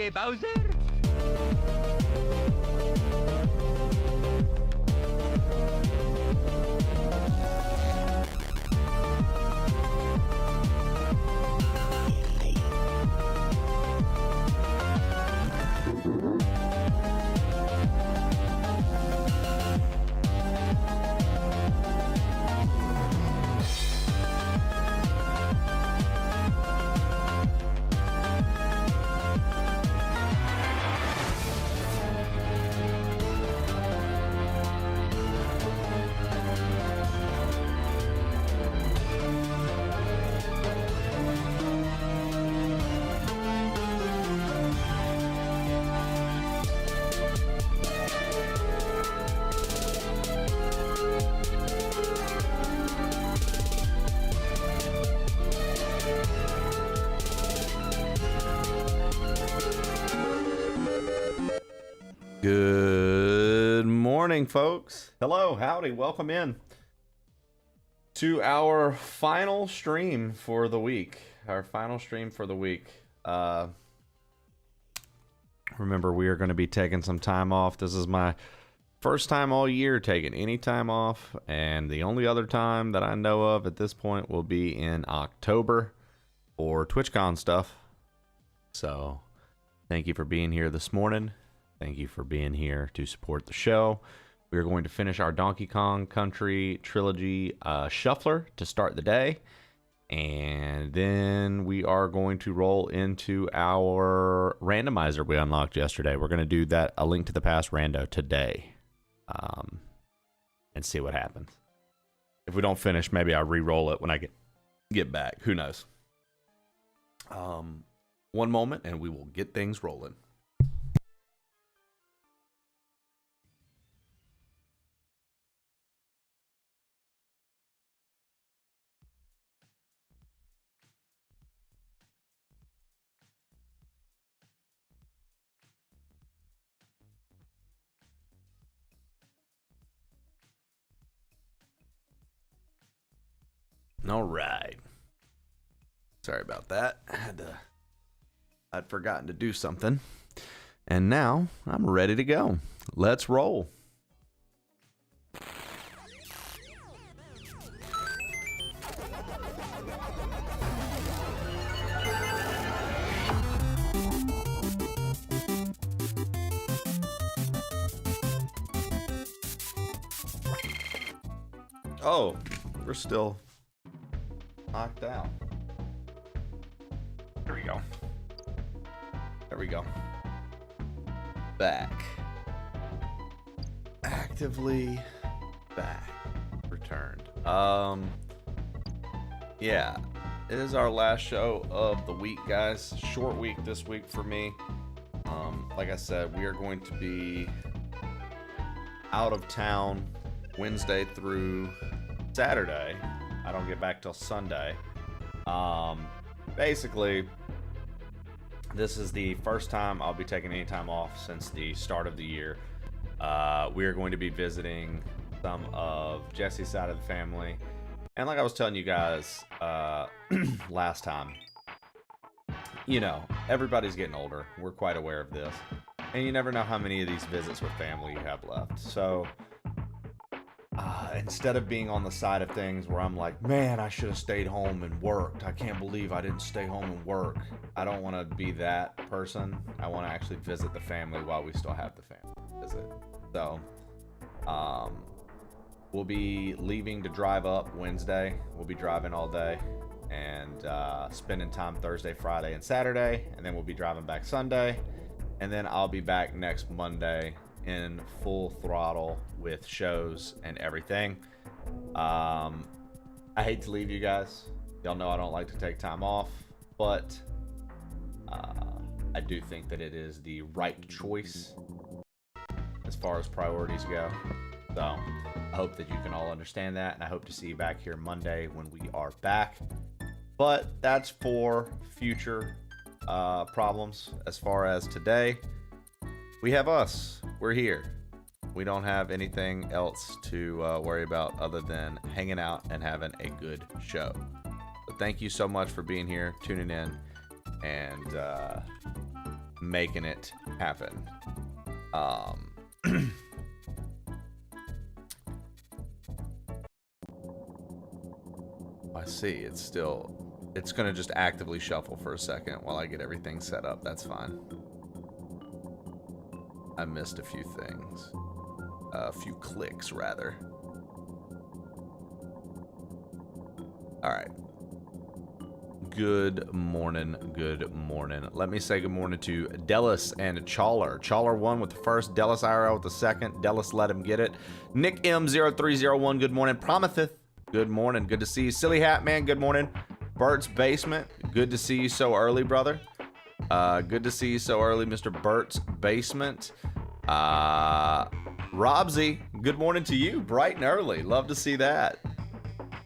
Okay, Bowser. Good morning, folks. Hello, howdy, welcome in to our final stream for the week. Remember, we are going to be taking some time off. This is my first time all year taking any time off, and the only other time that I know of at this point will be in October for TwitchCon stuff. So, thank you for being here this morning. Thank you for being here to support the show. We are going to finish our Donkey Kong Country Trilogy Shuffler to start the day. And then we are going to roll into our randomizer we unlocked yesterday. We're going to do that, A Link to the Past rando today. And see what happens. If we don't finish, maybe I'll re-roll it when I get back. Who knows? One moment and we will get things rolling. All right. Sorry about that. I'd forgotten to do something. And now I'm ready to go. Let's roll. Oh, we're still knocked out. There we go. There we go. Back. Actively back. Returned. Yeah. It is our last show of the week, guys. Short week this week for me. Like I said, we are going to be out of town Wednesday through Saturday. I don't get back till Sunday. Basically, this is the first time I'll be taking any time off since the start of the year. We are going to be visiting some of Jesse's side of the family. And like I was telling you guys last time, you know, everybody's getting older. We're quite aware of this. And you never know how many of these visits with family you have left. So instead of being on the side of things where I'm like, man, I should have stayed home and worked. I can't believe I didn't stay home and work. I don't want to be that person. I want to actually visit the family while we still have the family visit. So, we'll be leaving to drive up Wednesday. We'll be driving all day and spending time Thursday, Friday, and Saturday. And then we'll be driving back Sunday. And then I'll be back next Monday in full throttle with shows and everything. I hate to leave you guys. Y'all know I don't like to take time off, but I do think that it is the right choice as far as priorities go. So I hope that you can all understand that, and I hope to see you back here Monday when we are back. But that's for future problems. As far as today, we have us. We're here. We don't have anything else to worry about other than hanging out and having a good show. So thank you so much for being here, tuning in, and making it happen. I see. It's gonna just actively shuffle for a second while I get everything set up. That's fine. I missed a few things. A few clicks, rather. Alright. Good morning, good morning. Let me say good morning to Dellis and Chawler. Chawler won with the first, Dellis IRL with the second. Dellis let him get it. Nick M0301, good morning. Prometheth, good morning. Good to see you. Silly Hat Man, good morning. Bert's Basement, good to see you so early, brother. Good to see you so early, Mr. Bert's Basement. Robsy, good morning to you, bright and early. Love to see that.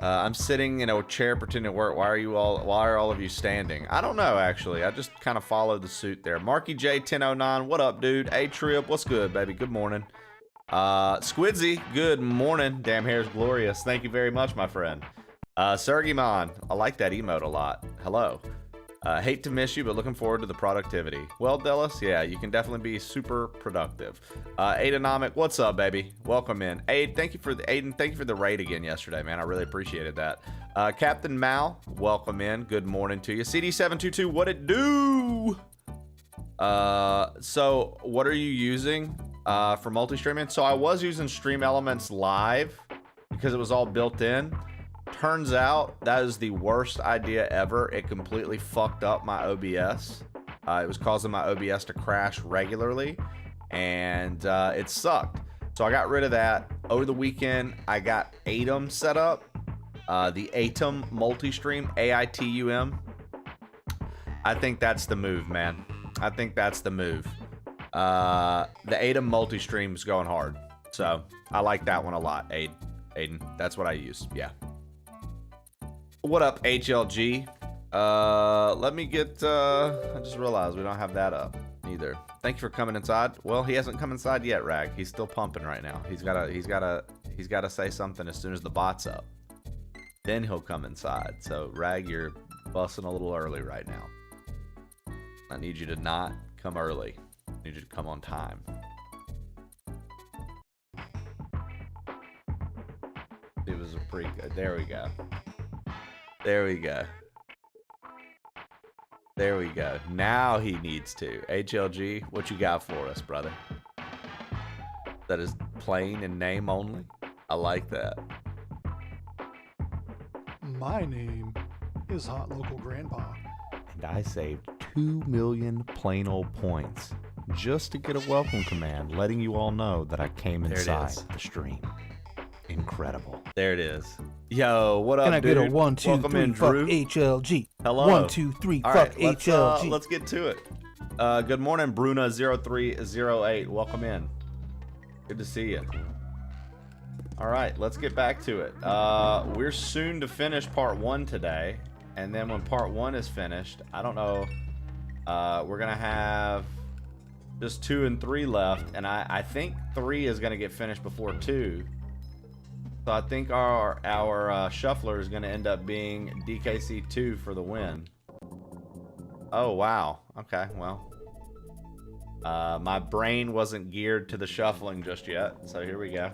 I'm sitting in a chair pretending to work. Why are all of you standing? I don't know, actually. I just kind of followed the suit there. Marky J1009, what up, dude? A-Trip, what's good, baby? Good morning. Squidzy, good morning. Damn hair's glorious. Thank you very much, my friend. Sergimon, I like that emote a lot. Hello. Hate to miss you, but looking forward to the productivity. Well, Dellis, yeah, you can definitely be super productive. Aidonomic, what's up, baby? Welcome in. Aiden, thank you for the raid again yesterday, man. I really appreciated that. Captain Mal, welcome in. Good morning to you. CD722, what it do? So what are you using for multi-streaming? So I was using Stream Elements Live because it was all built in. Turns out that is the worst idea ever. It completely fucked up my OBS. It was causing my OBS to crash regularly, and it sucked. So I got rid of that. Over the weekend, I got Atom set up. The Atom multi-stream, A-I-T-U-M. I think that's the move, man. I think that's the move. The Atom multi-stream is going hard. So I like that one a lot, Aiden. That's what I use, yeah. What up, HLG? Let me get, I just realized we don't have that up either. Thank you for coming inside. Well, he hasn't come inside yet, Rag. He's still pumping right now. He's gotta say something as soon as the bot's up. Then he'll come inside. So, Rag, you're busting a little early right now. I need you to not come early. I need you to come on time. It was a pretty good, there we go. There we go. There we go. Now he needs to. HLG, what you got for us, brother? That is plain in name only? I like that. My name is Hot Local Grandpa. And I saved 2 million plain old points just to get a welcome command letting you all know that I came inside the stream. Incredible. There it is. Yo, what up, Can I dude? get a 1, 2, Welcome 3, in, fuck Drew. HLG? Hello. 1, 2, 3, All fuck right, HLG. Let's get to it. Good morning, Bruna0308. Welcome in. Good to see you. All right, let's get back to it. We're soon to finish part 1 today, and then when part 1 is finished, I don't know. We're gonna have just 2 and 3 left, and I think 3 is gonna get finished before 2. So I think our shuffler is going to end up being DKC 2 for the win. Oh, wow. Okay, well. My brain wasn't geared to the shuffling just yet, so here we go.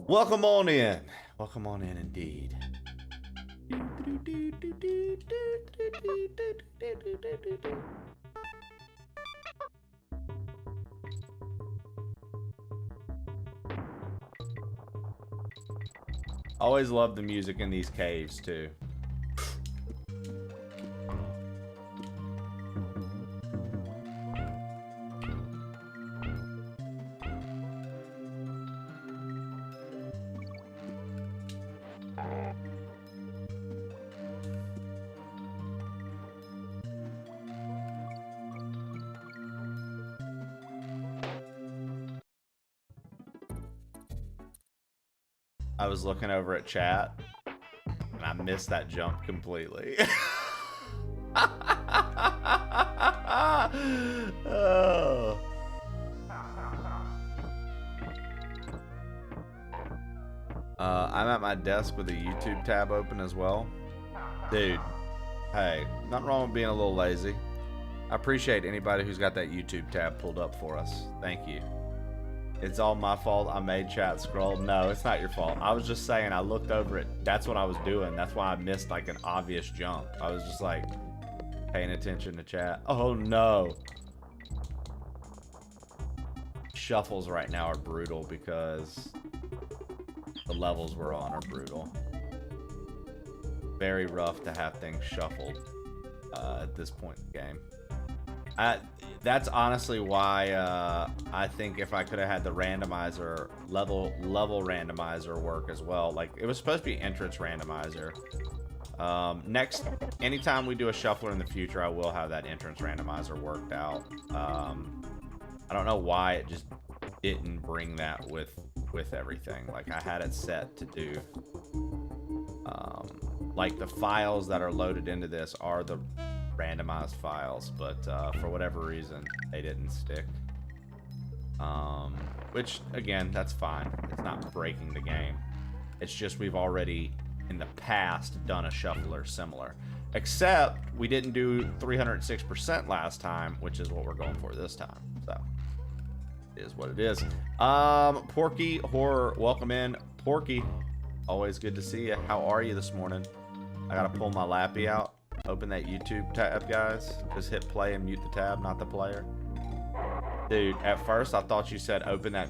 Welcome on in. Welcome on in, indeed. Always love the music in these caves, too. I was looking over at chat, and I missed that jump completely. Oh. I'm at my desk with a YouTube tab open as well. Dude, hey, nothing wrong with being a little lazy. I appreciate anybody who's got that YouTube tab pulled up for us. Thank you. It's all my fault. I made chat scroll. No, it's not your fault. I was just saying I looked over it. That's what I was doing. That's why I missed like an obvious jump. I was just like paying attention to chat. Oh no. Shuffles right now are brutal because the levels we're on are brutal. Very rough to have things shuffled at this point in the game. That's honestly why I think if I could have had the randomizer level randomizer work as well. Like it was supposed to be entrance randomizer. Anytime we do a shuffler in the future, I will have that entrance randomizer worked out. I don't know why it just didn't bring that with everything. Like I had it set to do. Like the files that are loaded into this are the randomized files, but for whatever reason they didn't stick. Which again, that's fine. It's not breaking the game. It's just we've already in the past done a shuffler similar, except we didn't do 306% last time, which is what we're going for this time. So it is what it is. Porky Horror, welcome in. Porky, always good to see you. How are you this morning? I gotta pull my lappy out. Open that YouTube tab, guys. Just hit play and mute the tab, not the player. Dude, at first I thought you said open that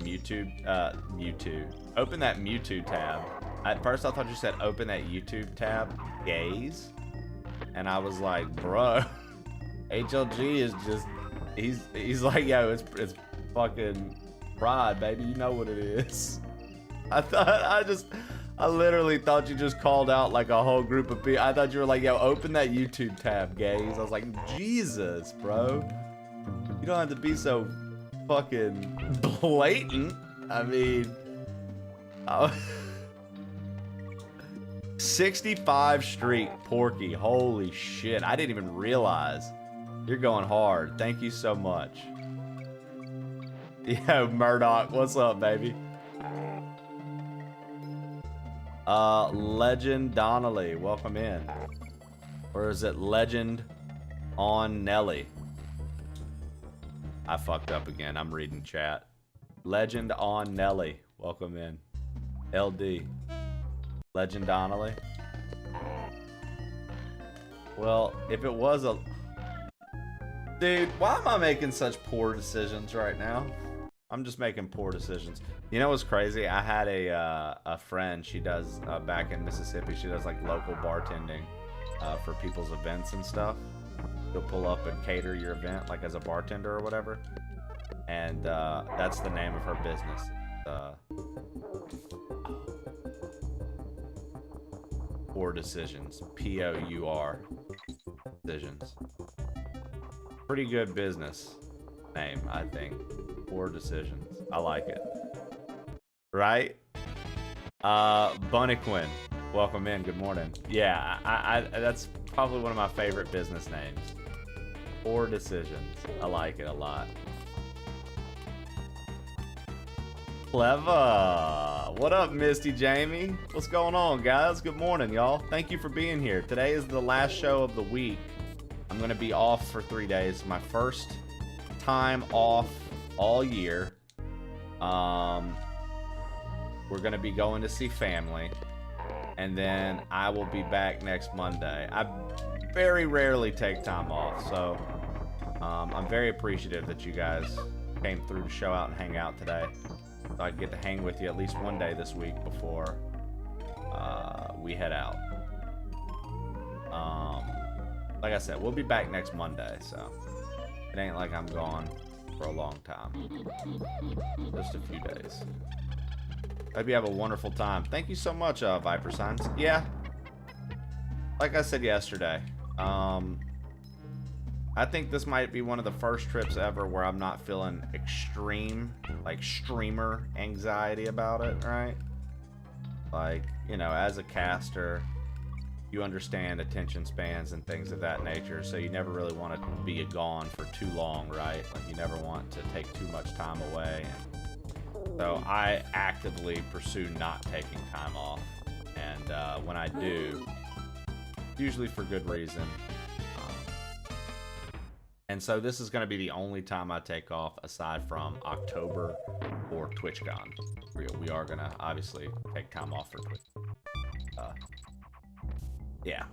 Open that Mewtwo tab. At first I thought you said open that YouTube tab, gaze. And I was like, bro, HLG is just, he's like, yo, it's fucking Rod, baby. You know what it is. I literally thought you just called out like a whole group of people. I thought you were like, yo, open that YouTube tab, gaze. I was like, Jesus, bro. You don't have to be so fucking blatant. I mean, 65 streak, Porky. Holy shit. I didn't even realize. You're going hard. Thank you so much. Yo, Murdoch, what's up, baby? Legend Donnelly, welcome in. Or is it Legend on Nelly? I fucked up again. I'm reading chat. Legend on Nelly, welcome in. LD. Legend Donnelly. Well, if it was a... Dude, why am I making such poor decisions right now? I'm just making poor decisions. You know what's crazy? I had a friend. She does back in Mississippi. She does like local bartending for people's events and stuff. She'll pull up and cater your event, like as a bartender or whatever. And that's the name of her business. Poor decisions. POUR decisions. Pretty good business name, I think. Poor decisions. I like it. Right? Bunnyquin, welcome in. Good morning. Yeah, I that's probably one of my favorite business names. Poor decisions. I like it a lot. Clever. What up, Misty Jamie? What's going on, guys? Good morning, y'all. Thank you for being here. Today is the last show of the week. I'm gonna be off for 3 days. My first time off all year. We're gonna be going to see family, and then I will be back next Monday. I very rarely take time off, so I'm very appreciative that you guys came through to show out and hang out today. So I get to hang with you at least one day this week before we head out. Like I said, we'll be back next Monday, so it ain't like I'm gone for a long time. Just a few days. Hope you have a wonderful time. Thank you so much, Viper Signs. Yeah, like I said yesterday, I think this might be one of the first trips ever where I'm not feeling extreme, like streamer anxiety about it, right? Like, you know, as a caster, you understand attention spans and things of that nature, so you never really want to be gone for too long, right? Like, you never want to take too much time away. And so I actively pursue not taking time off, and when I do, usually for good reason. And so this is going to be the only time I take off aside from October or TwitchCon. We are going to obviously take time off for Twitch. Yeah.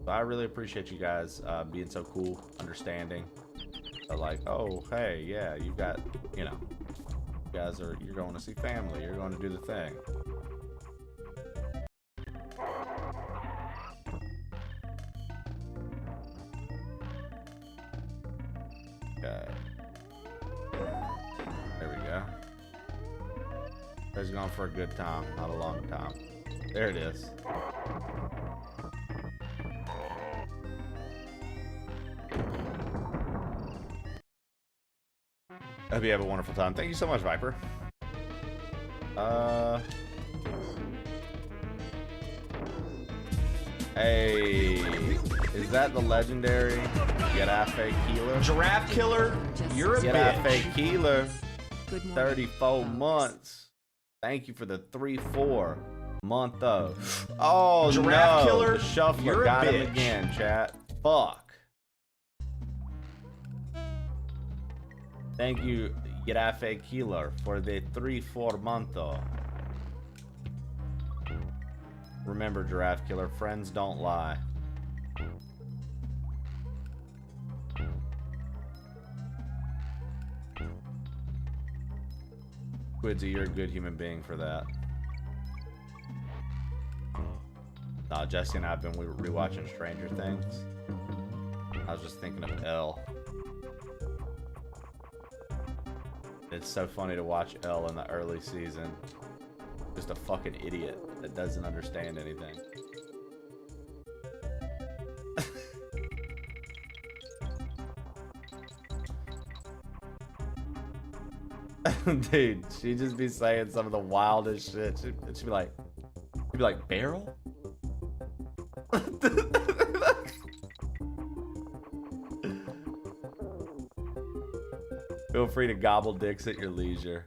So I really appreciate you guys being so cool, understanding. Like, oh, hey, yeah, you got, you know, you guys are, you're going to see family, you're going to do the thing. Okay. There we go. He's going for a good time, not a long time. There it is. Hope you have a wonderful time. Thank you so much, Viper. Hey, is that the legendary Get-A-Fake Healer? Giraffe Killer, you're a Get-A-Fake bitch. Healer, Good morning, 34 folks. months. Thank you for the 3-4 month of. Oh Giraffe no, Killer, the shuffler you're a got him bitch. again, chat. Fuck. Thank you, Get-A-Fake Healer, for the 3-4 month. Remember, Giraffe Killer, friends don't lie. Quidzy, you're a good human being for that. Nah, Jesse and I have been rewatching Stranger Things. I was just thinking of Elle. It's so funny to watch Elle in the early season. Just a fucking idiot that doesn't understand anything. Dude, she'd just be saying some of the wildest shit. She'd be like, barrel? Feel free to gobble dicks at your leisure.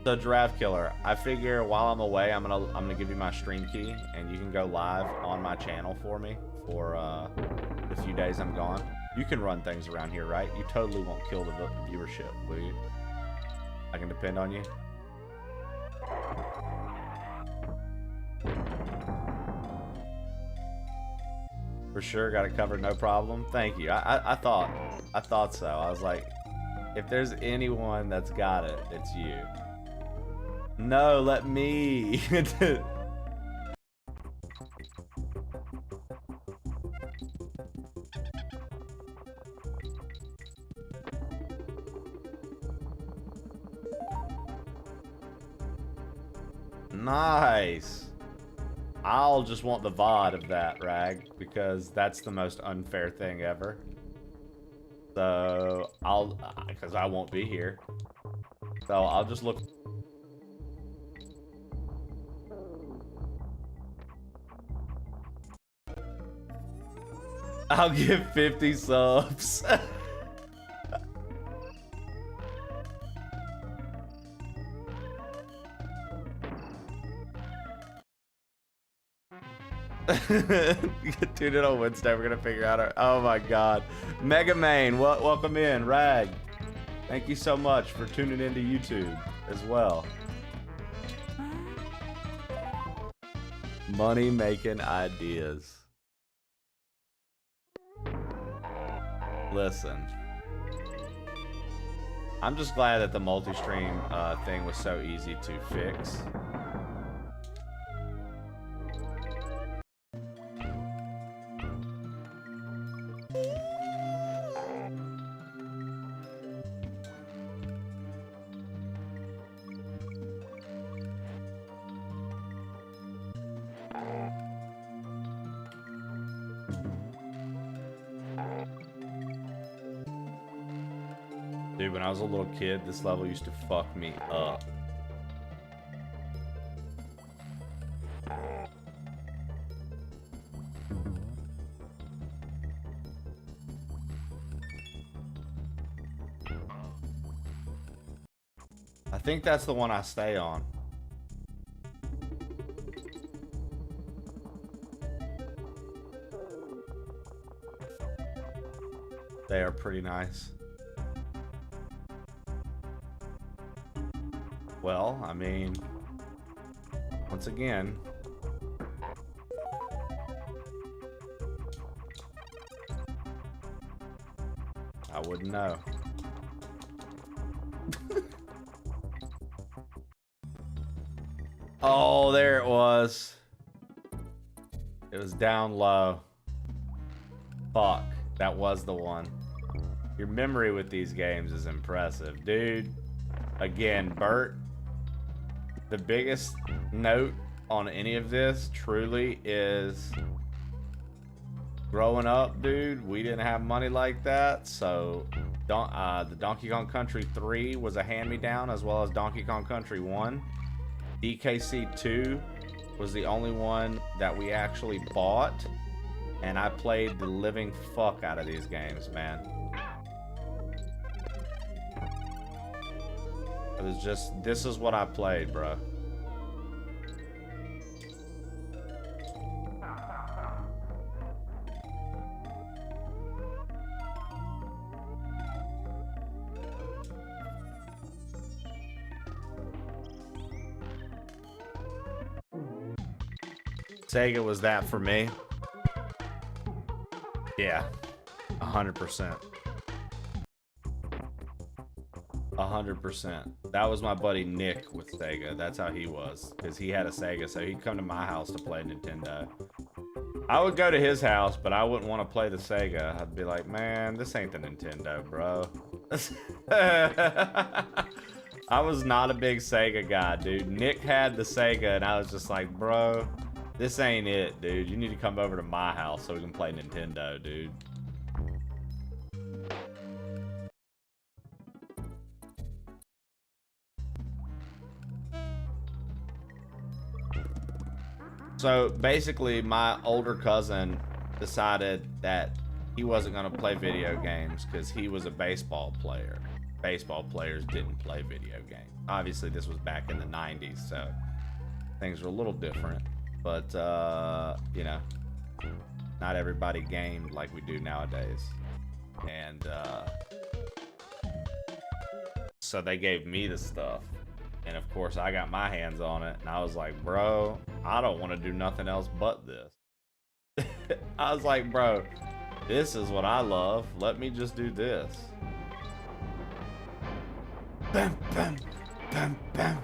So Giraffe Killer, I figure while I'm away, I'm gonna give you my stream key, and you can go live on my channel for me for the few days I'm gone. You can run things around here, right? You totally won't kill the viewership, will you? I can depend on you. For sure, got it covered, no problem. Thank you. I thought so. I was like, if there's anyone that's got it, it's you. No, let me. Nice. I'll just want the VOD of that, Rag, because that's the most unfair thing ever. So, because I won't be here. So, I'll just look. I'll give 50 subs. Tune in on Wednesday. We're gonna figure out our. Oh my God, Mega Main, welcome in, Rag. Thank you so much for tuning into YouTube as well. Money making ideas. Listen, I'm just glad that the multi-stream thing was so easy to fix. Dude, when I was a little kid, this level used to fuck me up. I think that's the one I stay on. They are pretty nice. Well, I mean, once again, I wouldn't know. Oh, there it was. It was down low. Fuck, that was the one. Your memory with these games is impressive, dude. Again, Bert, the biggest note on any of this truly is growing up, dude, we didn't have money like that, so the Donkey Kong Country 3 was a hand-me-down, as well as Donkey Kong Country 1. DKC 2 was the only one that we actually bought, and I played the living fuck out of these games, man. It was just, this is what I played, bro. Sega was that for me. Yeah, 100%. 100%. That was my buddy Nick with Sega. That's how he was, because he had a Sega, so he'd come to my house to play Nintendo. I would go to his house, but I wouldn't want to play the Sega. I'd be like, man, this ain't the Nintendo, bro. I was not a big Sega guy, dude. Nick had the Sega, and I was just like, bro, this ain't it, dude. You need to come over to my house so we can play Nintendo, dude. So basically, my older cousin decided that he wasn't going to play video games because he was a baseball player. Baseball players didn't play video games. Obviously, this was back in the 90s, so things were a little different. But, you know, not everybody gamed like we do nowadays. And so they gave me the stuff. And of course, I got my hands on it. And I was like, bro, I don't want to do nothing else but this. I was like, bro, this is what I love. Let me just do this. Bam, bam, bam, bam.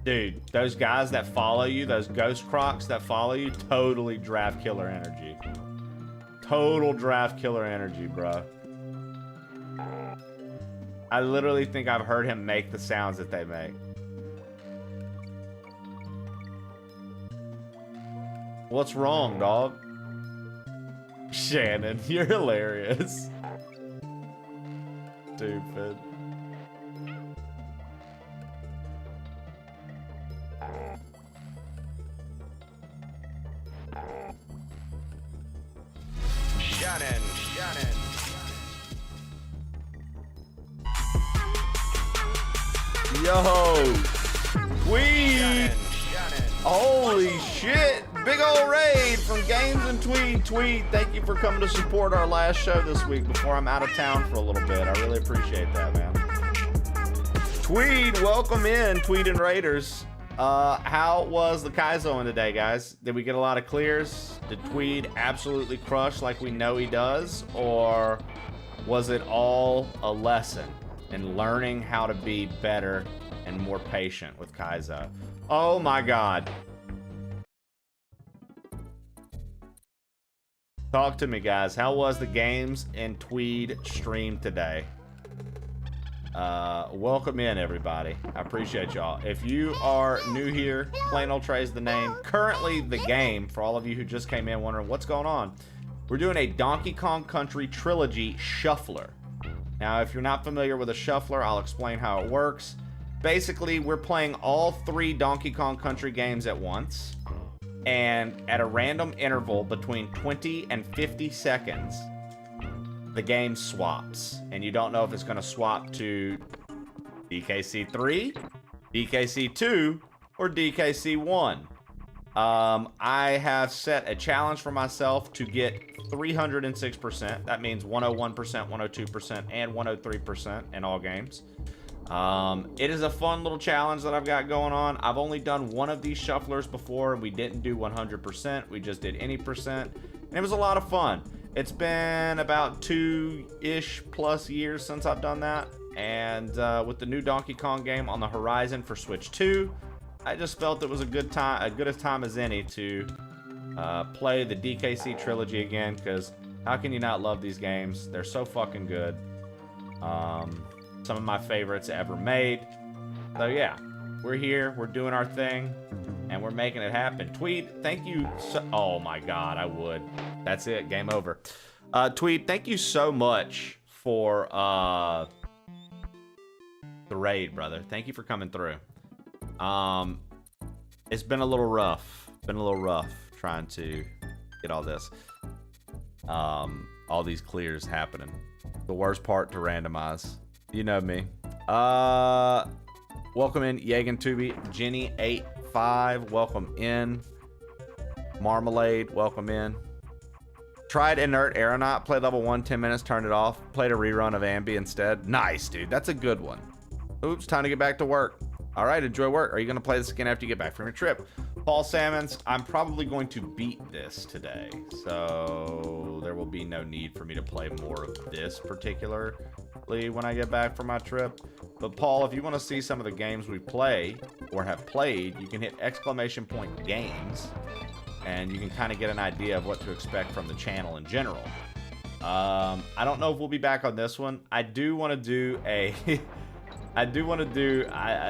Dude, those guys that follow you, those ghost crocs that follow you, totally draft killer energy. Total draft killer energy, bro. I literally think I've heard him make the sounds that they make. What's wrong, dog? Shannon, you're hilarious. Stupid. Shannon. Yo, Tweed! Holy shit! Big old raid from Games and Tweed. Tweed, thank you for coming to support our last show this week before I'm out of town for a little bit. I really appreciate that, man. Tweed, welcome in, Tweed and Raiders. How was the Kaizoing today, guys? Did we get a lot of clears? Did Tweed absolutely crush like we know he does? Or was it all a lesson in learning how to be better and more patient with Kaizo? Oh my God. Talk to me, guys. How was the Games and Tweed stream today? Welcome in, everybody. I appreciate y'all. If you are new here, Plain Old Trey's the name. Currently, the game, for all of you who just came in wondering what's going on, we're doing a Donkey Kong Country Trilogy Shuffler. Now, if you're not familiar with a shuffler, I'll explain how it works. Basically, we're playing all 3 Donkey Kong Country games at once, and at a random interval between 20 and 50 seconds, the game swaps, and you don't know if it's going to swap to DKC 3, DKC 2, or DKC 1. I have set a challenge for myself to get 306%. That means 101%, 102%, and 103% in all games. It is a fun little challenge that I've got going on. I've only done one of these shufflers before, and we didn't do 100%. We just did any percent, and it was a lot of fun. It's been about 2-ish plus years since I've done that, and with the new Donkey Kong game on the horizon for Switch 2, I just felt it was a good time as any to play the DKC trilogy again, because how can you not love these games? They're so fucking good. Some of my favorites ever made. So yeah, we're here, we're doing our thing, and we're making it happen. Tweed, thank you so, oh my god, I would. That's it, game over. Tweed, thank you so much for the raid, brother. Thank you for coming through. It's been a little rough. Trying to get all this. All these clears happening. The worst part to randomize. You know me. Welcome in, Yagan Tubi. Jenny85, welcome in. Marmalade, welcome in. Tried Inert Aeronaut, played level 1, 10 minutes, turned it off. Played a rerun of Ambi instead. Nice, dude. That's a good one. Oops, time to get back to work. All right, enjoy work. Are you going to play this again after you get back from your trip? Paul Salmons, I'm probably going to beat this today, so there will be no need for me to play more of this particularly when I get back from my trip. But Paul, if you want to see some of the games we play or have played, you can hit !games, and you can kind of get an idea of what to expect from the channel in general. I don't know if we'll be back on this one. I do want to do a...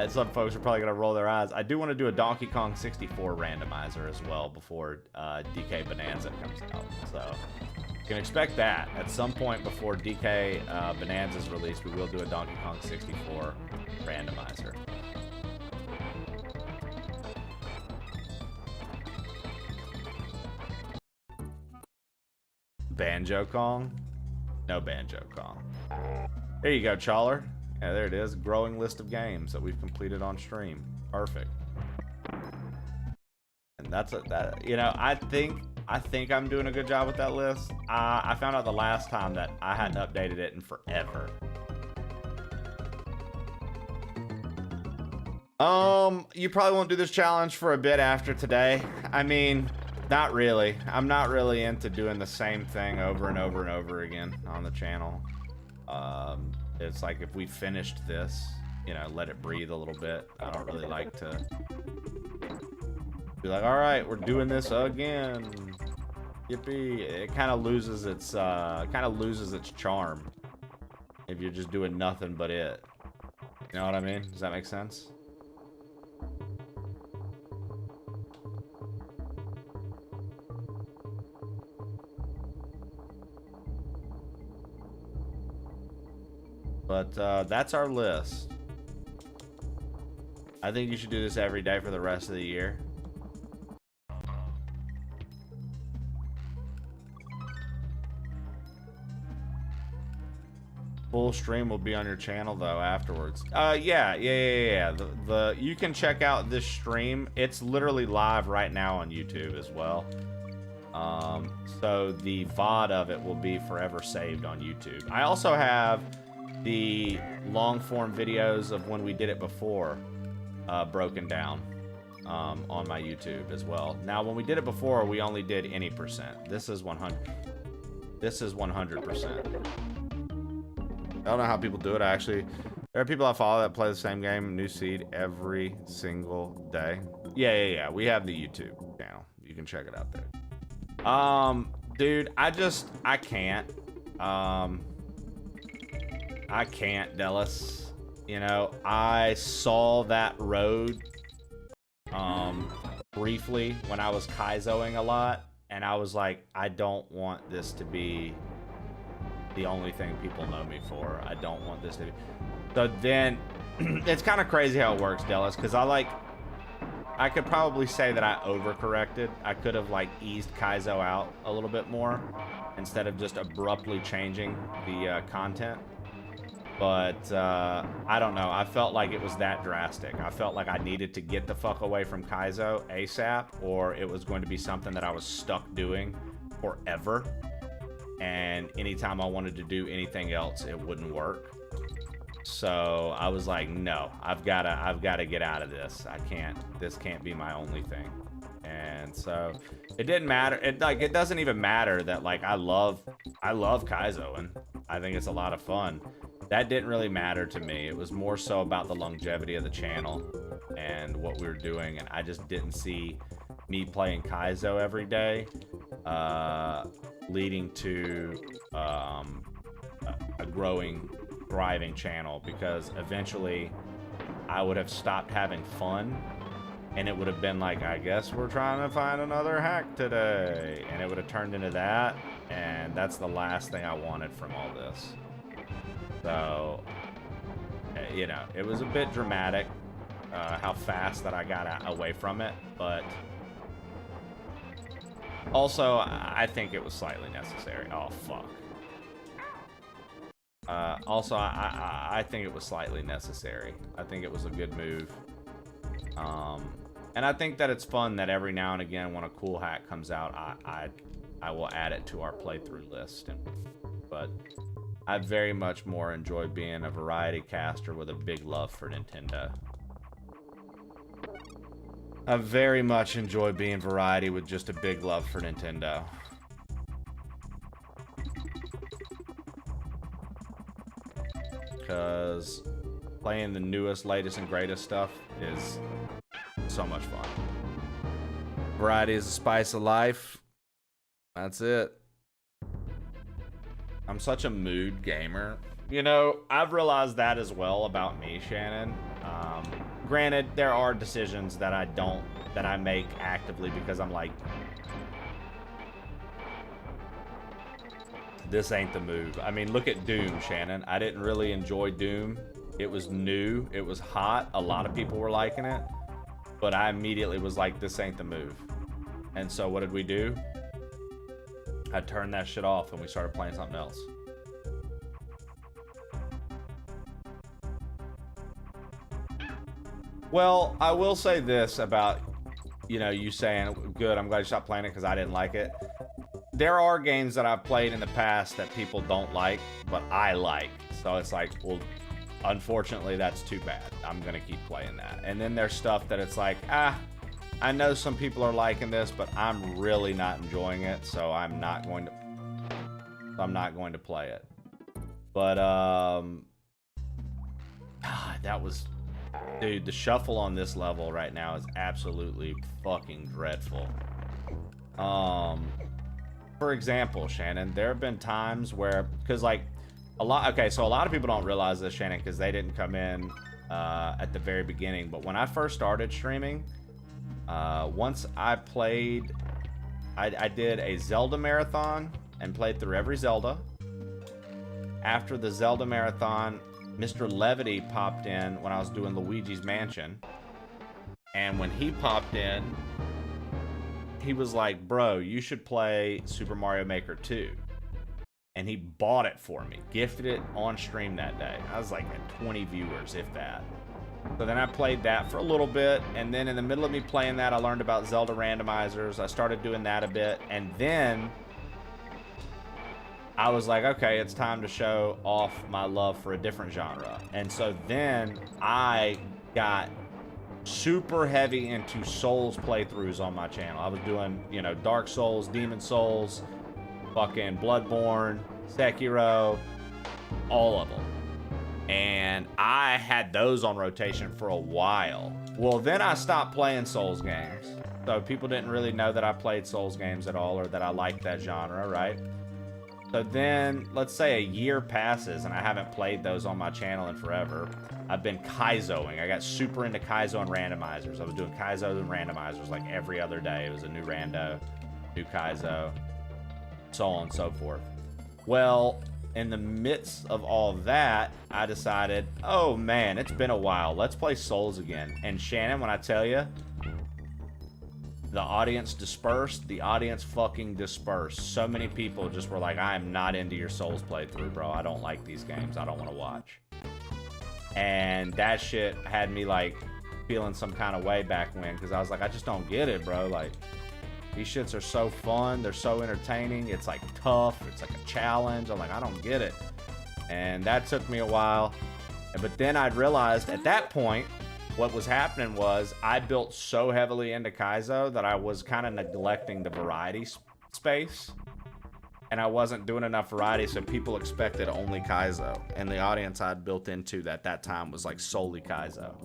some folks are probably going to roll their eyes. I do want to do a Donkey Kong 64 randomizer as well before DK Bonanza comes out. So you can expect that at some point before DK Bonanza is released. We will do a Donkey Kong 64 randomizer. Banjo Kong? No Banjo Kong. There you go, Chawler. Yeah, there it is. Growing list of games that we've completed on stream. Perfect. And that's that. You know, I think I'm doing a good job with that list. I found out the last time that I hadn't updated it in forever. You probably won't do this challenge for a bit after today. I mean, not really. I'm not really into doing the same thing over and over and over again on the channel. It's like if we finished this, you know, let it breathe a little bit. I don't really like to be like, all right, we're doing this again. Yippee! It kind of loses its charm if you're just doing nothing but it. You know what I mean? Does that make sense? But that's our list. I think you should do this every day for the rest of the year. Full stream will be on your channel though afterwards. Yeah. You can check out this stream. It's literally live right now on YouTube as well. So the VOD of it will be forever saved on YouTube. I also have the long form videos of when we did it before broken down on my YouTube as well. Now when we did it before, we only did any percent. This is 100%. This is 100%. I don't know how people do it. Actually, there are people I follow that play the same game, New Seed, every single day. Yeah. We have the YouTube channel. You can check it out there. Dude, I can't. I can't, Dellis. You know, I saw that road briefly when I was Kaizoing a lot, and I was like, I don't want this to be the only thing people know me for. I don't want this to be. So then, it's kind of crazy how it works, Dellis, because I could probably say that I overcorrected. I could have like eased Kaizo out a little bit more instead of just abruptly changing the content. But I don't know. I felt like it was that drastic. I felt like I needed to get the fuck away from Kaizo ASAP, or it was going to be something that I was stuck doing forever. And anytime I wanted to do anything else, it wouldn't work. So I was like, no, I've gotta get out of this. This can't be my only thing. And so it didn't matter. It doesn't even matter that like I love Kaizo and I think it's a lot of fun. That didn't really matter to me. It was more so about the longevity of the channel and what we were doing, and I just didn't see me playing Kaizo every day leading to a growing, thriving channel, because eventually I would have stopped having fun, and it would have been like, I guess we're trying to find another hack today, and it would have turned into that, and that's the last thing I wanted from all this. So, you know, it was a bit dramatic how fast that I got away from it, but also I think it was slightly necessary. Oh, fuck. Also, I think it was slightly necessary. I think it was a good move. And I think that it's fun that every now and again when a cool hack comes out, I will add it to our playthrough list. But I very much more enjoy being a variety caster with a big love for Nintendo. I very much enjoy being variety with just a big love for Nintendo. Because playing the newest, latest, and greatest stuff is so much fun. Variety is the spice of life. That's it. I'm such a mood gamer. You know, I've realized that as well about me, Shannon. Granted, there are decisions that I make actively because I'm like, this ain't the move. I mean, look at Doom, Shannon. I didn't really enjoy Doom. It was new. It was hot. A lot of people were liking it. But I immediately was like, this ain't the move. And so what did we do? I turned that shit off and we started playing something else. Well, I will say this about, you know, you saying, good, I'm glad you stopped playing it because I didn't like it. There are games that I've played in the past that people don't like, but I like. So it's like, well, unfortunately, that's too bad. I'm going to keep playing that. And then there's stuff that it's like, I know some people are liking this, but I'm really not enjoying it, so I'm not going to play it. But that was, dude, the shuffle on this level right now is absolutely fucking dreadful. For example, Shannon, there have been times where, because like a lot of people don't realize this, Shannon, because they didn't come in at the very beginning, but when I first started streaming, once I played, I did a Zelda marathon and played through every Zelda. After the Zelda marathon, Mr. Levity popped in when I was doing Luigi's Mansion. And when he popped in, he was like, bro, you should play Super Mario Maker 2. And he bought it for me, gifted it on stream that day. I was like at 20 viewers, if that. So then I played that for a little bit, and then in the middle of me playing that, I learned about Zelda randomizers. I started doing that a bit, and then I was like, okay, it's time to show off my love for a different genre. And so then I got super heavy into Souls playthroughs on my channel. I was doing, you know, Dark Souls, Demon Souls, fucking Bloodborne, Sekiro, all of them. And I had those on rotation for a while. Well, then I stopped playing Souls games. So people didn't really know that I played Souls games at all, or that I liked that genre, right? So then, let's say a year passes and I haven't played those on my channel in forever. I've been Kaizoing. I got super into Kaizo and randomizers. I was doing Kaizo and randomizers like every other day. It was a new rando, new Kaizo, so on and so forth. Well, in the midst of all that, I decided, oh man, it's been a while. Let's play Souls again. And Shannon, when I tell you, the audience dispersed. The audience fucking dispersed. So many people just were like, I am not into your Souls playthrough, bro. I don't like these games. I don't want to watch. And that shit had me like feeling some kind of way back when, because I was like, I just don't get it, bro. Like, these shits are so fun, they're so entertaining, it's like tough, it's like a challenge. I'm like, I don't get it. And that took me a while. But then I'd realized at that point what was happening was I built so heavily into Kaizo that I was kind of neglecting the variety space, and I wasn't doing enough variety, so people expected only Kaizo, and the audience I'd built into at that time was like solely Kaizo.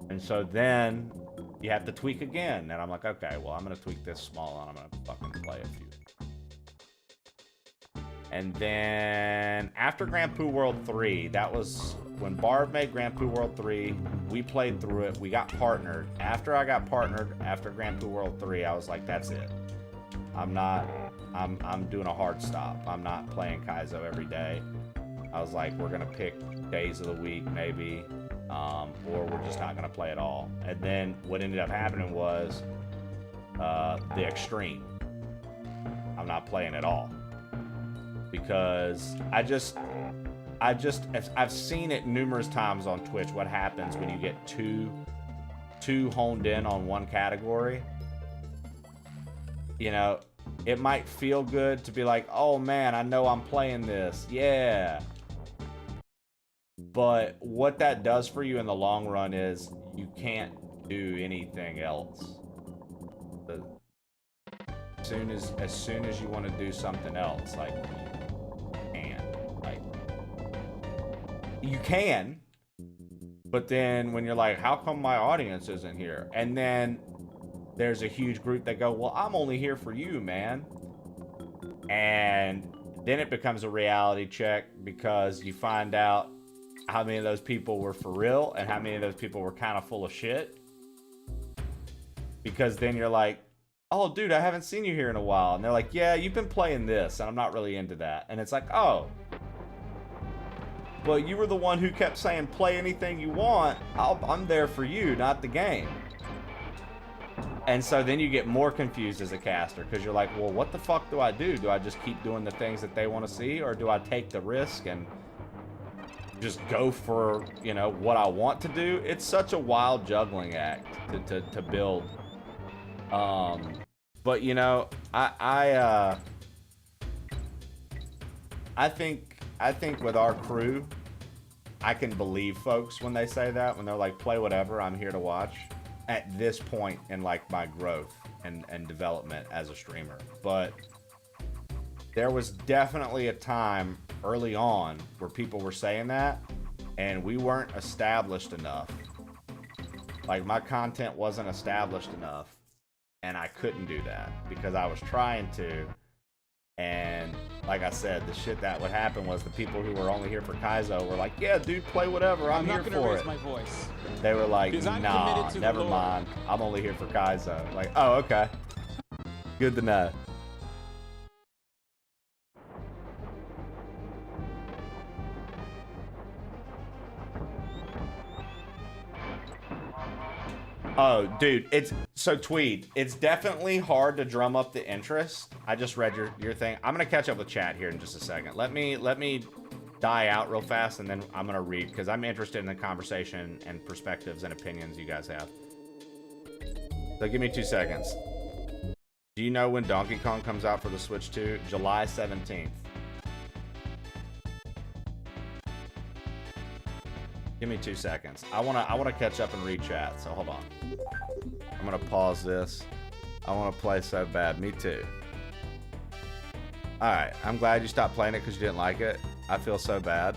And so then you have to tweak again, and I'm like, okay, well, I'm gonna tweak this small and I'm gonna fucking play a few. And then after Grand Poo World 3, that was when Barb made Grand Poo World 3, we played through it, we got partnered. After I got partnered, after Grand Poo World 3, I was like, that's it. I'm doing a hard stop. I'm not playing Kaizo every day. I was like, we're gonna pick days of the week maybe, or we're just not gonna play at all. And then what ended up happening was the extreme. I'm not playing at all. Because I've seen it numerous times on Twitch, what happens when you get too honed in on one category. You know, it might feel good to be like, oh man, I know I'm playing this, yeah. But what that does for you in the long run is you can't do anything else. As soon as you want to do something else, like, you can, but then when you're like, how come my audience isn't here? And then there's a huge group that go, well, I'm only here for you, man. And then it becomes a reality check, because you find out how many of those people were for real and how many of those people were kind of full of shit. Because then you're like, oh, dude, I haven't seen you here in a while. And they're like, yeah, you've been playing this, and I'm not really into that. And it's like, oh, but you were the one who kept saying, play anything you want. I'm there for you, not the game. And so then you get more confused as a caster, because you're like, well, what the fuck do I do? Do I just keep doing the things that they want to see? Or do I take the risk and just go for, you know, what I want to do? It's such a wild juggling act to build. But, you know, I think with our crew, I can believe folks when they say that, when they're like, play whatever, I'm here to watch, at this point in like my growth and development as a streamer. But there was definitely a time early on where people were saying that, and we weren't established enough. Like, my content wasn't established enough, and I couldn't do that because I was trying to. And like I said, the shit that would happen was the people who were only here for Kaizo were like, yeah, dude, play whatever, I'm here for it. My voice. They were like, nah, never mind, I'm only here for Kaizo. Like, oh, okay, good to know. Oh, dude, it's so Tweed. It's definitely hard to drum up the interest. I just read your thing. I'm gonna catch up with chat here in just a second. Let me die out real fast, and then I'm gonna read, because I'm interested in the conversation and perspectives and opinions you guys have. So give me 2 seconds. Do you know when Donkey Kong comes out for the Switch 2? July 17th. Give me 2 seconds. I wanna catch up and read chat, so hold on. I'm gonna pause this. I wanna play so bad. Me too. Alright, I'm glad you stopped playing it because you didn't like it. I feel so bad.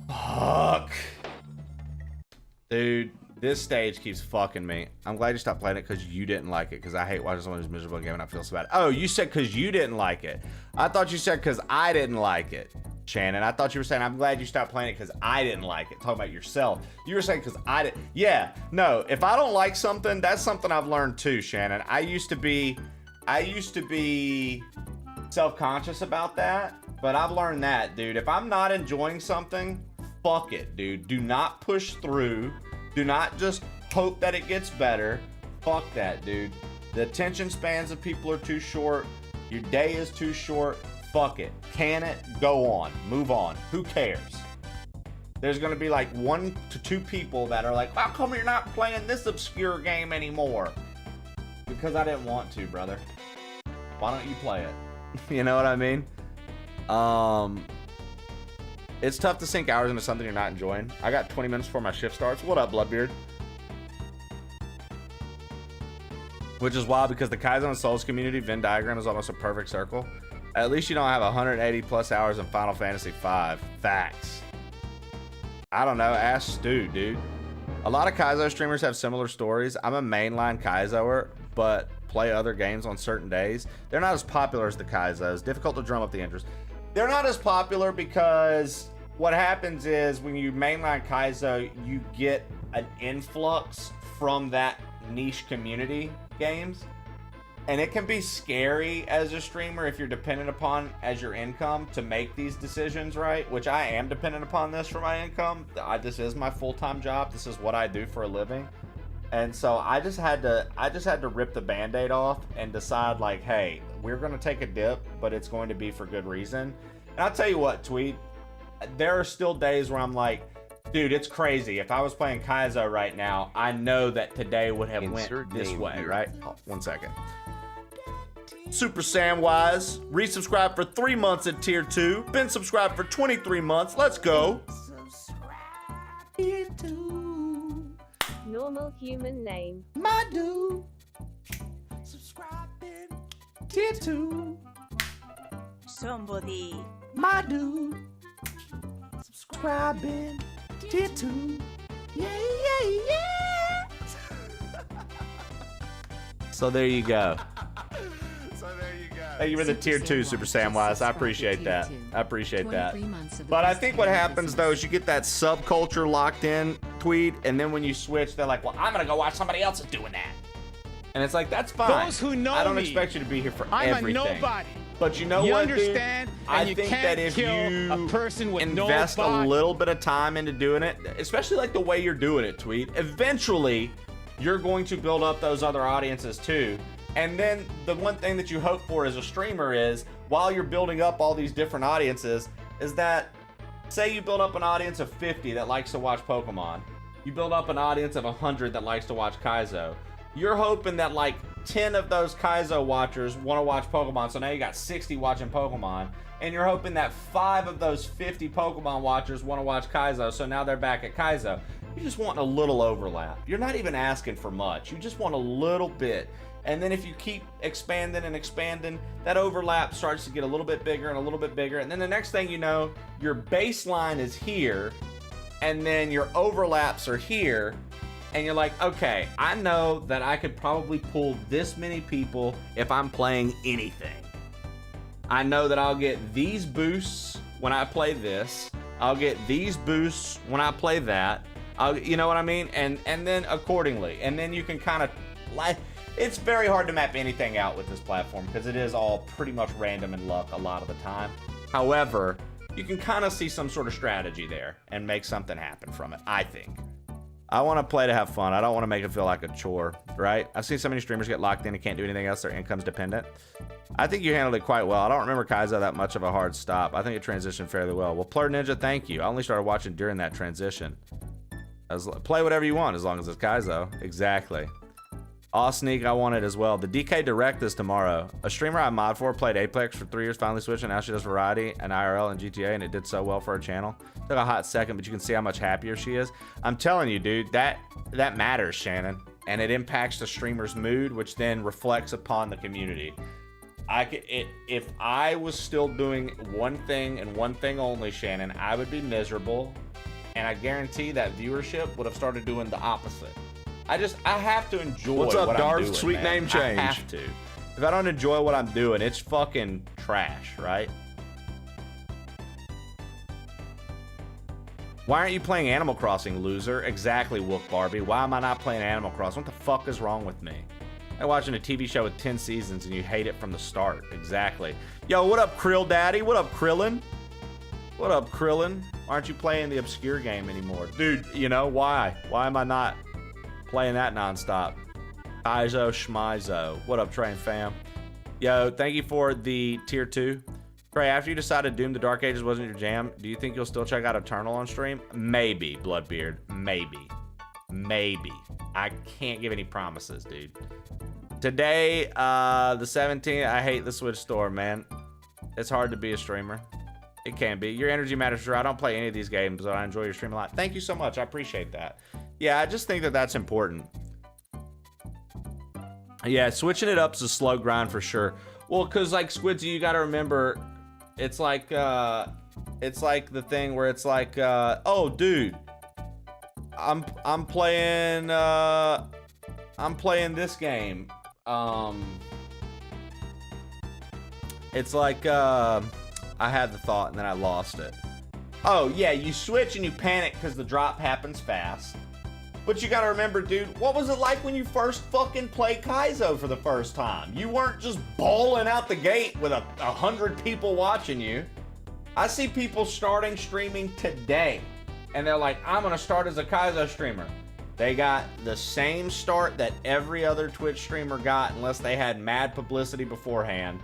Fuck. Dude, this stage keeps fucking me. I'm glad you stopped playing it because you didn't like it, because I hate watching someone who's miserable in a game and I feel so bad. Oh, you said because you didn't like it. I thought you said because I didn't like it, Shannon. I thought you were saying, I'm glad you stopped playing it because I didn't like it. Talking about yourself. You were saying because I didn't. Yeah, no, if I don't like something, that's something I've learned too, Shannon. I used to be self-conscious about that, but I've learned that, dude. If I'm not enjoying something, fuck it, dude. Do not push through. Do not just hope that it gets better. Fuck that, dude. The attention spans of people are too short. Your day is too short. Fuck it. Can it? Go on. Move on. Who cares? There's going to be like 1 to 2 people that are like, how come you're not playing this obscure game anymore? Because I didn't want to, brother. Why don't you play it? You know what I mean? It's tough to sink hours into something you're not enjoying. I got 20 minutes before my shift starts. What up, Bloodbeard? Which is wild because the Kaizo and Souls community Venn diagram is almost a perfect circle. At least you don't have 180 plus hours in Final Fantasy V. Facts. I don't know. Ask Stu, dude. A lot of Kaizo streamers have similar stories. I'm a mainline Kaizoer, but play other games on certain days. They're not as popular as the Kaizos. Difficult to drum up the interest. They're not as popular because what happens is when you mainline Kaizo, you get an influx from that niche community games. And it can be scary as a streamer if you're dependent upon as your income to make these decisions, right? Which I am dependent upon this for my income. This is my full-time job. This is what I do for a living. And so I just had to rip the Band-Aid off and decide like, hey, we're going to take a dip, but it's going to be for good reason. And I'll tell you what, Tweet, there are still days where I'm like, dude, it's crazy. If I was playing Kaizo right now, I know that today would have went this way, right? Oh, 1 second. Super Samwise, resubscribed for 3 months at tier 2. Been subscribed for 23 months. Let's go. Normal human name. My dude. Subscribing. Tier 2. Somebody. My dude. Subscribing. Tier 2. Yeah, yeah, yeah. So there you go. Thank you for the tier 2, Super Samwise. I appreciate that. I appreciate that. But I think what happens, though, is you get that subculture locked in, Tweet, and then when you switch, they're like, well, I'm going to go watch somebody else is doing that. And it's like, that's fine. Those who know I don't me, expect you to be here for I'm everything. a nobody. But you know you what, understand? dude? And I you think can't that if kill you a person with invest no a body. little bit of time into doing it, especially like the way you're doing it, Tweet, eventually you're going to build up those other audiences too. And then the one thing that you hope for as a streamer is, while you're building up all these different audiences, is that, say you build up an audience of 50 that likes to watch Pokemon. You build up an audience of 100 that likes to watch Kaizo. You're hoping that like 10 of those Kaizo watchers want to watch Pokemon, so now you got 60 watching Pokemon. And you're hoping that 5 of those 50 Pokemon watchers want to watch Kaizo, so now they're back at Kaizo. You just want a little overlap. You're not even asking for much. You just want a little bit. And then if you keep expanding and expanding, that overlap starts to get a little bit bigger and a little bit bigger. And then the next thing you know, your baseline is here, and then your overlaps are here. And you're like, okay, I know that I could probably pull this many people if I'm playing anything. I know that I'll get these boosts when I play this. I'll get these boosts when I play that. You know what I mean? And then accordingly. And then you can kind of like... It's very hard to map anything out with this platform because it is all pretty much random and luck a lot of the time. However, you can kind of see some sort of strategy there and make something happen from it, I think. I want to play to have fun. I don't want to make it feel like a chore, right? I've seen so many streamers get locked in and can't do anything else. Their income's dependent. I think you handled it quite well. I don't remember Kaizo that much of a hard stop. I think it transitioned fairly well. Well, Plur Ninja, thank you. I only started watching during that transition. Play whatever you want as long as it's Kaizo. Exactly. Aw Sneak, I want it as well. The DK Direct is tomorrow. A streamer I mod for played Apex for 3 years, finally switched, and now she does variety and IRL and GTA, and it did so well for her channel. Took a hot second, but you can see how much happier she is. I'm telling you, dude, that matters, Shannon, and it impacts the streamer's mood, which then reflects upon the community. If I was still doing one thing and one thing only, Shannon, I would be miserable, and I guarantee that viewership would have started doing the opposite. I have to enjoy What's up, what I'm Darth? doing, Sweet man. name change. I have to. If I don't enjoy what I'm doing, it's fucking trash, right? Why aren't you playing Animal Crossing, loser? Exactly, Wolf Barbie. Why am I not playing Animal Crossing? What the fuck is wrong with me? I'm watching a TV show with 10 seasons and you hate it from the start. Exactly. Yo, what up, Krill Daddy? What up, Krillin? What up, Krillin? Why aren't you playing the obscure game anymore? Dude, you know, why? Why am I not playing that nonstop? Kaizo Schmizo. What up, Train Fam? Yo, thank you for the tier 2. Trey, after you decided Doom the Dark Ages wasn't your jam, do you think you'll still check out Eternal on stream? Maybe, Bloodbeard. Maybe. I can't give any promises, dude. Today, the 17th, I hate the Switch store, man. It's hard to be a streamer. It can be. Your energy matters, Drew. I don't play any of these games, but I enjoy your stream a lot. Thank you so much. I appreciate that. Yeah, I just think that that's important. Yeah, switching it up is a slow grind for sure. Well, because, like, Squidzy, you got to remember, it's like the thing where it's like, oh, dude, I'm playing this game. It's like, I had the thought and then I lost it. Oh, yeah, you switch and you panic because the drop happens fast. But you gotta remember, dude, what was it like when you first fucking played Kaizo for the first time? You weren't just bawling out the gate with 100 people watching you. I see people starting streaming today, and they're like, I'm gonna start as a Kaizo streamer. They got the same start that every other Twitch streamer got, unless they had mad publicity beforehand,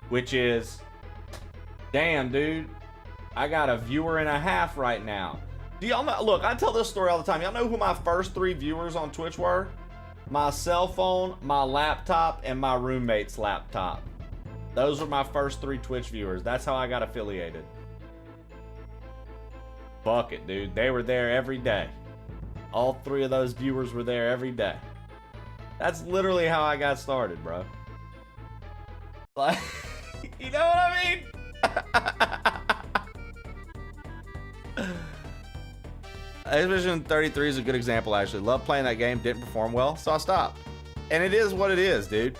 which is, damn, dude, I got a viewer and a half right now. Do y'all know? Look, I tell this story all the time. Y'all know who my first 3 viewers on Twitch were? My cell phone, my laptop, and my roommate's laptop. Those were my first 3 Twitch viewers. That's how I got affiliated. Fuck it, dude. They were there every day. All 3 of those viewers were there every day. That's literally how I got started, bro. Like, you know what I mean? Expedition 33 is a good example, actually. Love playing that game, didn't perform well, so I stopped. And it is what it is, dude.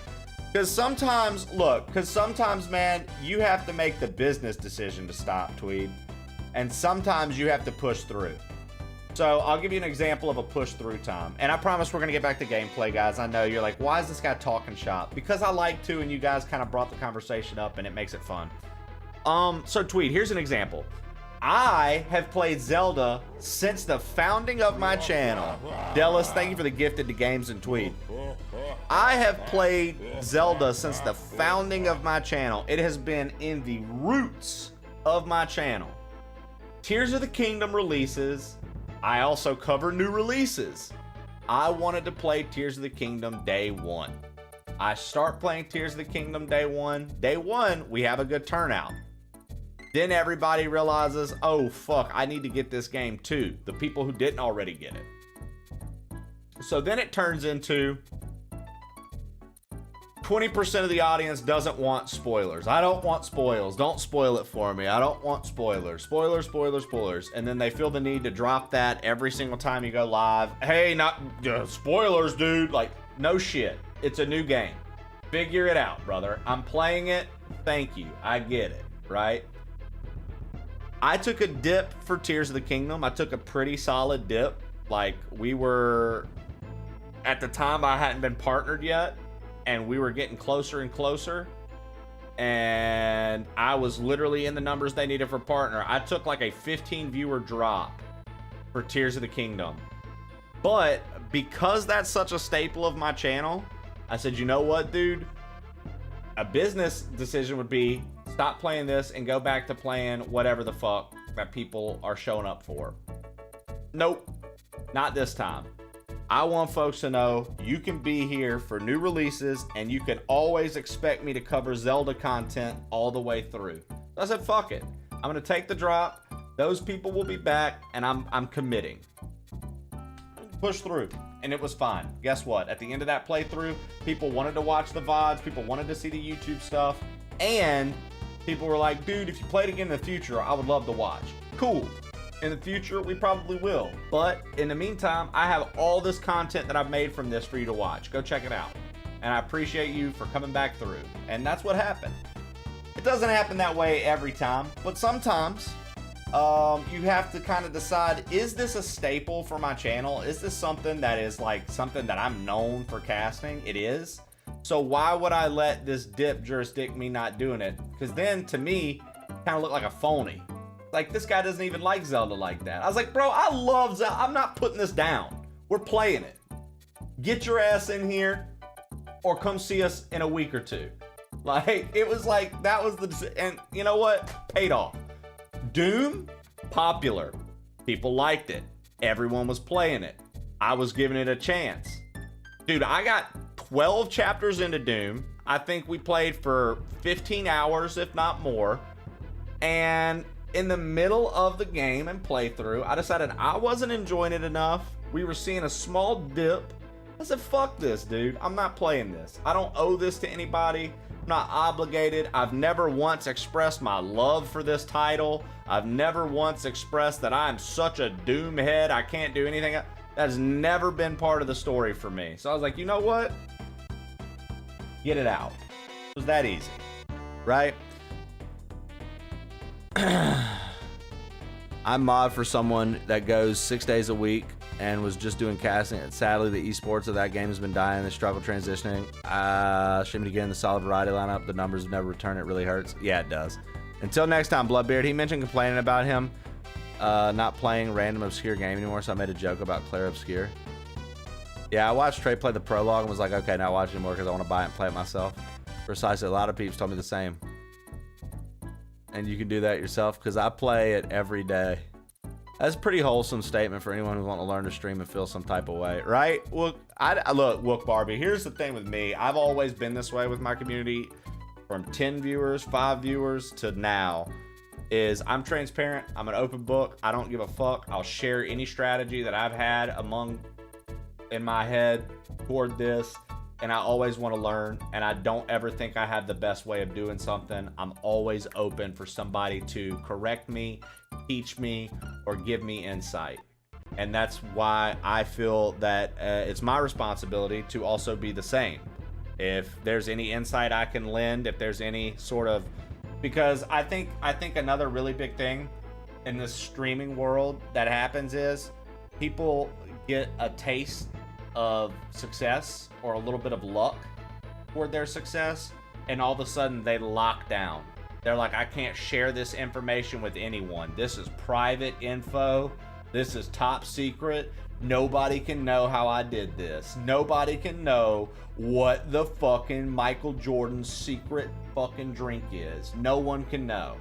Because sometimes, man, you have to make the business decision to stop, Tweed. And sometimes you have to push through. So I'll give you an example of a push through time. And I promise we're going to get back to gameplay, guys. I know you're like, why is this guy talking shop? Because I like to, and you guys kind of brought the conversation up, and it makes it fun. So Tweed, here's an example. I have played Zelda since the founding of my channel. Dellis, thank you for the gifted to games and Tweed. I have played Zelda since the founding of my channel. It has been in the roots of my channel. Tears of the Kingdom releases. I also cover new releases. I wanted to play Tears of the Kingdom day 1. I start playing Tears of the Kingdom day 1. Day 1, we have a good turnout. Then everybody realizes, oh fuck, I need to get this game too. The people who didn't already get it. So then it turns into 20% of the audience doesn't want spoilers. I don't want spoils. Don't spoil it for me. I don't want spoilers. Spoilers, spoilers, spoilers. And then they feel the need to drop that every single time you go live. Hey, not spoilers, dude. Like, no shit. It's a new game. Figure it out, brother. I'm playing it. Thank you. I get it, right? I took a dip for Tears of the Kingdom. I took a pretty solid dip. Like, we were, at the time, I hadn't been partnered yet, and we were getting closer and closer, and I was literally in the numbers they needed for partner. I took like a 15 viewer drop for Tears of the Kingdom. But because that's such a staple of my channel, I said, you know what, dude? A business decision would be, stop playing this and go back to playing whatever the fuck that people are showing up for. Nope, not this time. I want folks to know you can be here for new releases and you can always expect me to cover Zelda content all the way through. So I said, fuck it. I'm gonna take the drop. Those people will be back, and I'm committing. Push through. And it was fine. Guess what? At the end of that playthrough, people wanted to watch the VODs, people wanted to see the YouTube stuff, and people were like, dude, if you play it again in the future, I would love to watch. Cool. In the future, we probably will. But in the meantime, I have all this content that I've made from this for you to watch. Go check it out. And I appreciate you for coming back through. And that's what happened. It doesn't happen that way every time, but sometimes you have to kind of decide, is this a staple for my channel? Is this something that is like something that I'm known for casting? It is. So why would I let this dip jurisdict me not doing it? Because then to me, kind of look like a phony. Like, this guy doesn't even like Zelda like that. I was like, bro, I love Zelda. I'm not putting this down. We're playing it. Get your ass in here or come see us in a week or two. Like, it was like, that was the, and you know what? Paid off. Doom, popular. People liked it. Everyone was playing it. I was giving it a chance. Dude, I got 12 chapters into Doom. I think we played for 15 hours, if not more. And in the middle of the game and playthrough, I decided I wasn't enjoying it enough. We were seeing a small dip. I said, fuck this, dude. I'm not playing this. I don't owe this to anybody. I'm not obligated. I've never once expressed my love for this title. I've never once expressed that I'm such a Doom head. I can't do anything. That has never been part of the story for me. So I was like, you know what? Get it out. It was that easy, right? I'm mod for someone that goes 6 days a week and was just doing casting. And sadly, the esports of that game has been dying. They struggle transitioning. Shame to get in the solid variety lineup. The numbers never return. It really hurts. Yeah, it does. Until next time, Bloodbeard. He mentioned complaining about him not playing random obscure game anymore, so I made a joke about Claire Obscure. Yeah, I watched Trey play the prologue and was like, okay, not watch anymore because I want to buy it and play it myself. Precisely. A lot of people told me the same. And you can do that yourself because I play it every day. That's a pretty wholesome statement for anyone who wants to learn to stream and feel some type of way, right? Look, look, Barbie, here's the thing with me. I've always been this way with my community from 10 viewers, 5 viewers to now. Is I'm transparent. I'm an open book. I don't give a fuck. I'll share any strategy that I've had in my head toward this. And I always want to learn, and I don't ever think I have the best way of doing something. I'm always open for somebody to correct me, teach me, or give me insight. And that's why I feel that it's my responsibility to also be the same. If there's any insight I can lend, if there's any sort of, because I think another really big thing in this streaming world that happens is people get a taste of success or a little bit of luck toward their success, and all of a sudden they lock down. They're like, I can't share this information with anyone. This is private info. This is top secret. Nobody can know how I did this. Nobody can know what the fucking Michael Jordan's secret fucking drink is. No one can know.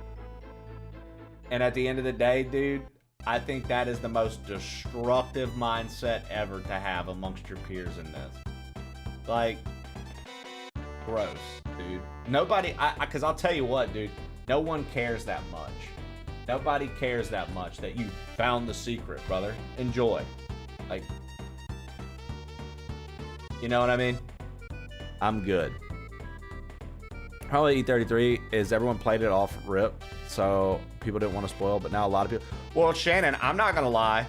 And at the end of the day, dude, I think that is the most destructive mindset ever to have amongst your peers in this. Like, gross, dude. Nobody, because I'll tell you what, dude, no one cares that much. Nobody cares that much that you found the secret, brother. Enjoy. Like, you know what I mean? I'm good. Probably E33 is everyone played it off rip, so people didn't want to spoil, but now a lot of people. Well, Shannon, I'm not gonna lie.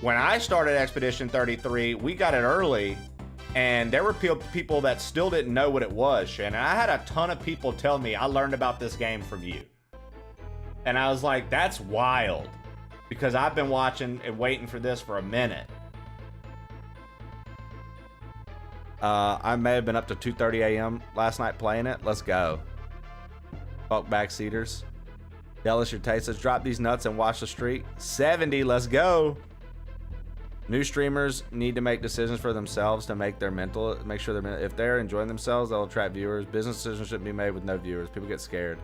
When I started Expedition 33, we got it early, and there were people that still didn't know what it was, Shannon. I had a ton of people tell me I learned about this game from you. And I was like, that's wild, because I've been watching and waiting for this for a minute. I may have been up to 2:30 a.m. last night playing it. Let's go. Fuck backseaters. Tell us your taste. Let's drop these nuts and watch the street. 70, let's go. New streamers need to make decisions for themselves to make sure if they're enjoying themselves, they'll attract viewers. Business decisions shouldn't be made with no viewers. People get scared.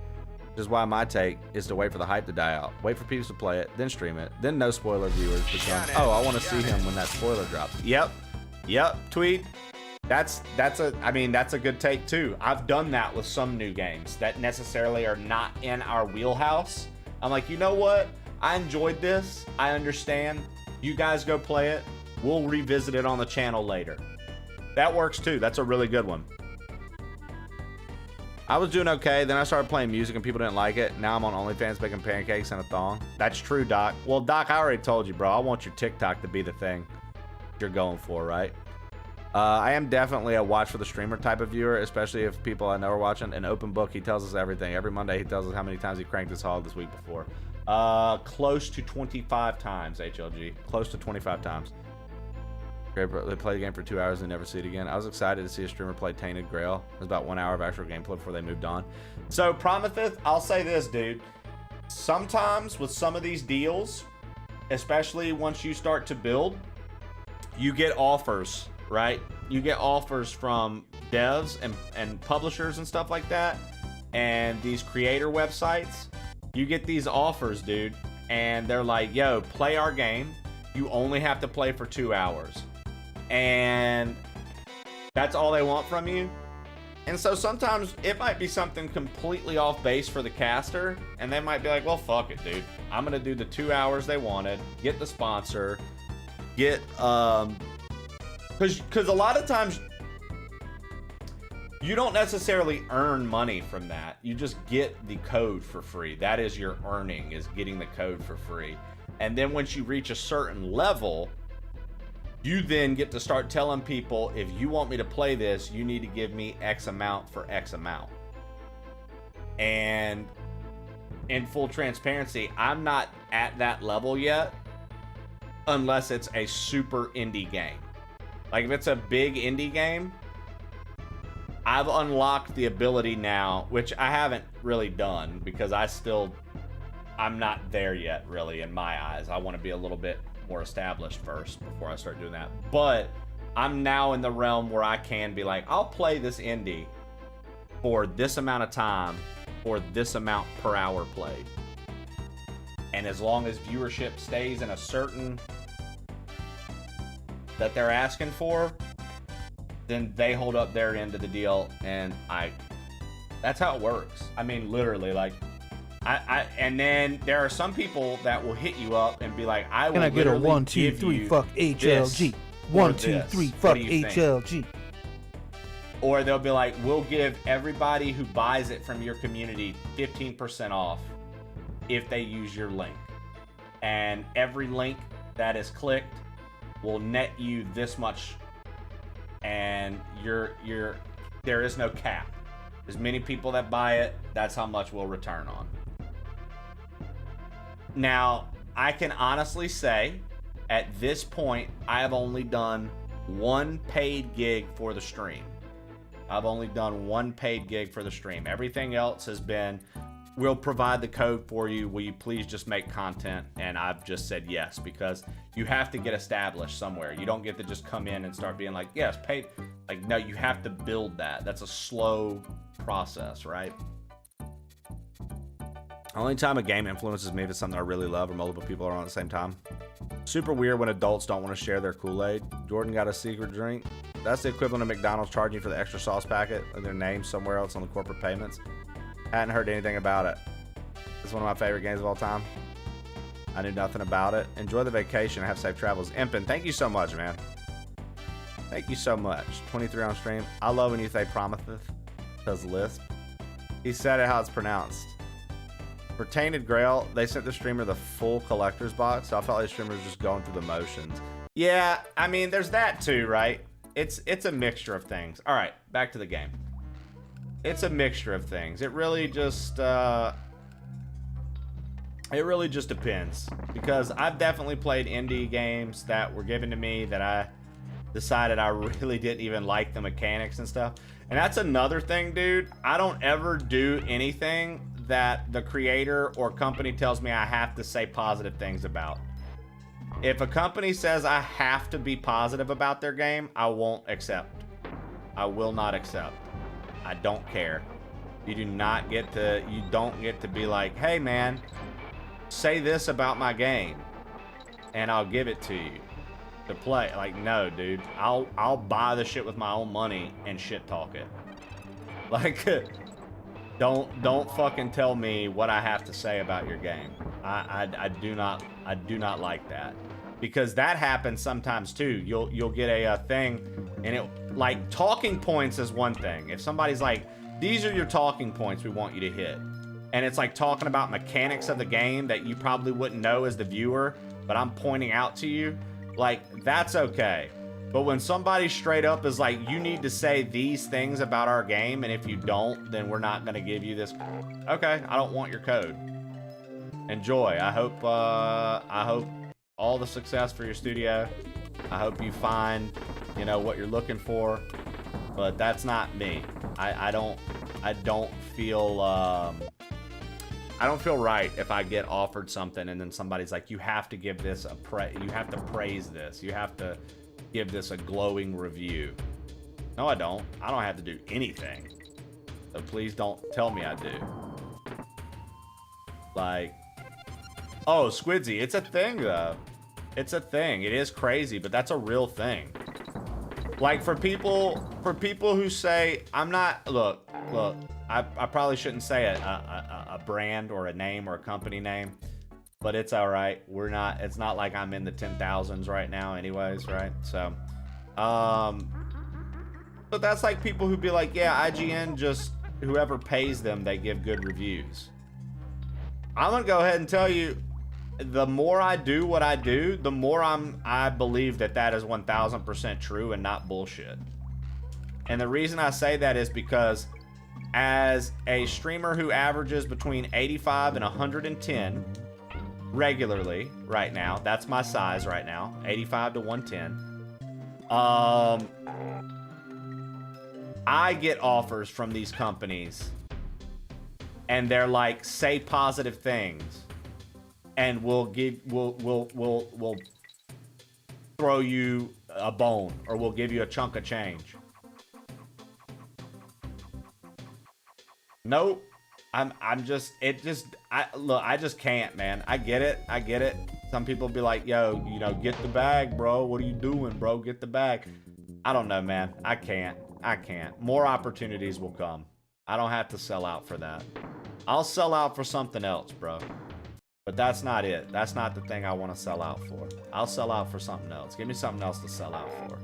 Which is why my take is to wait for the hype to die out. Wait for people to play it, then stream it, then no spoiler viewers become, oh, I want to see him when that spoiler drops. Yep, Tweed. That's a good take too. I've done that with some new games that necessarily are not in our wheelhouse. I'm like, you know what? I enjoyed this. I understand. You guys go play it. We'll revisit it on the channel later. That works too. That's a really good one. I was doing okay, then I started playing music and people didn't like it. Now I'm on OnlyFans making pancakes and a thong. That's true, Doc. Well, Doc, I already told you, bro. I want your TikTok to be the thing you're going for, right? I am definitely a watch for the streamer type of viewer, especially if people I know are watching. An open book, he tells us everything. Every Monday, he tells us how many times he cranked his hog this week before. Close to 25 times, HLG. Close to 25 times. They play the game for 2 hours and never see it again. I was excited to see a streamer play Tainted Grail. It was about 1 hour of actual gameplay before they moved on. So, Prometheus, I'll say this, dude. Sometimes with some of these deals, especially once you start to build, you get offers right? You get offers from devs and publishers and stuff like that, and these creator websites. You get these offers, dude, and they're like, yo, play our game. You only have to play for 2 hours. And that's all they want from you. And so sometimes it might be something completely off base for the caster, and they might be like, well, fuck it, dude. I'm gonna do the 2 hours they wanted, get the sponsor, get because a lot of times you don't necessarily earn money from that. You just get the code for free. That is your earning, is getting the code for free. And then once you reach a certain level, you then get to start telling people, if you want me to play this, you need to give me X amount for X amount. And in full transparency, I'm not at that level yet, unless it's a super indie game. Like if it's a big indie game, I've unlocked the ability now, which I haven't really done because I'm not there yet really in my eyes. I want to be a little bit more established first before I start doing that. But I'm now in the realm where I can be like, I'll play this indie for this amount of time or this amount per hour played. And as long as viewership stays in a certain that they're asking for, then they hold up their end of the deal, and that's how it works. I mean, literally, like, and then there are some people that will hit you up and be like, I will Can I get a literally 1, 2, give 3, you fuck HLG? 1, 2, 3, What fuck do you think? HLG. Or they'll be like, we'll give everybody who buys it from your community 15% off if they use your link. And every link that is clicked will net you this much. And there is no cap. As many people that buy it, that's how much we'll return on. Now, I can honestly say, at this point, I have only done one paid gig for the stream. I've only done one paid gig for the stream. Everything else has been, we'll provide the code for you. Will you please just make content? And I've just said yes, because you have to get established somewhere. You don't get to just come in and start being like, yes, pay. Like, no, you have to build that. That's a slow process, right? Only time a game influences me if it's something I really love or multiple people are on at the same time. Super weird when adults don't want to share their Kool-Aid. Jordan got a secret drink. That's the equivalent of McDonald's charging you for the extra sauce packet and their name somewhere else on the corporate payments. Hadn't heard anything about it. It's one of my favorite games of all time. I knew nothing about it. Enjoy the vacation. Have safe travels. Impin, thank you so much, man. Thank you so much. 23 on stream. I love when you say promiseth. Does lisp. He said it how it's pronounced. For Tainted Grail, they sent the streamer the full collector's box, so I felt like the streamer was just going through the motions. Yeah, I mean, there's that too, right? It's a mixture of things. All right, back to the game. It's a mixture of things. It really just depends, because I've definitely played indie games that were given to me that I decided I really didn't even like the mechanics and stuff. And that's another thing, dude. I don't ever do anything that the creator or company tells me I have to say positive things about. If a company says I have to be positive about their game, I won't accept. I will not accept. I don't care. You don't get to be like, hey man, say this about my game and I'll give it to you to play. Like, no, dude. I'll buy the shit with my own money and shit talk it. Like, don't fucking tell me what I have to say about your game. I do not like that, because that happens sometimes too. You'll get a thing, and it, like, talking points is one thing. If somebody's like, these are your talking points we want you to hit, and it's like talking about mechanics of the game that you probably wouldn't know as the viewer, but I'm pointing out to you, like, that's okay. But when somebody straight up is like, you need to say these things about our game, and if you don't, then we're not going to give you this. Okay, I don't want your code. Enjoy. I hope all the success for your studio. I hope you find, you know, what you're looking for. But that's not me. I don't feel right if I get offered something and then somebody's like, you have to give this you have to praise this. You have to give this a glowing review. No, I don't. I don't have to do anything. So please don't tell me I do. Like, oh, Squidsy, it's a thing though. It's a thing. It is crazy, but that's a real thing. Like for people who say, I'm not, look, I probably shouldn't say a brand or a name or a company name, but it's all right. We're not, it's not like I'm in the 10,000s right now anyways, right? So, but that's like people who be like, yeah, IGN just, whoever pays them, they give good reviews. I'm gonna go ahead and tell you, the more I do what I do, the more I believe that is 1000% true and not bullshit. And the reason I say that is because as a streamer who averages between 85 and 110 regularly right now, that's my size right now, 85 to 110. I get offers from these companies and they're like, say positive things, and we'll throw you a bone, or we'll give you a chunk of change. Nope. I just can't, man. I get it. Some people be like, yo, you know, get the bag, bro. What are you doing, bro? Get the bag. I don't know, man. I can't. More opportunities will come. I don't have to sell out for that. I'll sell out for something else, bro. But that's not it. That's not the thing I want to sell out for. I'll sell out for something else. Give me something else to sell out for.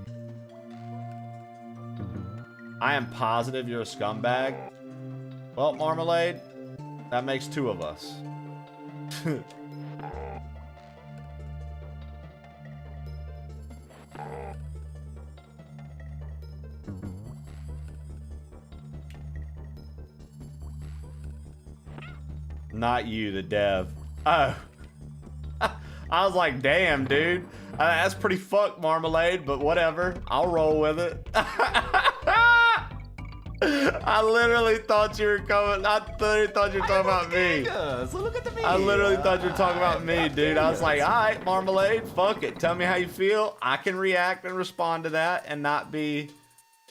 I am positive you're a scumbag. Well, Marmalade, that makes two of us. Not you, the dev. Oh. I was like, damn, dude. That's pretty fucked, Marmalade, but whatever. I'll roll with it. I literally thought you were coming. I literally thought you were talking about me. So look at the video. I literally thought you were talking about me, dude. I was like, all right, Marmalade, fuck it. Tell me how you feel. I can react and respond to that and not be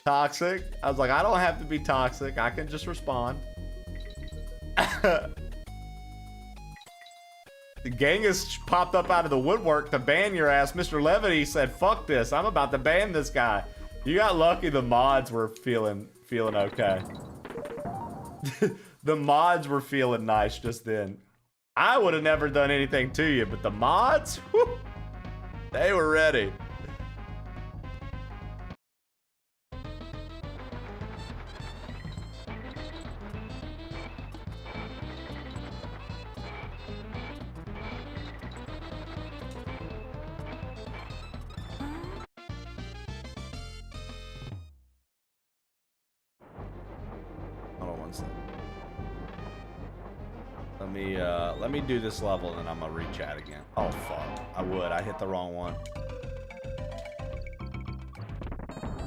toxic. I was like, I don't have to be toxic. I can just respond. The gang has popped up out of the woodwork to ban your ass. Mr. Levity said, fuck this. I'm about to ban this guy. You got lucky the mods were feeling okay. The mods were feeling nice just then. I would have never done anything to you, but the mods, whew, they were ready. Let me do this level and then I'm gonna re-chat again. Oh fuck, I hit the wrong one.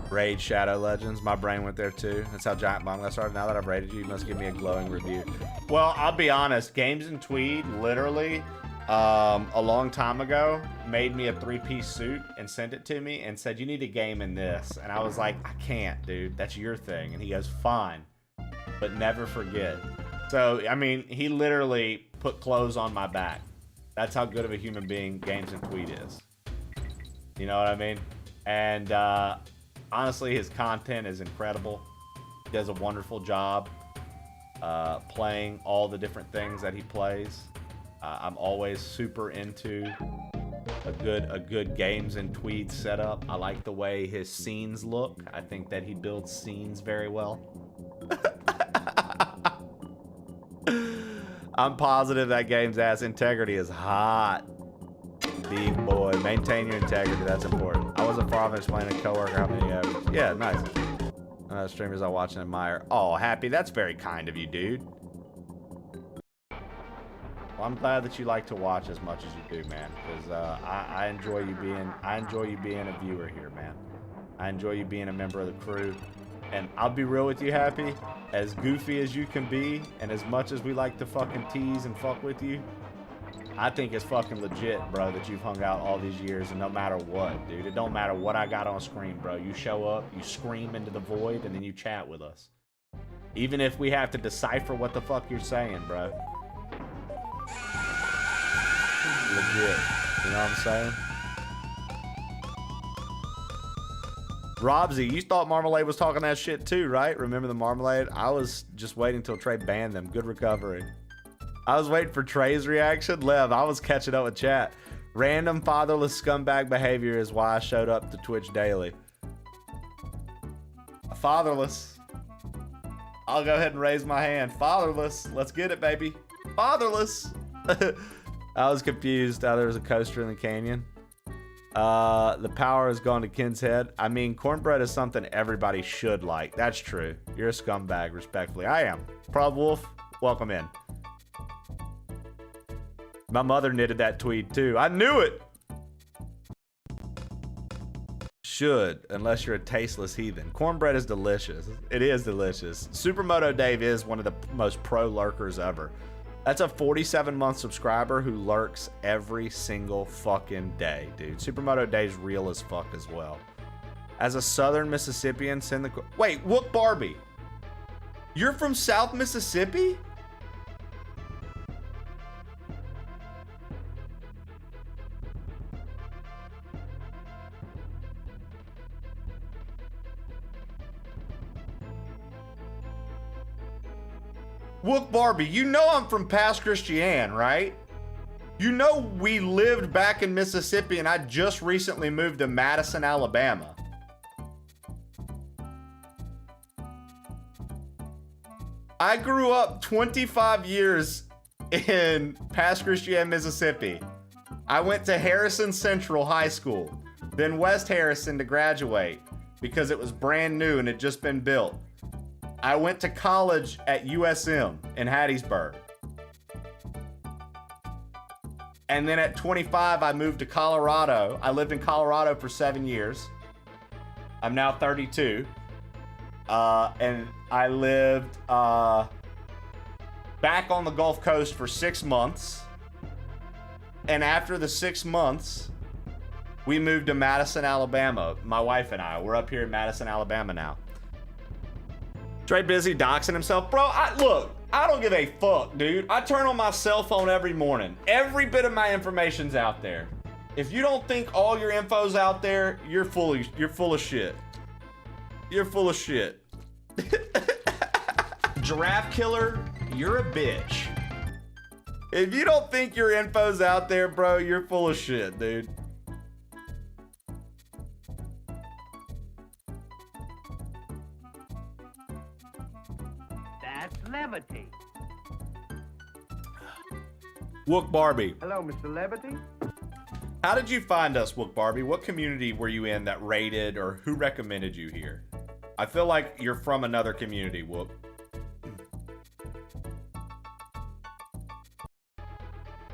Raid Shadow Legends, my brain went there too. That's how Giant Bomb got started. Now that I've raided you, you must give me a glowing review. Well, I'll be honest, Games and Tweed literally a long time ago made me a 3-piece suit and sent it to me and said, you need to game in this. And I was like, I can't, dude, that's your thing. And he goes, fine, but never forget. So, I mean, he literally put clothes on my back. That's how good of a human being Games and Tweed is. You know what I mean? And honestly, his content is incredible. He does a wonderful job playing all the different things that he plays. I'm always super into a good Games and Tweed setup. I like the way his scenes look. I think that he builds scenes very well. I'm positive that game's ass integrity is hot. Beef boy, maintain your integrity. That's important. I wasn't far off explaining to coworker how many average. Yeah, nice. Streamers I watch and admire. Oh, Happy, that's very kind of you, dude. Well, I'm glad that you like to watch as much as you do, man. Because I enjoy you being a viewer here, man. I enjoy you being a member of the crew. And I'll be real with you, Happy. As goofy as you can be, and as much as we like to fucking tease and fuck with you, I think it's fucking legit, bro, that you've hung out all these years, and no matter what, dude, it don't matter what I got on screen, bro. You show up, you scream into the void, and then you chat with us. Even if we have to decipher what the fuck you're saying, bro. Legit. You know what I'm saying? Robsy, you thought Marmalade was talking that shit too, right? Remember the Marmalade? I was just waiting until Trey banned them. Good recovery. I was waiting for Trey's reaction. Lev, I was catching up with chat. Random fatherless scumbag behavior is why I showed up to Twitch daily. Fatherless. I'll go ahead and raise my hand. Fatherless. Let's get it, baby. Fatherless. I was confused how there was a coaster in the canyon. The power has gone to Ken's head. I mean, cornbread is something everybody should like. That's true. You're a scumbag, respectfully. I am. Proud Wolf, welcome in. My mother knitted that tweed too. I knew it. Should, unless you're a tasteless heathen. Cornbread is delicious. It is delicious. Supermoto Dave is one of the most pro lurkers ever. That's a 47-month subscriber who lurks every single fucking day, dude. Supermoto Dave's real as fuck as well. As a Southern Mississippian, send the... Wait, Wook Barbie. You're from South Mississippi? Wook Barbie, you know I'm from Pass Christian, right? You know we lived back in Mississippi and I just recently moved to Madison, Alabama. I grew up 25 years in Pass Christian, Mississippi. I went to Harrison Central High School, then West Harrison to graduate because it was brand new and had just been built. I went to college at USM in Hattiesburg. And then at 25, I moved to Colorado. I lived in Colorado for 7 years. I'm now 32. And I lived back on the Gulf Coast for 6 months. And after the 6 months, we moved to Madison, Alabama. My wife and I, we're up here in Madison, Alabama now. Trey busy doxing himself. Bro, look, I don't give a fuck, dude. I turn on my cell phone every morning. Every bit of my information's out there. If you don't think all your info's out there, you're full of shit. You're full of shit. Giraffe killer, you're a bitch. If you don't think your info's out there, bro, you're full of shit, dude. Levity. Wook Barbie. Hello, Mr. Levity. How did you find us, Wook Barbie? What community were you in that rated, or who recommended you here? I feel like you're from another community, Wook.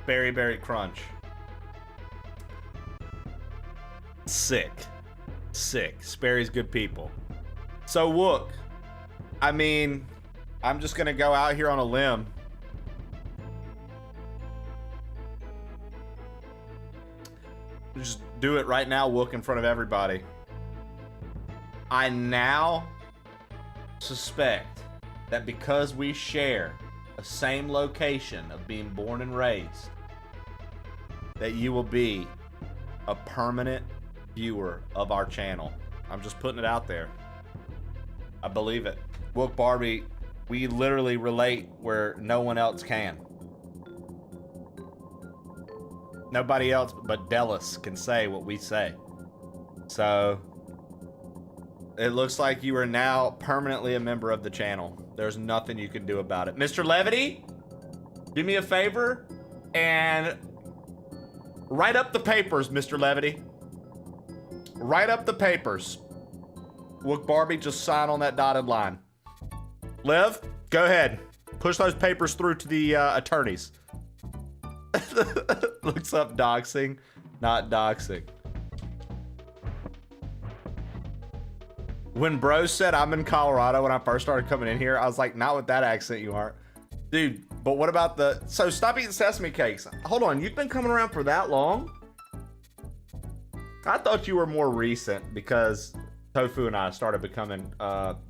Berry Berry Crunch. Sick. Sick. Sperry's good people. So, Wook, I mean... I'm just gonna go out here on a limb. Just do it right now, Wook, in front of everybody. I now suspect that because we share the same location of being born and raised, that you will be a permanent viewer of our channel. I'm just putting it out there. I believe it. Wook Barbie, we literally relate where no one else can. Nobody else but Delis can say what we say. So, it looks like you are now permanently a member of the channel. There's nothing you can do about it. Mr. Levity, do me a favor and write up the papers, Mr. Levity. Write up the papers. Wook Barbie, just sign on that dotted line. Lev, go ahead. Push those papers through to the attorneys. Looks up doxing, not doxing. When bro said I'm in Colorado when I first started coming in here, I was like, not with that accent, you aren't. Dude, But what about the... So stop eating sesame cakes. Hold on, you've been coming around for that long? I thought you were more recent because Tofu and I started becoming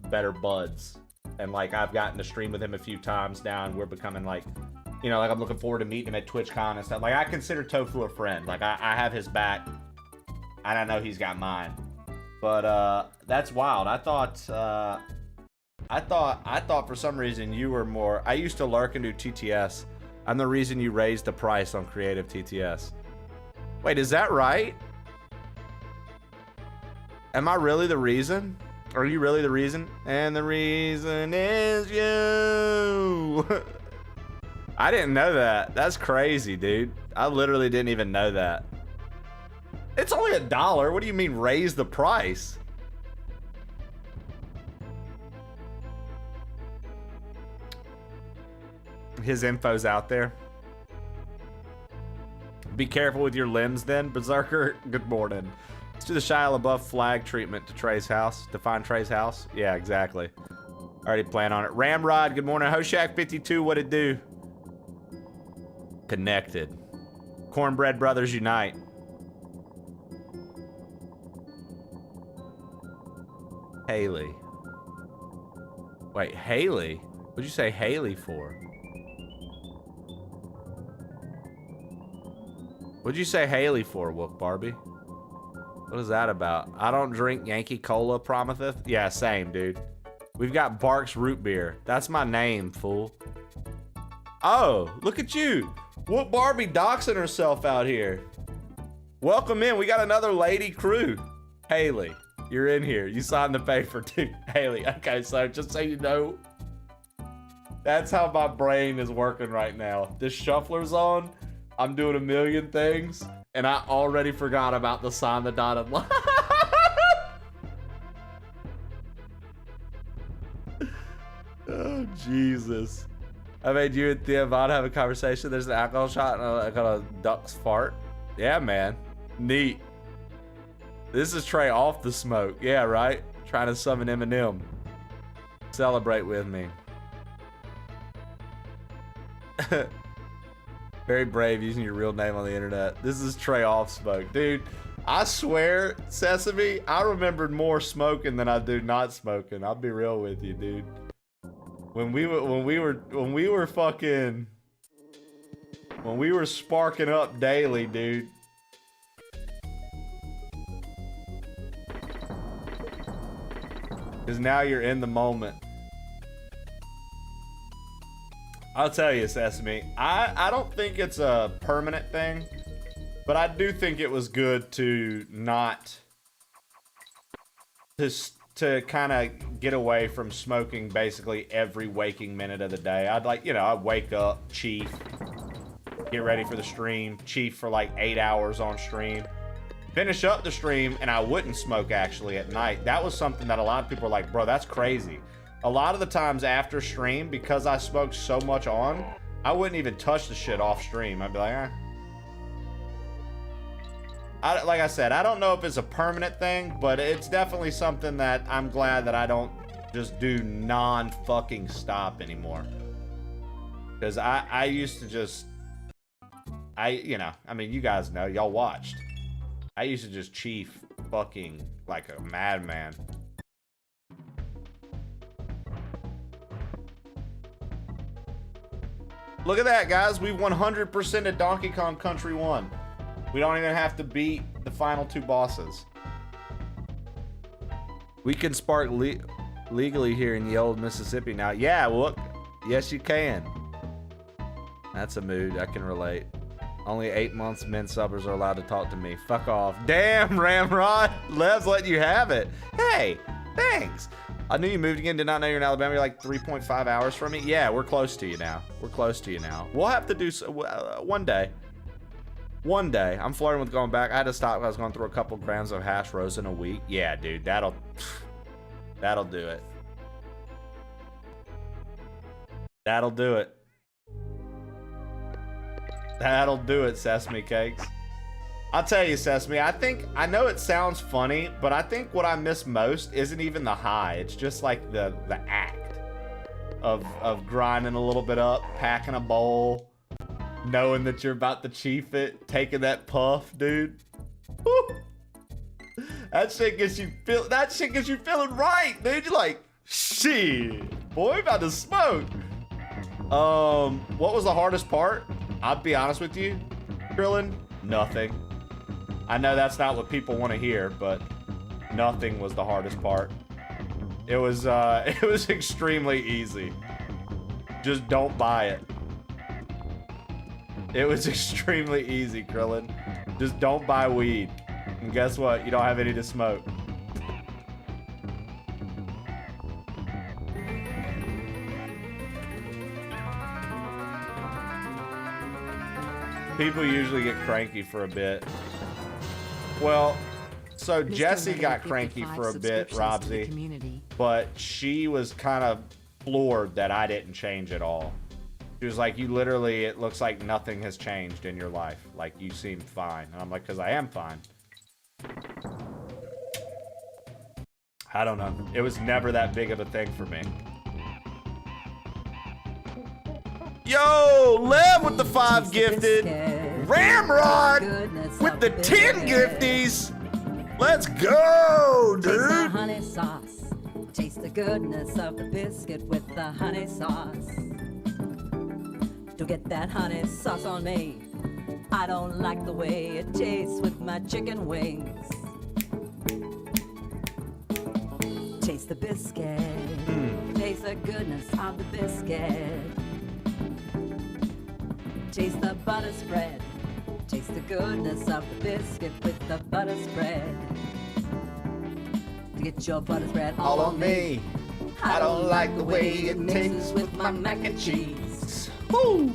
better buds. And like I've gotten to stream with him a few times now and we're becoming like, you know, like I'm looking forward to meeting him at TwitchCon and stuff. Like I consider Tofu a friend. Like I have his back and I know he's got mine. But that's wild. I thought for some reason you were more... I used to lurk and do TTS. I'm the reason you raised the price on creative TTS. Wait, is that right? Am I really the reason? Are you really the reason? And the reason is you. I didn't know that. That's crazy, dude. I literally didn't even know that. It's only $1. What do you mean raise the price? His info's out there. Be careful with your limbs then, Berserker. Good morning. Let's do the Shia LaBeouf flag treatment to Trey's house. To find Trey's house. Yeah, exactly. Already plan on it. Ramrod, good morning. Hoshak52, what it do? Connected. Cornbread Brothers Unite. Haley. Wait, Haley? What'd you say Haley for? What'd you say Haley for, Wook Barbie? What is that about? I don't drink Yankee Cola, Prometheth. Yeah, same, dude. We've got Barks Root Beer. That's my name, fool. Oh, look at you. Wook Barbie doxing herself out here. Welcome in. We got another lady crew. Haley, you're in here. You signed the paper, too. Haley, okay, so just so you know, that's how my brain is working right now. This shuffler's on. I'm doing a million things, and I already forgot about the sign the dotted line. Oh, Jesus. I made you and Thea Vaughn have a conversation. There's an alcohol shot and I got a duck's fart. Yeah, man. Neat. This is Trey off the smoke. Yeah, right? Trying to summon Eminem. Celebrate with me. Very brave using your real name on the internet. This is Trey off smoke. Dude, I swear, Sesame, I remembered more smoking than I do not smoking. I'll be real with you, dude. When we were sparking up daily, dude. Cause now you're in the moment. I'll tell you, Sesame, I don't think it's a permanent thing, but I do think it was good to not to kind of get away from smoking basically every waking minute of the day. I'd like, you know, I'd wake up, chief, get ready for the stream, chief for like 8 hours on stream, finish up the stream, and I wouldn't smoke actually at night. That was something that a lot of people were like, bro, that's crazy. A lot of the times after stream, because I smoked so much on, I wouldn't even touch the shit off stream. I'd be like, eh. Like I said, I don't know if it's a permanent thing, but it's definitely something that I'm glad that I don't just do non-fucking stop anymore. Because I used to just, you know, I mean, you guys know, y'all watched. I used to just chief fucking like a madman. Look at that, guys. We 100% at Donkey Kong Country 1. We don't even have to beat the final 2 bosses. We can spark legally here in the old Mississippi now. Yeah, look. Yes, you can. That's a mood. I can relate. Only 8 months men subbers are allowed to talk to me. Fuck off. Damn, Ramrod. Lev's letting you have it. Hey, thanks. I knew you moved again. Did not know you're in Alabama. You're like 3.5 hours from me. Yeah, we're close to you now. We're close to you now. We'll have to do one day. One day. I'm flirting with going back. I had to stop. I was going through a couple grams of hash rosin a week. Yeah, dude. That'll do it. That'll do it. That'll do it, Sesame Cakes. I'll tell you, Sesame, I know it sounds funny, but I think what I miss most isn't even the high. It's just like the act. of grinding a little bit up, packing a bowl, knowing that you're about to chief it, taking that puff, dude. Woo. That shit gets you feeling right, dude. You're like, shit, boy, about to smoke. What was the hardest part? I'll be honest with you, Krillin, nothing. I know that's not what people want to hear, but nothing was the hardest part. It was extremely easy. Just don't buy it. It was extremely easy, Krillin. Just don't buy weed. And guess what? You don't have any to smoke. People usually get cranky for a bit. Well, so Jessie got cranky for a bit, Robsy, but she was kind of floored that I didn't change at all. She was like, you literally, it looks like nothing has changed in your life. Like, you seem fine. And I'm like, because I am fine. I don't know. It was never that big of a thing for me. Yo, Lev with the 5 gifted. Ramrod with the 10 gifties. Let's go, dude. Taste the honey sauce. Taste the goodness of the biscuit with the honey sauce. Don't get that honey sauce on me. I don't like the way it tastes with my chicken wings. Taste the biscuit. Taste the goodness of the biscuit. Taste the butter spread. Taste the goodness of the biscuit with the butter spread. To get your butter spread all on me. I don't like the way it tastes with my mac and cheese. Woo!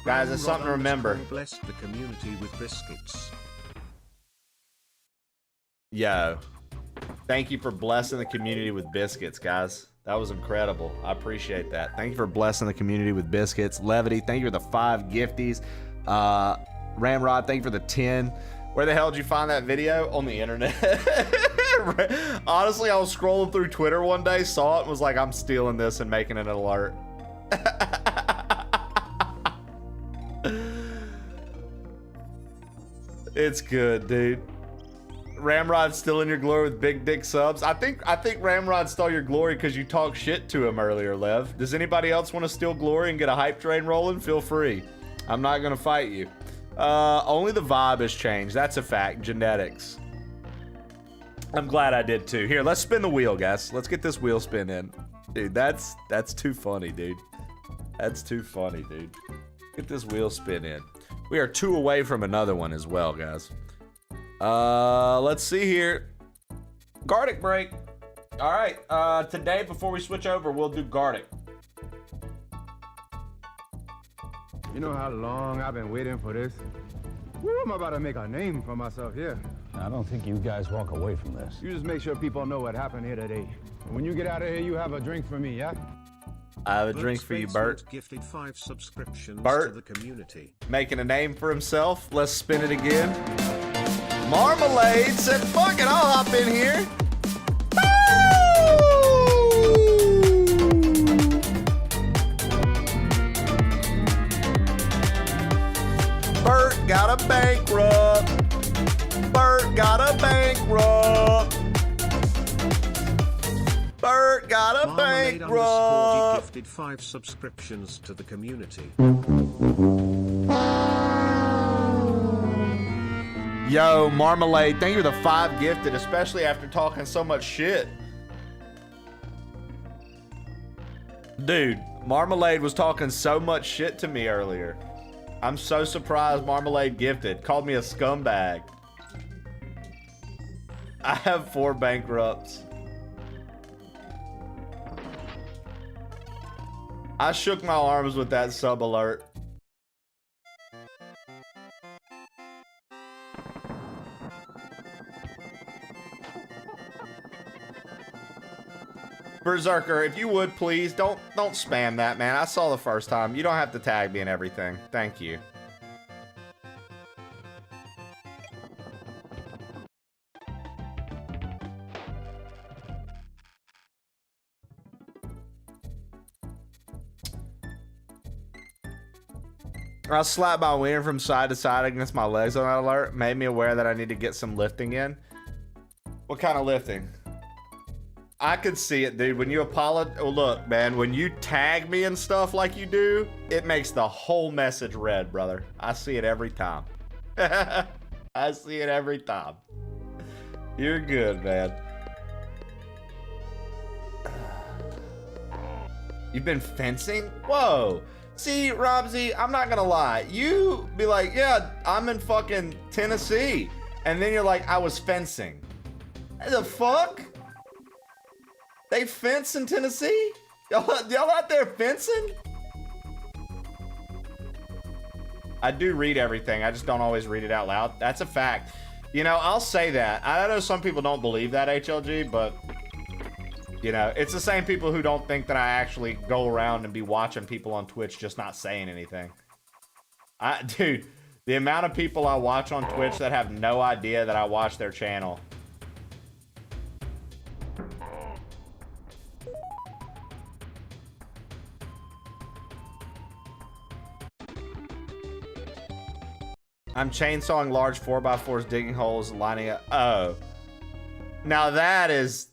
Guys, it's something to remember. Blessed the community with biscuits. Yo, thank you for blessing the community with biscuits, guys. That was incredible. I appreciate that. Thank you for blessing the community with biscuits. Levity, thank you for the 5 gifties. Ramrod, thank you for the 10. Where the hell did you find that video? On the internet. Honestly, I was scrolling through Twitter one day, saw it, and was like, I'm stealing this and making an alert. It's good, dude. Ramrod's still in your glory with big dick subs. I think Ramrod stole your glory because you talked shit to him earlier, Lev. Does anybody else want to steal glory and get a hype train rolling? Feel free. I'm not gonna fight you. Only the vibe has changed. That's a fact. Genetics. I'm glad I did too. Here, let's spin the wheel, guys. Let's get this wheel spin in. Dude, that's too funny, dude. That's too funny, dude. Get this wheel spin in. We are 2 away from another one as well, guys. Let's see here. Gardic break. All right. Today, before we switch over, we'll do Gardic. You know how long I've been waiting for this? Woo, I'm about to make a name for myself here. I don't think you guys walk away from this. You just make sure people know what happened here today. And when you get out of here, you have a drink for me, yeah? I have a drink for you, Bert. Gifted 5 subscriptions Bert, to the community. Making a name for himself. Let's spin it again. Marmalade said, fuck it, I'll hop in here. Bert got a bankrupt. Bert got a bankrupt. Bert got a bankrupt. Gifted 5 subscriptions to the community. Yo, Marmalade, thank you for the 5 gifted, especially after talking so much shit. Dude, Marmalade was talking so much shit to me earlier. I'm so surprised Marmalade gifted. Called me a scumbag. I have 4 bankrupts. I shook my arms with that sub alert. Berserker, if you would please, don't spam that, man. I saw the first time. You don't have to tag me and everything. Thank you. I slapped my wiener from side to side against my legs on that alert. Made me aware that I need to get some lifting in. What kind of lifting? I could see it, dude. When you apologize, oh look, man, when you tag me and stuff like you do, it makes the whole message red, brother. I see it every time. I see it every time. You're good, man. You've been fencing? Whoa. See, Robsy, I'm not gonna lie. You be like, yeah, I'm in fucking Tennessee. And then you're like, I was fencing. The fuck? They fence in Tennessee? Y'all out there fencing? I do read everything. I just don't always read it out loud. That's a fact. You know, I'll say that. I know some people don't believe that, HLG, but you know, it's the same people who don't think that I actually go around and be watching people on Twitch just not saying anything. Dude, the amount of people I watch on Twitch that have no idea that I watch their channel. I'm chainsawing large 4x4s, digging holes, lining up. Oh. Now that is...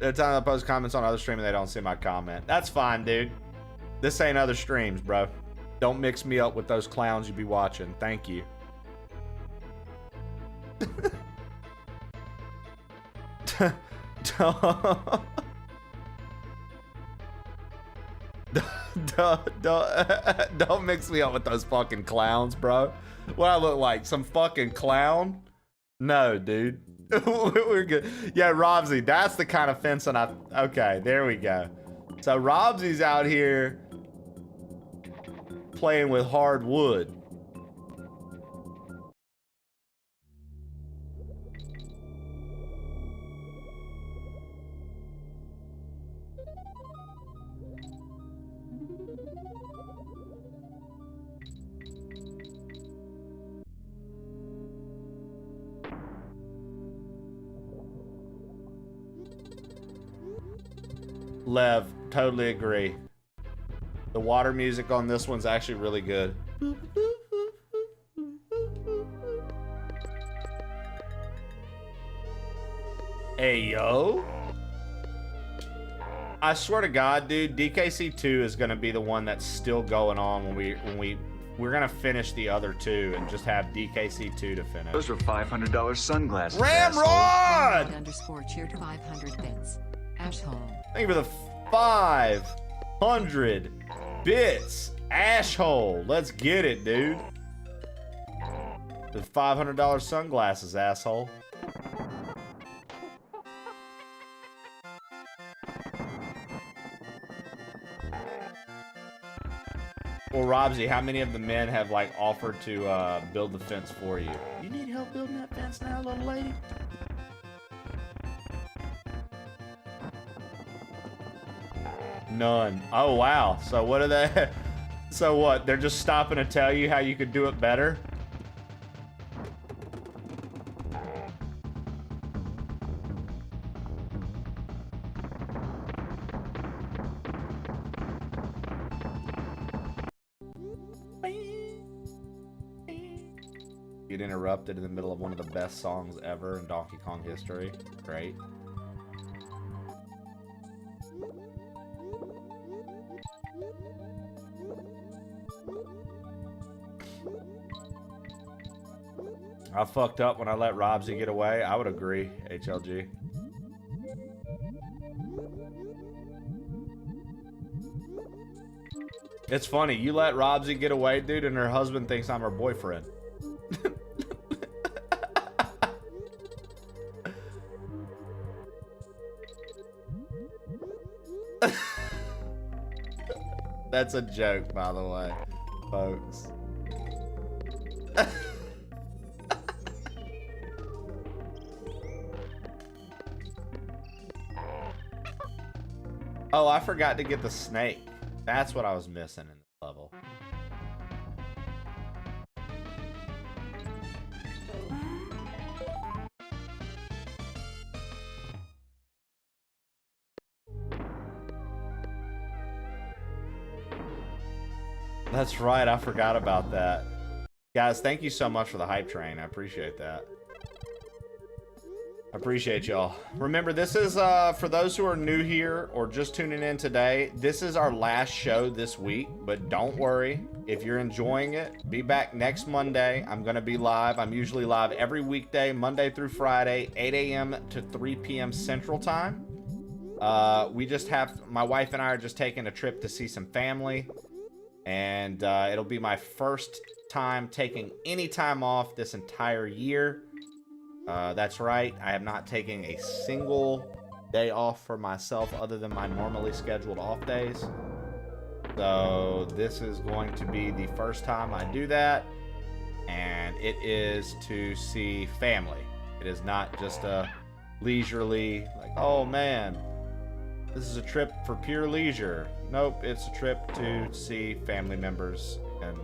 The time I post comments on other stream and they don't see my comment. That's fine, dude. This ain't other streams, bro. Don't mix me up with those clowns you be watching. Thank you. Don't mix me up with those fucking clowns, bro. What I look like? Some fucking clown? No, dude. We're good. Yeah, Robsy, that's the kind of fencing I... Okay, there we go. So Robsy's out here playing with hard wood. Lev, totally agree. The water music on this one's actually really good. Hey, yo. I swear to God, dude, DKC 2 is gonna be the one that's still going on when we're gonna finish the other two and just have DKC 2 to finish. Those are $500 sunglasses. Ramrod! _cheer 500 bits. Ashhole. Thank you for the 500 bits. Ashhole. Let's get it, dude. The $500 sunglasses, asshole. Well, Robsy, how many of the men have like offered to build the fence for you? You need help building that fence now, little lady? None. Oh, wow. So what are they? So what? They're just stopping to tell you how you could do it better? Get interrupted in the middle of one of the best songs ever in Donkey Kong history. Great. I fucked up when I let Robsy get away. I would agree, HLG. It's funny, you let Robsy get away, dude, and her husband thinks I'm her boyfriend. That's a joke, by the way, folks. Oh, I forgot to get the snake. That's what I was missing in this level. That's right. I forgot about that. Guys, thank you so much for the hype train. I appreciate that. I appreciate y'all. Remember, this is, for those who are new here or just tuning in today, this is our last show this week, but don't worry. If you're enjoying it, be back next Monday. I'm going to be live. I'm usually live every weekday, Monday through Friday, 8 a.m. to 3 p.m. Central Time. My wife and I are just taking a trip to see some family, and it'll be my first time taking any time off this entire year. That's right, I am not taking a single day off for myself other than my normally scheduled off days. So this is going to be the first time I do that, and it is to see family. It is not just a leisurely, like, oh man, this is a trip for pure leisure. Nope, it's a trip to see family members, and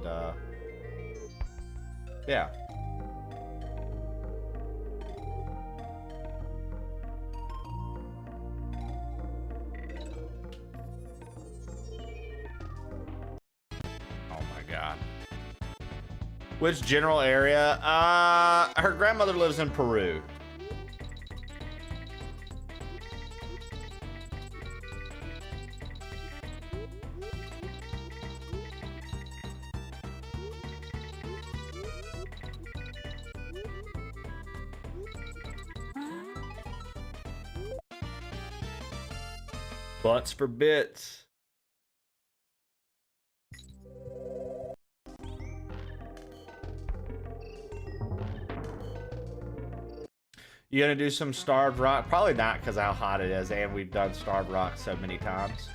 yeah. God. Which general area? Her grandmother lives in Peru. Butts for bits. You gonna do some Starved Rock? Probably not, because how hot it is, and we've done Starved Rock so many times.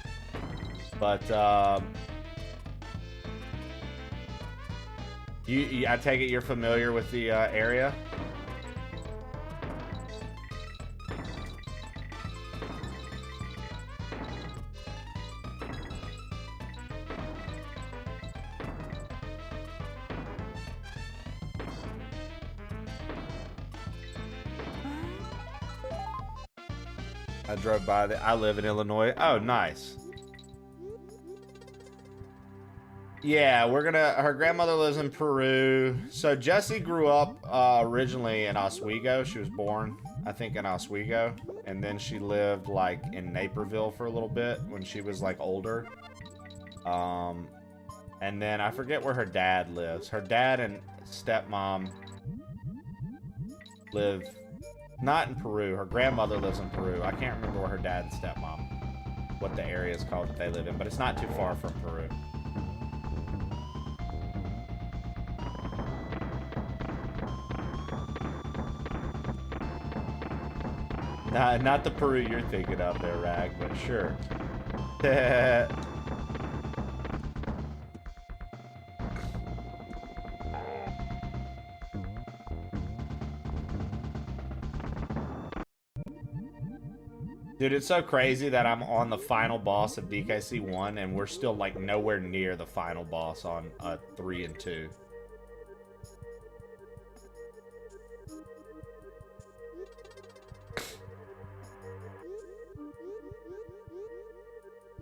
But I take it you're familiar with the area. I drove by I live in Illinois. Oh, nice. Yeah, her grandmother lives in Peru. So Jessie grew up originally in Oswego. She was born, I think, in Oswego. And then she lived like in Naperville for a little bit when she was like older. And then I forget where her dad lives. Her dad and stepmom live not in Peru. Her grandmother lives in Peru. I can't remember where her dad and stepmom, what the area is called that they live in, but it's not too far from Peru. Not the Peru you're thinking of there, Rag, but sure. Dude, it's so crazy that I'm on the final boss of DKC 1 and we're still like nowhere near the final boss on 3 and 2.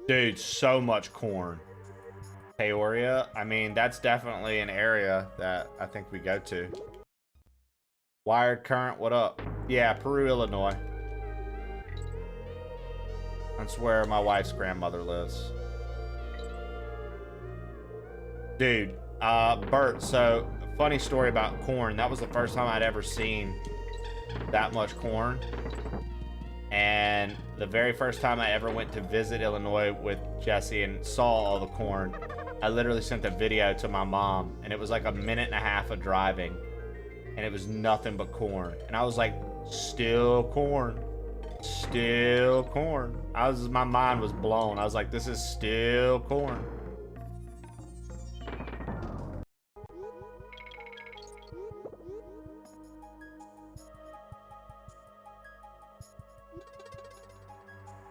Dude, so much corn. Peoria, I mean, that's definitely an area that I think we go to. Wired Current, what up? Yeah, Peru, Illinois. That's where my wife's grandmother lives. Dude, Bert, so funny story about corn. That was the first time I'd ever seen that much corn. And the very first time I ever went to visit Illinois with Jessie and saw all the corn, I literally sent a video to my mom, and it was like a minute and a half of driving, and it was nothing but corn. And I was like, still corn. Still corn. My mind was blown. I was like, this is still corn.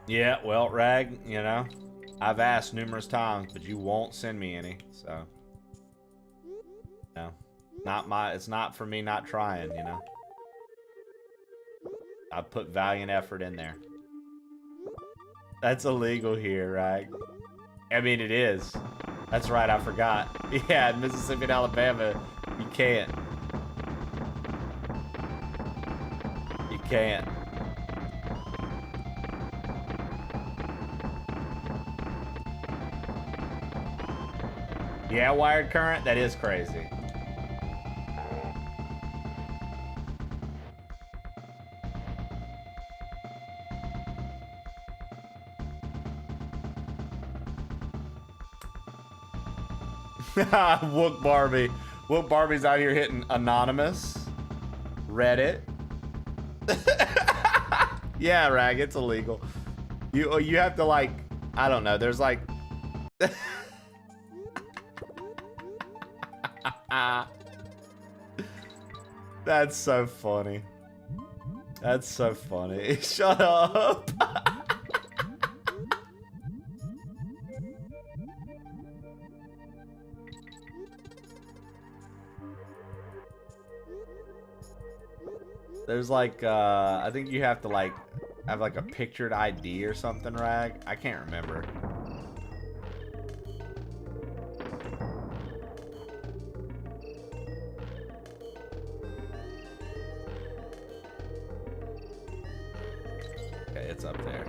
Yeah, well, Rag, you know, I've asked numerous times, but you won't send me any, so. No. It's not for me not trying, you know. I put valiant effort in there. That's illegal here, right? I mean, it is. That's right, I forgot. Yeah, in Mississippi and Alabama, you can't. You can't. Yeah, wired current? That is crazy. Wook Barbie. Wook Barbie's out here hitting anonymous. Reddit. Yeah, Rag, it's illegal. You have to like, I don't know, there's like That's so funny. That's so funny. Shut up. There's like, I think you have to like, have like a pictured ID or something, Rag. I can't remember. Okay, it's up there.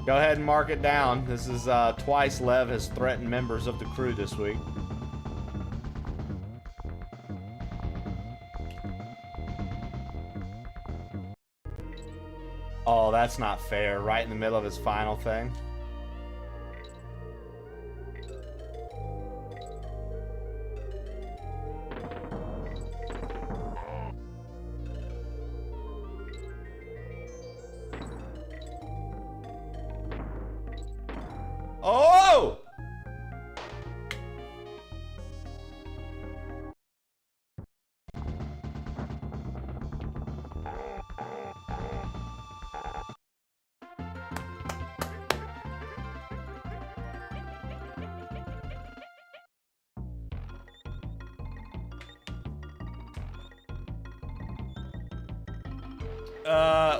Go ahead and mark it down. This is twice Lev has threatened members of the crew this week. Oh, that's not fair. Right in the middle of his final thing. Oh!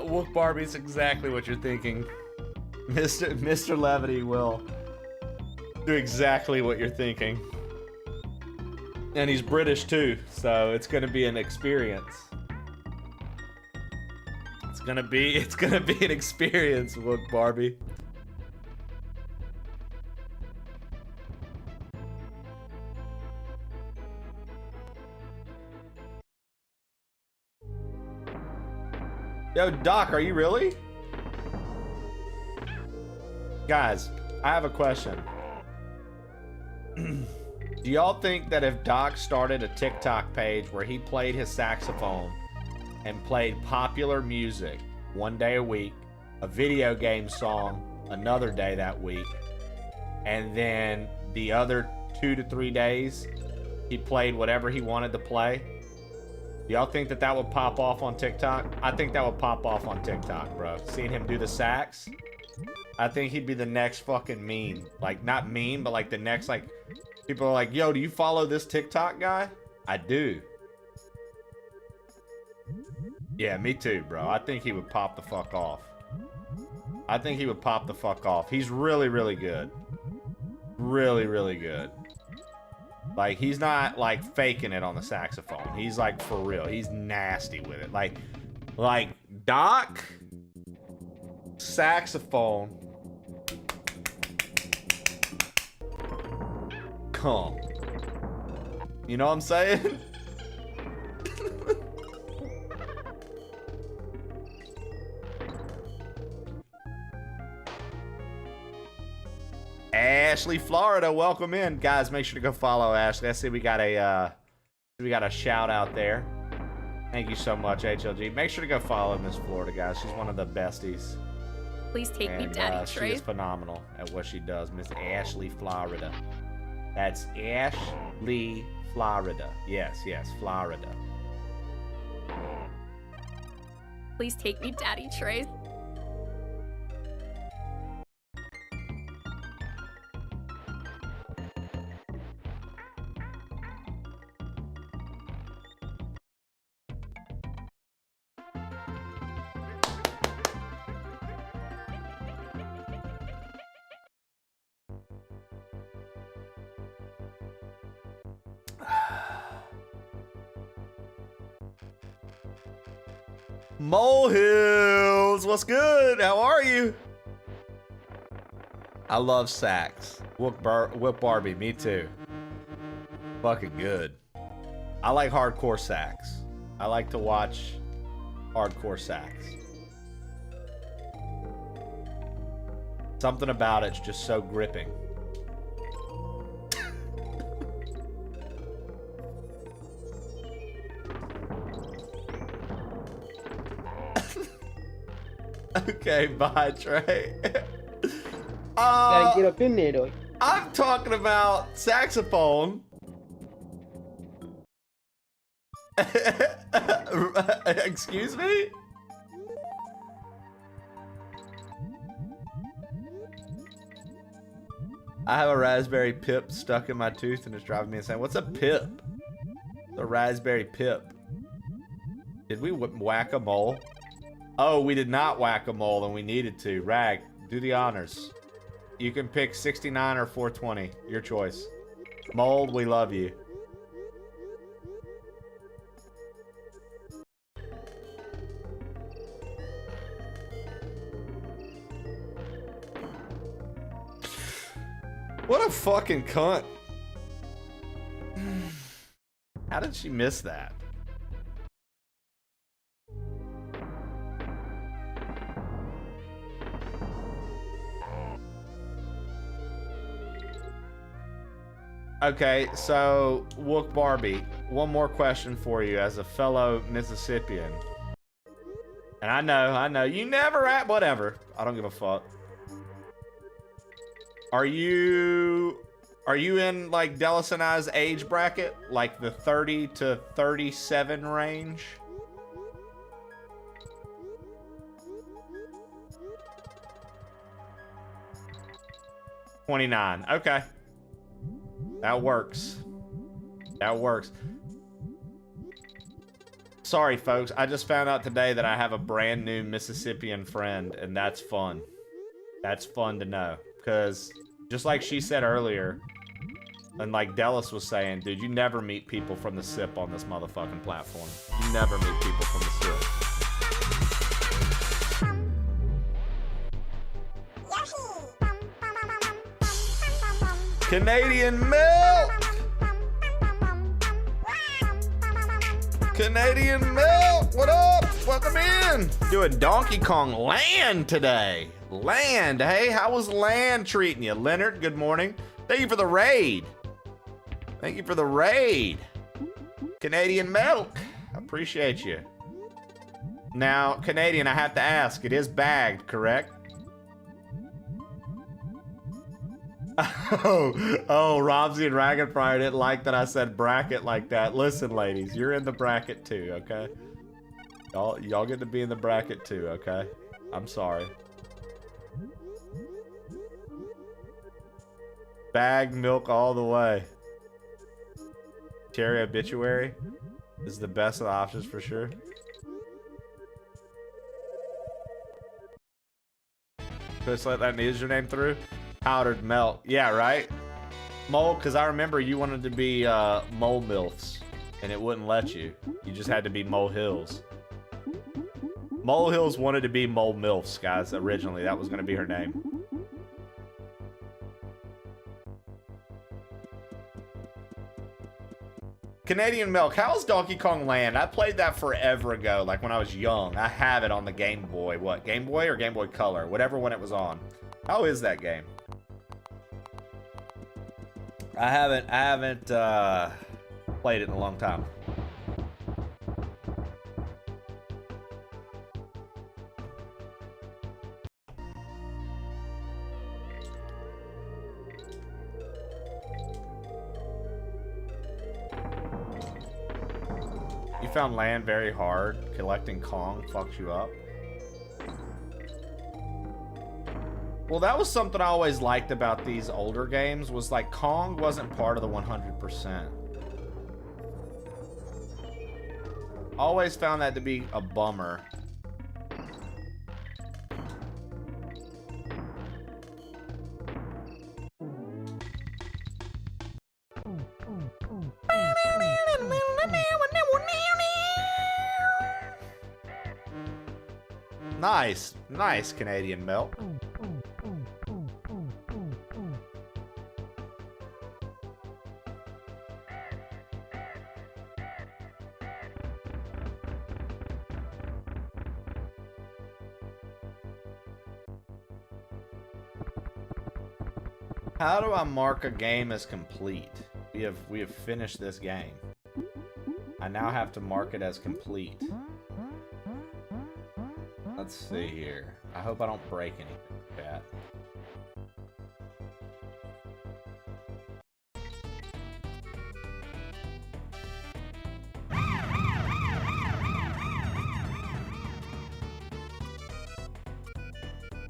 Wolf Barbie's exactly what you're thinking. Mr. Levity will do exactly what you're thinking. And he's British too, so it's gonna be an experience. It's gonna be an experience, Wolf Barbie. Yo, Doc, are you really? Guys, I have a question. Do y'all think that if Doc started a TikTok page where he played his saxophone and played popular music one day a week, a video game song another day that week, and then the other 2 to 3 days he played whatever he wanted to play, do y'all think that that would pop off on TikTok? I think that would pop off on TikTok, bro. Seeing him do the sax, I think he'd be the next fucking meme. Like, not meme, but like the next, like, people are like, yo, do you follow this TikTok guy? I do. Yeah, me too, bro. I think he would pop the fuck off. I think he would pop the fuck off. He's really, really good. Really, really good. Like, he's not, like, faking it on the saxophone. He's, like, for real. He's nasty with it. Like, Doc, saxophone, come. You know what I'm saying? Ashley, Florida, welcome in, guys. Make sure to go follow Ashley. I see we got a shout out there. Thank you so much, HLG. Make sure to go follow Miss Florida, guys. She's one of the besties. Please take me, Daddy She Trey. is phenomenal at what she does. Miss Ashley Florida. That's Ashley Florida. Yes, Florida. Please take me, Daddy Trey. Molehills, what's good? How are you? I love sax. Whip Barbie, me too. Fucking good. I like hardcore sax. I like to watch hardcore sax. Something about it's just so gripping. Okay, bye, Trey. Gotta get up in there, though. I'm talking about saxophone. Excuse me? I have a raspberry pip stuck in my tooth and it's driving me insane. What's a pip? A raspberry pip. Did we whack a mole? Oh, we did not whack a mole and we needed to. Rag, do the honors. You can pick 69 or 420. Your choice. Mold, we love you. What a fucking cunt. How did she miss that? Okay, so Wook Barbie, one more question for you as a fellow Mississippian. And I know, you never at whatever. I don't give a fuck. Are you in like Dallas and I's age bracket? Like the 30 to 37 range? $29. Okay. That works. That works. Sorry, folks. I just found out today that I have a brand new Mississippian friend, and that's fun. That's fun to know. Because, just like she said earlier, and like Dallas was saying, dude, you never meet people from the SIP on this motherfucking platform. You never meet people from the SIP. Canadian milk! Canadian milk! What up? Welcome in! Doing Donkey Kong Land today. Land, hey, how was Land treating you? Leonard, good morning. Thank you for the raid. Thank you for the raid. Canadian milk. I appreciate you. Now, Canadian, I have to ask, it is bagged, correct? Oh, Robsy and Ragged Pryor didn't like that I said bracket like that. Listen, ladies, you're in the bracket too, okay? Y'all get to be in the bracket too, okay? I'm sorry. Bag milk all the way. Cherry Obituary is the best of the options for sure. Just let that username through. Powdered milk. Yeah, right? Mole, because I remember you wanted to be Mole Milfs, and it wouldn't let you. You just had to be Mole Hills. Mole Hills wanted to be Mole Milfs, guys, originally. That was going to be her name. Canadian milk. How's Donkey Kong Land? I played that forever ago, like when I was young. I have it on the Game Boy. What, Game Boy or Game Boy Color? Whatever one it was on. How is that game? I haven't played it in a long time. found land very hard. Collecting Kong fucks you up. Well, that was something I always liked about these older games, was like Kong wasn't part of the 100%. Always found that to be a bummer. Nice, nice Canadian milk. How do I mark a game as complete? We have finished this game. I now have to mark it as complete. Let's see here. I hope I don't break anything, chat.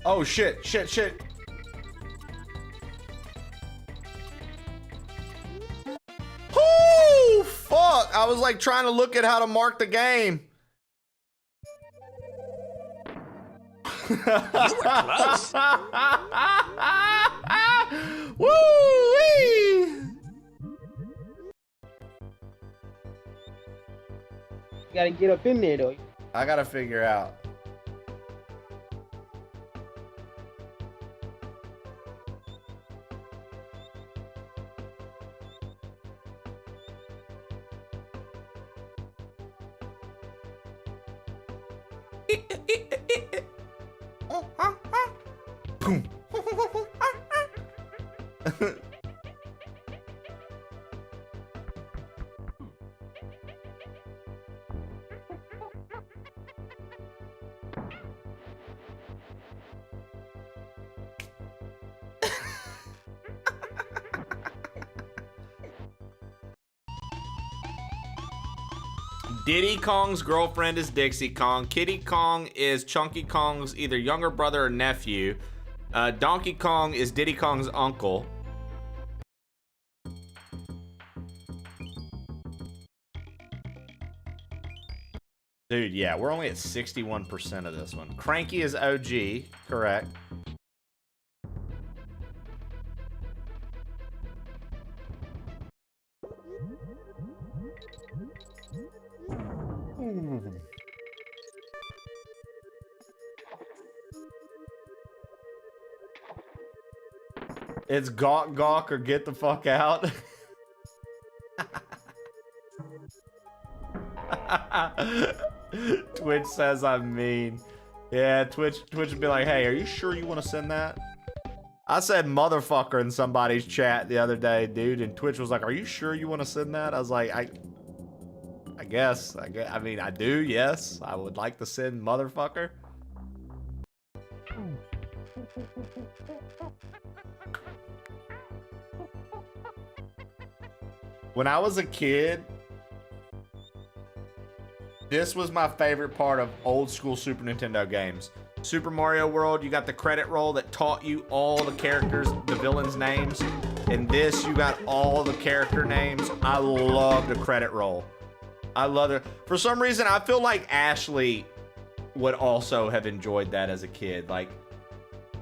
Oh shit, shit, shit. Oh fuck! I was like trying to look at how to mark the game. You were close. Woo-wee! Gotta get up in there though. I gotta figure out. Boom. Diddy Kong's girlfriend is Dixie Kong. Kitty Kong is Chunky Kong's either younger brother or nephew. Donkey Kong is Diddy Kong's uncle. Dude, yeah, we're only at 61% of this one. Cranky is OG, correct. It's Gawk Gawk or get the fuck out. Twitch says I'm mean. Yeah, Twitch would be like, hey, are you sure you want to send that? I said motherfucker in somebody's chat the other day, dude, and Twitch was like, are you sure you want to send that? I was like, I guess. I mean, I do, yes. I would like to send motherfucker. When I was a kid, this was my favorite part of old school Super Nintendo games. Super Mario World, you got the credit roll that taught you all the characters, the villains' names. In this, you got all the character names. I love the credit roll. I love it. For some reason, I feel like Ashley would also have enjoyed that as a kid. Like,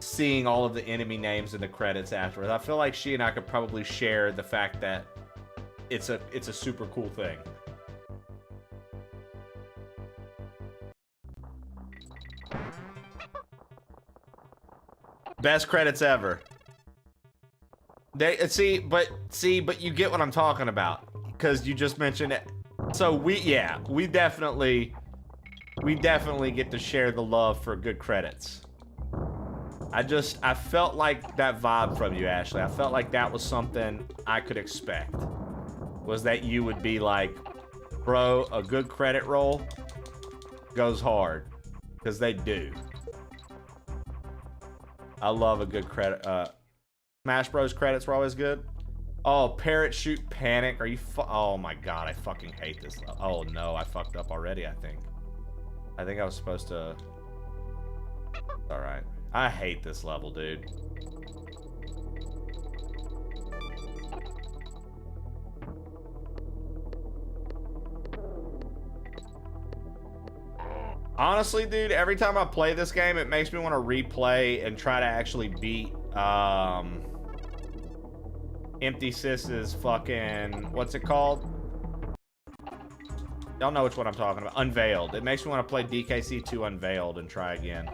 seeing all of the enemy names in the credits afterwards. I feel like she and I could probably share the fact that it's a super cool thing. Best credits ever. But you get what I'm talking about, because you just mentioned it. So we definitely get to share the love for good credits. I felt like that vibe from you, Ashley. I felt like that was something I could expect. Was that you would be like, bro, a good credit roll goes hard. Because they do. I love a good credit. Smash Bros credits were always good. Oh, parrot shoot panic. Are you oh my god, I fucking hate this level. Oh no, I fucked up already, I think. I think I was supposed to... Alright. I hate this level, dude. Honestly, dude, every time I play this game, it makes me want to replay and try to actually beat, Empty Sis's fucking, what's it called? Y'all know which one I'm talking about. Unveiled. It makes me want to play DKC 2 Unveiled and try again.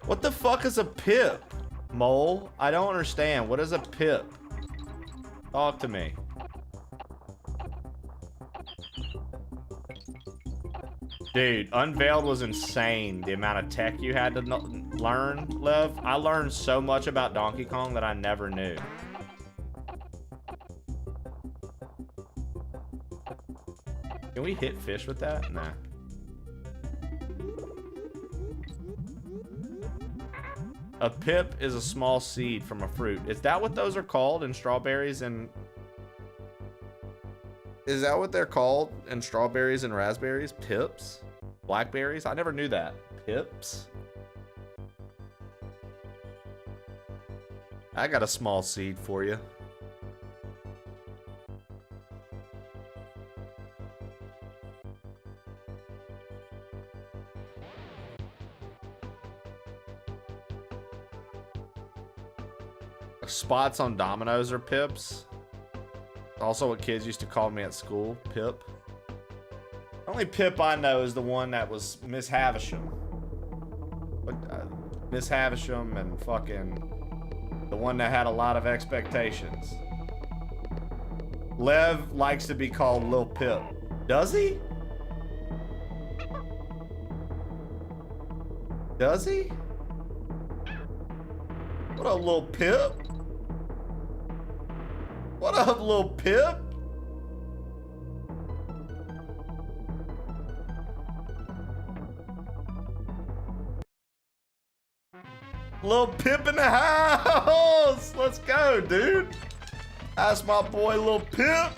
What the fuck is a pip, Mole? I don't understand. What is a pip? Talk to me. Dude, Unveiled was insane. The amount of tech you had to learn, Lev. I learned so much about Donkey Kong that I never knew. Can we hit fish with that? Nah. A pip is a small seed from a fruit. Is that what those are called in strawberries and... Is that what they're called in strawberries and raspberries? Pips? Blackberries? I never knew that. Pips? I got a small seed for you. Spots on dominoes are pips. Also what kids used to call me at school, Pip. The only Pip I know is the one that was Miss Havisham. Miss Havisham and fucking the one that had a lot of expectations. Lev likes to be called Lil Pip. Does he? Does he? What up, Lil Pip? What up, Lil Pip? Lil Pip in the house! Let's go, dude. That's my boy, Lil Pip.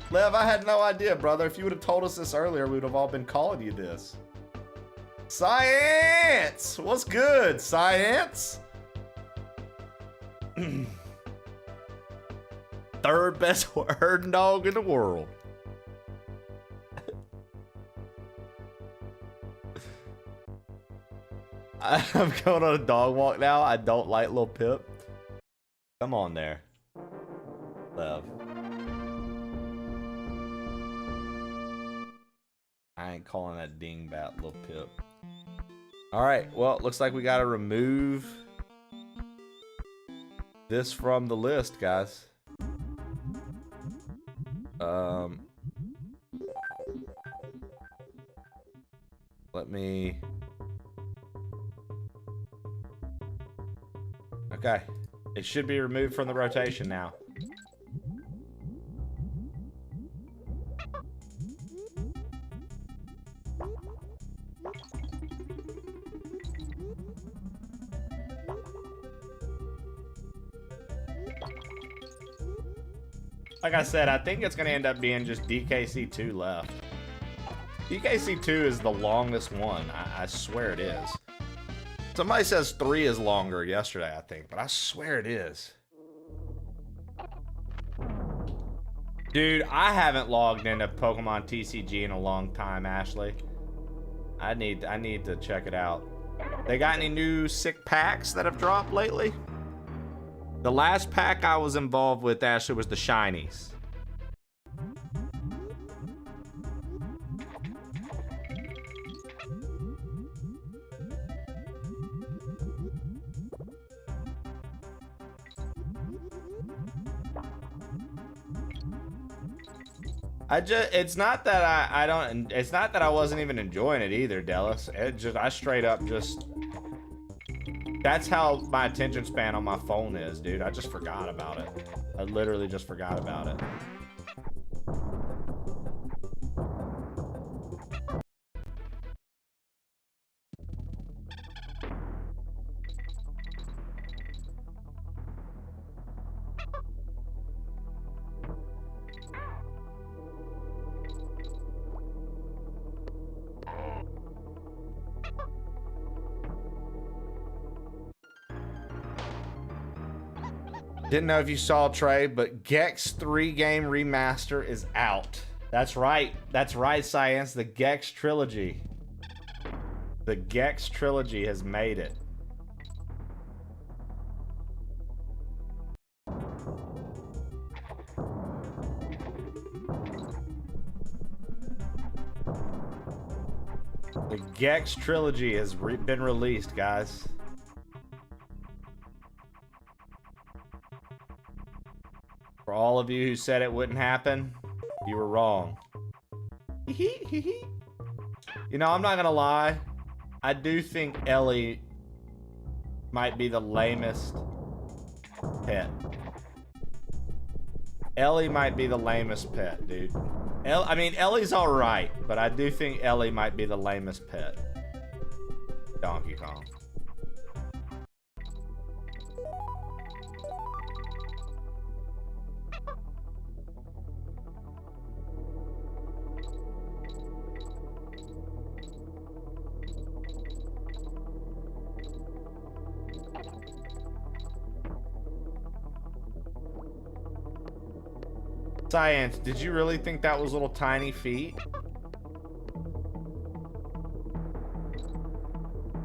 Lev, I had no idea, brother. If you would have told us this earlier, we would have all been calling you this. Science! What's good, Science? Third best herding dog in the world. I'm going on a dog walk now. I don't like Lil Pip. Come on there, Lev. I ain't calling that dingbat Lil Pip. All right, well, it looks like we gotta remove this from the list, guys. Let me... Okay. It should be removed from the rotation now. Like I said, I think it's going to end up being just DKC 2 left. DKC 2 is the longest one. I swear it is. Somebody says 3 is longer yesterday, I think, but I swear it is. Dude, I haven't logged into Pokemon TCG in a long time, Ashley. I need to check it out. They got any new sick packs that have dropped lately? The last pack I was involved with, Ashley, was the shinies. It's not that it's not that I wasn't even enjoying it either, Dallas. I straight up just, that's how my attention span on my phone is, dude. I just forgot about it. I literally just forgot about it. Didn't know if you saw, Trey, but Gex 3-game remaster is out. That's right. That's right, Science. The Gex trilogy. The Gex trilogy has made it. The Gex trilogy has been released, guys. For all of you who said it wouldn't happen, you were wrong. You know, I'm not gonna lie. I do think Ellie might be the lamest pet. Ellie might be the lamest pet, dude. I mean, Ellie's alright, but I do think Ellie might be the lamest pet. Donkey Kong. Science, did you really think that was little tiny feet?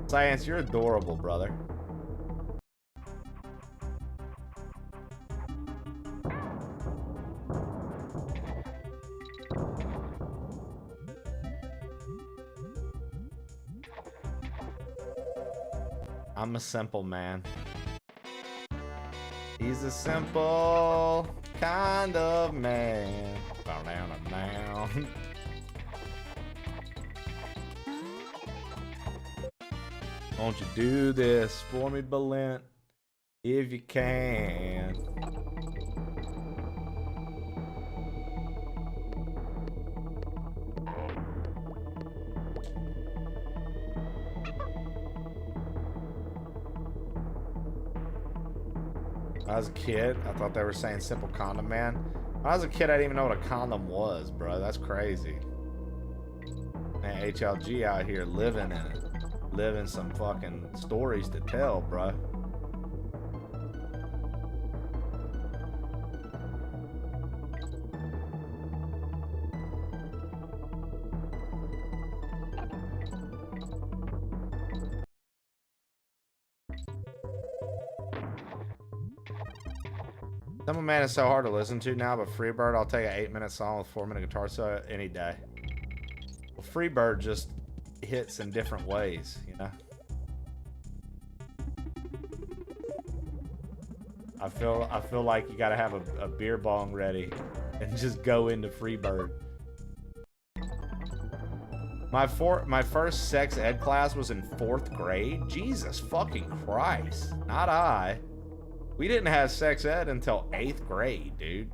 Science, you're adorable, brother. I'm a simple man. He's a simple kind of man. Down, down, down. Won't you do this for me, Belint, if you can? When I was a kid, I thought they were saying simple condom man. When I was a kid, I didn't even know what a condom was, bro. That's crazy. Man, HLG out here living in it. Living some fucking stories to tell, bro. Simple Man is so hard to listen to now, but Freebird, I'll take an 8-minute song with 4-minute guitar solo any day. Well, Freebird just hits in different ways, you know. I feel like you gotta have a beer bong ready and just go into Freebird. My first sex ed class was in 4th grade. Jesus fucking Christ. Not I. We didn't have sex ed until 8th grade, dude.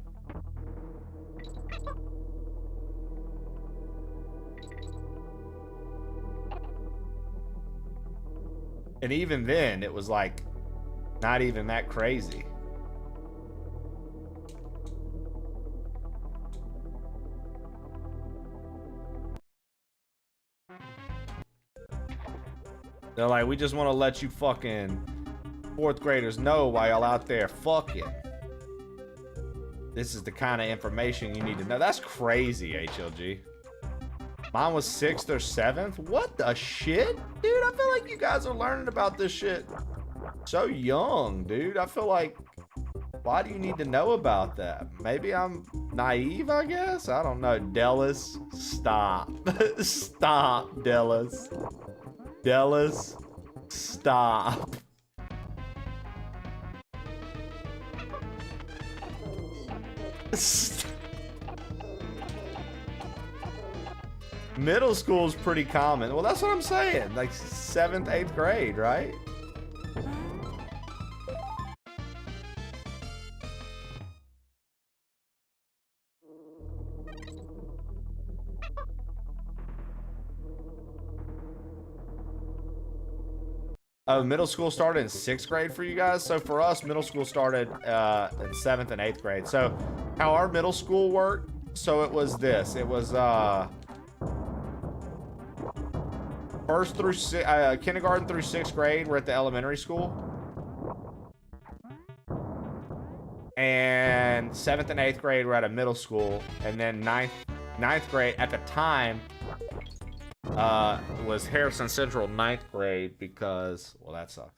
And even then, it was like not even that crazy. They're like, we just want to let you fucking 4th graders know while y'all out there fucking. This is the kind of information you need to know. That's crazy, HLG. Mine was 6th or 7th. What the shit? Dude, I feel like you guys are learning about this shit so young, dude. I feel like, why do you need to know about that? Maybe I'm naive, I guess? I don't know. Dallas, stop. Stop, Dallas. Dallas, stop. Middle school is pretty common. Well, that's what I'm saying. Like 7th, 8th grade, right? Oh, middle school started in 6th grade for you guys. So for us, middle school started in 7th and 8th grade. So how our middle school worked, so it was this. It was kindergarten through 6th grade. We're at the elementary school. and 7th and 8th grade were at a middle school, and then ninth grade at the time was Harrison Central 9th grade because, well, that sucks.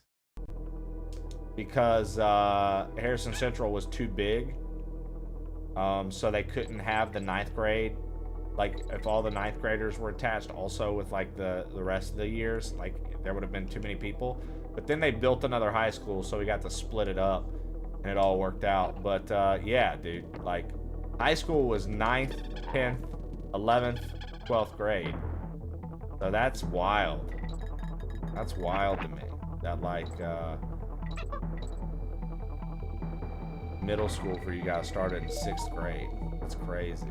Because Harrison Central was too big, so they couldn't have the 9th grade. Like, if all the 9th graders were attached also with like the rest of the years, like there would have been too many people. But then they built another high school, so we got to split it up, and it all worked out. But yeah, dude, like high school was 9th, 10th, 11th, 12th grade. So that's wild. That's wild to me. That like middle school for you guys started in 6th grade. That's crazy.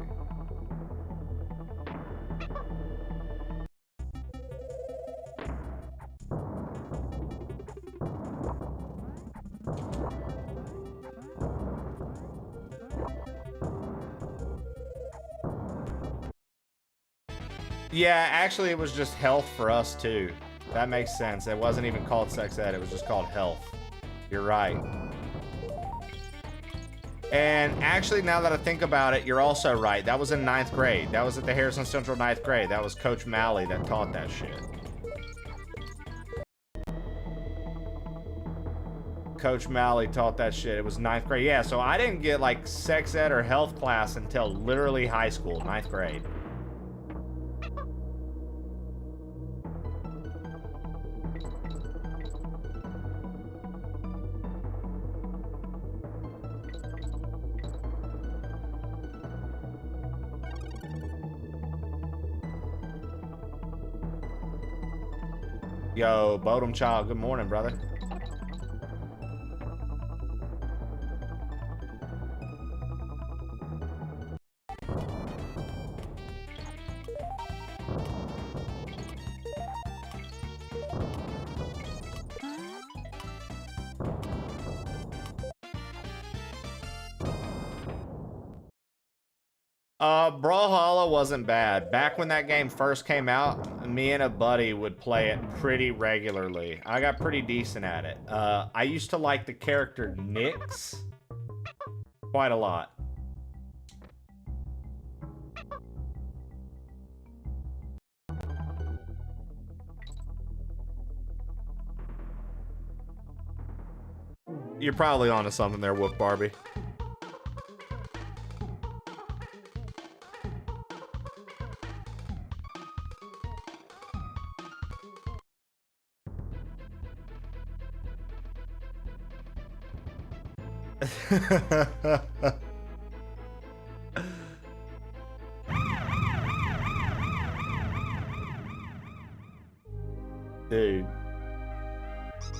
Yeah, actually it was just health for us too. That makes sense. It wasn't even called sex ed, it was just called health. You're right. And actually, now that I think about it, you're also right. That was in 9th grade. That was at the Harrison Central 9th grade. That was Coach Malley that taught that shit. Coach Malley taught that shit. It was 9th grade. Yeah, so I didn't get like sex ed or health class until literally high school, 9th grade. Yo, Bodum Child, good morning, brother. Brawlhalla wasn't bad. Back when that game first came out, me and a buddy would play it pretty regularly. I got pretty decent at it. I used to like the character Nyx quite a lot. You're probably onto something there, Wolf Barbie. Dude.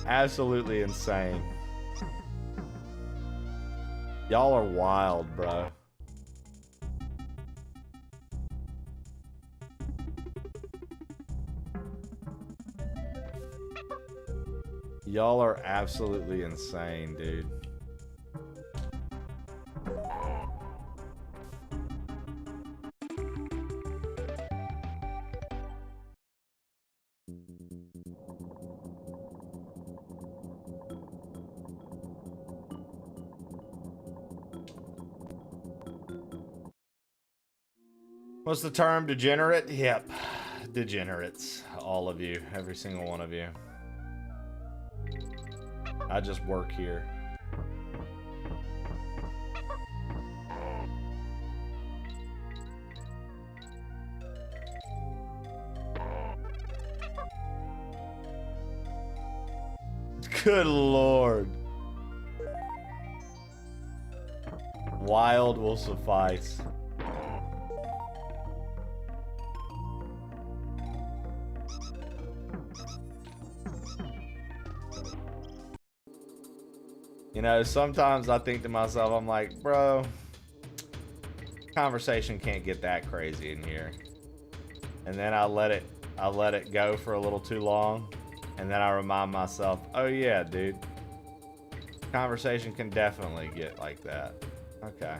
Absolutely insane. Y'all are wild, bro. Y'all are absolutely insane, dude. What's the term? Degenerate? Yep. Degenerates. All of you. Every single one of you. I just work here. Good Lord. Wild will suffice. You know, sometimes I think to myself, I'm like, bro, conversation can't get that crazy in here. And then I let it go for a little too long. And then I remind myself, oh yeah, dude, conversation can definitely get like that. Okay.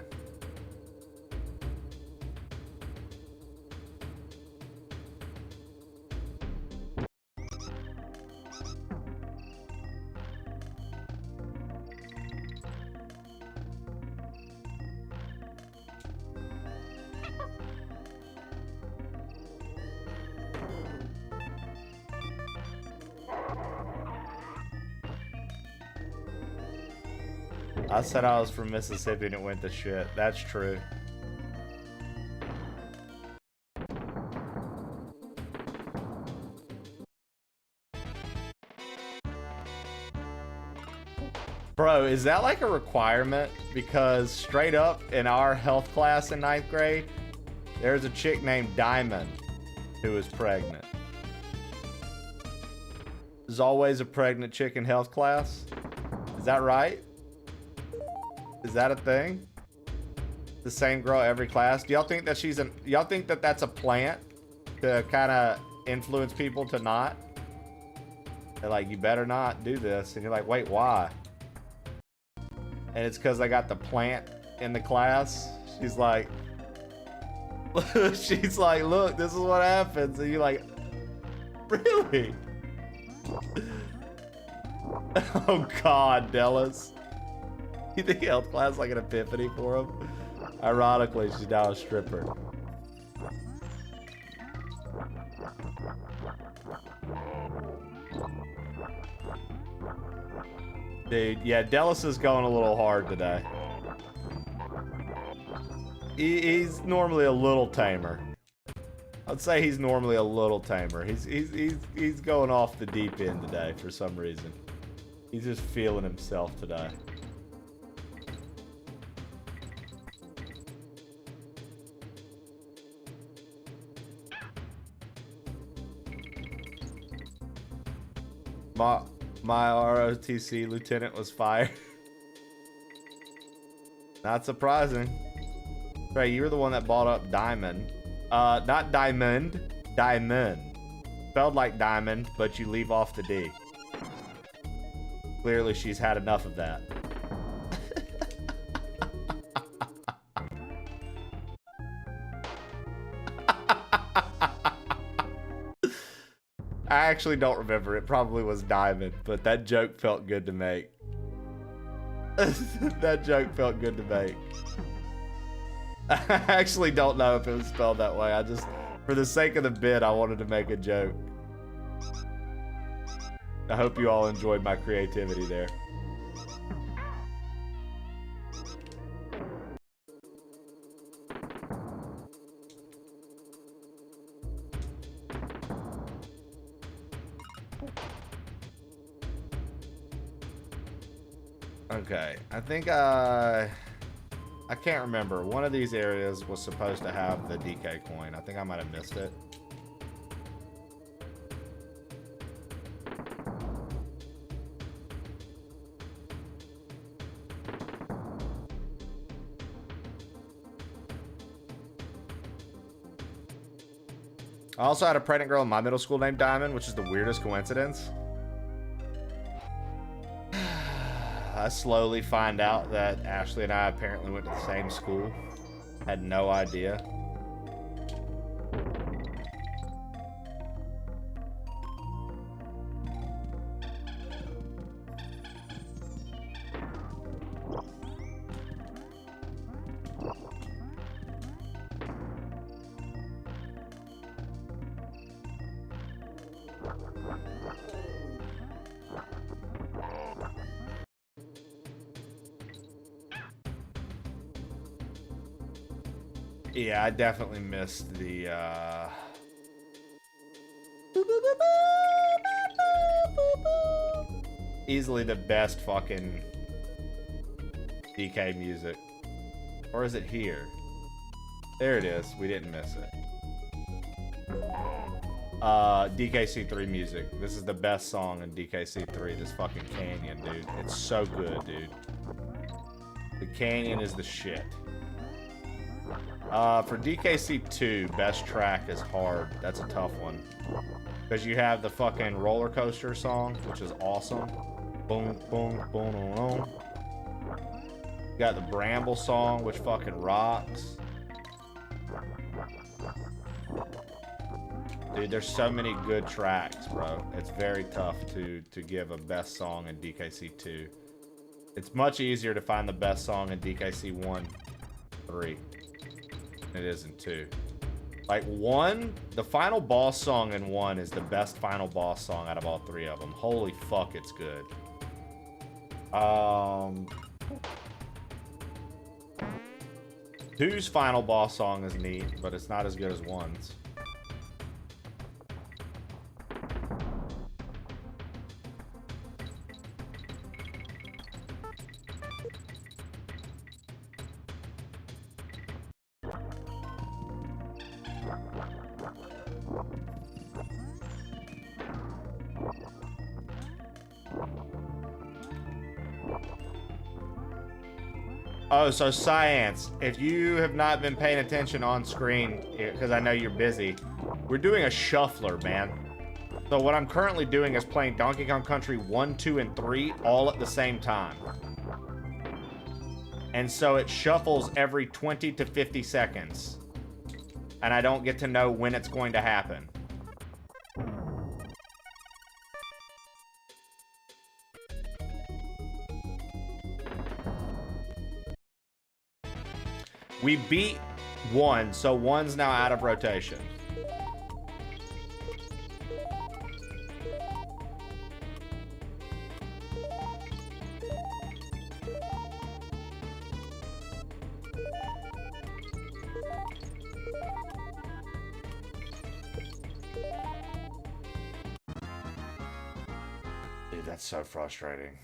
I said I was from Mississippi and it went to shit. That's true. Bro, is that like a requirement? Because straight up in our health class in 9th grade, there's a chick named Diamond who is pregnant. There's always a pregnant chick in health class. Is that right? Is that a thing? The same girl every class? Do y'all think that y'all think that that's a plant to kind of influence people to not? They're like, you better not do this. And you're like, wait, why? And it's because I got the plant in the class. She's like, look, this is what happens. And you're like, really? Oh God, Dallas. You think health class like an epiphany for him? Ironically, she's now a stripper. Dude, yeah, Dallas is going a little hard today. He's normally a little tamer. I'd say he's normally a little tamer. He's going off the deep end today for some reason. He's just feeling himself today. My ROTC lieutenant was fired. Not surprising. Ray, you were the one that brought up Diamond. Not Diamond. Diamond. Spelled like diamond, but you leave off the D. Clearly she's had enough of that. I actually don't remember. It probably was diamond, but that joke felt good to make. That joke felt good to make. I actually don't know if it was spelled that way. I just, for the sake of the bit, I wanted to make a joke. I hope you all enjoyed my creativity there. Okay, I think I can't remember. One of these areas was supposed to have the DK coin. I think I might have missed it. I also had a pregnant girl in my middle school named Diamond, which is the weirdest coincidence. I slowly find out that Ashley and I apparently went to the same school. Had no idea. Yeah, I definitely missed the easily the best fucking DK music. Or is it here? There it is. We didn't miss it. DKC3 music. This is the best song in DKC3. This fucking canyon, dude. It's so good, dude. The canyon is the shit. For DKC2, best track is Hard. That's a tough one. Because you have the fucking roller coaster song, which is awesome. Boom, boom, boom, boom, boom. You got the Bramble song, which fucking rocks. Dude, there's so many good tracks, bro. It's very tough to give a best song in DKC2. It's much easier to find the best song in DKC1, 3. It is in 2. Like 1, the final boss song in 1 is the best final boss song out of all 3 of them. Holy fuck, it's good. Two's final boss song is neat, but it's not as good as one's. Oh, so Science, if you have not been paying attention on screen, because I know you're busy, we're doing a shuffler, man. So what I'm currently doing is playing Donkey Kong Country 1, 2, and 3 all at the same time. And so it shuffles every 20 to 50 seconds. And I don't get to know when it's going to happen. We beat 1, so 1's now out of rotation. Dude, that's so frustrating.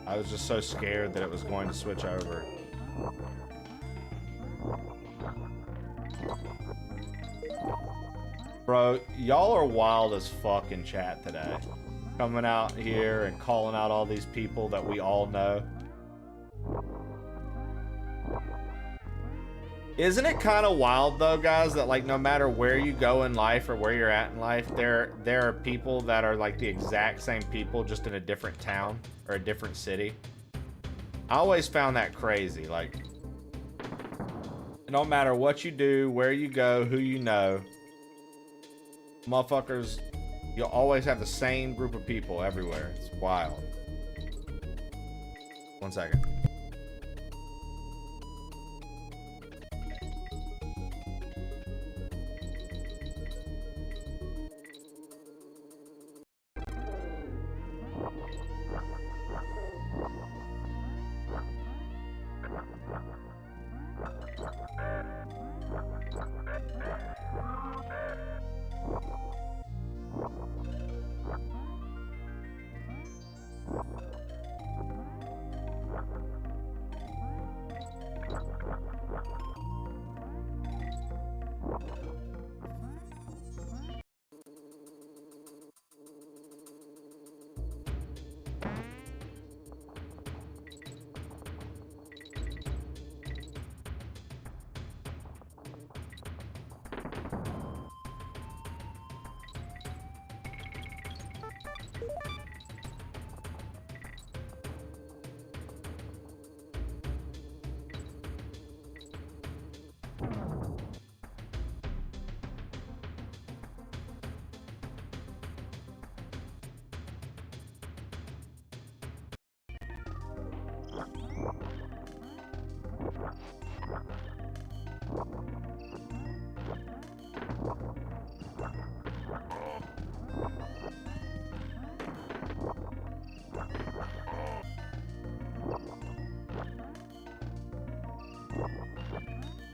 I was just so scared that it was going to switch over. Bro, y'all are wild as fuck in chat today. Coming out here and calling out all these people that we all know. Isn't it kind of wild though, guys, that like no matter where you go in life or where you're at in life, there are people that are like the exact same people just in a different town or a different city? I always found that crazy. Like, no matter what you do, where you go, who you know, motherfuckers, you'll always have the same group of people everywhere. It's wild. 1 second.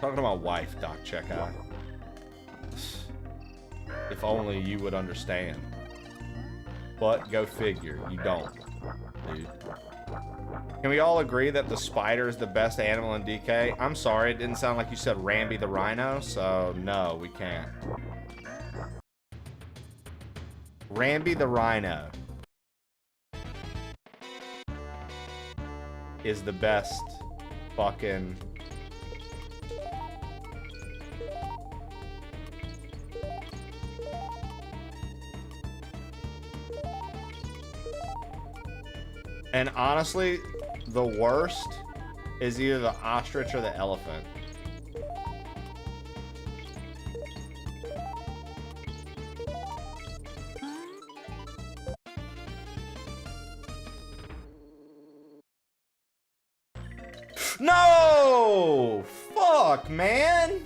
Talking to my wife, Doc Checkout. If only you would understand. But go figure, you don't, dude. Can we all agree that the spider is the best animal in DK? I'm sorry, it didn't sound like you said Rambi the rhino, so no, we can't. Rambi the rhino is the best fucking... And honestly, the worst is either the ostrich or the elephant. No! Fuck, man!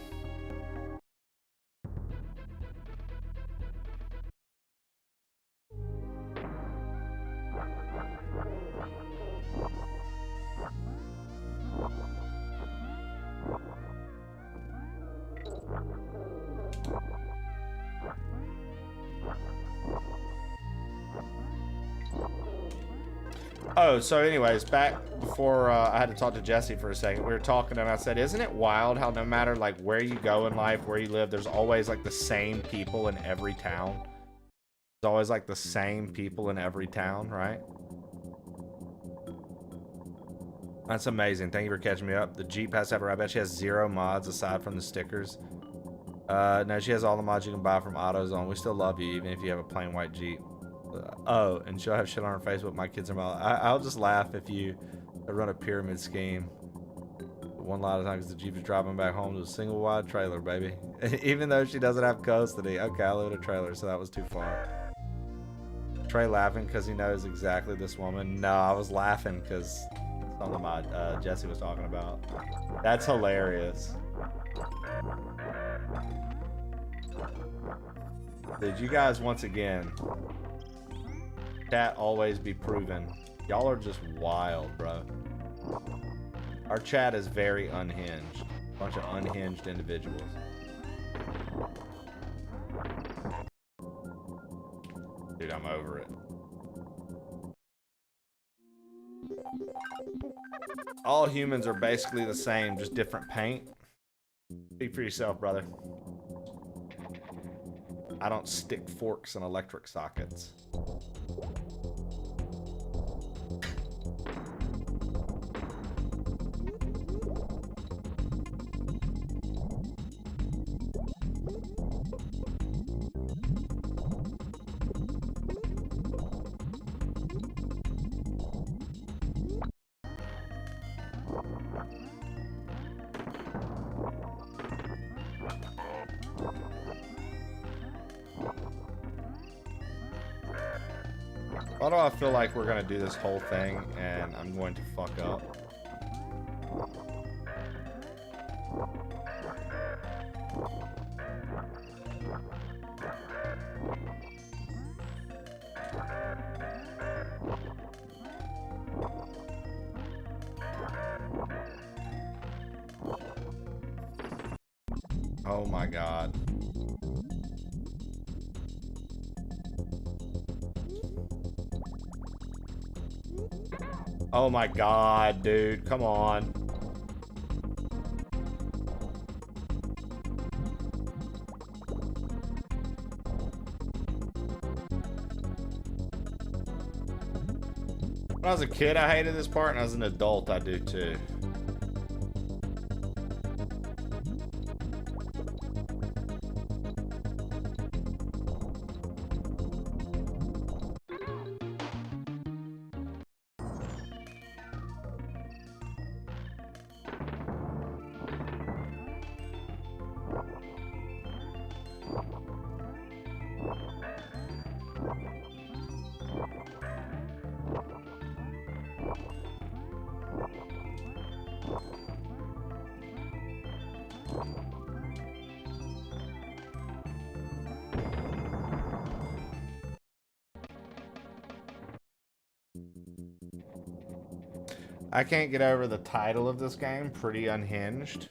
Oh, so anyways, back before I had to talk to Jesse for a second, we were talking and I said, isn't it wild how no matter like where you go in life, where you live, there's always like the same people in every town. There's always like the same people in every town, right? That's amazing. Thank you for catching me up. The Jeep has to have her. I bet she has 0 mods aside from the stickers. No, she has all the mods you can buy from AutoZone. We still love you even if you have a plain white Jeep. Oh, and she'll have shit on her face with my kids are mouth. I'll just laugh if you run a pyramid scheme. One lot of times the Jeep is driving back home to a single wide trailer, baby. Even though she doesn't have custody. Okay, I live in a trailer, so that was too far. Trey laughing because he knows exactly this woman. No, I was laughing because something my Jesse was talking about. That's hilarious. Did you guys once again? Chat always be proven. Y'all are just wild, bro. Our chat is very unhinged. Bunch of unhinged individuals. Dude, I'm over it. All humans are basically the same, just different paint. Speak for yourself, brother. I don't stick forks in electric sockets. Why do I feel like we're gonna do this whole thing and I'm going to fuck up? Oh my god. Oh my god, dude. Come on. When I was a kid, I hated this part, and as an adult, I do too. I can't get over the title of this game, Pretty Unhinged.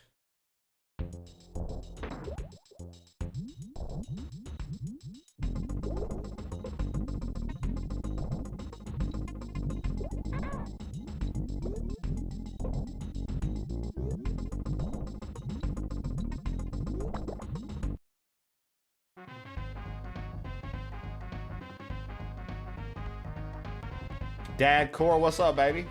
Dad Core, what's up, baby?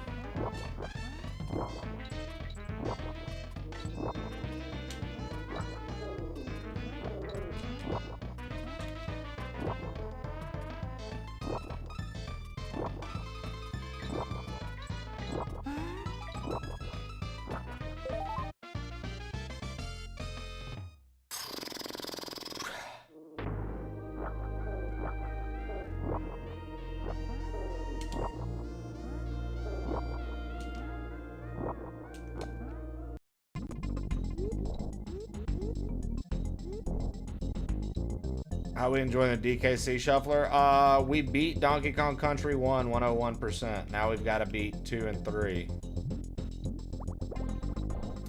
How we enjoying the DKC shuffler? We beat Donkey Kong Country 1 101%. Now we've got to beat 2 and 3.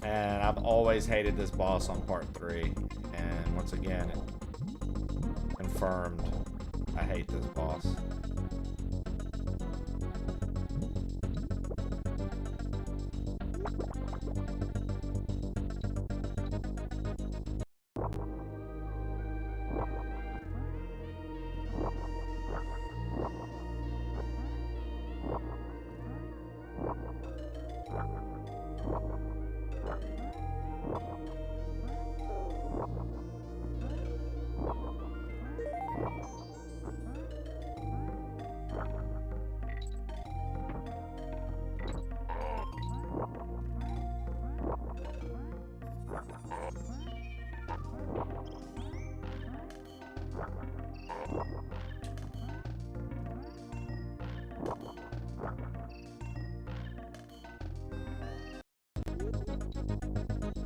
And I've always hated this boss on part 3. And once again, it confirmed I hate this boss.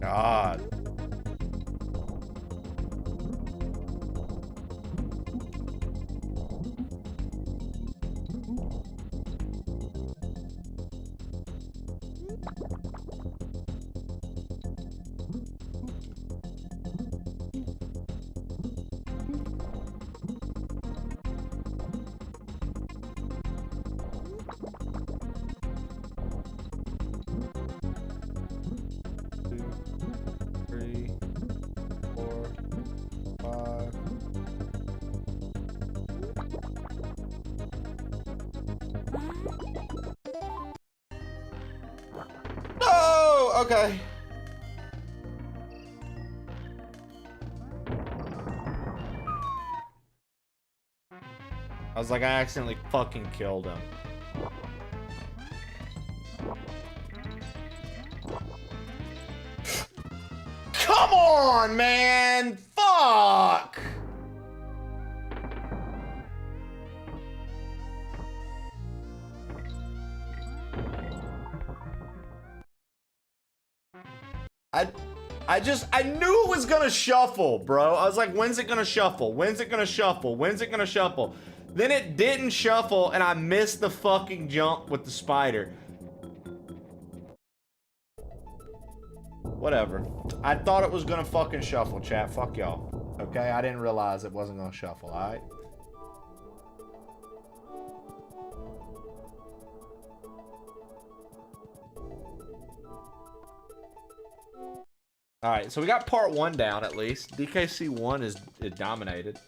God. No! Okay. I was like, I accidentally fucking killed him. Come on, man! Fuck! I knew it was gonna shuffle, bro. I was like, when's it gonna shuffle? When's it gonna shuffle? When's it gonna shuffle? Then it didn't shuffle, and I missed the fucking jump with the spider. Whatever. I thought it was gonna fucking shuffle, chat. Fuck y'all. Okay? I didn't realize it wasn't gonna shuffle, alright? Alright, so we got part 1 down at least. DKC 1 is dominated.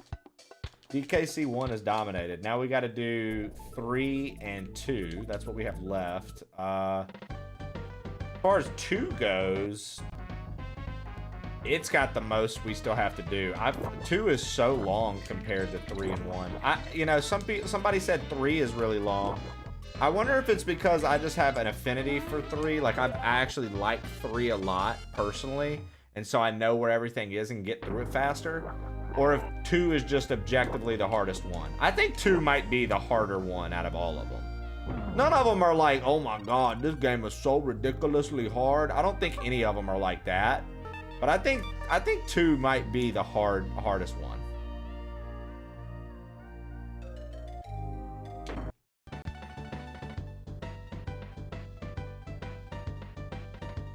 DKC 1 is dominated. Now we got to do 3 and 2. That's what we have left. As far as 2 goes, it's got the most we still have to do. 2 is so long compared to 3 and 1. You know, somebody said 3 is really long. I wonder if it's because I just have an affinity for 3. Like, I actually like 3 a lot, personally. And so I know where everything is and get through it faster. Or if 2 is just objectively the hardest one. I think 2 might be the harder one out of all of them. None of them are like, oh my god, this game is so ridiculously hard. I don't think any of them are like that. But I think 2 might be the hardest one.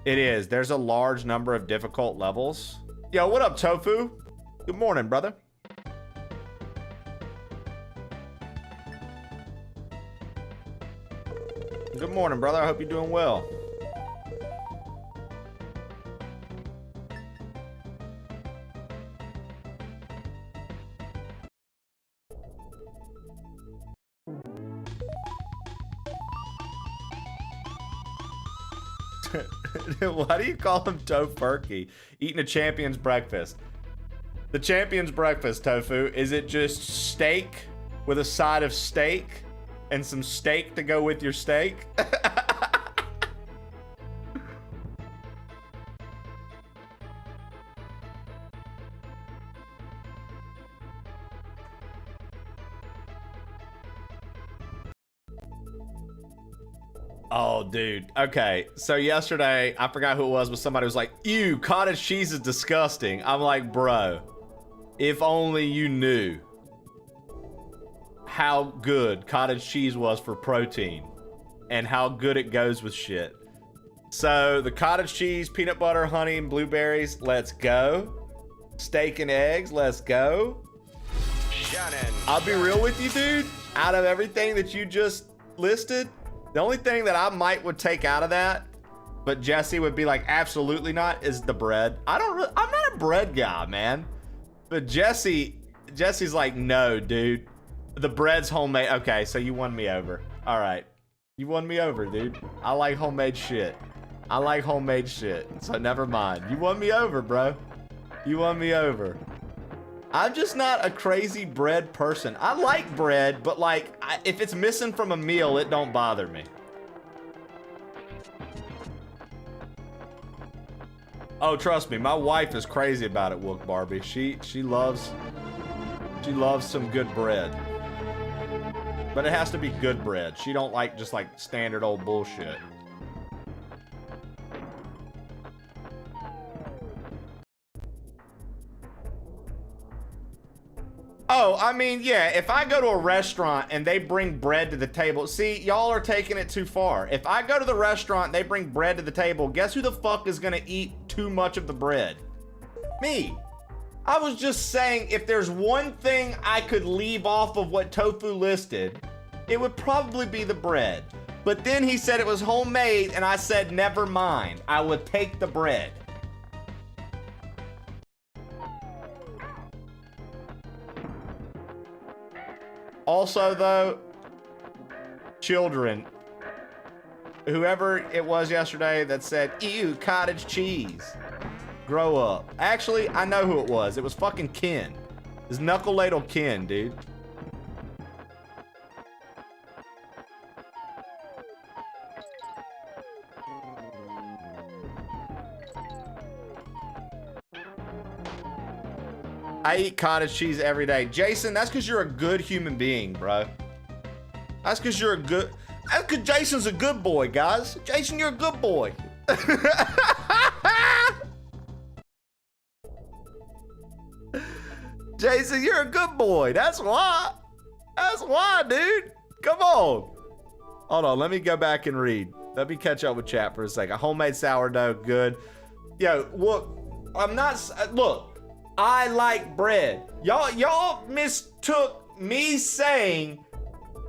It is. There's a large number of difficult levels. Yo, what up, Tofu? Good morning, brother. Good morning, brother. I hope you're doing well. Why do you call him Tofurkey? Eating a champion's breakfast. The champion's breakfast, Tofu, is it just steak with a side of steak and some steak to go with your steak? Oh, dude. Okay. So yesterday, I forgot who it was, but somebody was like, ew, cottage cheese is disgusting. I'm like, bro, if only you knew how good cottage cheese was for protein and how good it goes with shit. So the cottage cheese, peanut butter, honey, and blueberries, let's go. Steak and eggs, let's go. I'll be real with you, dude. Out of everything that you just listed, the only thing that I would take out of that, but Jesse would be like, absolutely not, is the bread. I'm not a bread guy, man. But Jesse's like, no, dude. The bread's homemade. Okay, so you won me over. All right. You won me over, dude. I like homemade shit. I like homemade shit. So never mind. You won me over, bro. You won me over. I'm just not a crazy bread person. I like bread, but like, if it's missing from a meal, it don't bother me. Oh, trust me, my wife is crazy about it, Wook Barbie. She loves some good bread. But it has to be good bread. She don't like just like standard old bullshit. Oh, I mean, yeah, if I go to a restaurant and they bring bread to the table, see, y'all are taking it too far. If I go to the restaurant, they bring bread to the table, guess who the fuck is gonna eat too much of the bread? Me. I was just saying, if there's one thing I could leave off of what Tofu listed, it would probably be the bread. But then he said it was homemade, and I said, never mind. I would take the bread. Also, though, children, whoever it was yesterday that said, ew, cottage cheese, grow up. Actually, I know who it was. It was fucking Ken. It's Knuckle Ladle Ken, dude. I eat cottage cheese every day. Jason, that's because you're a good human being, bro. That's because you're a good... That's because Jason's a good boy, guys. Jason, you're a good boy. Jason, you're a good boy. That's why. That's why, dude. Come on. Hold on. Let me go back and read. Let me catch up with chat for a second. Homemade sourdough, good. Yo, look. I'm not... Look. I like bread. Y'all mistook me saying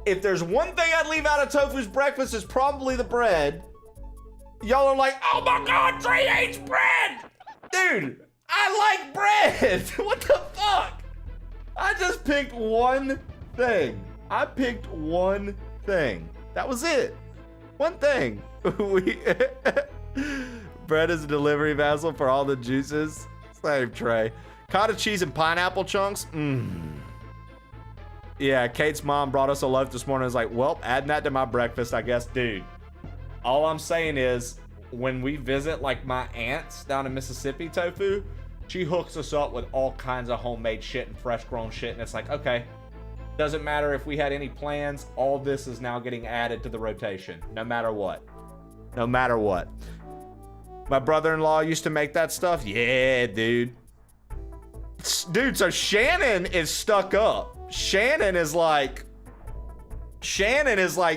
if there's one thing I'd leave out of Tofu's breakfast, it's probably the bread. Y'all are like, oh my God, Trey hates bread. Dude, I like bread. What the fuck? I just picked one thing. I picked one thing. That was it. One thing. Bread is a delivery vessel for all the juices. Same, Trey. Cottage cheese and pineapple chunks. Yeah, Kate's mom brought us a loaf this morning. I was like, well, adding that to my breakfast, I guess. Dude, all I'm saying is when we visit like my aunts down in Mississippi, Tofu, she hooks us up with all kinds of homemade shit and fresh grown shit. And it's like, okay, doesn't matter if we had any plans. All this is now getting added to the rotation, no matter what. No matter what. My brother-in-law used to make that stuff. Yeah, dude. Dude, so Shannon is stuck up. Shannon is like,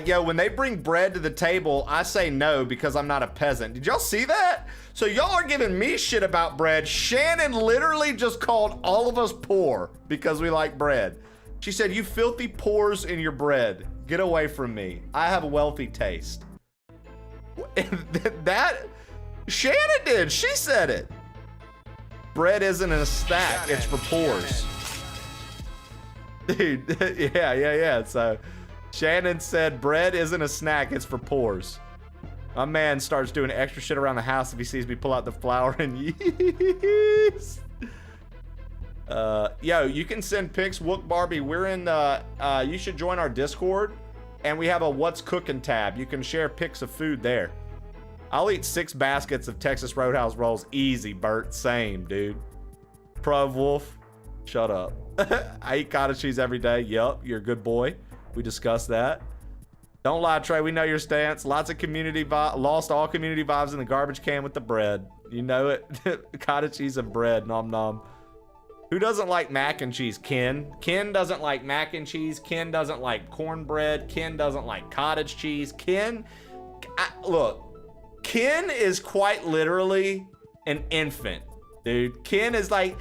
yo, when they bring bread to the table, I say no because I'm not a peasant. Did y'all see that? So y'all are giving me shit about bread. Shannon literally just called all of us poor because we like bread. She said, you filthy pores in your bread. Get away from me. I have a wealthy taste. That, Shannon did. She said it. Bread isn't a snack, it's for pores. Dude, yeah. So, Shannon said bread isn't a snack, it's for pores. My man starts doing extra shit around the house if he sees me pull out the flour and yeast. Yo, you can send pics, Wook Barbie. We're in, you should join our Discord, and we have a What's Cooking tab. You can share pics of food there. I'll eat 6 baskets of Texas Roadhouse rolls easy, Bert. Same, dude. Prov Wolf, shut up. I eat cottage cheese every day. Yup, you're a good boy. We discussed that. Don't lie, Trey. We know your stance. Lots of community lost all community vibes in the garbage can with the bread. You know it. Cottage cheese and bread. Nom nom. Who doesn't like mac and cheese? Ken. Ken doesn't like mac and cheese. Ken doesn't like cornbread. Ken doesn't like cottage cheese. Ken, look. Ken is quite literally an infant, dude. Ken is like,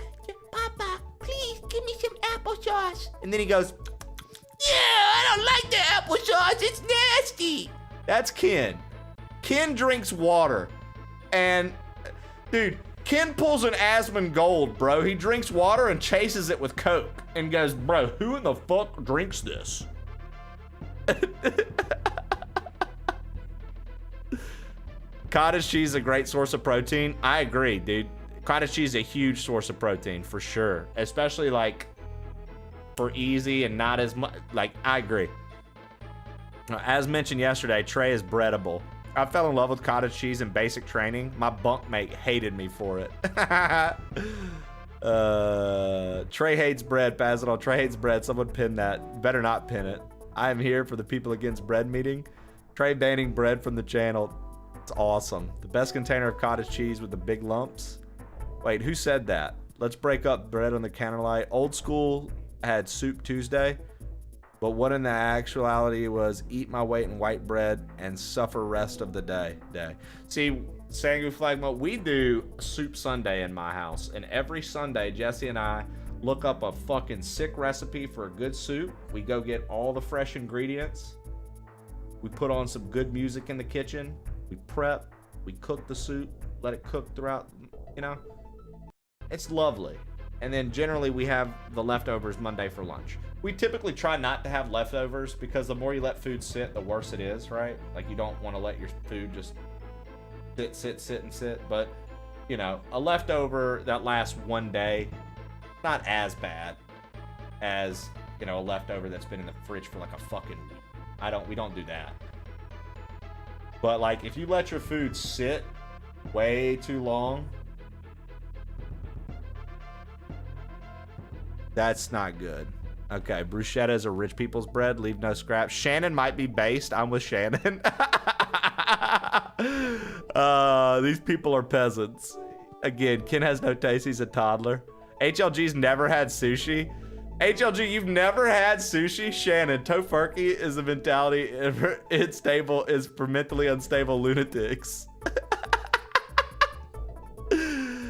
Papa, please give me some applesauce. And then he goes, yeah, I don't like the applesauce. It's nasty. That's Ken. Ken drinks water. And, dude, Ken pulls an Asmongold, bro. He drinks water and chases it with Coke. And goes, bro, who in the fuck drinks this? Cottage cheese is a great source of protein. I agree, dude. Cottage cheese is a huge source of protein for sure. Especially like for easy and not as much. Like, I agree. As mentioned yesterday, Trey is breadable. I fell in love with cottage cheese in basic training. My bunkmate hated me for it. Trey hates bread, Pazidol. Trey hates bread. Someone pin that. Better not pin it. I am here for the people against bread meeting. Trey banning bread from the channel. It's awesome. The best container of cottage cheese with the big lumps. Wait, who said that? Let's break up bread on the counter light. Old school had Soup Tuesday, but what in the actuality was eat my weight in white bread and suffer rest of the day. See, Sangu Flagma, we do Soup Sunday in my house, and every Sunday, Jesse and I look up a fucking sick recipe for a good soup. We go get all the fresh ingredients. We put on some good music in the kitchen. We prep. We cook the soup. Let it cook throughout, you know. It's lovely. And then generally we have the leftovers Monday for lunch. We typically try not to have leftovers because the more you let food sit, the worse it is, right? Like, you don't want to let your food just sit. But, you know, a leftover that lasts one day, not as bad as, you know, a leftover that's been in the fridge for like a fucking week. We don't do that. But like, if you let your food sit way too long, that's not good. Okay, bruschetta is a rich people's bread. Leave no scraps. Shannon might be based. I'm with Shannon. These people are peasants. Again, Ken has no taste. He's a toddler. HLG's never had sushi. HLG, you've never had sushi? Shannon, tofurkey is the mentality. It's stable is for mentally unstable lunatics.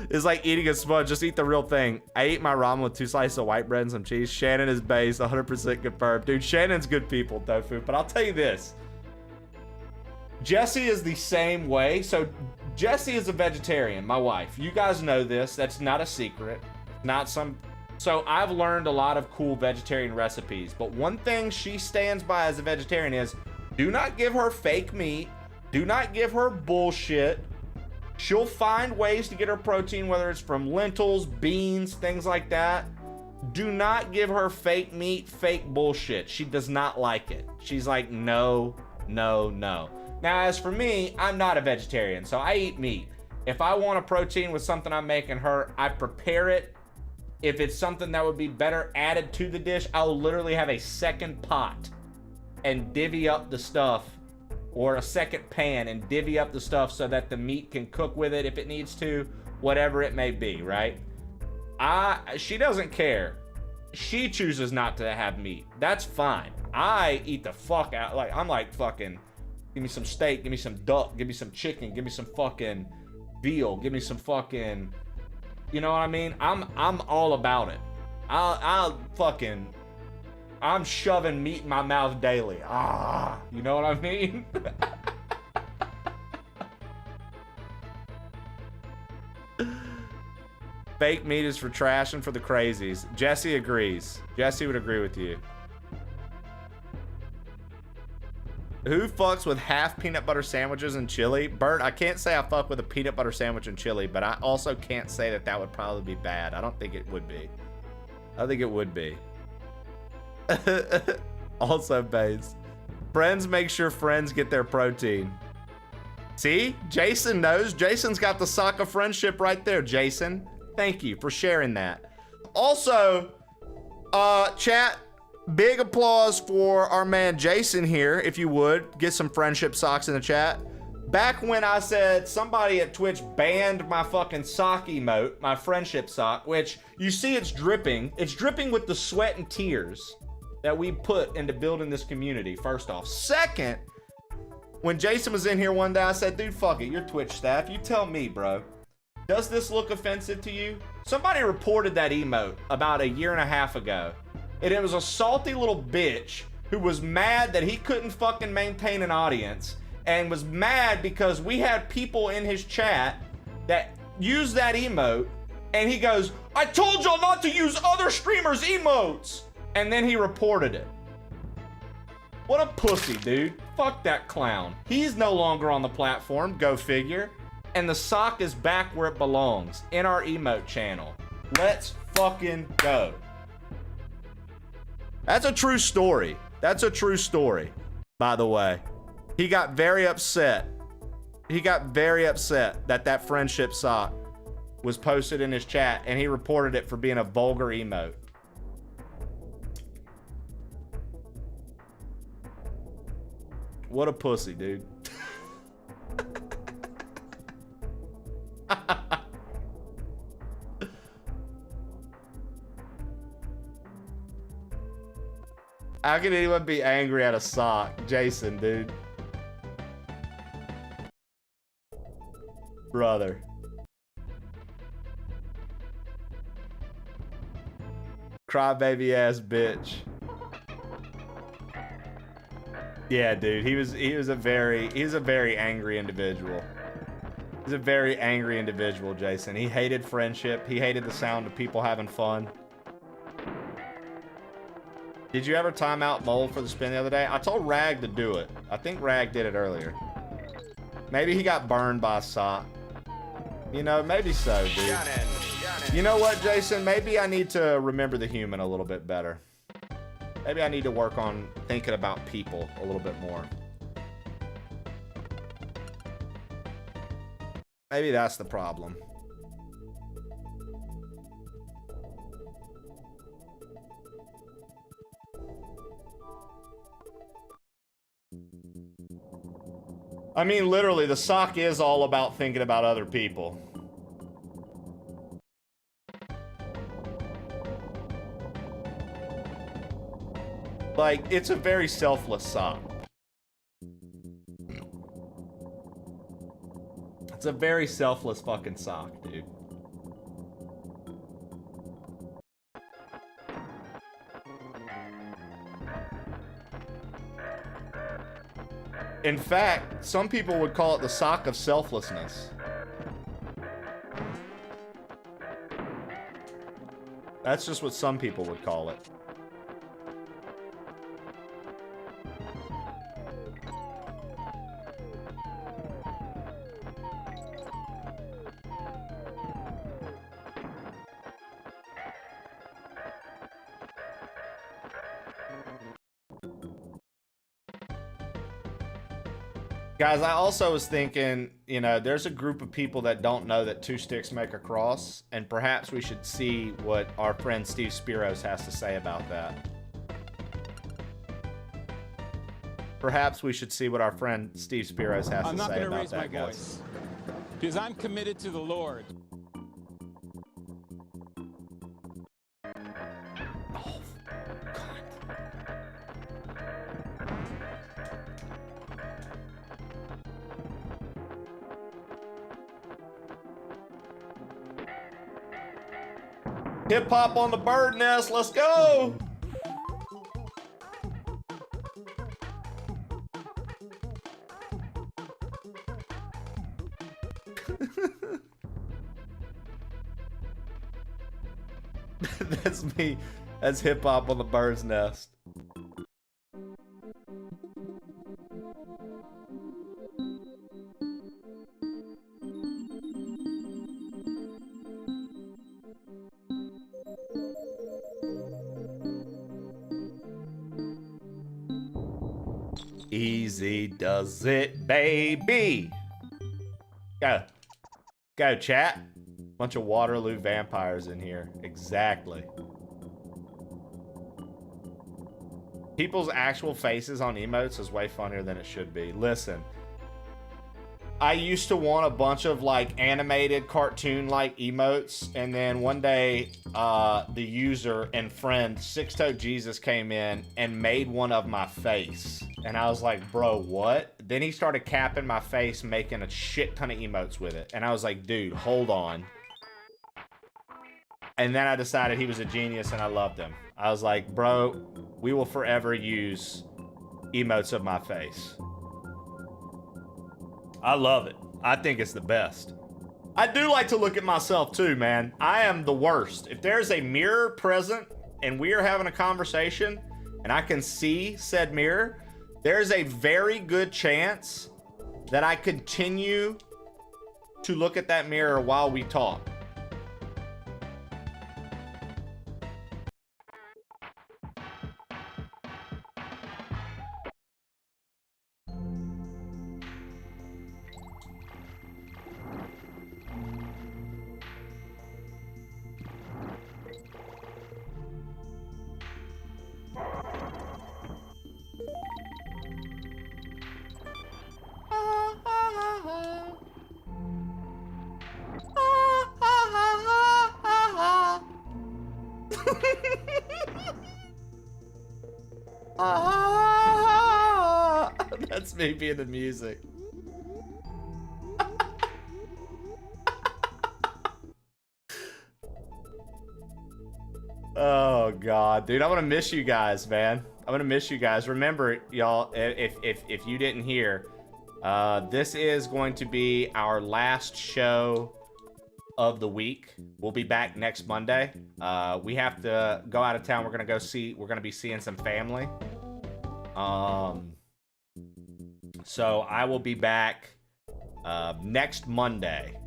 It's like eating a sponge. Just eat the real thing. I ate my ramen with 2 slices of white bread and some cheese. Shannon is based, 100% confirmed. Dude, Shannon's good people, tofu. But I'll tell you this. Jessie is the same way. So Jessie is a vegetarian, my wife. You guys know this. That's not a secret. Not some... So I've learned a lot of cool vegetarian recipes. But one thing she stands by as a vegetarian is do not give her fake meat. Do not give her bullshit. She'll find ways to get her protein, whether it's from lentils, beans, things like that. Do not give her fake meat, fake bullshit. She does not like it. She's like, no, no, no. Now, as for me, I'm not a vegetarian, so I eat meat. If I want a protein with something I'm making her, I prepare it. If it's something that would be better added to the dish, I'll literally have a second pot and divvy up the stuff, or a second pan and divvy up the stuff so that the meat can cook with it if it needs to, whatever it may be, right? She doesn't care. She chooses not to have meat. That's fine. I eat the fuck out. Like, I'm like, fucking, give me some steak, give me some duck, give me some chicken, give me some fucking veal, give me some fucking, you know what I mean? I'm all about it. I'm shoving meat in my mouth daily. You know what I mean? Fake meat is for trash and for the crazies. Jesse agrees. Jesse would agree with you. Who fucks with half peanut butter sandwiches and chili? Bert, I can't say I fuck with a peanut butter sandwich and chili, but I also can't say that that would probably be bad. I don't think it would be. I think it would be. Also, Baze. Friends make sure friends get their protein. See? Jason knows. Jason's got the sock of friendship right there, Jason. Thank you for sharing that. Also, chat, big applause for our man Jason here, if you would. Get some friendship socks in the chat. Back when I said somebody at Twitch banned my fucking sock emote, my friendship sock, which you see it's dripping. It's dripping with the sweat and tears that we put into building this community, first off. Second, when Jason was in here one day, I said, dude, fuck it, you're Twitch staff. You tell me, bro. Does this look offensive to you? Somebody reported that emote about 1.5 years ago. And it was a salty little bitch who was mad that he couldn't fucking maintain an audience and was mad because we had people in his chat that used that emote, and he goes, I told y'all not to use other streamers' emotes. And then he reported it. What a pussy, dude. Fuck that clown. He's no longer on the platform, go figure. And the sock is back where it belongs, in our emote channel. Let's fucking go. That's a true story. That's a true story, by the way. He got very upset. He got very upset that that friendship sock was posted in his chat, and he reported it for being a vulgar emote. What a pussy, dude. How can anyone be angry at a sock? Jason, dude. Brother. Crybaby ass bitch. Yeah, dude. He was a very angry individual. He's a very angry individual, Jason. He hated friendship. He hated the sound of people having fun. Did you ever time out Mole for the spin the other day? I told Rag to do it. I think Rag did it earlier. Maybe he got burned by a sock. You know, maybe so, dude. You know what, Jason? Maybe I need to remember the human a little bit better. Maybe I need to work on thinking about people a little bit more. Maybe that's the problem. I mean, literally, the sock is all about thinking about other people. Like, it's a very selfless sock. It's a very selfless fucking sock, dude. In fact, some people would call it the sock of selflessness. That's just what some people would call it. Guys, I also was thinking, you know, there's a group of people that don't know that two sticks make a cross, and perhaps we should see what our friend Steve Spiros has to say about that. Perhaps we should see what our friend Steve Spiros has to say about that, guys. Because I'm committed to the Lord. Hip hop on the bird nest, let's go! That's me. That's hip hop on the bird's nest. Easy does it, baby. Go. Go, chat. Bunch of Waterloo vampires in here. Exactly. People's actual faces on emotes is way funnier than it should be. Listen. I used to want a bunch of like animated cartoon-like emotes, and then one day the user and friend Six-Toed Jesus came in and made one of my face. And I was like, bro, what? Then he started capping my face, making a shit ton of emotes with it. And I was like, dude, hold on. And then I decided he was a genius and I loved him. I was like, bro, we will forever use emotes of my face. I love it. I think it's the best. I do like to look at myself too, man. I am the worst. If there's a mirror present and we are having a conversation and I can see said mirror, there's a very good chance that I continue to look at that mirror while we talk. Ah, that's me being the music. Oh God, dude, I'm gonna miss you guys, man. I'm gonna miss you guys. Remember, y'all, if you didn't hear, this is going to be our last show of the week. We'll be back next Monday. We have to go out of town. We're gonna be seeing some family. So I will be back next Monday.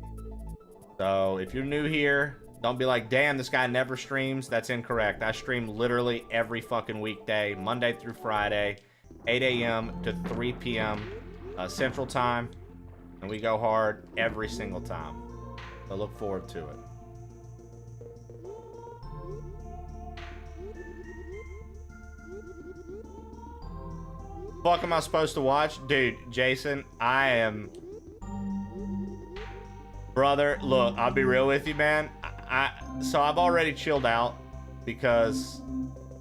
So if you're new here, don't be like, damn, this guy never streams. That's incorrect. I stream literally every fucking weekday, Monday through Friday, 8 a.m. to 3 p.m. Central Time. And we go hard every single time. So look forward to it. Fuck am I supposed to watch? Dude, Jason, I am... Brother, look, I'll be real with you, man. So I've already chilled out because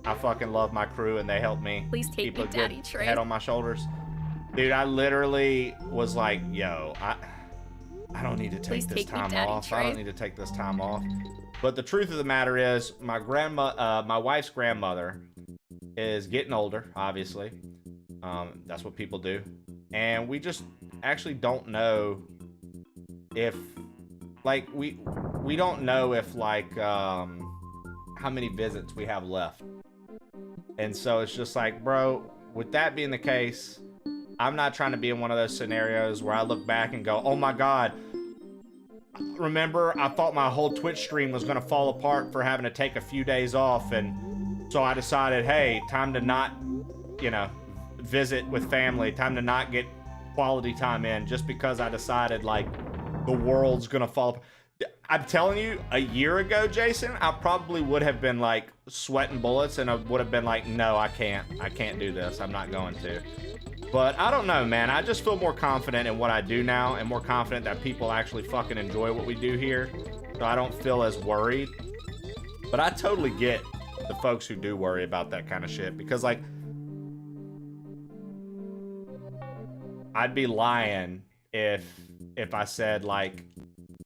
I fucking love my crew and they help me keep a good head on my shoulders. Dude, I literally was like, yo, I don't need to take this time off. I don't need to take this time off. But the truth of the matter is, my wife's grandmother is getting older, obviously. That's what people do. And we just actually don't know if, like, we don't know if, like, how many visits we have left. And so it's just like, bro, with that being the case, I'm not trying to be in one of those scenarios where I look back and go, oh my God, remember, I thought my whole Twitch stream was going to fall apart for having to take a few days off. And so I decided, hey, time to not, you know, visit with family, time to not get quality time in just because I decided, like, the world's going to fall apart. I'm telling you, a year ago, Jason, I probably would have been, like, sweating bullets and I would have been like, no, I can't do this. I'm not going to. But I don't know, man. I just feel more confident in what I do now and more confident that people actually fucking enjoy what we do here. So I don't feel as worried. But I totally get the folks who do worry about that kind of shit. Because, like, I'd be lying if I said, like,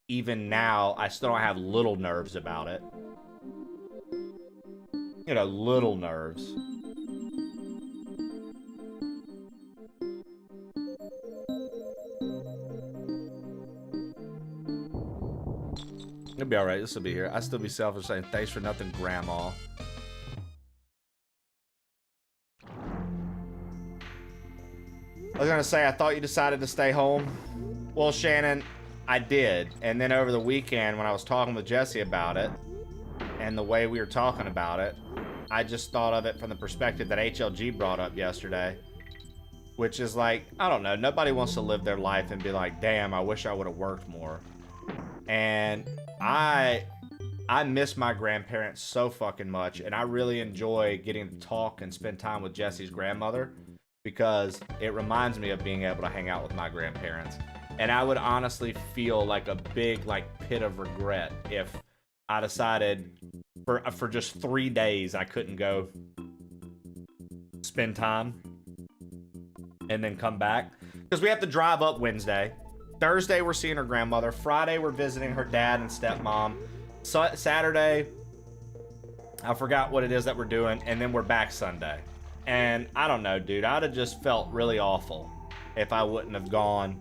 even now, I still don't have little nerves about it. You know, little nerves. It'll be alright. This will be here. I still be selfish saying thanks for nothing, Grandma. I was gonna say, I thought you decided to stay home. Well, Shannon, I did. And then over the weekend, when I was talking with Jesse about it, and the way we were talking about it, I just thought of it from the perspective that HLG brought up yesterday. Which is like, I don't know, nobody wants to live their life and be like, damn, I wish I would have worked more. And I miss my grandparents so fucking much, and I really enjoy getting to talk and spend time with Jesse's grandmother because it reminds me of being able to hang out with my grandparents. And I would honestly feel like a big, like, pit of regret if I decided for just 3 days I couldn't go spend time and then come back. Because we have to drive up Wednesday. Thursday, we're seeing her grandmother. Friday, we're visiting her dad and stepmom. Saturday, I forgot what it is that we're doing. And then we're back Sunday. And I don't know, dude. I'd have just felt really awful if I wouldn't have gone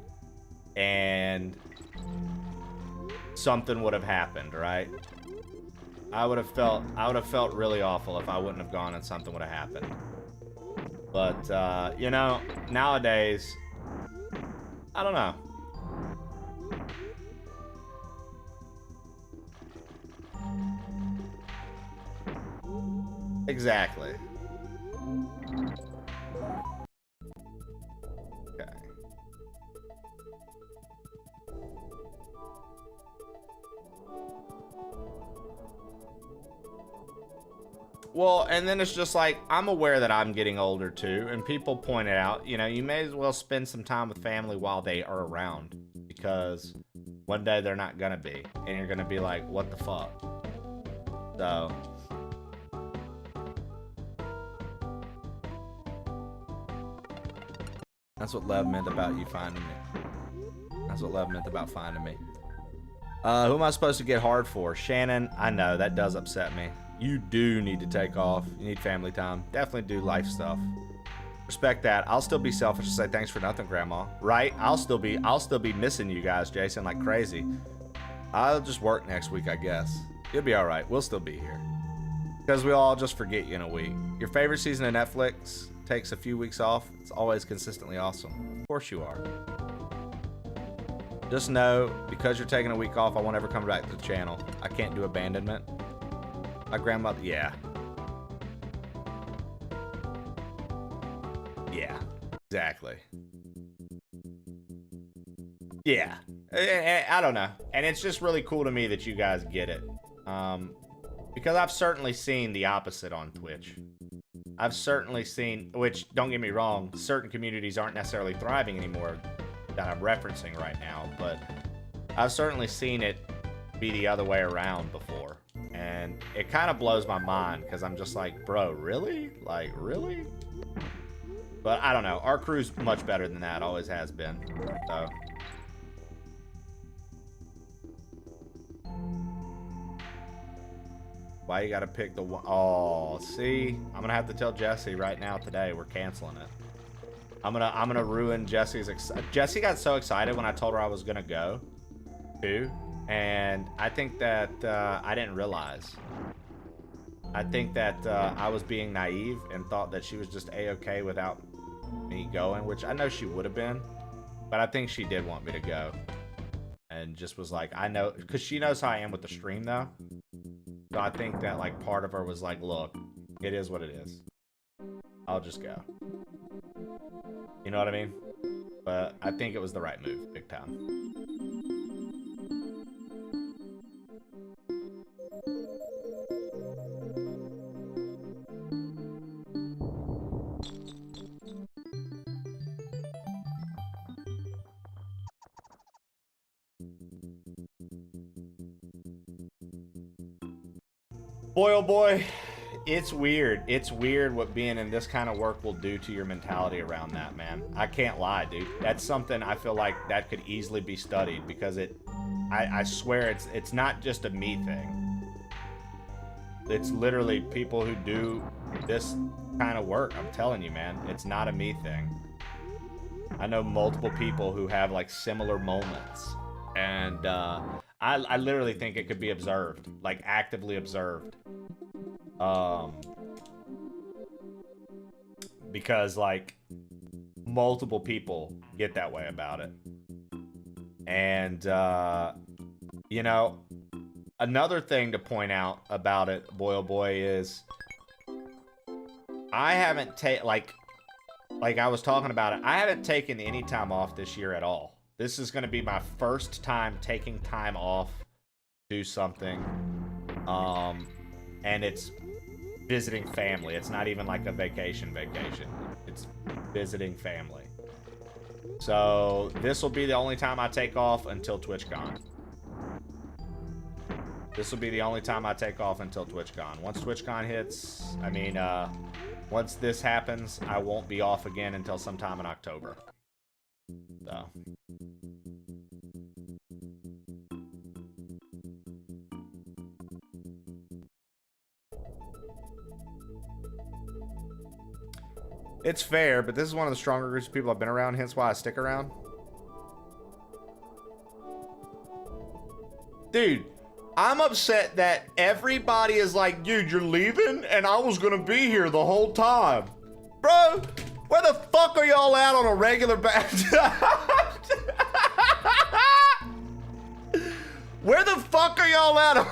and something would have happened, right? I would have felt really awful if I wouldn't have gone and something would have happened. But, you know, nowadays, I don't know. Exactly. Okay. Well, and then it's just like, I'm aware that I'm getting older too, and people point it out, you know, you may as well spend some time with family while they are around, because one day they're not gonna be, and you're gonna be like, what the fuck? So... That's what Lev meant about you finding me. That's what Lev meant about finding me. Who am I supposed to get hard for? Shannon, I know, that does upset me. You do need to take off. You need family time. Definitely do life stuff. Respect that. I'll still be selfish and say thanks for nothing, Grandma. Right? I'll still be missing you guys, Jason, like crazy. I'll just work next week, I guess. You'll be alright. We'll still be here. Because we'll all just forget you in a week. Your favorite season of Netflix takes a few weeks off. It's always consistently awesome. Of course you are. Just know, because you're taking a week off, I won't ever come back to the channel. I can't do abandonment. My grandmother, yeah. Yeah, exactly. Yeah, I don't know. And it's just really cool to me that you guys get it. Because I've certainly seen the opposite on Twitch. I've certainly seen, which, don't get me wrong, certain communities aren't necessarily thriving anymore that I'm referencing right now, but I've certainly seen it be the other way around before. And it kind of blows my mind because I'm just like, bro, really? Like, really? But I don't know. Our crew's much better than that. Always has been. So. Why you gotta pick the one? Oh, see? I'm gonna have to tell Jesse right now today we're canceling it. I'm gonna ruin Jesse's Jesse got so excited when I told her I was gonna go too. And I think that I didn't realize. I think that I was being naive and thought that she was just a-okay without me going, which I know she would have been, but I think she did want me to go. And just was like, I know, because she knows how I am with the stream though. So I think that like part of her was like, look, it is what it is. I'll just go. You know what I mean? But I think it was the right move, big time. Boy, oh boy, it's weird. It's weird what being in this kind of work will do to your mentality around that, man. I can't lie, dude. That's something I feel like that could easily be studied because I swear it's not just a me thing. It's literally people who do this kind of work. I'm telling you, man, it's not a me thing. I know multiple people who have like similar moments, and I literally think it could be observed, like actively observed. Because like multiple people get that way about it. And you know, another thing to point out about it, boy oh boy, is I haven't like I was talking about it, I haven't taken any time off this year at all. This is going to be my first time taking time off to do something. And it's visiting family. It's not even like a vacation. It's visiting family. So this will be the only time I take off until TwitchCon. This will be the only time I take off until TwitchCon. Once TwitchCon hits, I mean, once this happens, I won't be off again until sometime in October. So. It's fair, but this is one of the stronger groups of people I've been around, hence why I stick around. Dude, I'm upset that everybody is like, dude, you're leaving? And I was gonna be here the whole time. Bro, where the fuck are y'all at on a regular basis? Where the fuck are y'all at?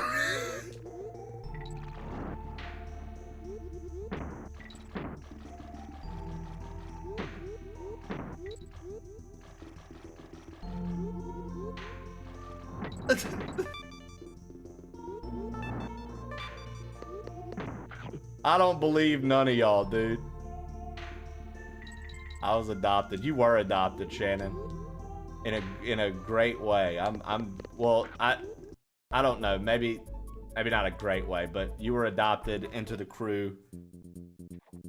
I don't believe none of y'all, dude. I was adopted. You were adopted, Shannon. In a great way. Well, I don't know. Maybe not a great way, but you were adopted into the crew,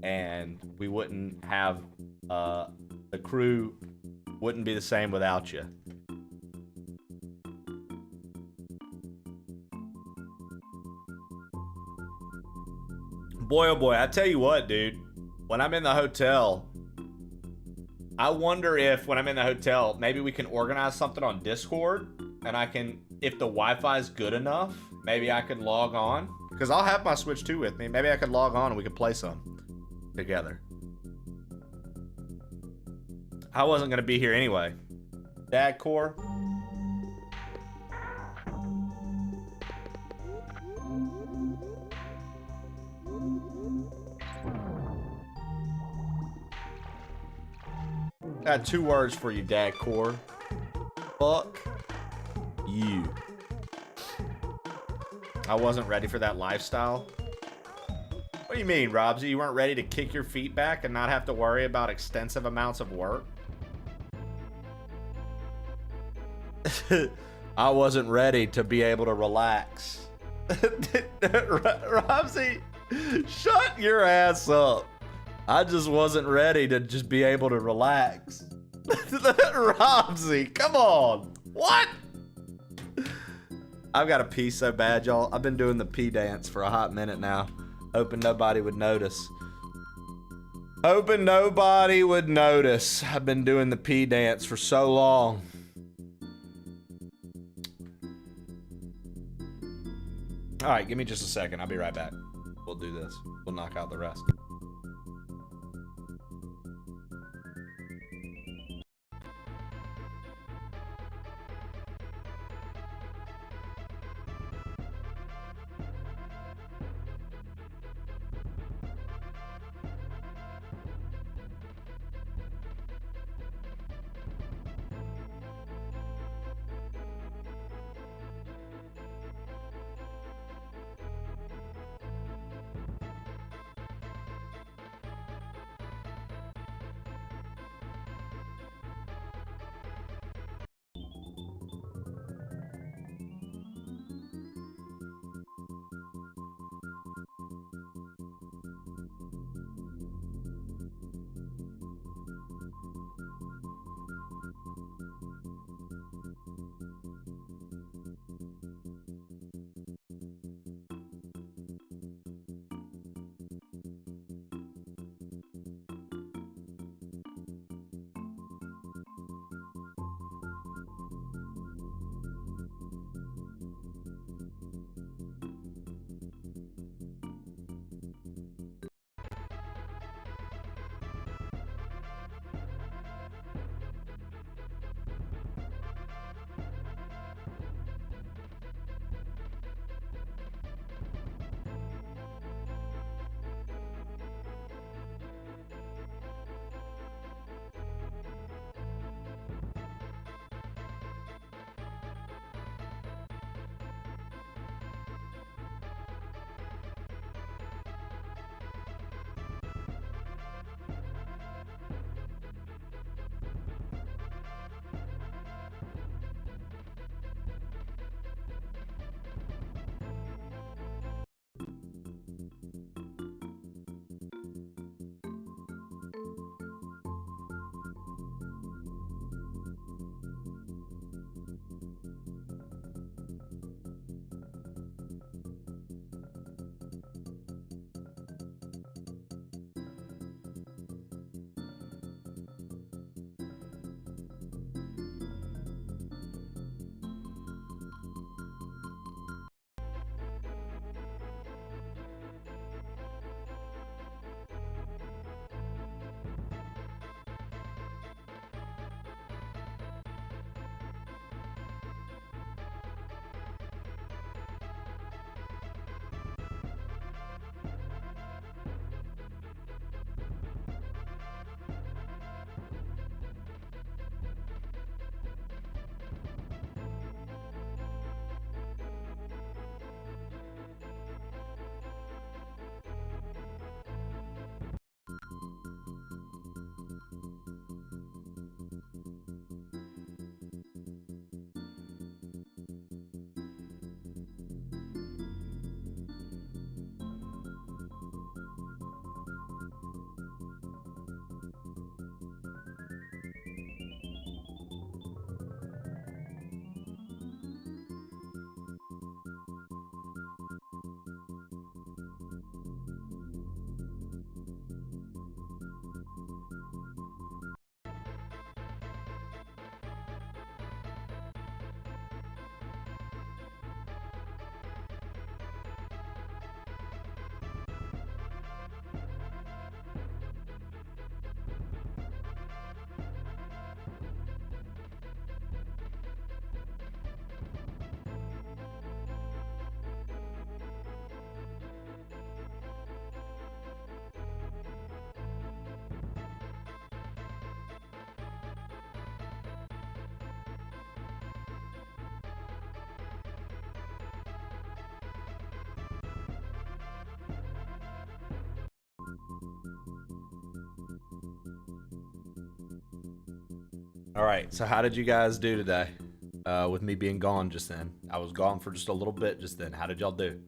and we wouldn't have The crew wouldn't be the same without you. Boy, oh boy, I tell you what, dude. When I'm in the hotel, I wonder if when I'm in the hotel, maybe we can organize something on Discord, and I can, if the Wi-Fi is good enough, maybe I can log on. Because I'll have my Switch 2 with me. Maybe I could log on and we could play some together. I wasn't going to be here anyway. Dad Core. Got 2 words for you, Dad Core. Fuck you. I wasn't ready for that lifestyle. What do you mean, Robsy? You weren't ready to kick your feet back and not have to worry about extensive amounts of work? I wasn't ready to be able to relax. Robsy, shut your ass up. I just wasn't ready to just be able to relax. Robsy, come on. What? I've got to pee so bad, y'all. I've been doing the pee dance for a hot minute now. Hoping nobody would notice. Hoping nobody would notice. I've been doing the pee dance for so long. All right, give me just a second. I'll be right back. We'll do this. We'll knock out the rest. All right, so how did you guys do today? With me being gone just then. I was gone for just a little bit just then. How did y'all do?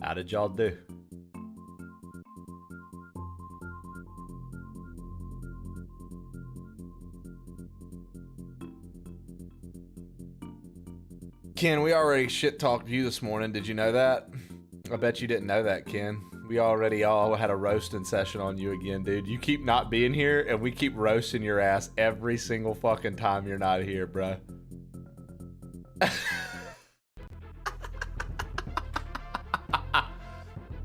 How did y'all do? Ken, we already shit talked you this morning. Did you know that? I bet you didn't know that, Ken. We already all had a roasting session on you again, dude. You keep not being here, and we keep roasting your ass every single fucking time you're not here, bro.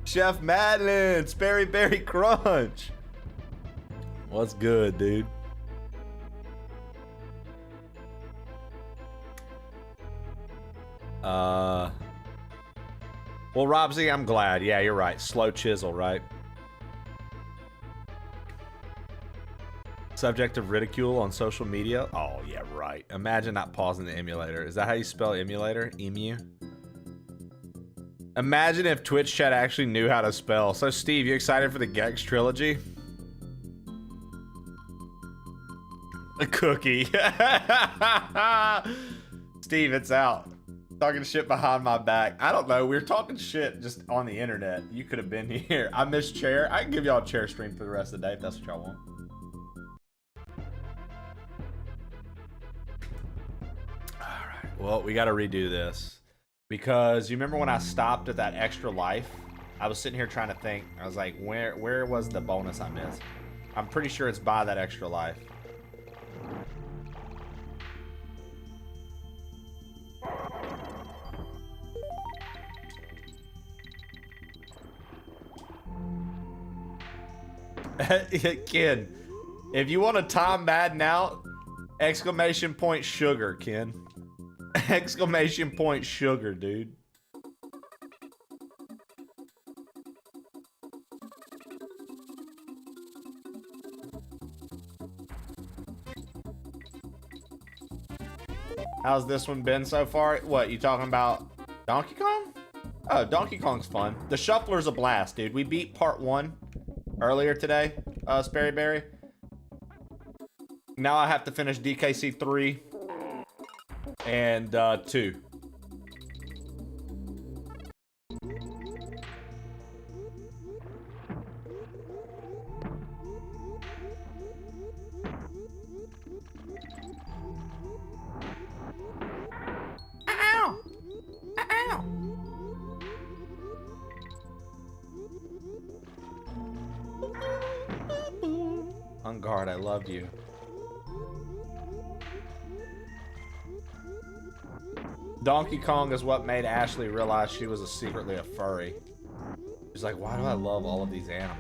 Chef Madeline, Sperry Berry Crunch. What's good, dude? Well, Robsy, I'm glad. Yeah, you're right. Slow chisel, right? Subject of ridicule on social media. Oh, yeah, right. Imagine not pausing the emulator. Is that how you spell emulator? Emu? Imagine if Twitch chat actually knew how to spell. So, Steve, you excited for the Gex trilogy? A cookie. Steve, it's out. Talking shit behind my back. I don't know. We were talking shit just on the internet. You could have been here. I missed chair. I can give y'all a chair stream for the rest of the day if that's what y'all want. Alright. Well, we got to redo this. Because you remember when I stopped at that extra life? I was sitting here trying to think. I was like, where was the bonus I missed? I'm pretty sure it's by that extra life. Ken, if you want to time Madden out, exclamation point sugar, Ken. Exclamation point sugar, dude. How's this one been so far? What, you talking about Donkey Kong? Oh, Donkey Kong's fun. The Shuffler's a blast, dude. We beat part 1 earlier today, Sperry Berry. Now I have to finish DKC 3 and 2. Ow! Ow! On guard, I love you. Donkey Kong is what made Ashley realize she was secretly a furry. She's like, why do I love all of these animals?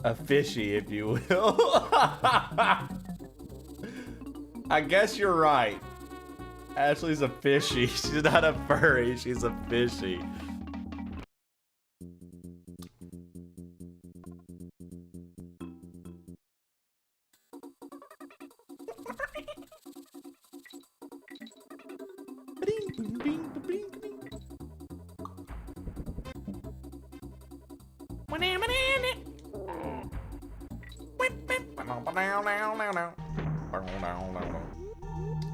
A fishy, if you will. I guess you're right. Ashley's a fishy. She's not a furry. She's a fishy.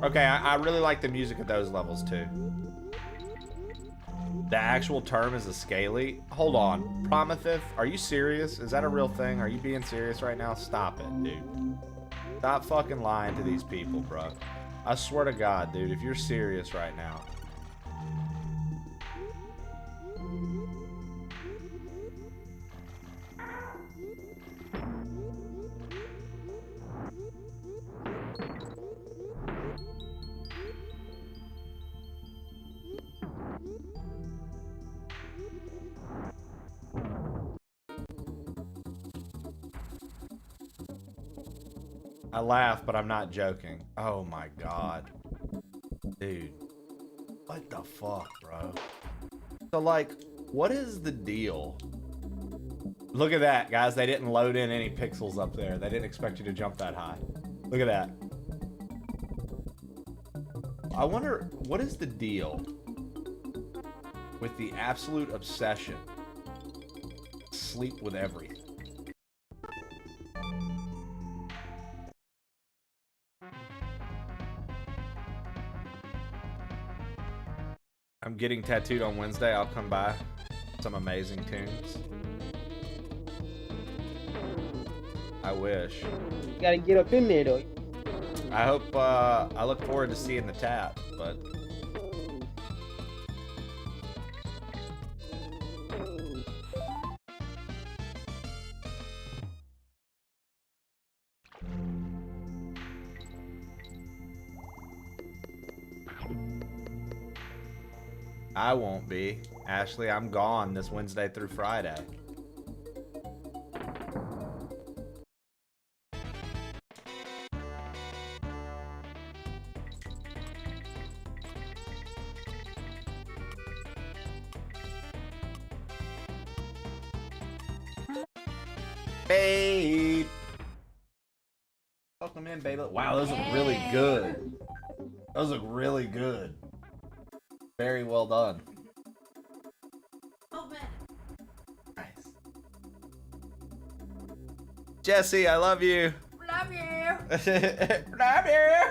Okay, I really like the music of those levels too. The actual term is a scaly. Hold on, Prometheus, are you serious? Is that a real thing? Are you being serious right now? Stop it, dude. Stop fucking lying to these people, bro. I swear to God, dude, if you're serious right now. I laugh, but I'm not joking. Oh my God. Dude. What the fuck, bro? So, like, what is the deal? Look at that, guys. They didn't load in any pixels up there. They didn't expect you to jump that high. Look at that. I wonder, what is the deal with the absolute obsession? Sleep with everything. I'm getting tattooed on Wednesday. I'll come by. Some amazing tunes. I wish. You gotta get up in there though. I hope, I look forward to seeing the tap, but... I won't be. Ashley, I'm gone this Wednesday through Friday. Babe! Welcome in, babe. Wow, those look really good. Those look really good. Very well done. Nice. Jesse, I love you. Love you. Love you.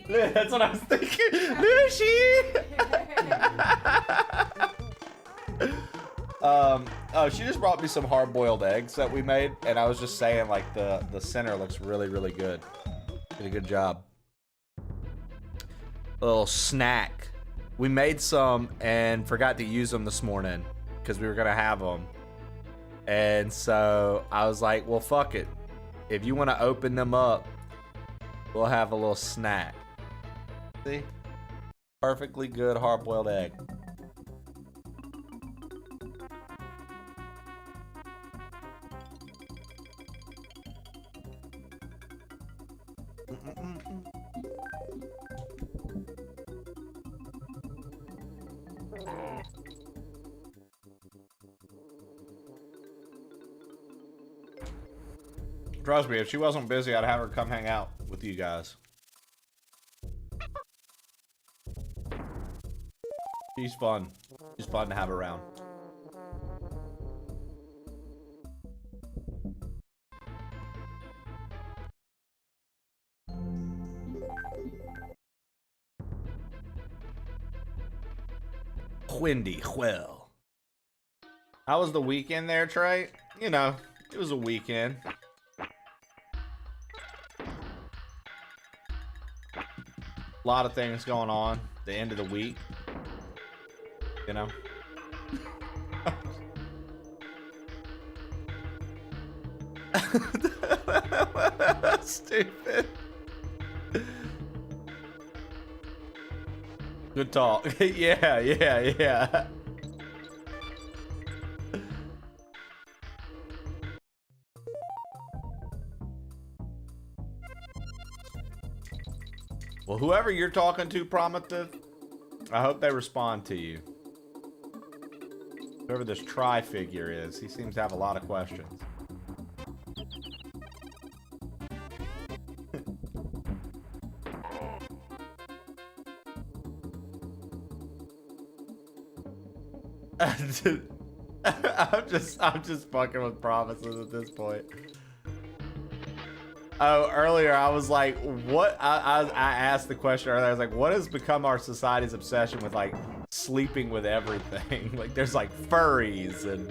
That's what I was thinking. Lucy. Oh, she just brought me some hard-boiled eggs that we made, and I was just saying, like, the center looks really, really good. Did a good job. A little snack. We made some and forgot to use them this morning because we were gonna have them, and so I was like, well, fuck it. If you want to open them up, we'll have a little snack. See? Perfectly good hard-boiled egg. Trust me, if she wasn't busy, I'd have her come hang out with you guys. She's fun. She's fun to have around. Windy, well. How was the weekend there, Trey? You know, it was a weekend. A lot of things going on the end of the week, you know. Stupid. Good talk. yeah. Well, whoever you're talking to, Prometheus, I hope they respond to you. Whoever this tri-figure is, he seems to have a lot of questions. I'm just fucking with promises at this point. Oh, earlier I was like, what? I asked the question earlier. I was like, what has become our society's obsession with like sleeping with everything? Like, there's like furries and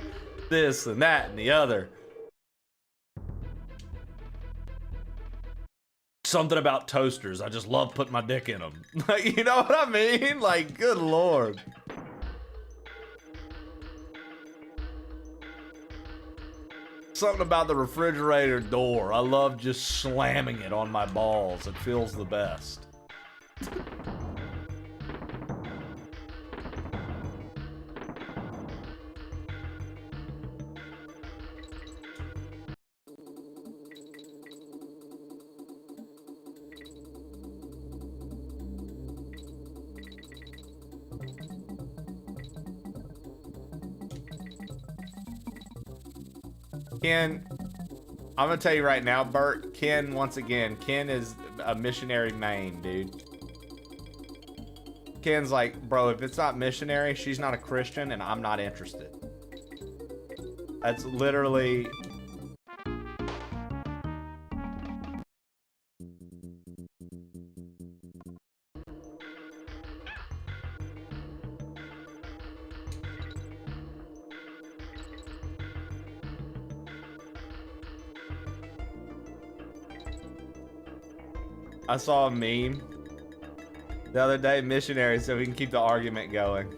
this and that and the other. Something about toasters. I just love putting my dick in them. Like, you know what I mean? Like, good lord. Something about the refrigerator door. I love just slamming it on my balls. It feels the best. Ken, I'm gonna tell you right now, Bert, Ken, once again, Ken is a missionary main, dude. Ken's like, bro, if it's not missionary, she's not a Christian, and I'm not interested. That's literally... I saw a meme the other day, missionary, so we can keep the argument going.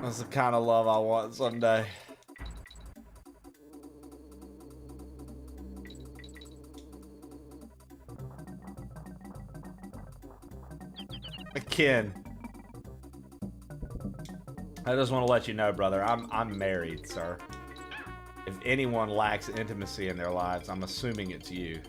That's the kind of love I want someday. Ken, I just want to let you know, brother, I'm married, sir. If anyone lacks intimacy in their lives, I'm assuming it's you.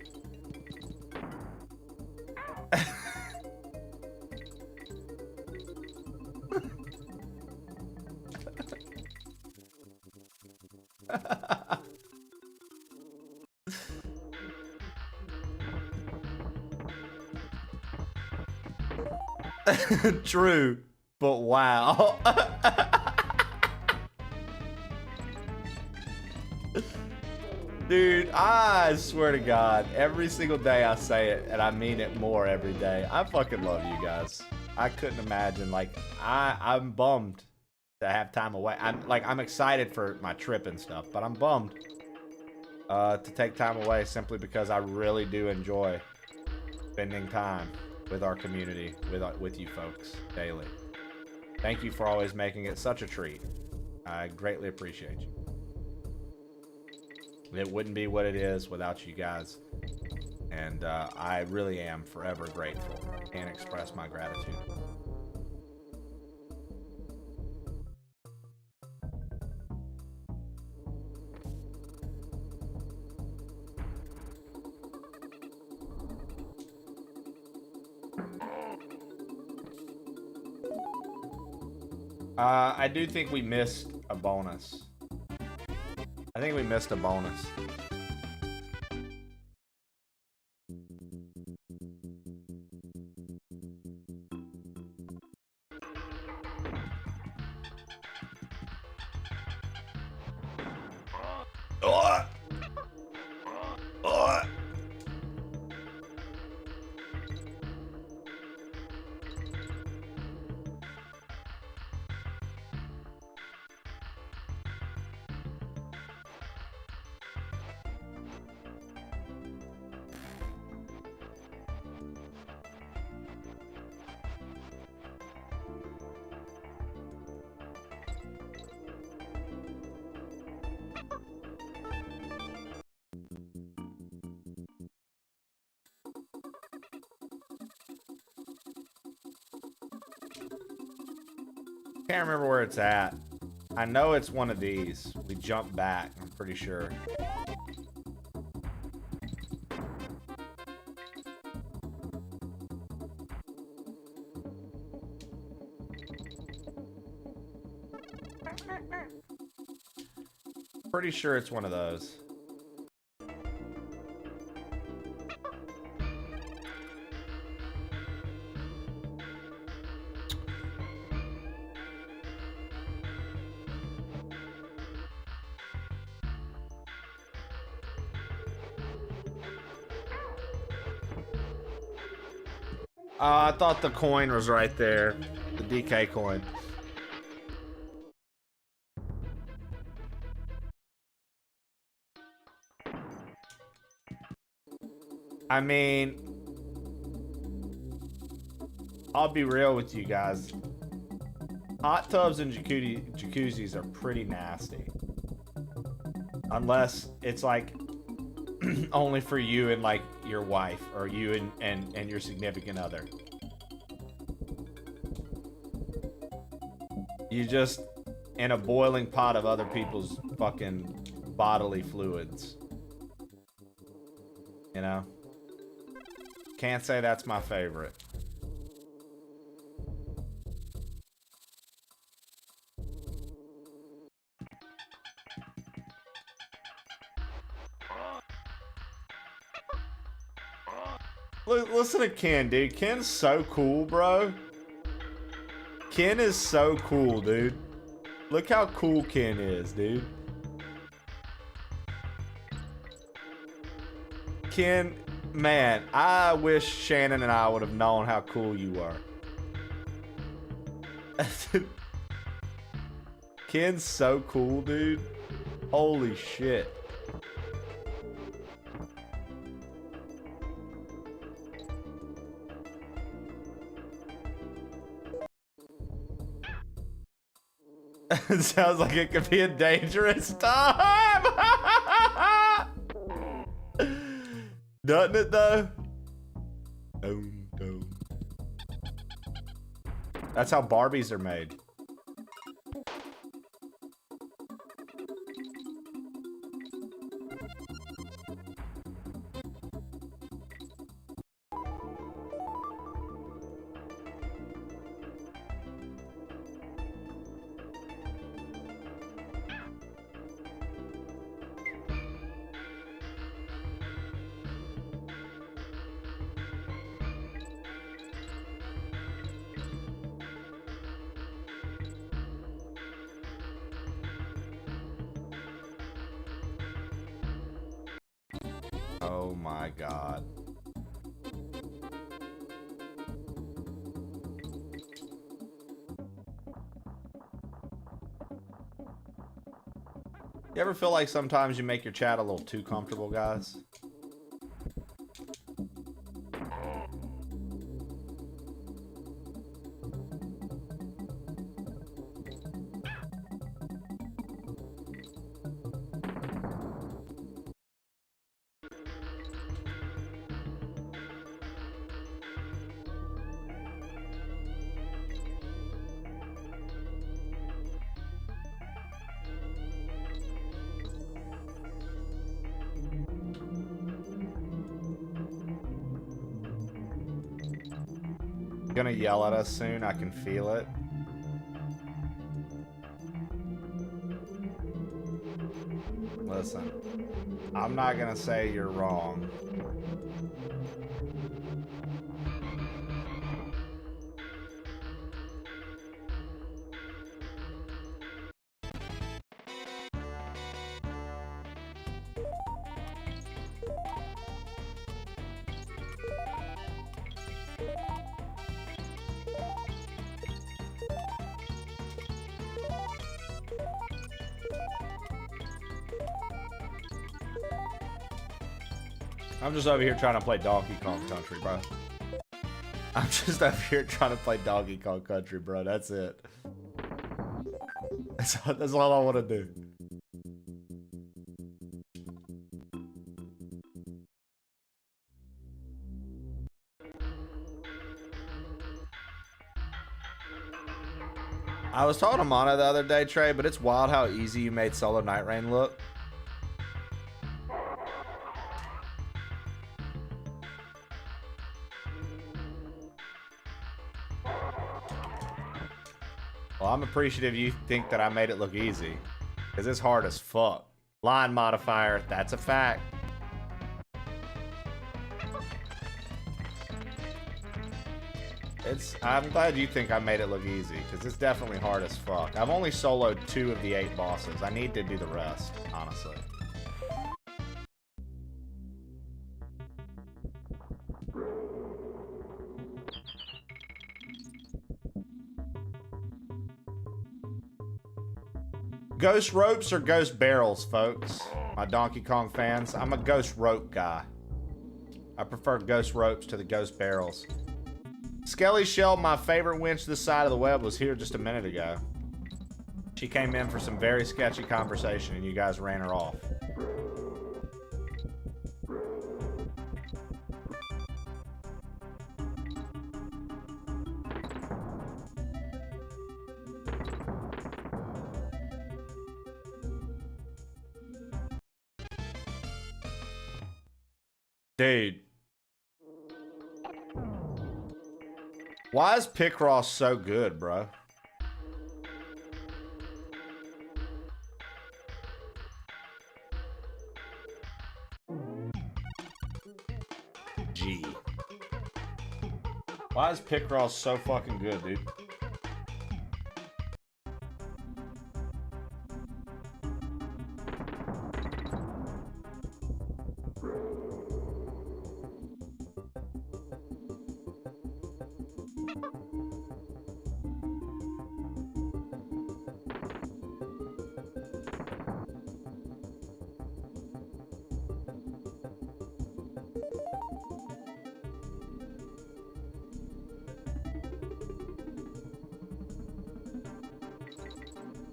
True, but wow. Dude, I swear to God, every single day I say it, and I mean it more every day. I fucking love you guys. I couldn't imagine, like, I'm bummed to have time away. I'm excited for my trip and stuff, but I'm bummed to take time away simply because I really do enjoy spending time with our community, with you folks daily. Thank you for always making it such a treat. I greatly appreciate you. It wouldn't be what it is without you guys, and I really am forever grateful. Can't express my gratitude. I do think we missed a bonus. I think we missed a bonus. Can't remember where it's at. I know it's one of these. We jump back, I'm pretty sure. Pretty sure it's one of those. I thought the coin was right there. The DK coin. I mean, I'll be real with you guys. Hot tubs and jacuzzis are pretty nasty. Unless it's like only for you and like your wife or you and your significant other. You just in a boiling pot of other people's fucking bodily fluids. You know? Can't say that's my favorite. Listen to Ken, dude. Ken's so cool, bro. Ken is so cool, dude. Look how cool Ken is, dude. Ken, man, I wish Shannon and I would have known how cool you are. Ken's so cool, dude. Holy shit. It sounds like it could be a dangerous time. Doesn't it though? Dum, dum. That's how Barbies are made. Oh my god. You ever feel like sometimes you make your chat a little too comfortable, guys? Gonna yell at us soon, I can feel it. Listen, I'm not gonna say you're wrong. I'm just over here trying to play Donkey Kong Country, bro. I'm just over here trying to play Donkey Kong Country, bro. That's it. That's all I want to do. I was talking to Mana the other day, Trey, but it's wild how easy you made Solo Night Rain look. Well, I'm appreciative you think that I made it look easy, because it's hard as fuck. Line modifier, that's a fact. I'm glad you think I made it look easy, because it's definitely hard as fuck. I've only soloed 2 of the 8 bosses. I need to do the rest, honestly. Ghost ropes or ghost barrels, folks? My Donkey Kong fans, I'm a ghost rope guy. I prefer ghost ropes to the ghost barrels. Skelly Shell, my favorite winch this side of the web, was here just a minute ago. She came in for some very sketchy conversation and you guys ran her off. Dude. Why is Picross so good, bro? G. Why is Picross so fucking good, dude?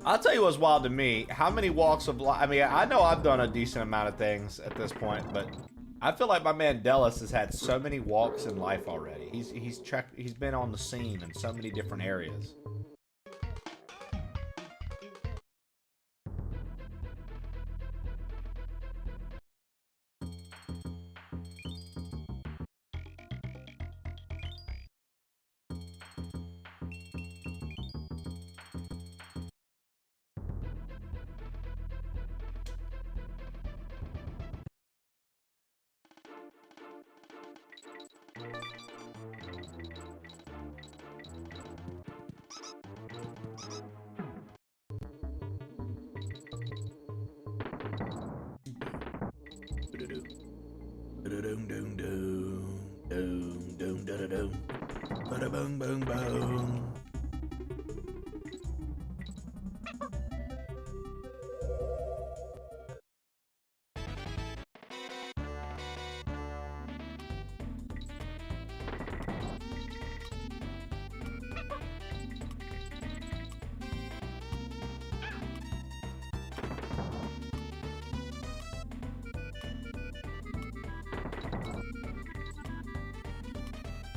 I'll tell you what's wild to me. How many walks of life? I mean, I know I've done a decent amount of things at this point, but I feel like my man Dellis has had so many walks in life already. He's been on the scene in so many different areas.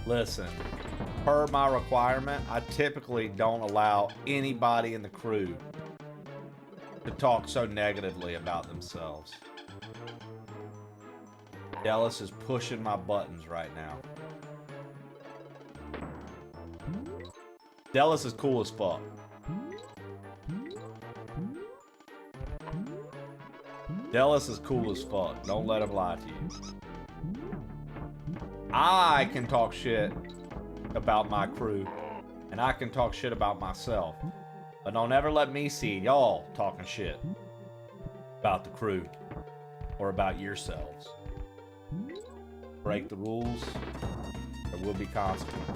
Listen, per my requirement, I typically don't allow anybody in the crew to talk so negatively about themselves. Dallas is pushing my buttons right now. Dallas is cool as fuck. Dallas is cool as fuck. Don't let him lie to you. I can talk shit about my crew, and I can talk shit about myself, but don't ever let me see y'all talking shit about the crew or about yourselves. Break the rules, there will be consequences.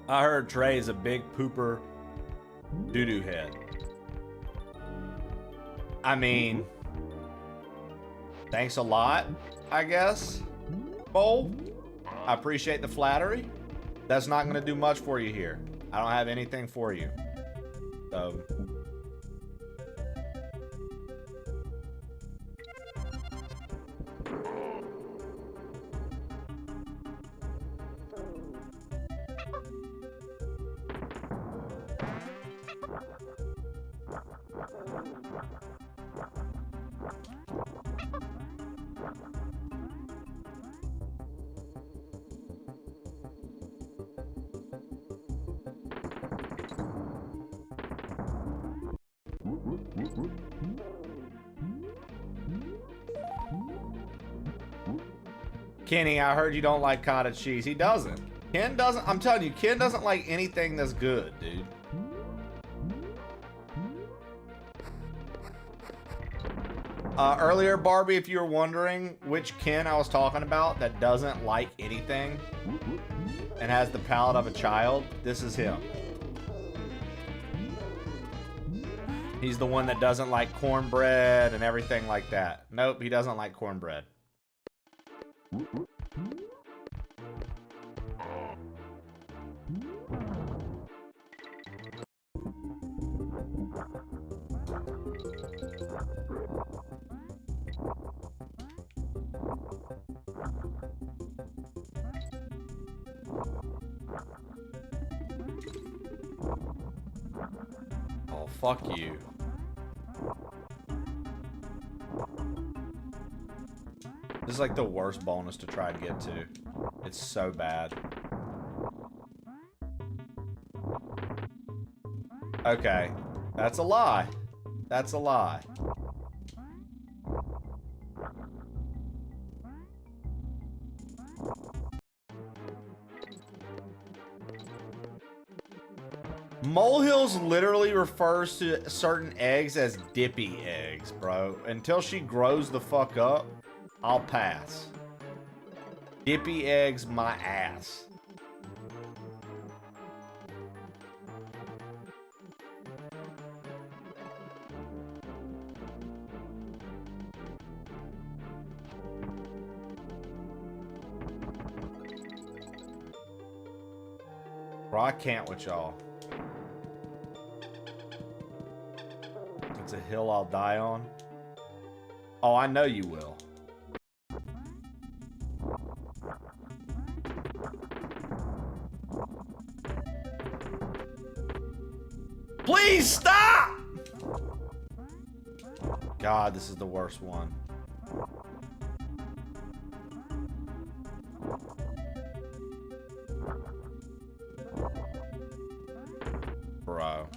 I heard Trey's a big pooper doo-doo head. I mean, thanks a lot, I guess, Bowl. I appreciate the flattery. That's not going to do much for you here. I don't have anything for you. So... Kenny, I heard you don't like cottage cheese. He doesn't. Ken doesn't. I'm telling you, Ken doesn't like anything that's good, dude. Earlier, Barbie, if you were wondering which Ken I was talking about that doesn't like anything, and has the palate of a child, this is him. He's the one that doesn't like cornbread and everything like that. Nope, he doesn't like cornbread. Oh, fuck you. This is like the worst bonus to try and get to. It's so bad. Okay. That's a lie. That's a lie. Molehills literally refers to certain eggs as dippy eggs, bro. Until she grows the fuck up, I'll pass. Dippy eggs, my ass. Bro, I can't with y'all. It's a hill I'll die on. Oh, I know you will. Please stop! God, this is the worst one. Bro.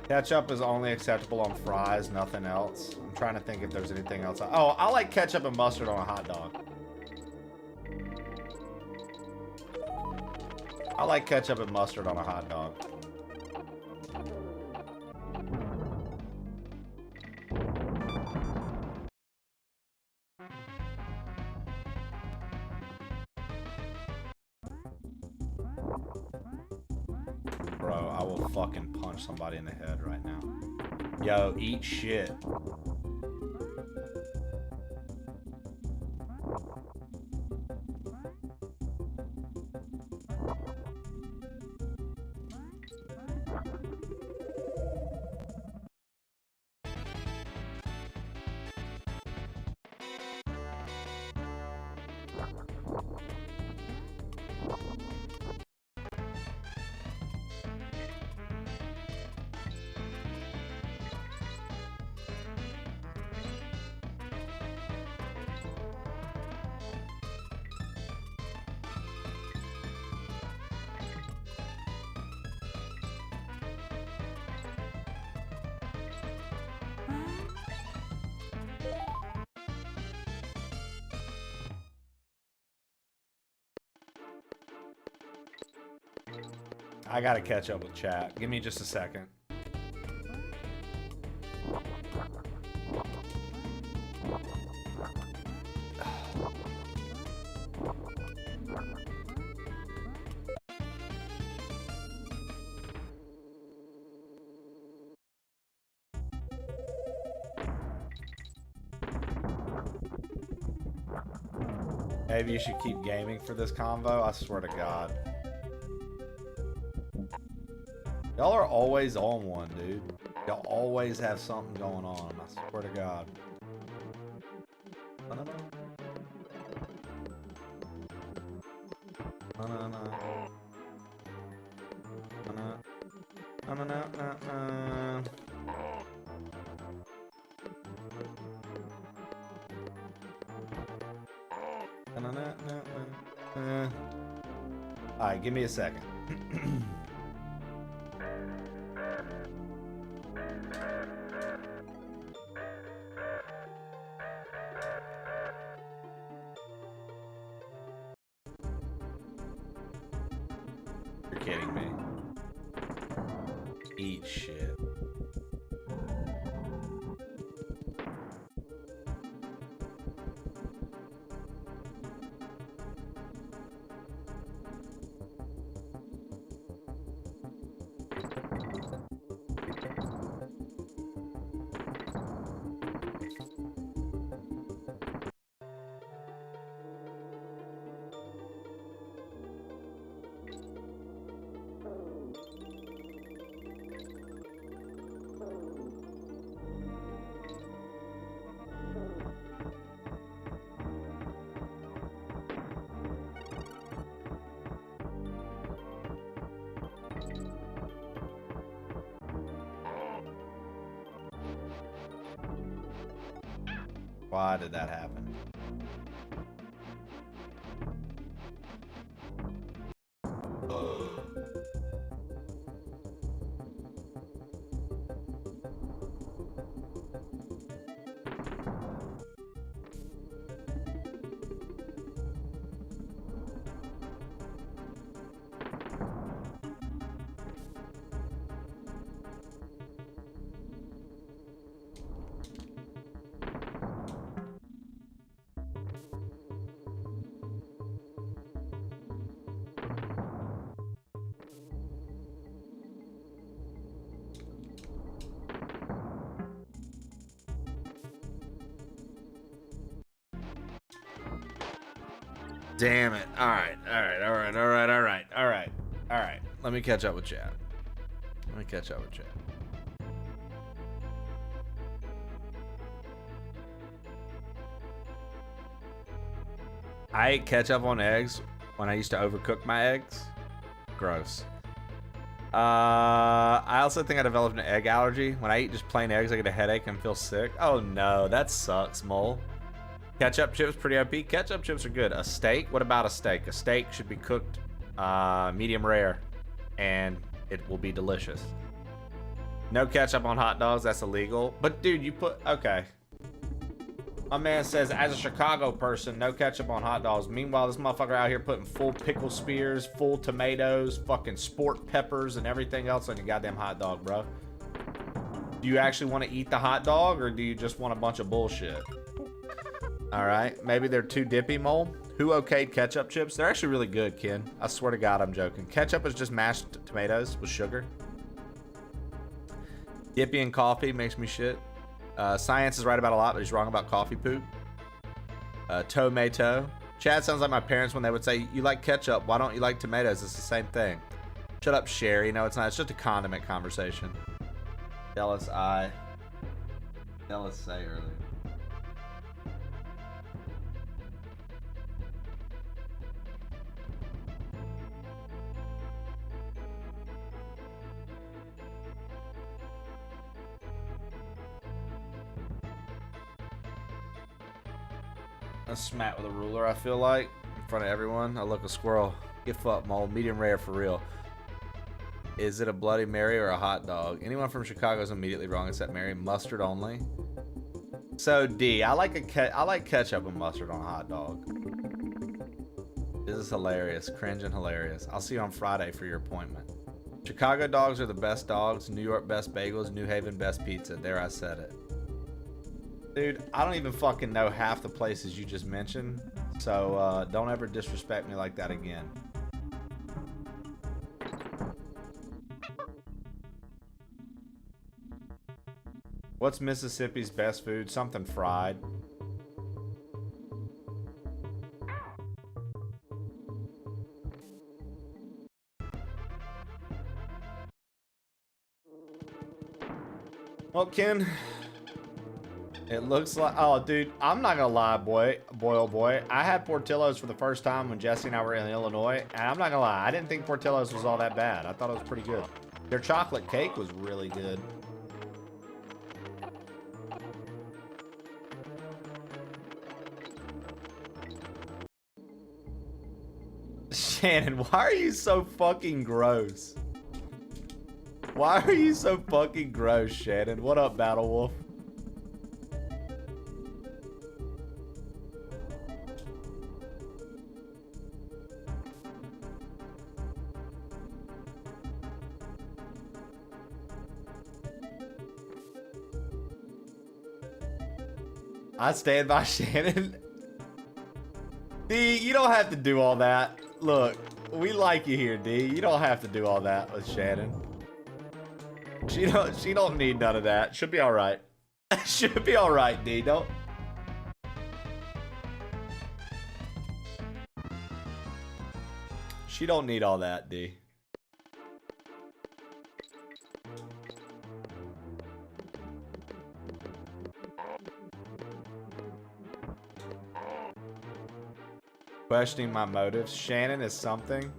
Ketchup is only acceptable on fries, nothing else. I'm trying to think if there's anything else. Oh, I like ketchup and mustard on a hot dog. I like ketchup and mustard on a hot dog. Bro, I will fucking punch somebody in the head right now. Yo, eat shit. I gotta catch up with chat. Give me just a second. Maybe you should keep gaming for this convo. I swear to God. Y'all are always on one, dude. Y'all always have something going on. I swear to God. Alright, give me a second. kidding me. Eat shit. Why did that happen? Damn it. All right. Let me catch up with chat. I ate ketchup on eggs when I used to overcook my eggs. Gross. I also think I developed an egg allergy. When I eat just plain eggs, I get a headache and feel sick. Oh no, that sucks, Mole. Ketchup chips, pretty OP. Ketchup chips are good. A steak? What about a steak? A steak should be cooked medium rare, and it will be delicious. No ketchup on hot dogs, that's illegal. But dude, you put, okay. My man says, as a Chicago person, no ketchup on hot dogs. Meanwhile, this motherfucker out here putting full pickle spears, full tomatoes, fucking sport peppers, and everything else on your goddamn hot dog, bro. Do you actually want to eat the hot dog, or do you just want a bunch of bullshit? Alright, maybe they're too dippy, Mole. Who okayed ketchup chips? They're actually really good, Ken. I swear to God, I'm joking. Ketchup is just mashed tomatoes with sugar. Dippy in coffee makes me shit. Science is right about a lot, but he's wrong about coffee poop. Tomato. Chad sounds like my parents when they would say, you like ketchup, why don't you like tomatoes? It's the same thing. Shut up, Sherry. No, it's not. It's just a condiment conversation. Jealous eye. Jealous say earlier. A smack with a ruler, I feel like, in front of everyone. I look a squirrel. Get fucked, Mole. Medium rare for real. Is it a Bloody Mary or a hot dog? Anyone from Chicago is immediately wrong except Mary. Mustard only. So D, I like ketchup and mustard on a hot dog. This is hilarious. Cringe and hilarious. I'll see you on Friday for your appointment. Chicago dogs are the best dogs. New York best bagels. New Haven best pizza. There, I said it. Dude, I don't even fucking know half the places you just mentioned, so don't ever disrespect me like that again. What's Mississippi's best food? Something fried. Well, Ken, it looks like, oh dude, I'm not gonna lie, boy, oh boy. I had Portillo's for the first time when Jesse and I were in Illinois, and I'm not gonna lie, I didn't think Portillo's was all that bad. I thought it was pretty good. Their chocolate cake was really good. Shannon, why are you so fucking gross? Why are you so fucking gross, Shannon? What up, Battle Wolf? I stand by Shannon. D, you don't have to do all that. Look, we like you here, D. You don't have to do all that with Shannon. She don't need none of that. She'll be all right. She'll be all right, D. Don't. She don't need all that, D. Questioning my motives. Shannon is something.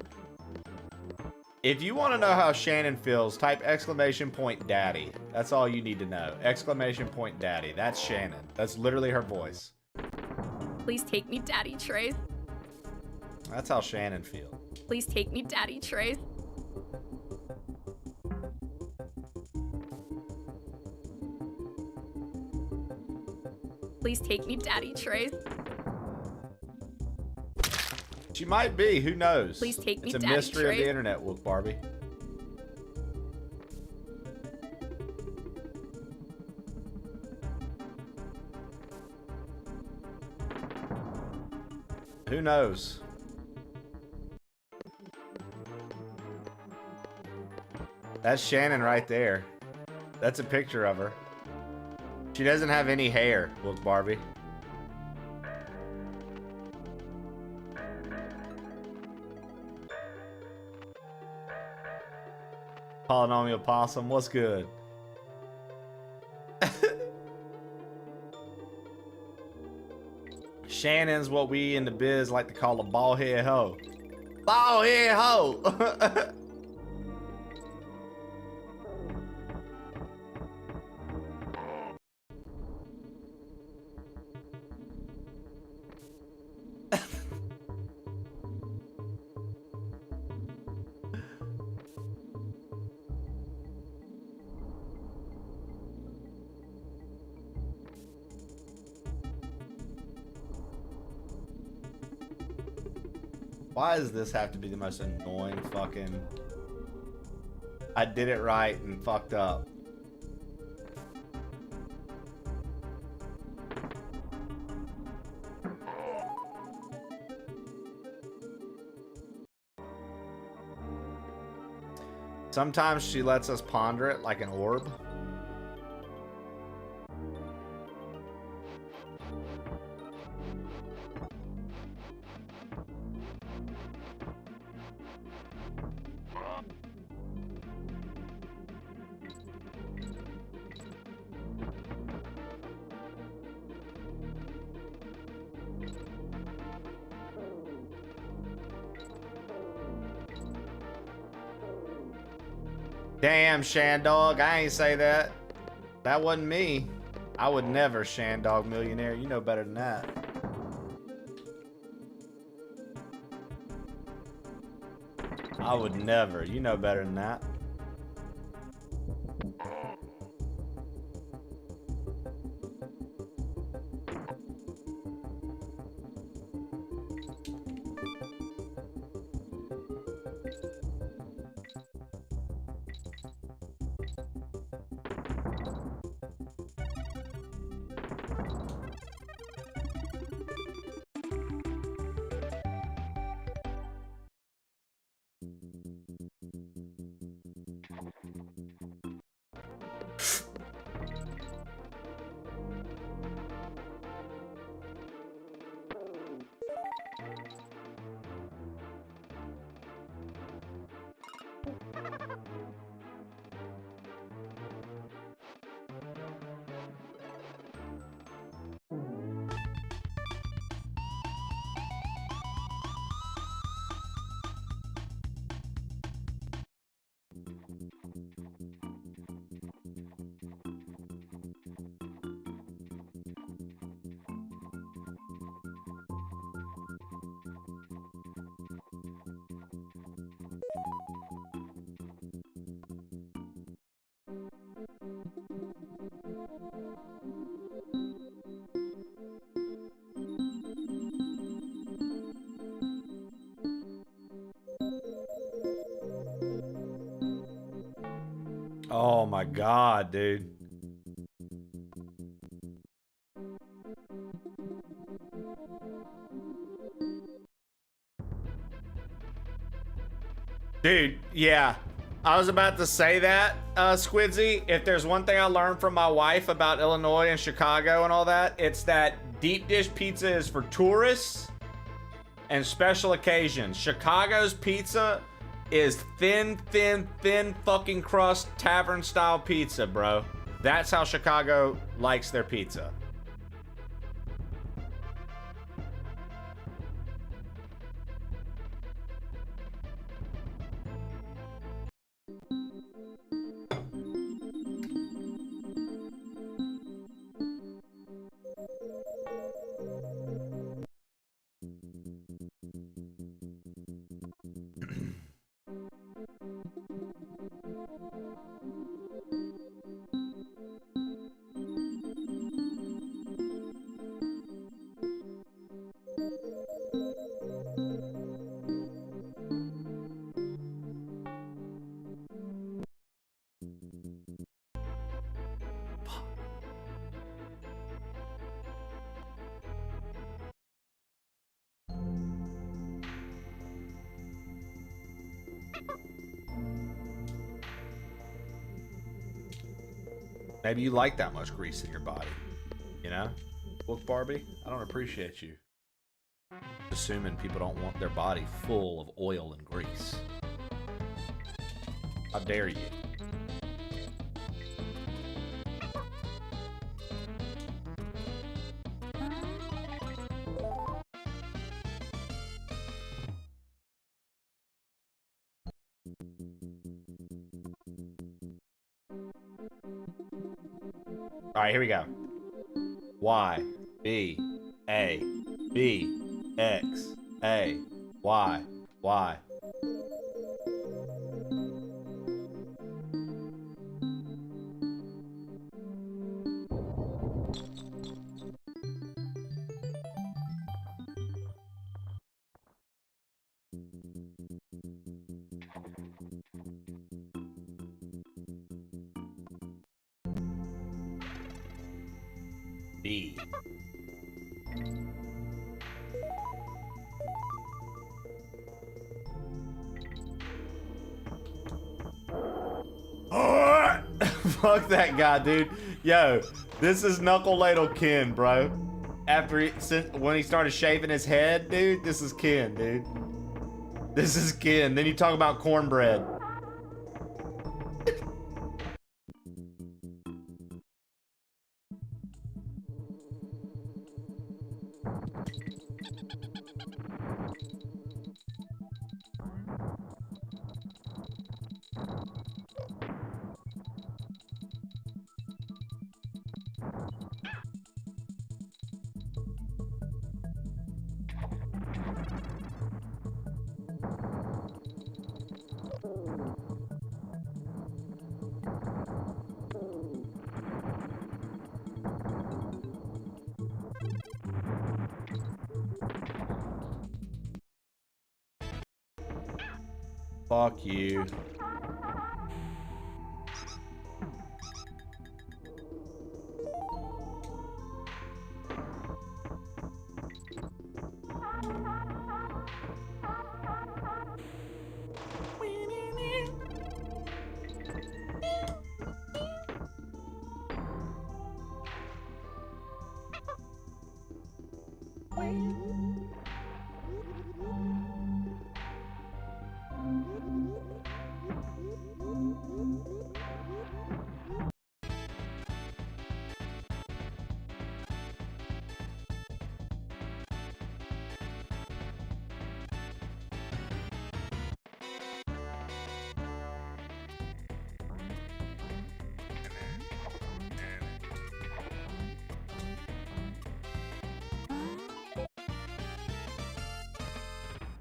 If you want to know how Shannon feels, type exclamation point daddy. That's all you need to know. Exclamation point daddy. That's Shannon. That's literally her voice. Please take me, Daddy Trace. That's how Shannon feels. Please take me, Daddy Trace. Please take me, Daddy Trace. She might be. Who knows? Please take me, It's a Daddy mystery of Trace. the internet, Wolf Barbie. Who knows? That's Shannon right there. That's a picture of her. She doesn't have any hair, Wolf Barbie. Polynomial Possum, what's good? Shannon's what we in the biz like to call a bald head hoe. Bald head hoe! Why does this have to be the most annoying fucking... I did it right and fucked up. Sometimes she lets us ponder it like an orb. Damn, Shandog, I ain't say that. That wasn't me. I would never, Shandog Millionaire. You know better than that. I would never. You know better than that. Oh my god, dude. Dude, yeah. I was about to say that, Squidzy. If there's one thing I learned from my wife about Illinois and Chicago and all that, it's that deep dish pizza is for tourists and special occasions. Chicago's pizza is thin fucking crust tavern style pizza, bro. That's how Chicago likes their pizza. Maybe you like that much grease in your body, you know? Look, Barbie, I don't appreciate you assuming people don't want their body full of oil and grease. How dare you? All right, here we go. Y, B, A, B, X, A, Y, Y. B. Fuck that guy, dude. Yo, this is Knuckle Ladle Ken, bro. When he started shaving his head, dude, this is Ken, dude. This is Ken. Then you talk about cornbread. Fuck you.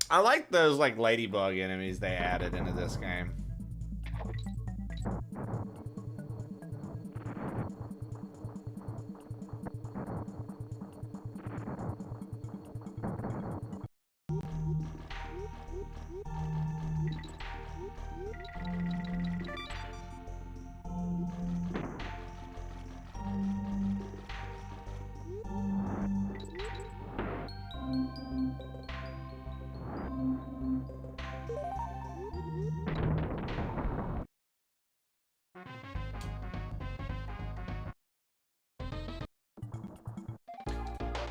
I like those like ladybug enemies they added into this game.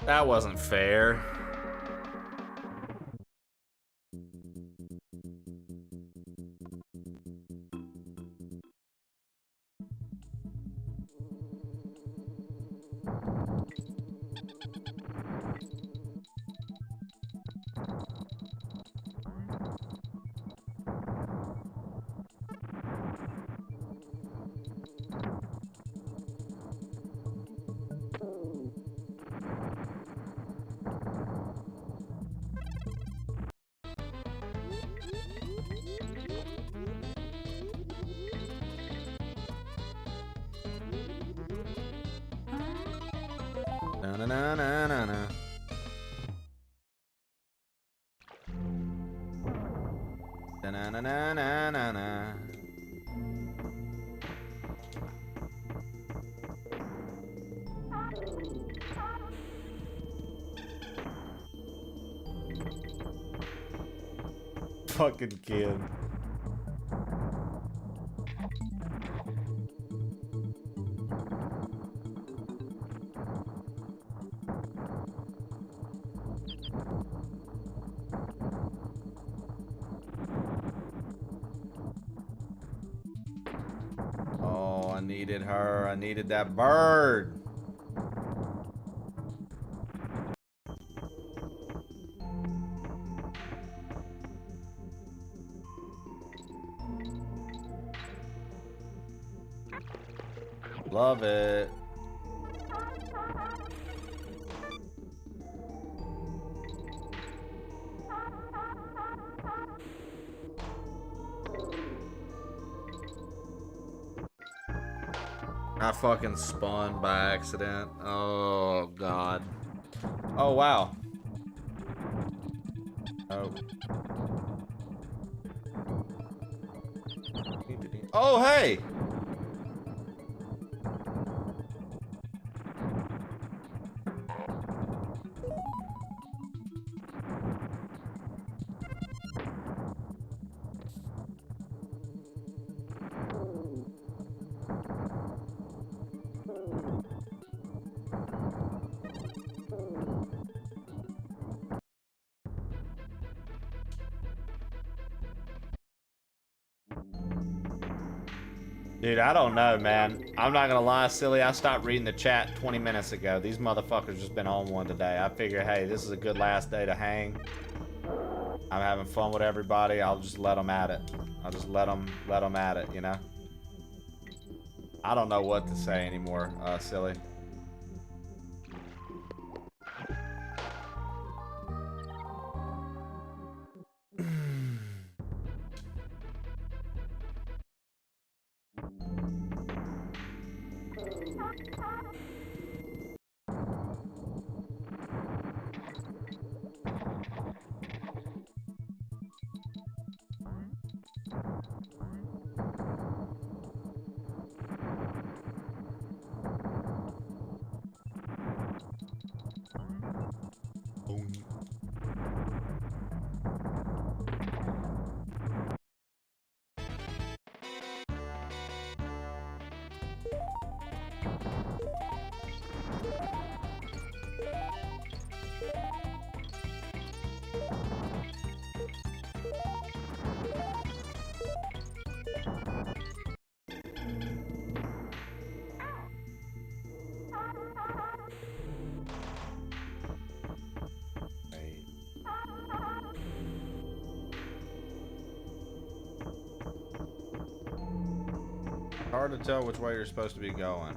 That wasn't fair. Na-na-na-na-na-na. Na-na-na-na-na-na. Fucking kid. Oh, I needed her. I needed that bird. Love it. I fucking spun by accident. Oh, God. Oh, wow. Oh. Oh, hey! Dude, I don't know, man. I'm not gonna lie, silly. I stopped reading the chat 20 minutes ago. These motherfuckers just been on one today. I figure, hey, this is a good last day to hang. I'm having fun with everybody. I'll just let them at it. I'll just let them at it, you know? I don't know what to say anymore, silly. Hard to tell which way you're supposed to be going.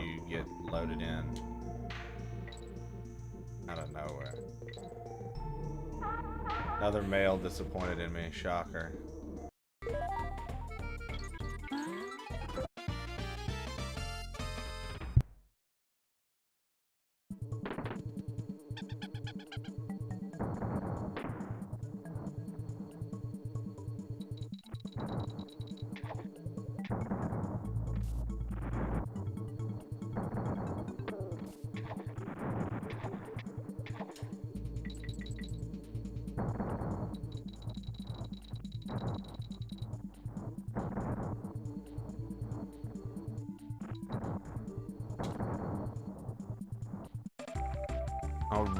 You get loaded in out of nowhere. Another male disappointed in me. Shocker.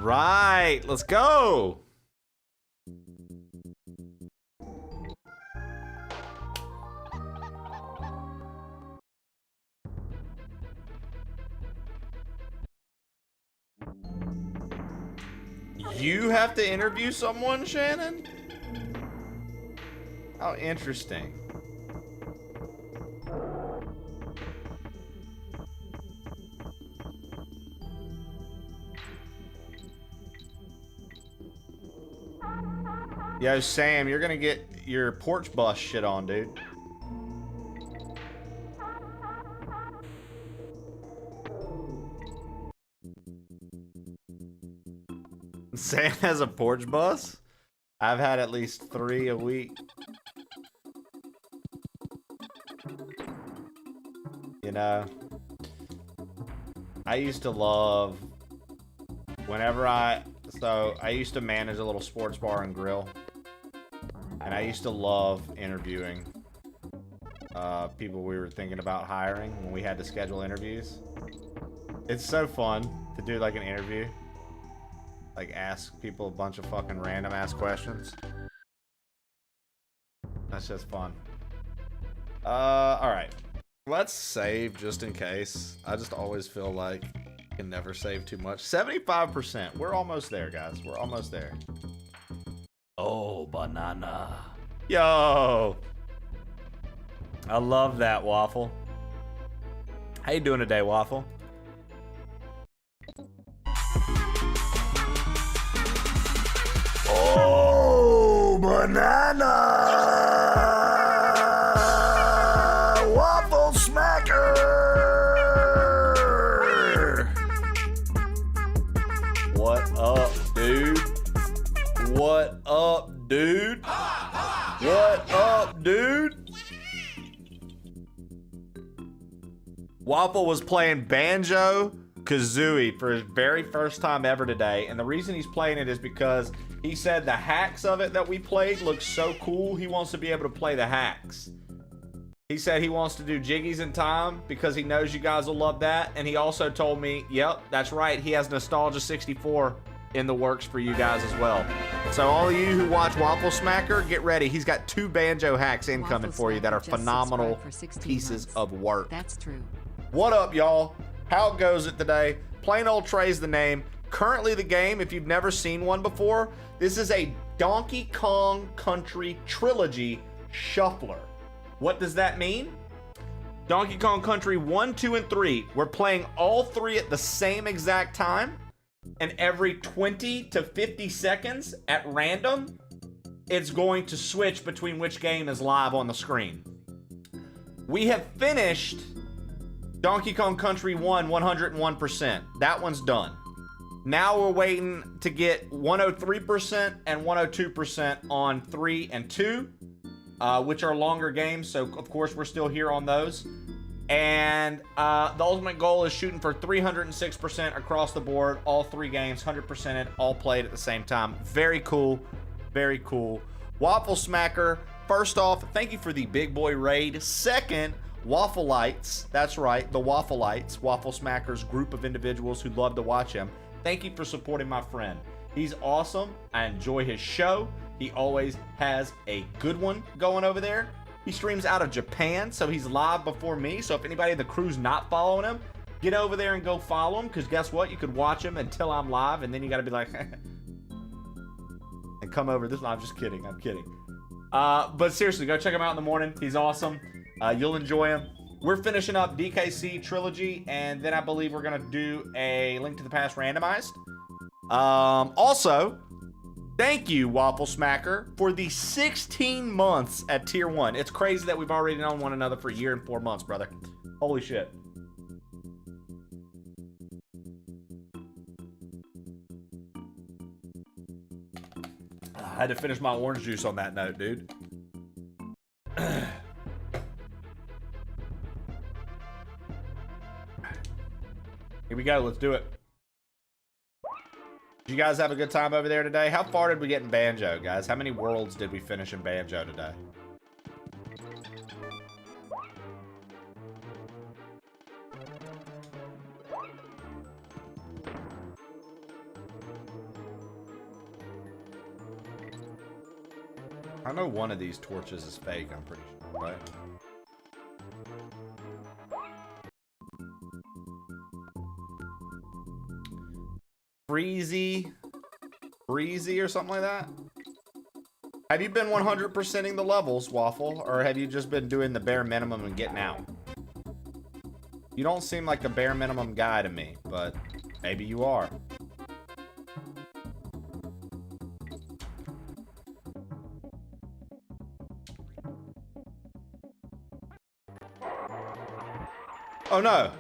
right. Let's go. You have to interview someone, Shannon? How interesting. Yo, Sam, you're gonna get your porch bus shit on, dude. Sam has a porch bus? I've had at least 3 a week. You know, I used to love whenever I used to manage a little sports bar and grill, and I used to love interviewing people we were thinking about hiring when we had to schedule interviews. It's so fun to do like an interview, like ask people a bunch of fucking random ass questions. That's just fun. All right. Let's save just in case. I just always feel like you can never save too much. 75%. We're almost there, guys. We're almost there. Oh, banana. Yo. I love that, Waffle. How you doing today, Waffle? Oh, banana. Waffle smacker! What up, dude? What up, dude? What up, dude? Waffle was playing Banjo-Kazooie for his very first time ever today, and the reason he's playing it is because he said the hacks of it that we played look so cool, he wants to be able to play the hacks. He said he wants to do Jiggies in Time because he knows you guys will love that. And he also told me, yep, that's right, he has Nostalgia 64 in the works for you guys as well. So all of you who watch Waffle Smacker, get ready. He's got 2 banjo hacks incoming for you that are phenomenal pieces of work. That's true. What up, y'all? How goes it today? Plain Old Trey's the name. Currently the game, if you've never seen one before, this is a Donkey Kong Country Trilogy Shuffler. What does that mean? Donkey Kong Country 1, 2, and 3. We're playing all 3 at the same exact time. And every 20 to 50 seconds at random, it's going to switch between which game is live on the screen. We have finished Donkey Kong Country 1 101%. That one's done. Now we're waiting to get 103% and 102% on 3 and 2. Which are longer games, so of course we're still here on those. And the ultimate goal is shooting for 306% across the board, all 3 games, 100%ed, all played at the same time. Very cool, very cool. Waffle Smacker, first off, thank you for the big boy raid. Second, Waffleites, that's right, the Waffleites, Waffle Smacker's group of individuals who love to watch him. Thank you for supporting my friend. He's awesome. I enjoy his show. He always has a good one going over there. He streams out of Japan, so he's live before me. So if anybody in the crew's not following him, get over there and go follow him, because guess what? You could watch him until I'm live, and then you got to be like, and come over this. No, I'm just kidding. I'm kidding. But seriously, go check him out in the morning. He's awesome. You'll enjoy him. We're finishing up DKC Trilogy, and then I believe we're going to do a Link to the Past randomized. Also, thank you, Waffle Smacker, for the 16 months at Tier 1. It's crazy that we've already known one another for a year and 4 months, brother. Holy shit. I had to finish my orange juice on that note, dude. Here we go. Let's do it. Did you guys have a good time over there today? How far did we get in Banjo, guys? How many worlds did we finish in Banjo today? I know one of these torches is fake, I'm pretty sure, right? Breezy or something like that? Have you been 100%ing the levels, Waffle? Or have you just been doing the bare minimum and getting out? You don't seem like a bare minimum guy to me, but maybe you are. Oh no!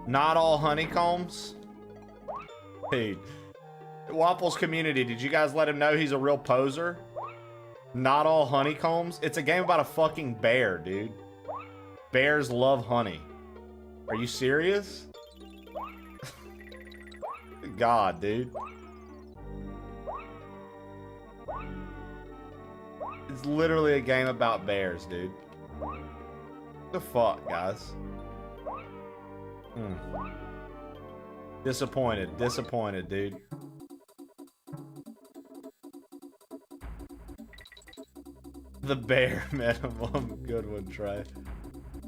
Not all honeycombs? Dude. Waffles community, did you guys let him know he's a real poser? Not all honeycombs? It's a game about a fucking bear, dude. Bears love honey. Are you serious? God, dude. It's literally a game about bears, dude. What the fuck, guys? Disappointed, dude. The bare minimum. Good one, Trey.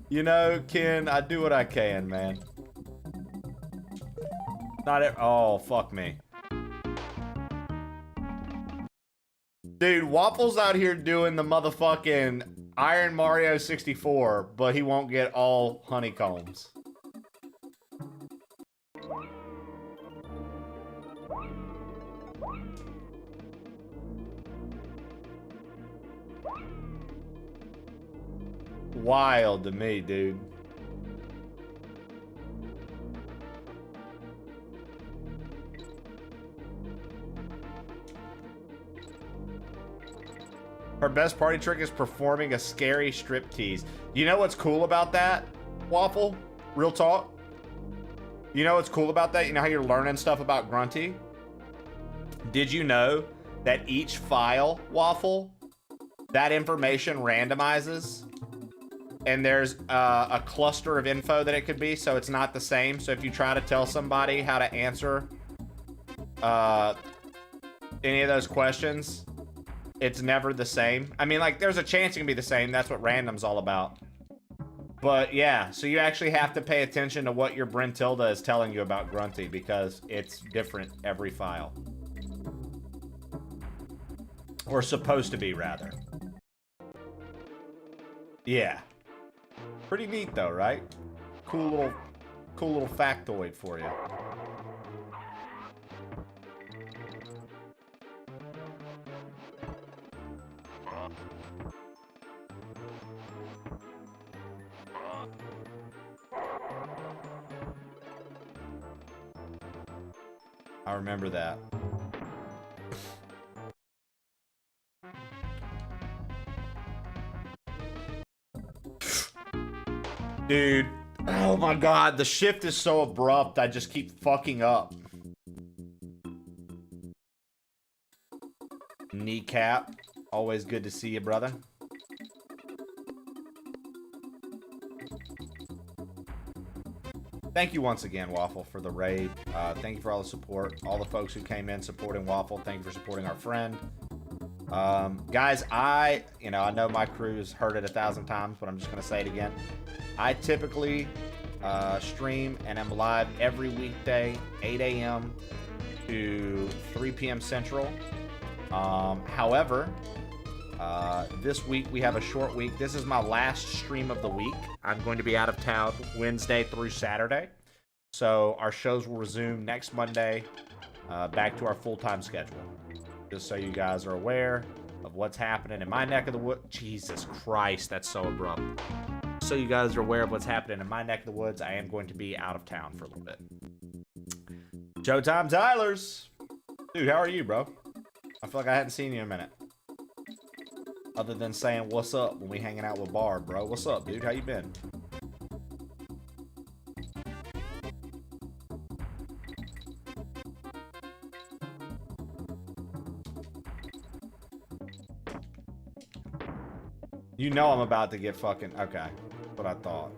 You know, Ken, I do what I can, man. Not it. Oh, fuck me. Dude, Waffle's out here doing the motherfucking Iron Mario 64, but he won't get all honeycombs. Wild to me, dude. Her best party trick is performing a scary striptease. You know what's cool about that, Waffle? Real talk? You know what's cool about that? You know how you're learning stuff about Grunty? Did you know that each file, Waffle, that information randomizes? And there's a cluster of info that it could be, so it's not the same. So if you try to tell somebody how to answer any of those questions, it's never the same. I mean, like, there's a chance it can be the same. That's what random's all about. But yeah, so you actually have to pay attention to what your Brentilda is telling you about Grunty, because it's different every file. Or supposed to be, rather. Yeah. Pretty neat though, right? Cool little factoid for you. I remember that. Dude, oh my god, the shift is so abrupt, I just keep fucking up. Kneecap, always good to see you, brother. Thank you once again, Waffle, for the raid. Thank you for all the support. All the folks who came in supporting Waffle. Thank you for supporting our friend. Guys, I know my crew's heard it 1,000 times, but I'm just going to say it again. I typically stream and am live every weekday, 8 a.m. to 3 p.m. Central. However, this week we have a short week. This is my last stream of the week. I'm going to be out of town Wednesday through Saturday. So our shows will resume next Monday, back to our full-time schedule. Just so you guys are aware of what's happening in my neck of the woods. Jesus Christ, that's so abrupt. So you guys are aware of what's happening in my neck of the woods, I am going to be out of town for a little bit. Showtime Tylers! Dude, how are you, bro? I feel like I hadn't seen you in a minute. Other than saying what's up when we hanging out with Barb, bro. What's up, dude? How you been? You know I'm about to get fucking... Okay. That's what I thought.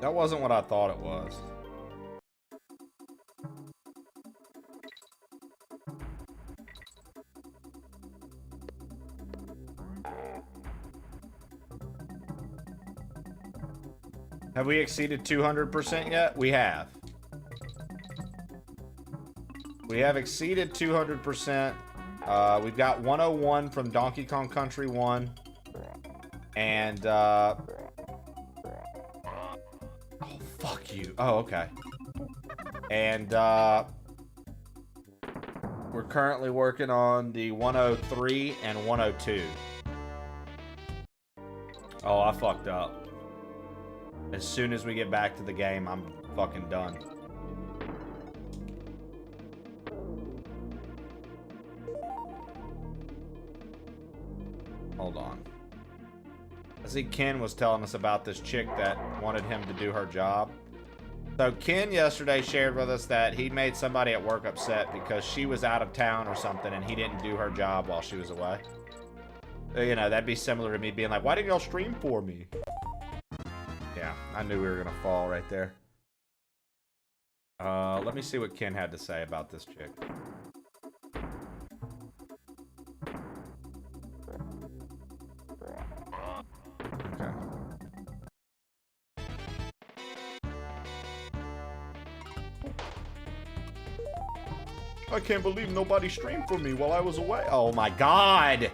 That wasn't what I thought it was. Have we exceeded 200% yet? We have. We have exceeded 200%. We've got 101 from Donkey Kong Country 1. And, oh, fuck you. Oh, okay. And, we're currently working on the 103 and 102. Oh, I fucked up. As soon as we get back to the game, I'm fucking done. Hold on. I see Ken was telling us about this chick that wanted him to do her job. So Ken yesterday shared with us that he made somebody at work upset because she was out of town or something and he didn't do her job while she was away. So, you know, that'd be similar to me being like, why didn't y'all stream for me? Yeah, I knew we were gonna fall right there. Let me see what Ken had to say about this chick. Okay. I can't believe nobody streamed for me while I was away. Oh my god!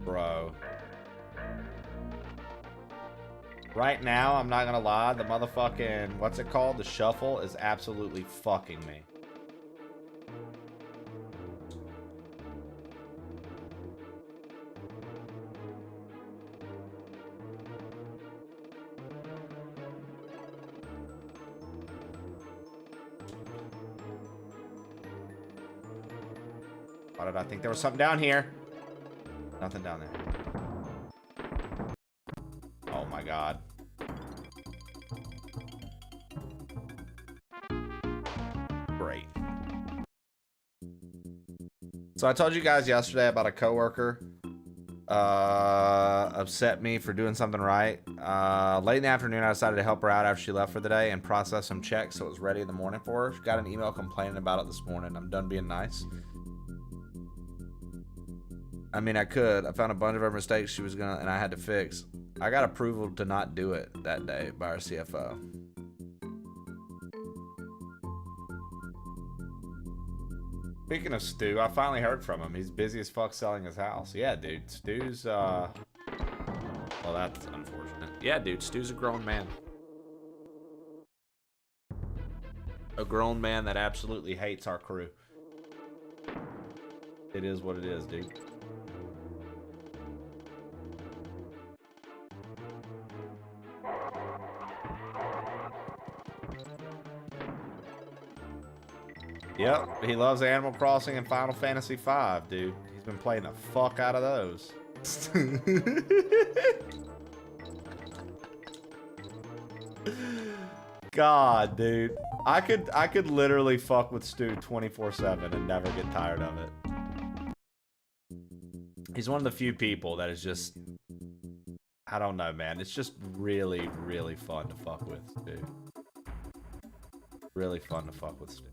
Bro. Right now, I'm not gonna lie, the motherfucking, what's it called? The shuffle is absolutely fucking me. Why did I think there was something down here? Nothing down there. Oh my god. Great. So I told you guys yesterday about a coworker upset me for doing something right. Late in the afternoon, I decided to help her out after she left for the day and process some checks so it was ready in the morning for her. She got an email complaining about it this morning. I'm done being nice. I mean, I could. I found a bunch of her mistakes she was gonna, and I had to fix. I got approval to not do it that day by our CFO. Speaking of Stu, I finally heard from him. He's busy as fuck selling his house. Yeah, dude. Stu's, well, that's unfortunate. Yeah, dude. Stu's a grown man. A grown man that absolutely hates our crew. It is what it is, dude. Yep, he loves Animal Crossing and Final Fantasy V, dude. He's been playing the fuck out of those. God, dude. I could literally fuck with Stu 24/7 and never get tired of it. He's one of the few people that is just, I don't know, man. It's just really, really fun to fuck with, Stu. Really fun to fuck with Stu.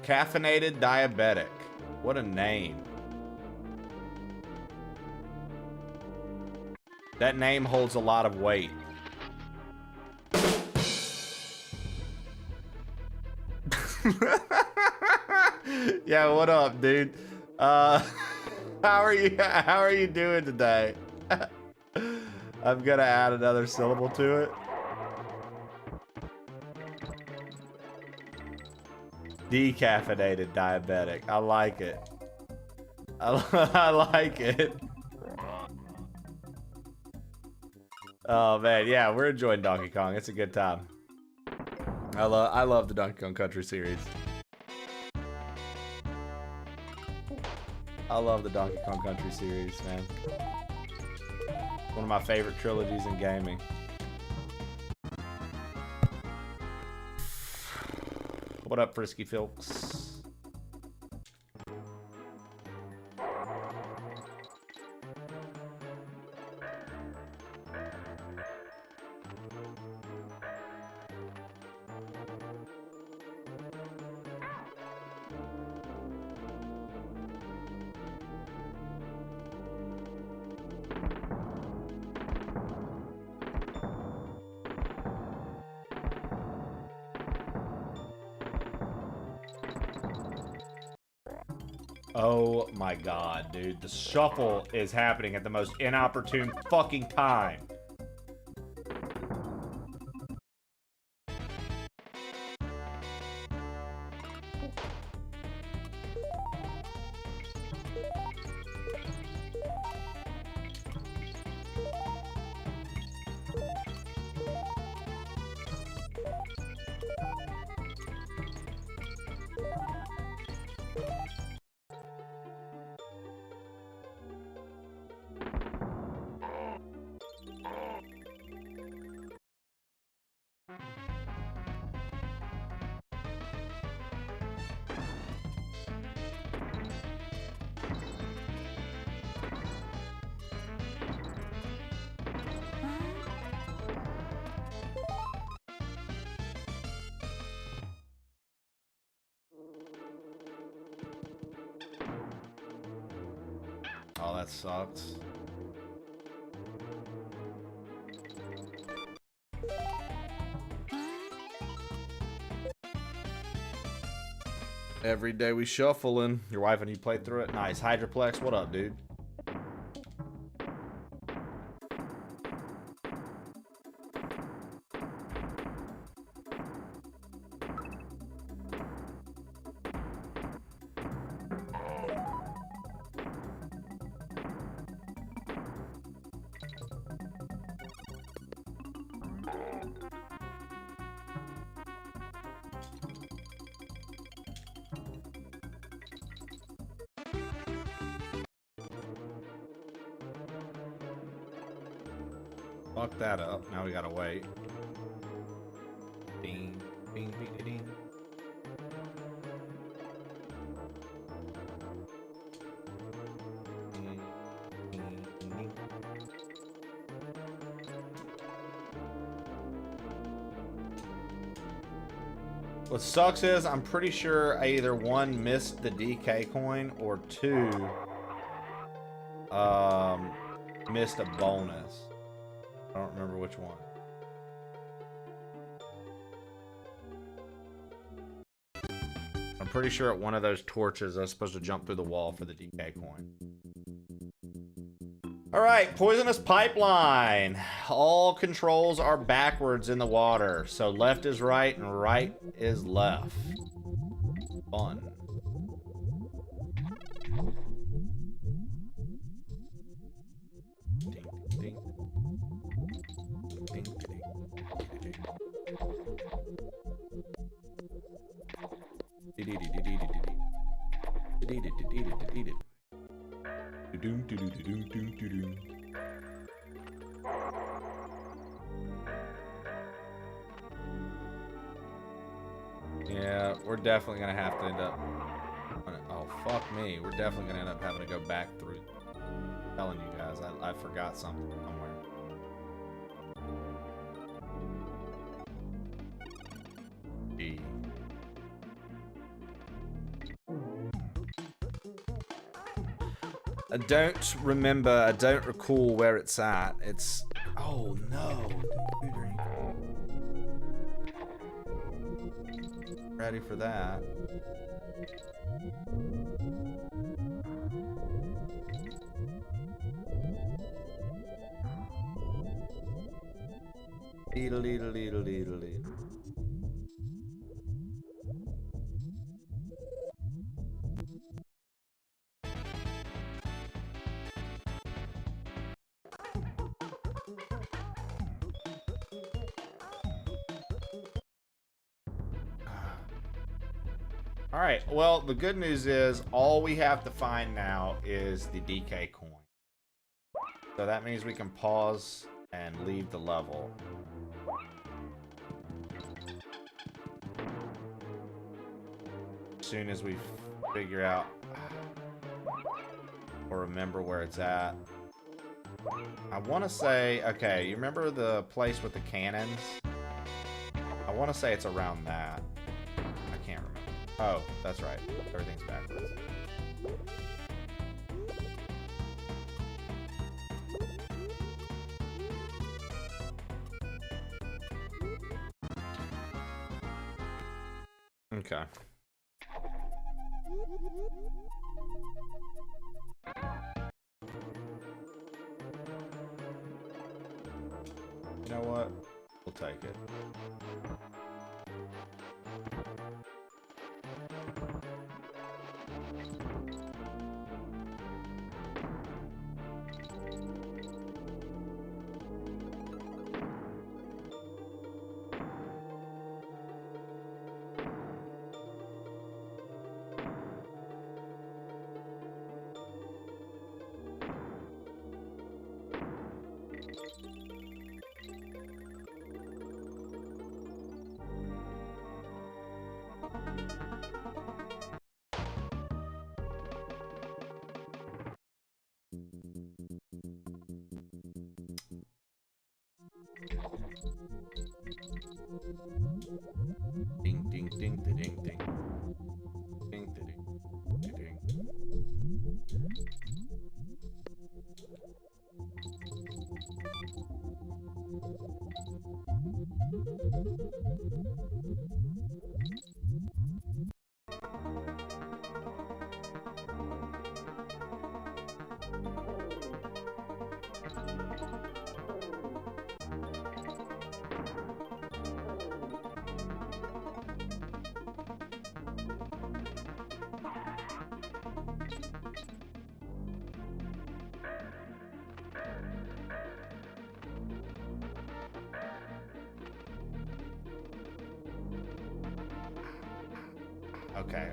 Caffeinated diabetic. What a name. That name holds a lot of weight. Yeah, what up, dude? How are you? How are you doing today? I'm gonna add another syllable to it. Decaffeinated diabetic. I like it. I like it. Oh man, yeah, we're enjoying Donkey Kong. It's a good time. I love the Donkey Kong Country series. I love the Donkey Kong Country series, man. One of my favorite trilogies in gaming. What up, Frisky Filks? Oh my god, dude. The shuffle is happening at the most inopportune fucking time. Oh, that sucks. Every day we shuffling. Your wife and you play through it? Nice. Hydroplex, what up, dude? Fuck that up. Now we gotta wait. Ding, ding, ding, ding. What sucks is I'm pretty sure I either one missed the DK coin or two missed a bonus. I don't remember which one. I'm pretty sure at one of those torches I was supposed to jump through the wall for the DK coin. Alright, poisonous pipeline. All controls are backwards in the water. So left is right and right is left. Fun. Yeah, we're definitely gonna have to end up. Oh fuck me! We're definitely gonna end up having to go back through. I'm telling you guys, I forgot something somewhere. Gee. I don't remember. I don't recall where it's at. It's. Oh no! Ready for that. All right, well, the good news is all we have to find now is the DK coin. So that means we can pause and leave the level. As soon as we figure out or remember where it's at. I want to say, okay, you remember the place with the cannons? I want to say it's around that. I can't remember. Oh, that's right. Everything's backwards. Okay. You know what? We'll take it. Ding ding ding ding ding ding ding ding ding.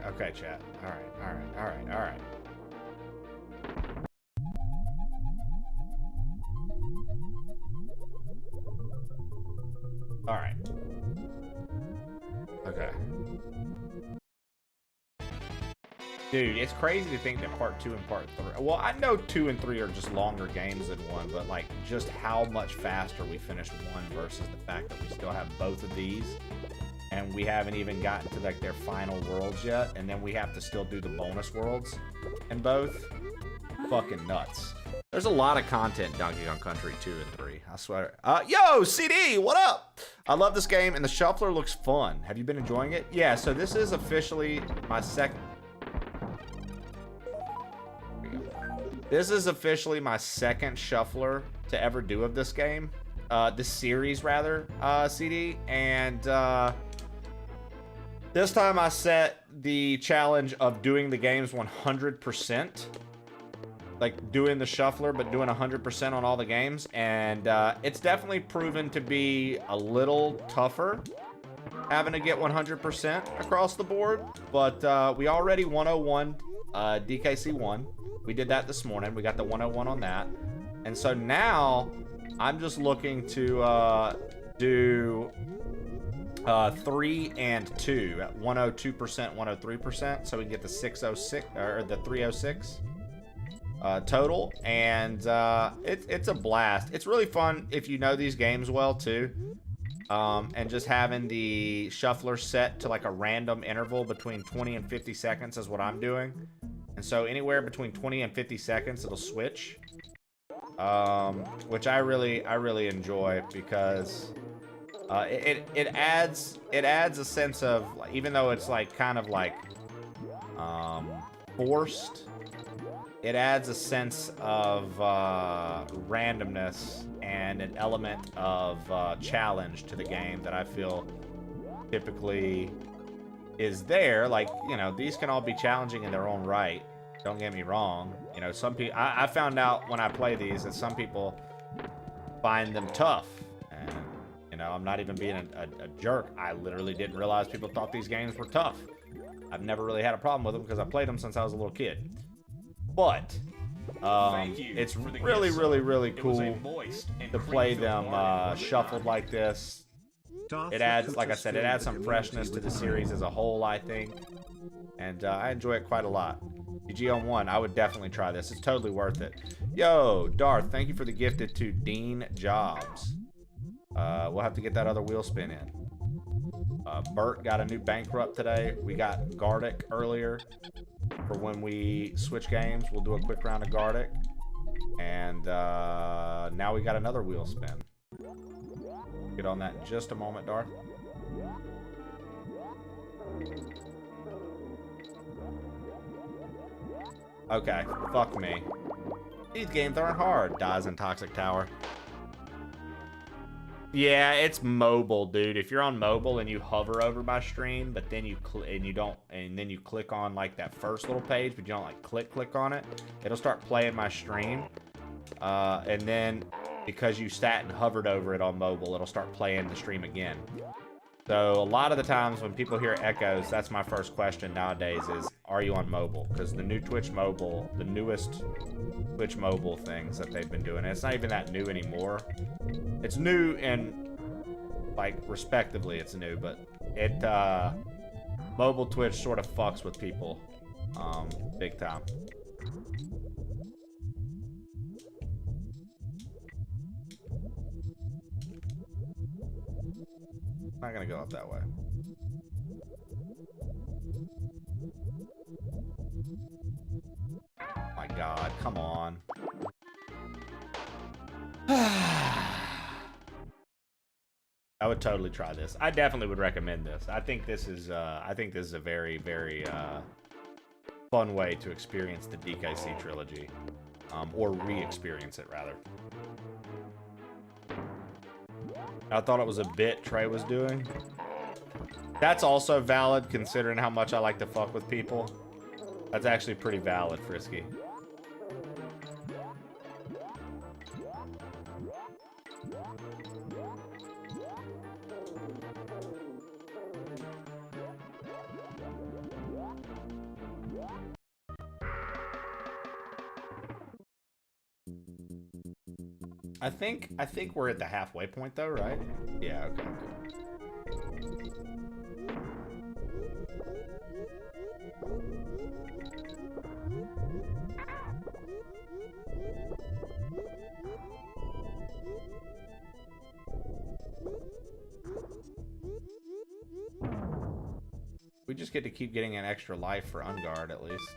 Okay, chat. All right. All right. Okay. Dude, it's crazy to think that part 2 and part 3... Well, I know 2 and 3 are just longer games than 1, but like just how much faster we finished 1 versus the fact that we still have both of these. And we haven't even gotten to like their final worlds yet, and then we have to still do the bonus worlds in both. Fucking nuts. There's a lot of content Donkey Kong Country 2 and 3, I swear. Yo, CD, what up? I love this game, and the shuffler looks fun. Have you been enjoying it? Yeah, so this is officially my second... This is officially my second shuffler to ever do of this game. This series, rather, CD. And, this time I set the challenge of doing the games 100%. Like, doing the shuffler, but doing 100% on all the games. And, it's definitely proven to be a little tougher having to get 100% across the board. But, we already 101 DKC 1. We did that this morning. We got the 101 on that. And so now I'm just looking to do 3 and 2 at 102%, 103%, so we can get the 606 or the 306 total. And it's a blast. It's really fun if you know these games well too. And just having the shuffler set to like a random interval between 20 and 50 seconds is what I'm doing. And so anywhere between 20 and 50 seconds, it'll switch. Which I really enjoy because it adds a sense of, even though it's like kind of like forced, it adds a sense of randomness and an element of challenge to the game that I feel typically is there. Like, you know, these can all be challenging in their own right. Don't get me wrong. You know, some people, I found out when I play these that some people find them tough. And, you know, I'm not even being a jerk. I literally didn't realize people thought these games were tough. I've never really had a problem with them because I played them since I was a little kid. But it's really, really, really cool to play them shuffled like this. It adds, like I said, it adds some freshness to the series as a whole, I think. And I enjoy it quite a lot. GG on 1, I would definitely try this. It's totally worth it. Yo, Darth, thank you for the gifted to Dean Jobs. We'll have to get that other wheel spin in. Bert got a new bankrupt today. We got Gardic earlier for when we switch games. We'll do a quick round of Gardic. And now we got another wheel spin. Get on that in just a moment, Darth. Okay, fuck me. These games aren't hard. Dies in Toxic Tower. Yeah, it's mobile, dude. If you're on mobile and you hover over my stream, but then you then you click on like that first little page, but you don't like click on it, it'll start playing my stream. And then because you sat and hovered over it on mobile, it'll start playing the stream again. So a lot of the times when people hear echoes, that's my first question nowadays is, are you on mobile? Because the new Twitch mobile, the newest Twitch mobile things that they've been doing, and it's not even that new anymore. It's new and, like, respectively it's new, but it, mobile Twitch sort of fucks with people, big time. Not gonna go up that way. Oh my god, come on. I would totally try this. I definitely would recommend this. I think this is a very, very fun way to experience the DKC trilogy. Or re-experience it, rather. I thought it was a bit Trey was doing. That's also valid, considering how much I like to fuck with people. That's actually pretty valid, Frisky. I think we're at the halfway point though, right? Yeah, okay, good. We just get to keep getting an extra life for Unguard at least.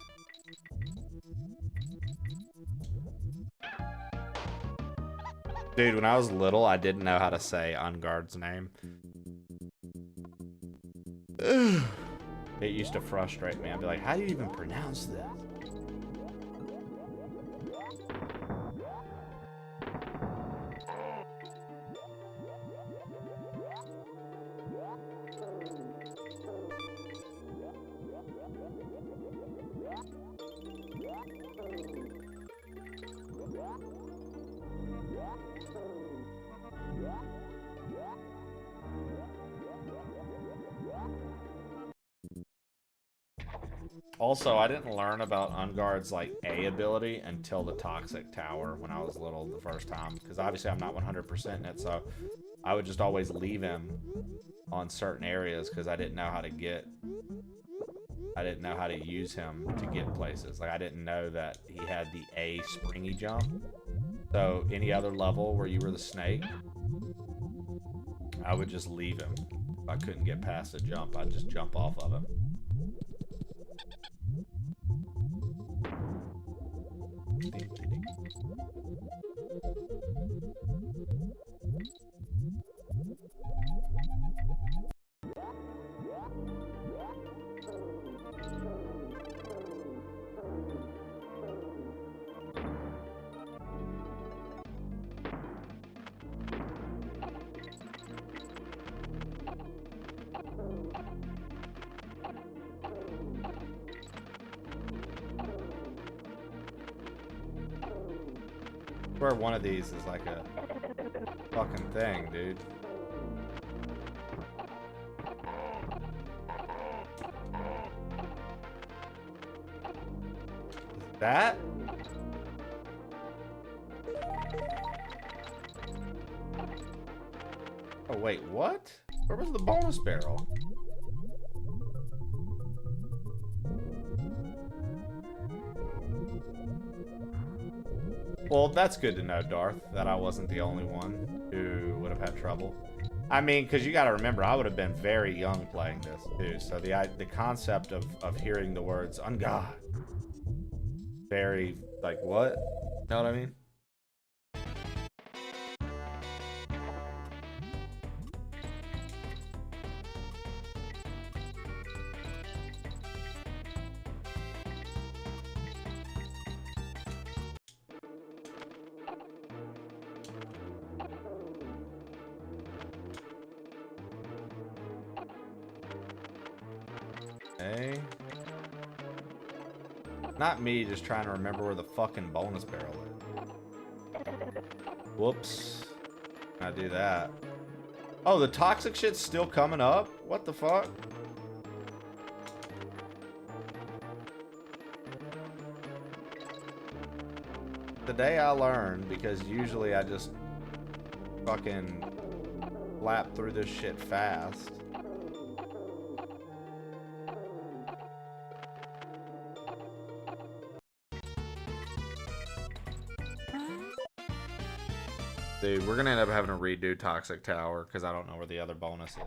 Dude, when I was little, I didn't know how to say Unguard's name. It used to frustrate me. I'd be like, how do you even pronounce this? Also, I didn't learn about Unguard's like A ability until the Toxic Tower when I was little the first time, because obviously I'm not 100% in it, so I would just always leave him on certain areas because I didn't know how to use him to get places. Like I didn't know that he had the A springy jump. So any other level where you were the snake, I would just leave him. If I couldn't get past the jump, I'd just jump off of him. swear one of these is like a fucking thing, dude. Is that? Oh wait, what? Where was the bonus barrel? Well, that's good to know, Darth, that I wasn't the only one who would have had trouble. I mean, because you got to remember, I would have been very young playing this, too. So the concept of hearing the words, on God, very, like, what? Know what I mean? Okay. Not me just trying to remember where the fucking bonus barrel is. Whoops. I do that. Oh, the toxic shit's still coming up? What the fuck? The day I learned, because usually I just fucking flap through this shit fast. Dude, we're gonna end up having to redo Toxic Tower because I don't know where the other bonus is.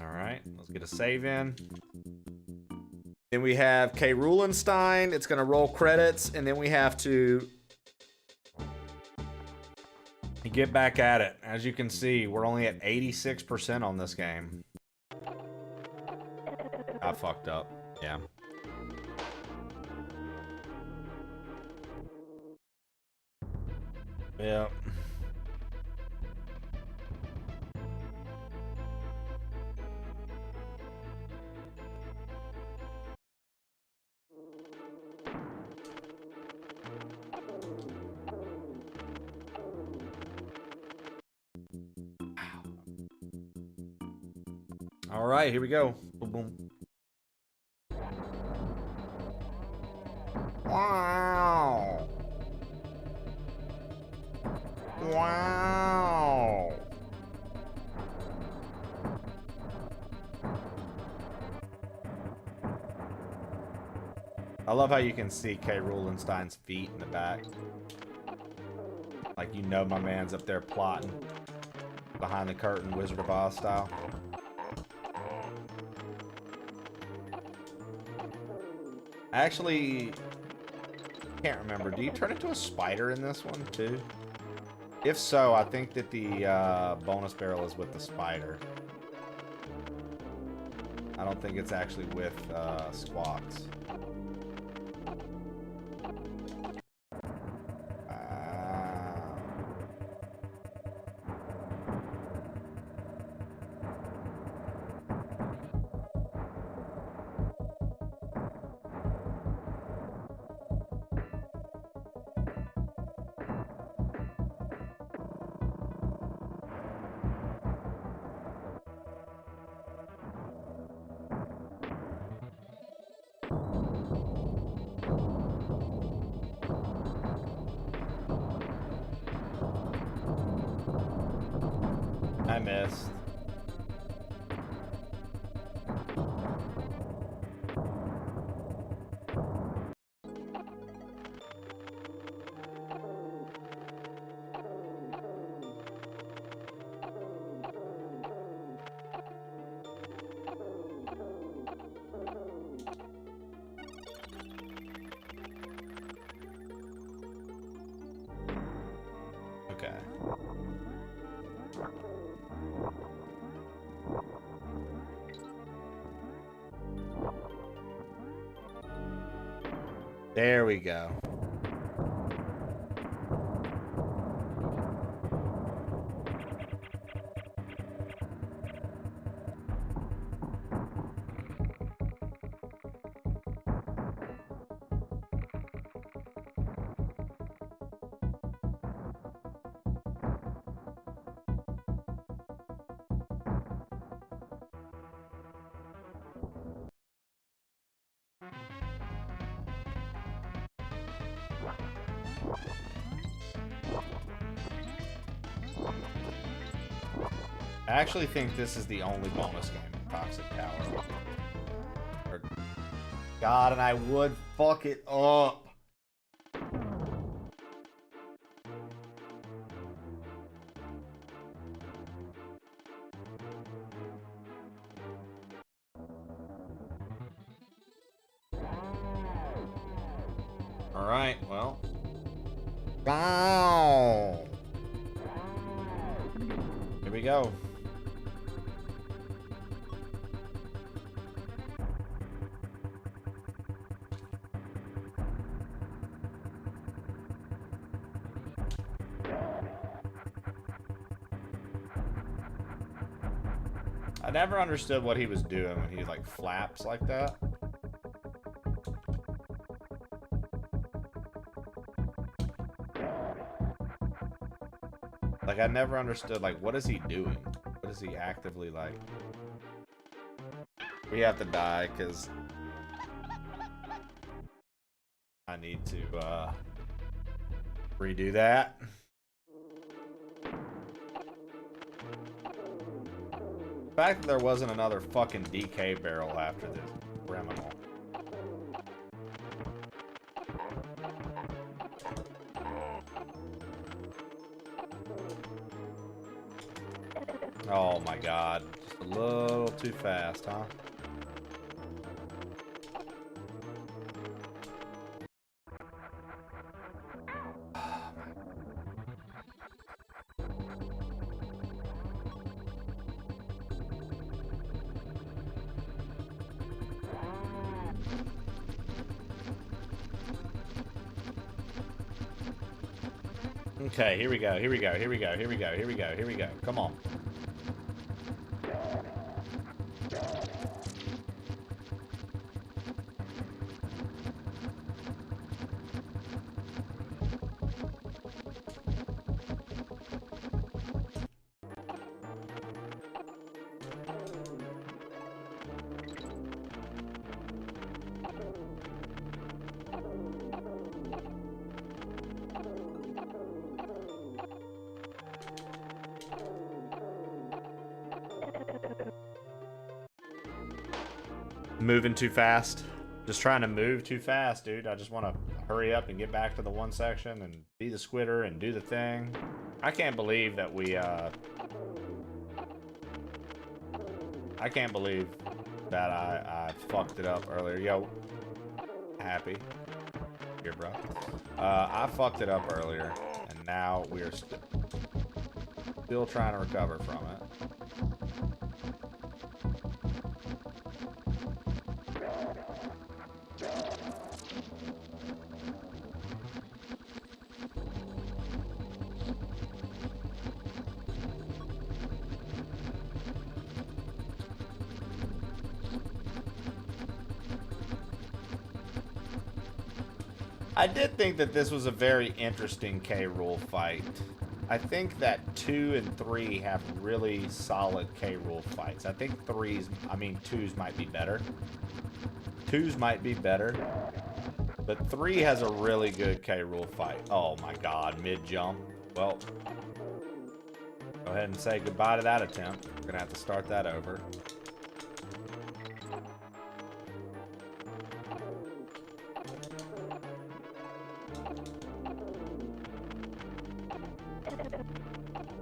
Alright, let's get a save in. Then we have K. Rulenstein. It's going to roll credits, and then we have to get back at it. As you can see, we're only at 86% on this game. I fucked up. Yeah. Yep. All right, here we go. Boom, boom. Wow. Wow. I love how you can see K. Rulenstein's feet in the back. Like, you know my man's up there plotting behind the curtain, Wizard of Oz style. I actually can't remember. Do you turn into a spider in this one too? If so, I think that the bonus barrel is with the spider. I don't think it's actually with Squawks. I missed. Okay. There we go. I actually think this is the only bonus game in Toxic Tower. God, and I would fuck it up. All right, well. Wow. Here we go. I never understood what he was doing when he like flaps like that. Like I never understood like what is he doing? What is he actively like? We have to die because I need to redo that. The fact that there wasn't another fucking DK barrel after this criminal. Oh my god. Just a little too fast, huh? Okay, here we go, here we go, here we go, here we go, here we go, here we go. Come on. Moving too fast. Just trying to move too fast, dude. I just want to hurry up and get back to the one section and be the squitter and do the thing. I can't believe that we, I can't believe that I fucked it up earlier. Yo, happy. Here, bro. I fucked it up earlier, and now we're still trying to recover from it. I did think that this was a very interesting K-Rule fight. I think that 2 and 3 have really solid K-Rule fights. I think 2s might be better. 2s might be better. But 3 has a really good K-Rule fight. Oh my god, mid-jump. Well, go ahead and say goodbye to that attempt. We're gonna have to start that over.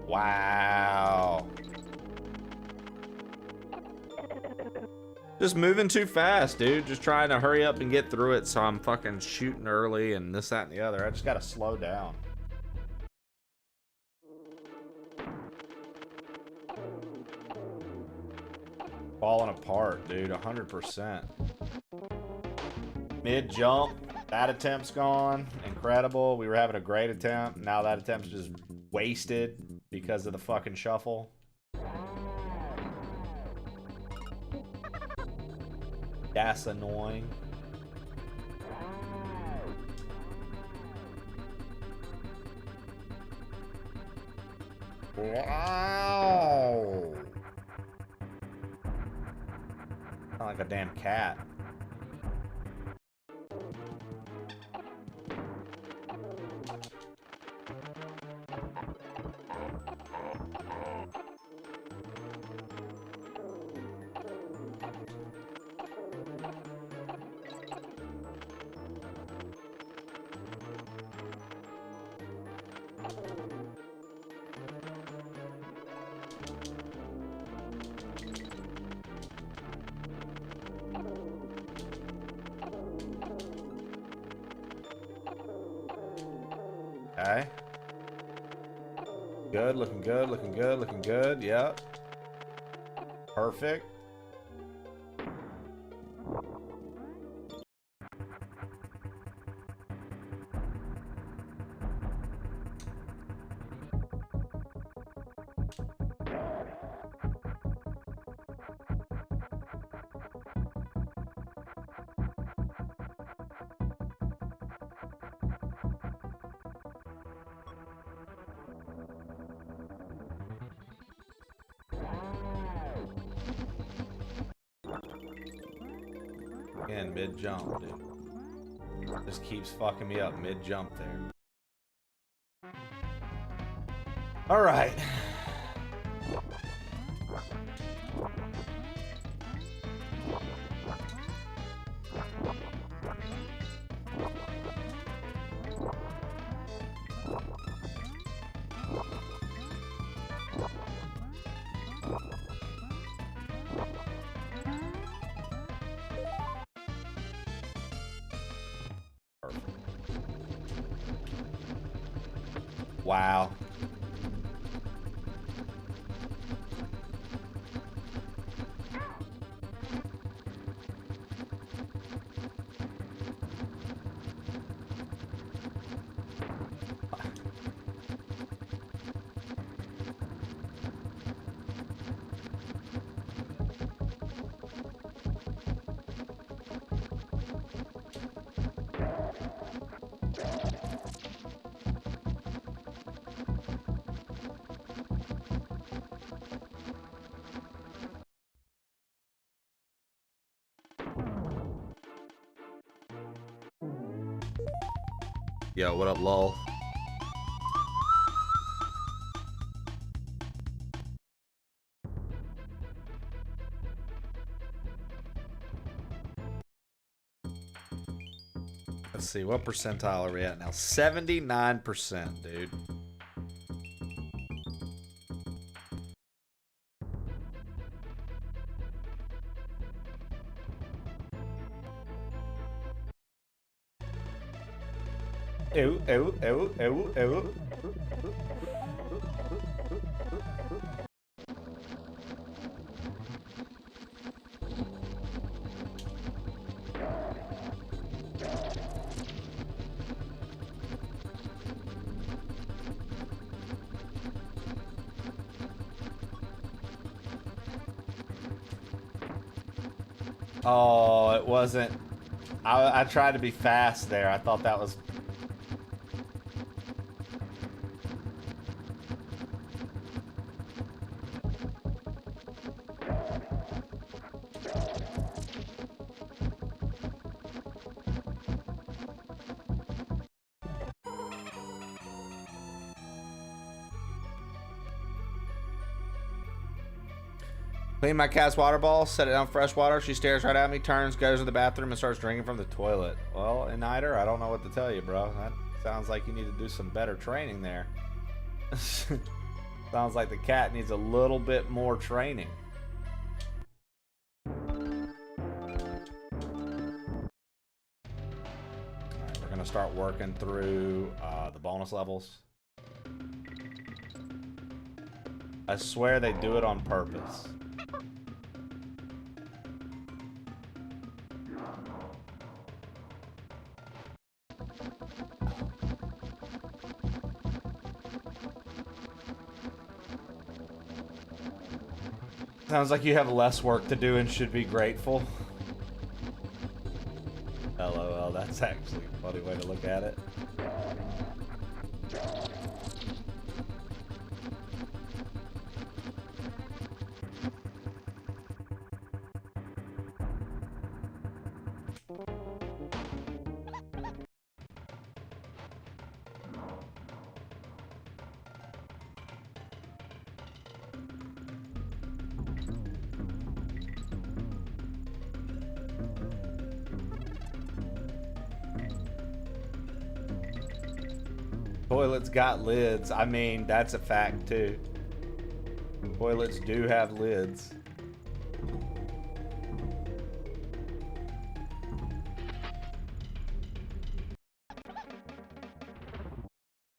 Wow. Just moving too fast, dude. Just trying to hurry up and get through it, so I'm fucking shooting early and this, that, and the other. I just gotta slow down. Falling apart, dude. 100%. Mid-jump. That attempt's gone. Incredible. We were having a great attempt. Now that attempt's just wasted because of the fucking shuffle. That's annoying. Wow. Sound like a damn cat. Okay. Good, looking good, looking good, looking good. Yep. Perfect. Again, mid-jump, dude. Just keeps fucking me up mid-jump there. Alright. Wow. Yo, what up, lol? Let's see, what percentile are we at now? 79%, dude. Ew, ew, ew, ew, ew. Oh, it wasn't. I tried to be fast there. I thought that was. Clean my cat's water ball, set it down fresh water. She stares right at me, turns, goes to the bathroom, and starts drinking from the toilet. Well, Initer, I don't know what to tell you, bro. That sounds like you need to do some better training there. Sounds like the cat needs a little bit more training. Alright, we're gonna start working through the bonus levels. I swear they do it on purpose. Sounds like you have less work to do and should be grateful. LOL, that's actually a funny way to look at it. Toilets got lids. I mean, that's a fact too. Toilets do have lids.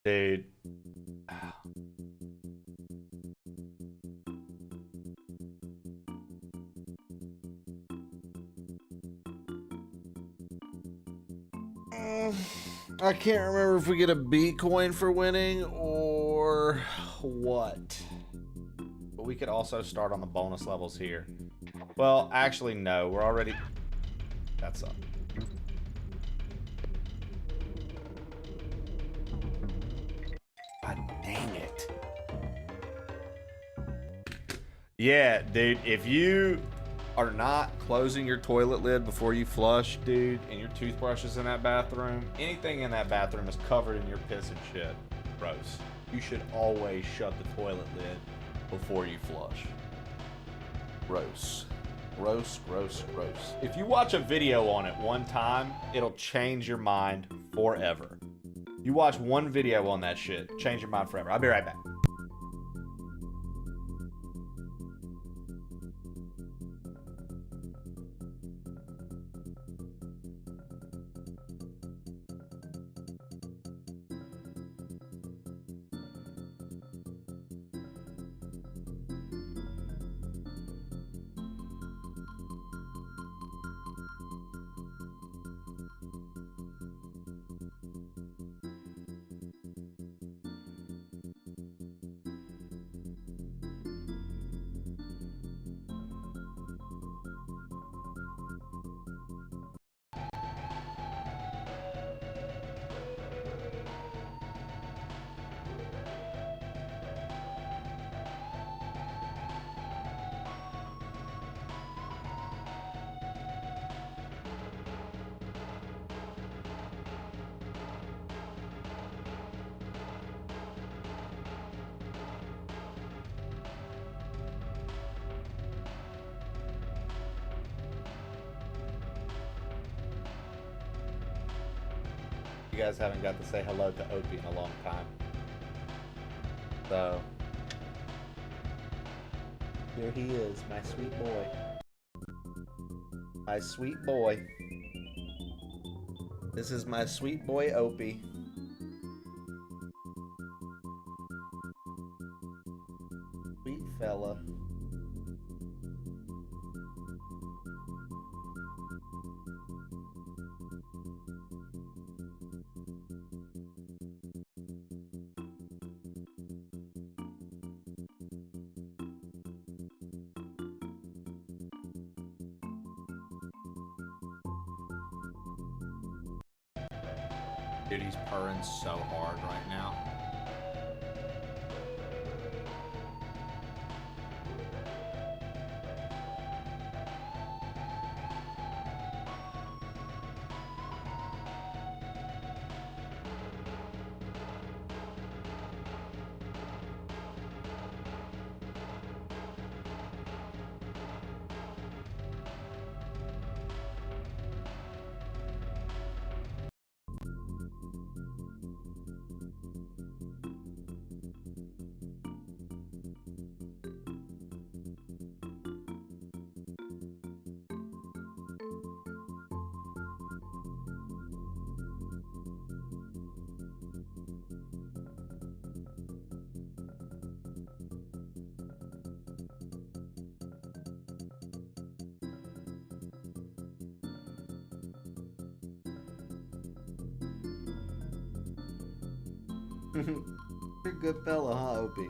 Dude. I can't remember if we get a B coin for winning or what. But we could also start on the bonus levels here. Well, actually, no. We're already... That's up. God dang it. Yeah, dude. If you are not closing your toilet lid before you flush, dude, and your toothbrush is in that bathroom, anything in that bathroom is covered in your piss and shit. Gross. You should always shut the toilet lid before you flush. Gross. Gross, gross, gross. If you watch a video on it one time, it'll change your mind forever. You watch one video on that shit, change your mind forever. I'll be right back. You guys haven't got to say hello to Opie in a long time. So, here he is, my sweet boy. My sweet boy. This is my sweet boy Opie. Sweet fella. Dude, he's purring so hard right now. You're a good fella, huh, Opie?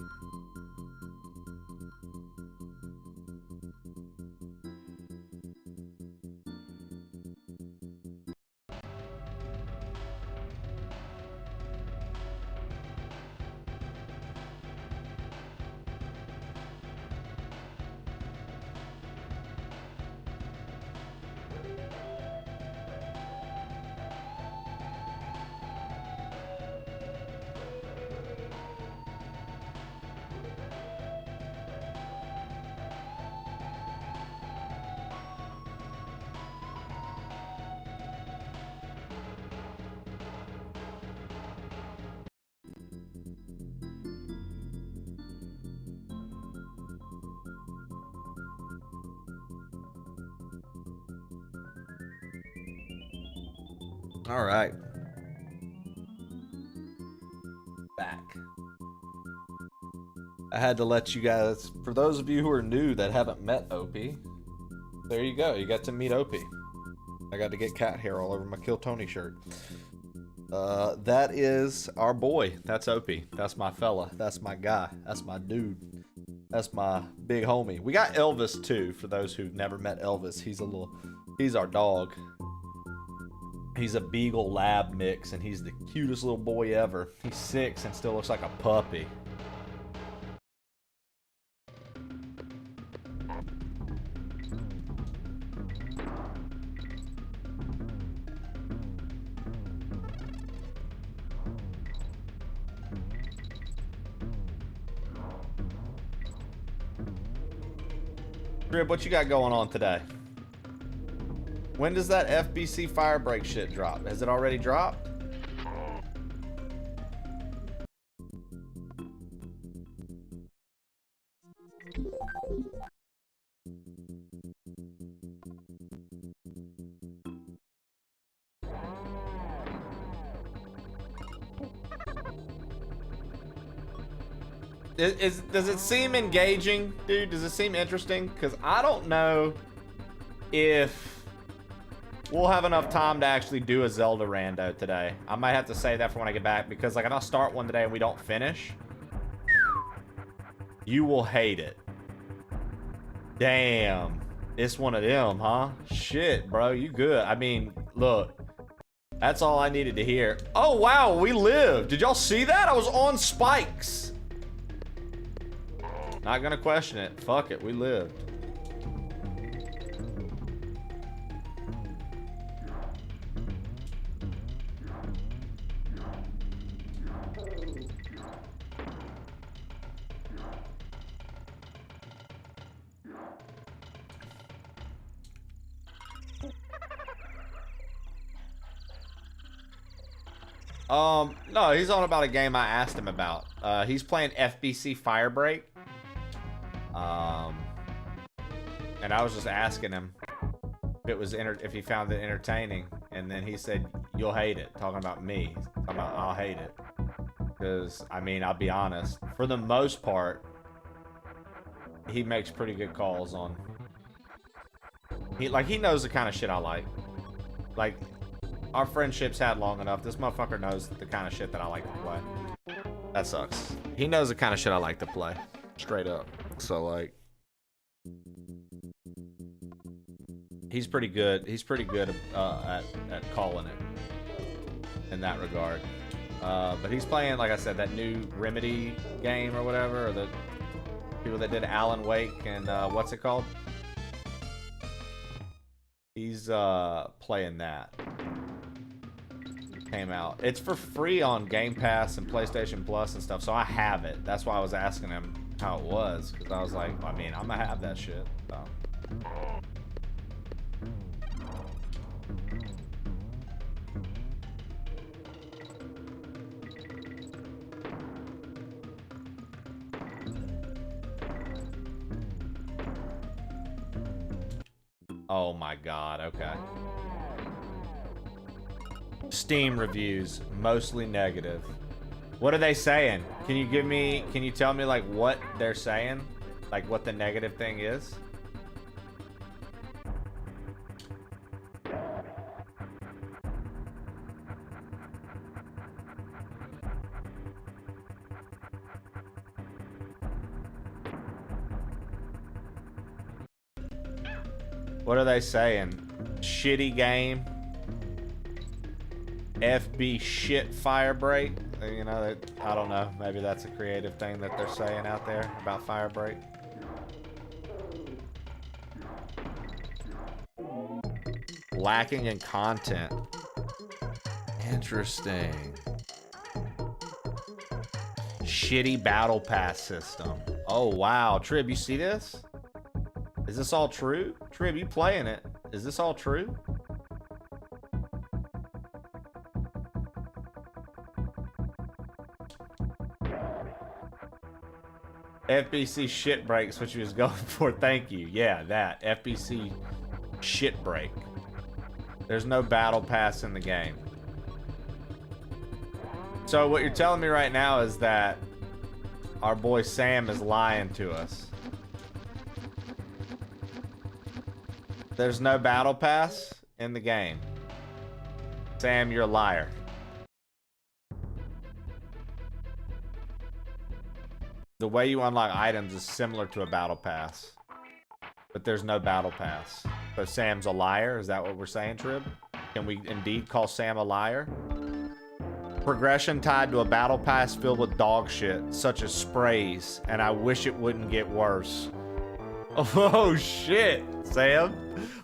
All right. Back. I had to let you guys, for those of you who are new that haven't met Opie, there you go. You got to meet Opie. I got to get cat hair all over my Kill Tony shirt. That is our boy. That's Opie. That's my fella. That's my guy. That's my dude. That's my big homie. We got Elvis too, for those who've never met Elvis. He's our dog. He's a Beagle Lab mix, and he's the cutest little boy ever. He's 6 and still looks like a puppy. Grib, what you got going on today? When does that FBC Firebreak shit drop? Has it already dropped? Does it seem engaging, dude? Does it seem interesting? Because I don't know if we'll have enough time to actually do a Zelda rando today. I might have to say that for when I get back, because like if I start one today and we don't finish, you will hate it. Damn. It's one of them, huh? Shit, bro. You good. I mean, look. That's all I needed to hear. Oh, wow. We lived. Did y'all see that? I was on spikes. Not gonna question it. Fuck it. We lived. No, he's on about a game I asked him about. He's playing FBC Firebreak. And I was just asking him if he found it entertaining, and then he said, "You'll hate it." Talking about me. Talking about I'll hate it. Because I mean, I'll be honest. For the most part, he makes pretty good calls on. He knows the kind of shit I like. Like, our friendship's had long enough. This motherfucker knows the kind of shit that I like to play. That sucks. He knows the kind of shit I like to play. Straight up. So, like, he's pretty good. He's pretty good at calling it in that regard. But he's playing, like I said, that new Remedy game or whatever, or the people that did Alan Wake and what's it called? He's playing that. Came out. It's for free on Game Pass and PlayStation Plus and stuff, so I have it. That's why I was asking him how it was, because I was like, I mean, I'm gonna have that shit. So. Oh my god, okay. Steam reviews, mostly negative. What are they saying? Can you tell me like what they're saying? Like what the negative thing is? What are they saying? Shitty game. FB shit fire break. You know, I don't know. Maybe that's a creative thing that they're saying out there about fire break. Lacking in content. Interesting. Shitty battle pass system. Oh wow, Trib, you see this? Is this all true? Trib, you playing it? Is this all true? FBC shit breaks, what you was going for. Thank you. Yeah, that FBC shit break. There's no battle pass in the game. So what you're telling me right now is that our boy Sam is lying to us. There's no battle pass in the game. Sam, you're a liar. The way you unlock items is similar to a battle pass, but there's no battle pass. So Sam's a liar? Is that what we're saying, Trib? Can we indeed call Sam a liar? Progression tied to a battle pass filled with dog shit, such as sprays, and I wish it wouldn't get worse. Oh shit, Sam.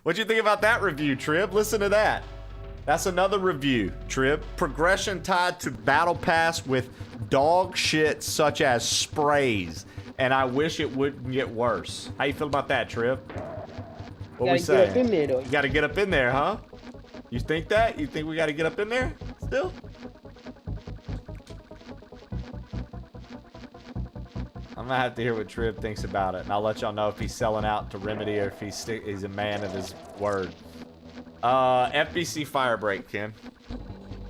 What'd you think about that review, Trib? Listen to that. That's another review, Trib. Progression tied to battle pass with dog shit such as sprays, and I wish it wouldn't get worse. How you feel about that, Trib? What we saying? You gotta get up in there, huh? You think that? You think we gotta get up in there still? I'm gonna have to hear what Trib thinks about it, and I'll let y'all know if he's selling out to Remedy or if he's a man of his word. FBC Firebreak, Ken.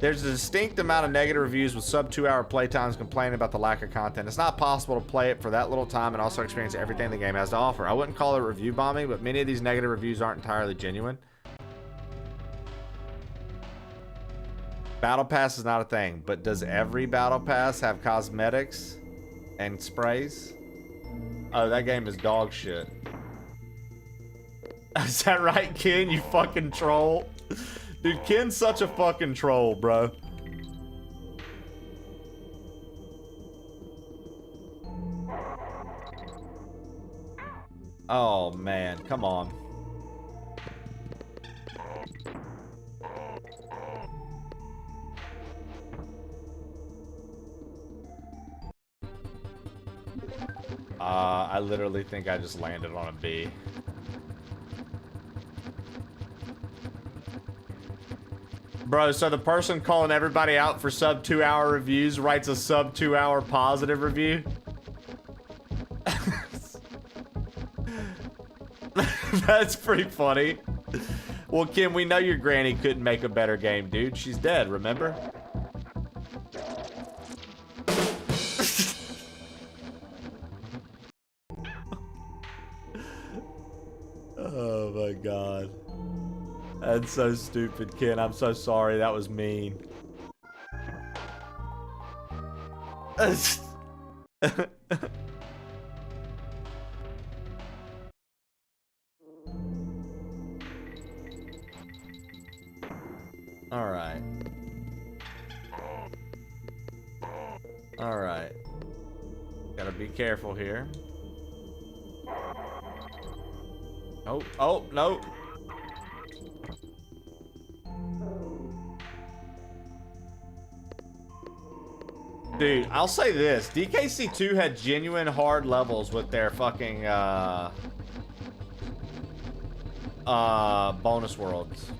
There's a distinct amount of negative reviews with sub 2-hour playtimes complaining about the lack of content. It's not possible to play it for that little time and also experience everything the game has to offer. I wouldn't call it review bombing, but many of these negative reviews aren't entirely genuine. Battle Pass is not a thing, but does every Battle Pass have cosmetics and sprays? Oh, that game is dog shit. Is that right, Ken? You fucking troll. Dude, Ken's such a fucking troll, bro. Oh, man. Come on. I literally think I just landed on a B. Bro, so the person calling everybody out for sub 2-hour reviews writes a sub 2-hour positive review? That's pretty funny. Well, Kim, we know your granny couldn't make a better game, dude. She's dead, remember? Oh my god. That's so stupid, Ken. I'm so sorry. That was mean. Alright. Alright. Gotta be careful here. Oh, oh, no. Dude, I'll say this. DKC2 had genuine hard levels with their fucking, bonus worlds.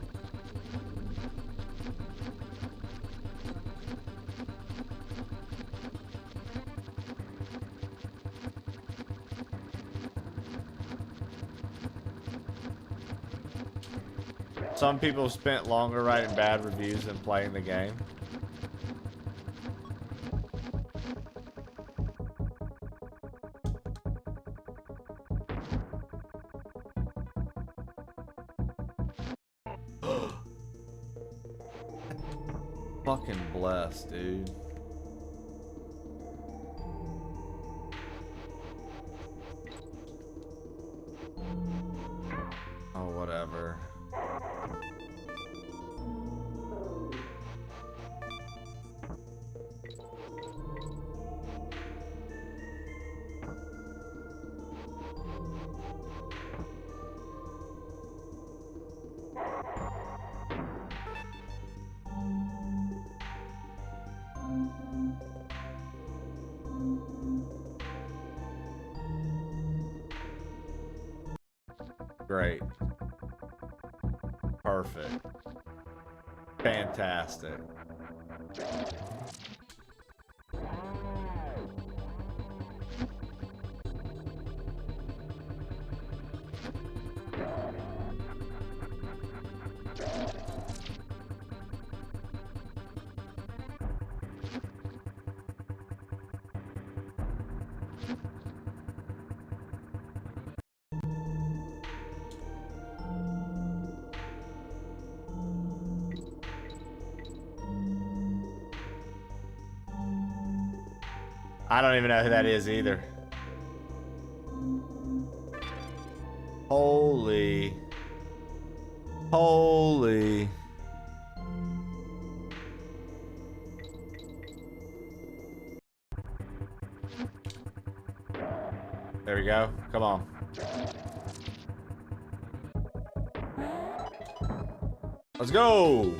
Some people spent longer writing bad reviews than playing the game. Fucking blessed, dude. Oh, whatever. Great. Perfect. Fantastic. I don't even know who that is either. Holy. Holy. There we go. Come on. Let's go.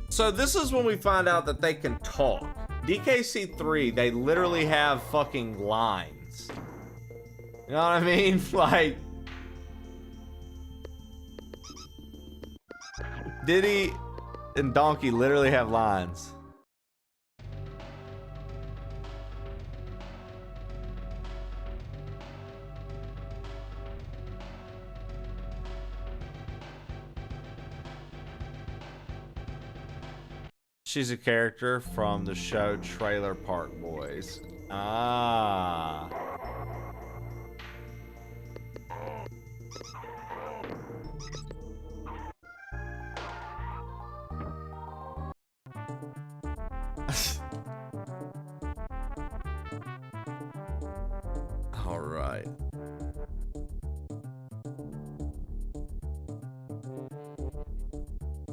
So this is when we find out that they can talk. DKC3, they literally have fucking lines. You know what I mean? Like, Diddy and Donkey literally have lines. She's a character from the show Trailer Park Boys. Ah. All right.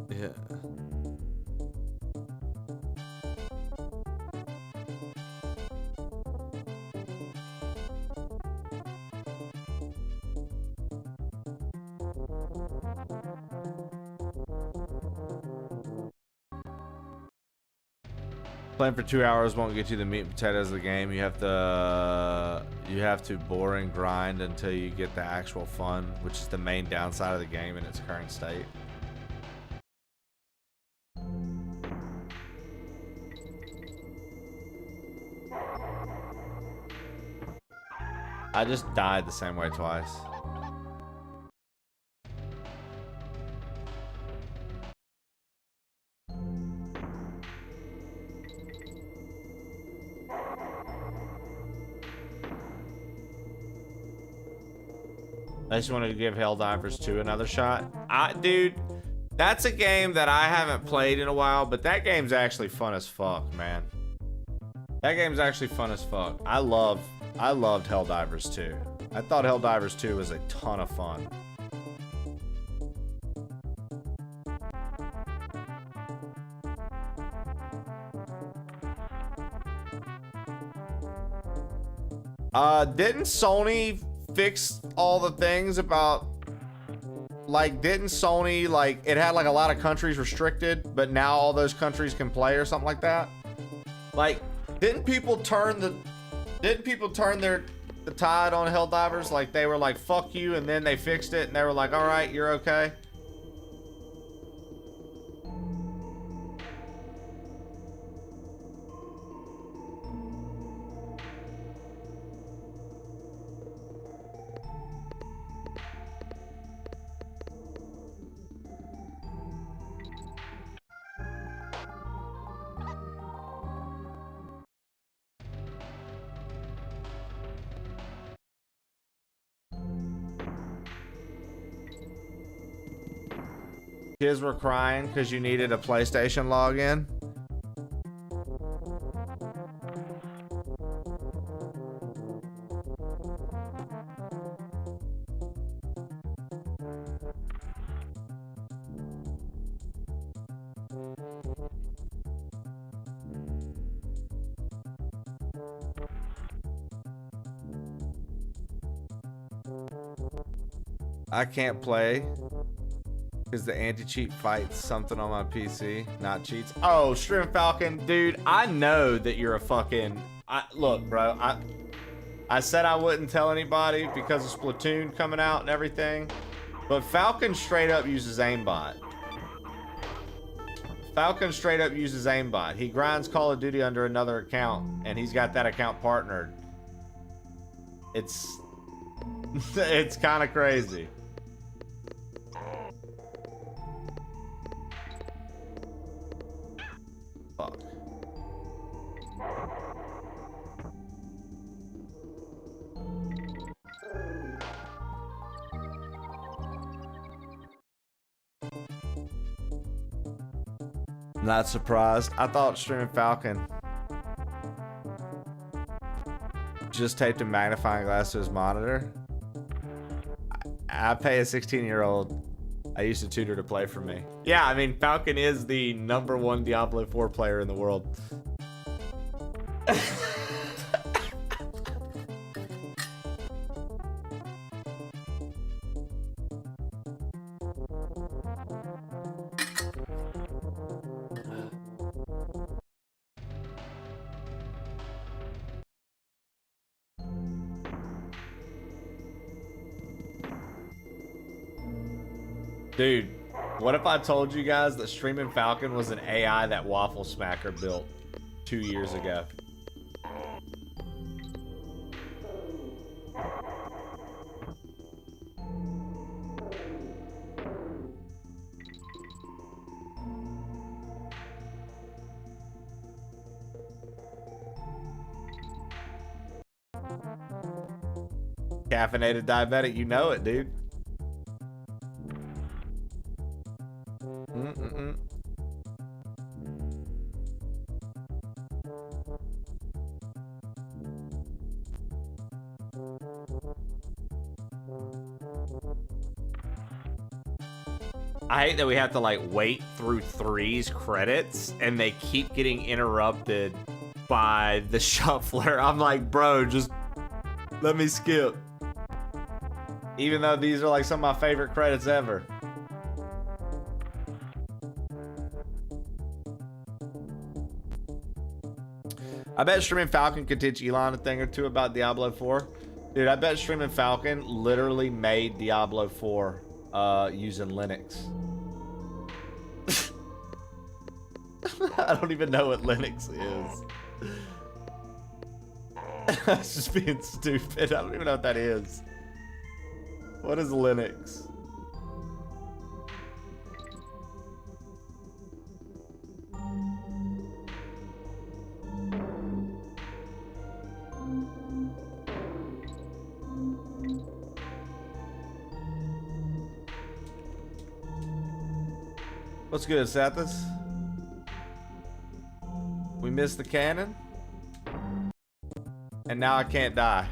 Yeah. Playing for 2 hours won't get you the meat and potatoes of the game. You have to bore and grind until you get the actual fun, which is the main downside of the game in its current state. I just died the same way twice. I just wanted to give Helldivers 2 another shot. Dude, that's a game that I haven't played in a while, but that game's actually fun as fuck, man. That game's actually fun as fuck. I loved Helldivers 2. I thought Helldivers 2 was a ton of fun. Didn't Sony fix all the things about, like, didn't Sony, like, it had like a lot of countries restricted, but now all those countries can play or something like that? Like, didn't people turn the tide on Helldivers? Like, they were like, fuck you, and then they fixed it and they were like, all right, you're okay. Kids were crying because you needed a PlayStation login. I can't play Because the anti-cheat fights something on my PC, not cheats. Oh, Stream Falcon, dude, I know that you're a fucking... Look, bro, I said I wouldn't tell anybody because of Splatoon coming out and everything, but Falcon straight up uses aimbot. Falcon straight up uses aimbot. He grinds Call of Duty under another account, and he's got that account partnered. It's kind of crazy. Fuck. Not surprised. I thought Streaming Falcon just taped a magnifying glass to his monitor. I pay a 16-year-old I used to tutor to play for me. Yeah, I mean, Falcon is the #1 Diablo 4 player in the world. Dude, what if I told you guys that Streaming Falcon was an AI that Waffle Smacker built 2 years ago? Caffeinated diabetic, you know it, dude. I hate that we have to like wait through 3's credits and they keep getting interrupted by the shuffler. I'm like, bro, just let me skip. Even though these are like some of my favorite credits ever. I bet Streaming Falcon could teach Elon a thing or two about Diablo 4. Dude, I bet Streaming Falcon literally made Diablo 4 using Linux. I don't even know what Linux is. I was just being stupid. I don't even know what that is. What is Linux? What's good, Sathis? We missed the cannon? And now I can't die.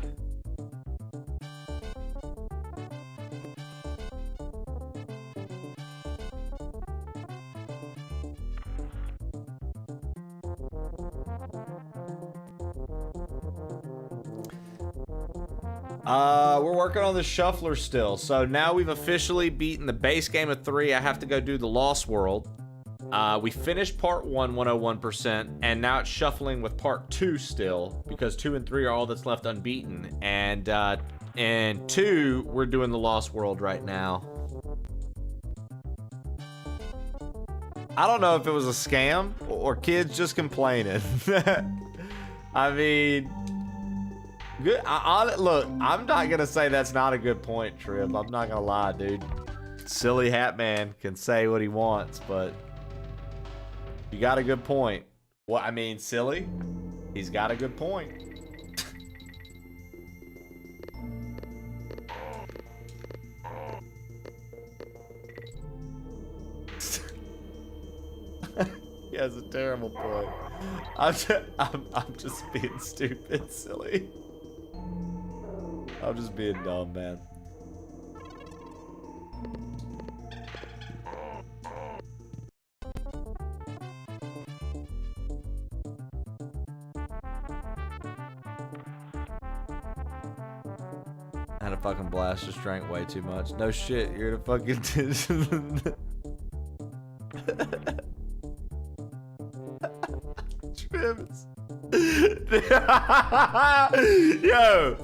We're working on the shuffler still. So now we've officially beaten the base game of 3. I have to go do the Lost World. We finished part 1 101%, and now it's shuffling with part 2 still, because 2 and 3 are all that's left unbeaten. And 2, we're doing the Lost World right now. I don't know if it was a scam or kids just complaining. I mean, good. Look, I'm not gonna say that's not a good point, Trib. I'm not gonna lie, dude. Silly Hat Man can say what he wants, but you got a good point. Well, I mean, silly. He's got a good point. He has a terrible point. I'm just being stupid, silly. I'm just being dumb, man. I had a fucking blast, just drank way too much. No shit, you're the fucking times. Yo,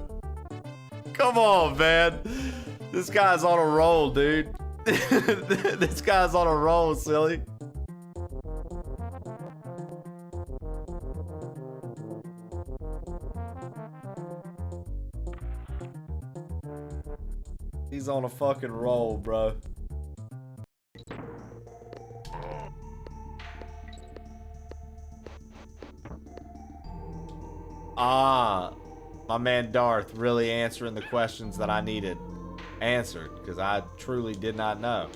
come on, man. This guy's on a roll, dude. This guy's on a roll, silly. He's on a fucking roll, bro. Ah, my man Darth really answering the questions that I needed answered, because I truly did not know.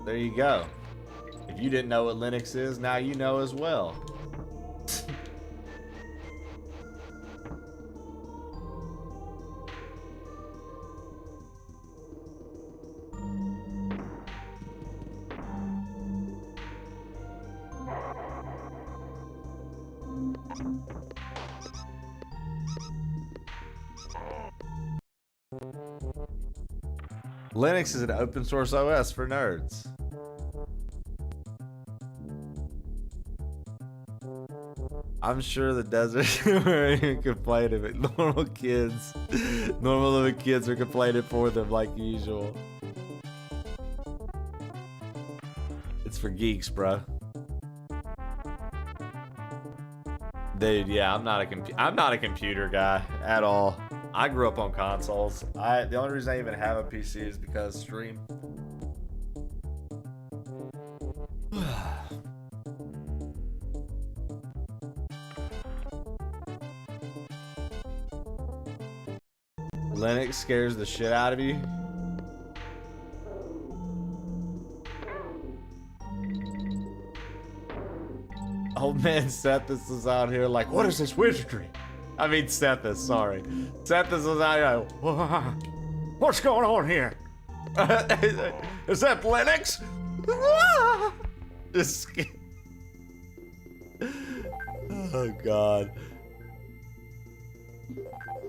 There you go. If you didn't know what Linux is, now you know as well. Linux is an open source OS for nerds. I'm sure the desert are complaining, but normal living kids are complaining for them like usual. It's for geeks, bro. Dude, yeah, I'm not a computer guy at all. I grew up on consoles. The only reason I even have a PC is because stream. Linux scares the shit out of you. Old man Sethis is out here like, what is this wizardry? I mean Sethis, sorry. Sethis is out here like, what's going on here? Is that Linux? Just oh god.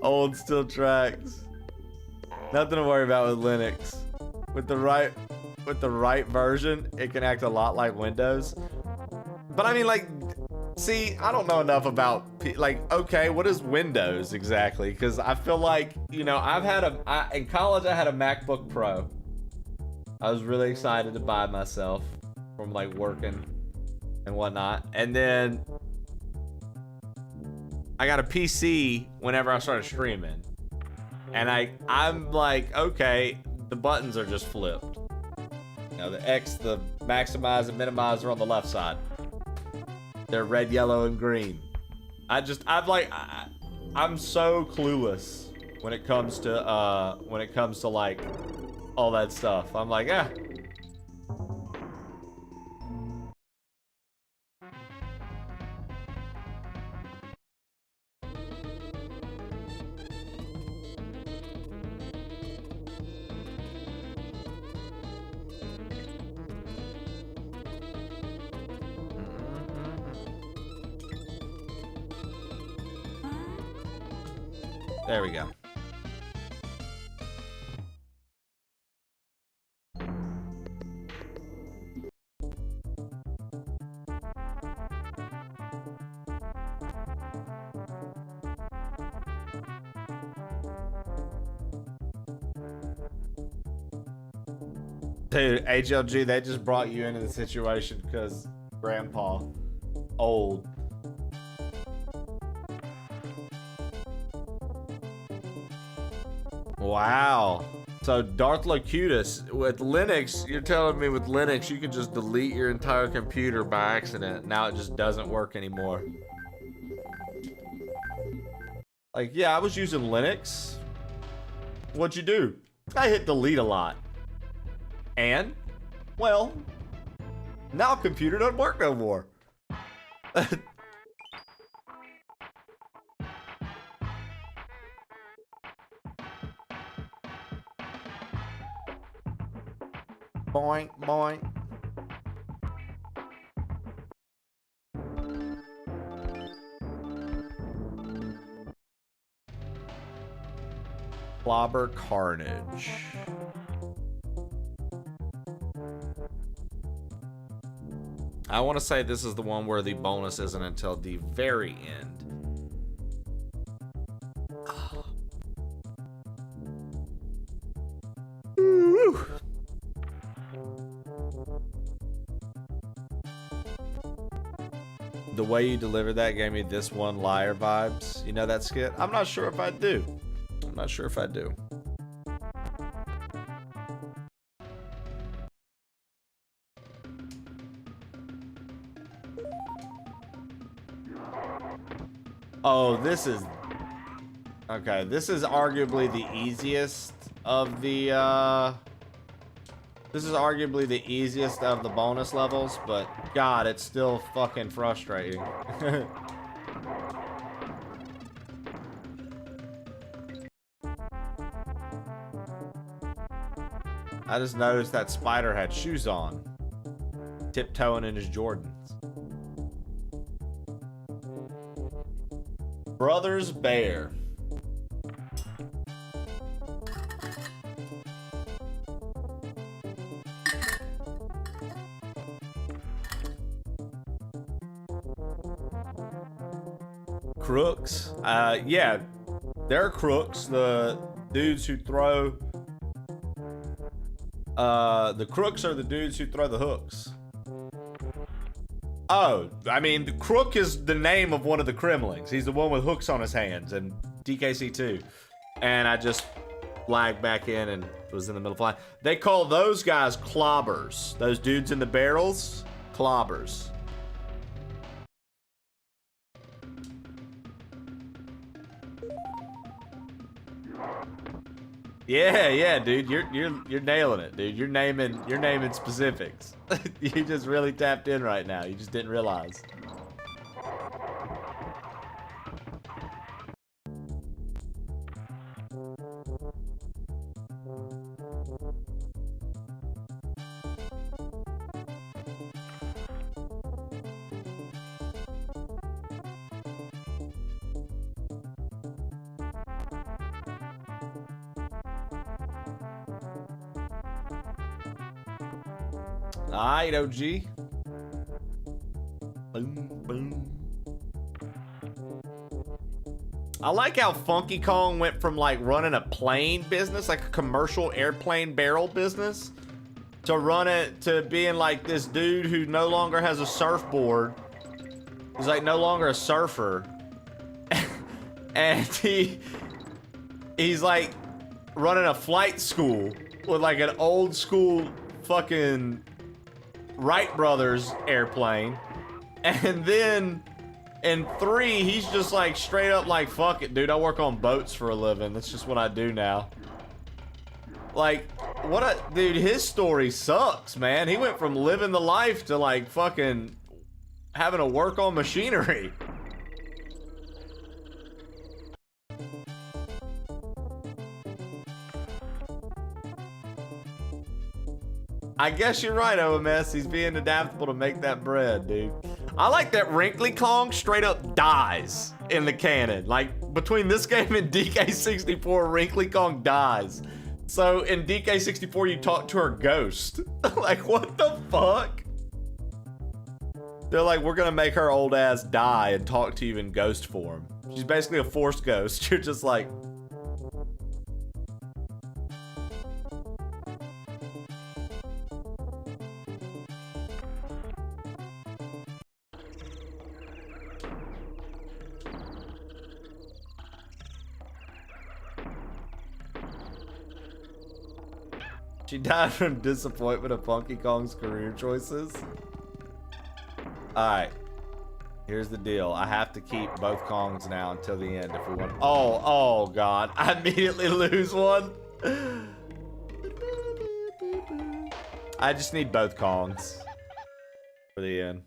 Old still tracks. Nothing to worry about with Linux. With the right version, it can act a lot like Windows. But I mean, like, see, I don't know enough about, like, okay, what is Windows exactly? Because I feel like, you know, in college I had a MacBook Pro. I was really excited to buy myself from, like, working and whatnot. And then I got a PC whenever I started streaming. And I'm like, okay, the buttons are just flipped. You know, the X, the maximize and minimize are on the left side. They're red, yellow, and green. I'm so clueless when it comes to like all that stuff. I'm like, ah. There we go. Dude, HLG, they just brought you into the situation because grandpa old. Wow. So Darth Locutus, with Linux, you're telling me with Linux you can just delete your entire computer by accident. Now it just doesn't work anymore. Like, yeah, I was using Linux. What'd you do? I hit delete a lot. And, well, now computer doesn't work no more. Boing, boing. Clobber carnage. I want to say this is the one where the bonus isn't until the very end. Woo. The way you delivered that gave me This One Liar vibes. You know that skit? I'm not sure if I do. I'm not sure if I do. Oh, this is... Okay, this is arguably the easiest of the, This is arguably the easiest of the bonus levels, but God, it's still fucking frustrating. I just noticed that Spider had shoes on, tiptoeing in his Jordans. Brothers Bear. Crooks. Yeah, they're crooks. The dudes who throw. The crooks are the dudes who throw the hooks. Oh, I mean, the crook is the name of one of the Kremlings. He's the one with hooks on his hands in DKC 2. And I just lagged back in and was in the middle of flying. They call those guys clobbers. Those dudes in the barrels, clobbers. Yeah, dude, you're nailing it, dude. You're naming specifics. You just really tapped in right now. You just didn't realize. Alright, OG. Boom, boom. I like how Funky Kong went from like running a plane business, like a commercial airplane barrel business, to run it to being like this dude who no longer has a surfboard. He's like no longer a surfer. And he's like running a flight school with like an old school fucking Wright Brothers airplane. And then in 3, he's just like straight up like, fuck it, dude, I work on boats for a living. That's just what I do now. Like, what a dude, his story sucks, man. He went from living the life to like fucking having to work on machinery. I guess you're right, OMS. He's being adaptable to make that bread, dude. I like that Wrinkly Kong straight up dies in the canon. Like, between this game and DK64, Wrinkly Kong dies. So, in DK64, you talk to her ghost. Like, what the fuck? They're like, we're gonna make her old ass die and talk to you in ghost form. She's basically a force ghost. You're just like... She died from disappointment of Funky Kong's career choices. Alright. Here's the deal. I have to keep both Kongs now until the end if we want. Oh god. I immediately lose one. I just need both Kongs for the end.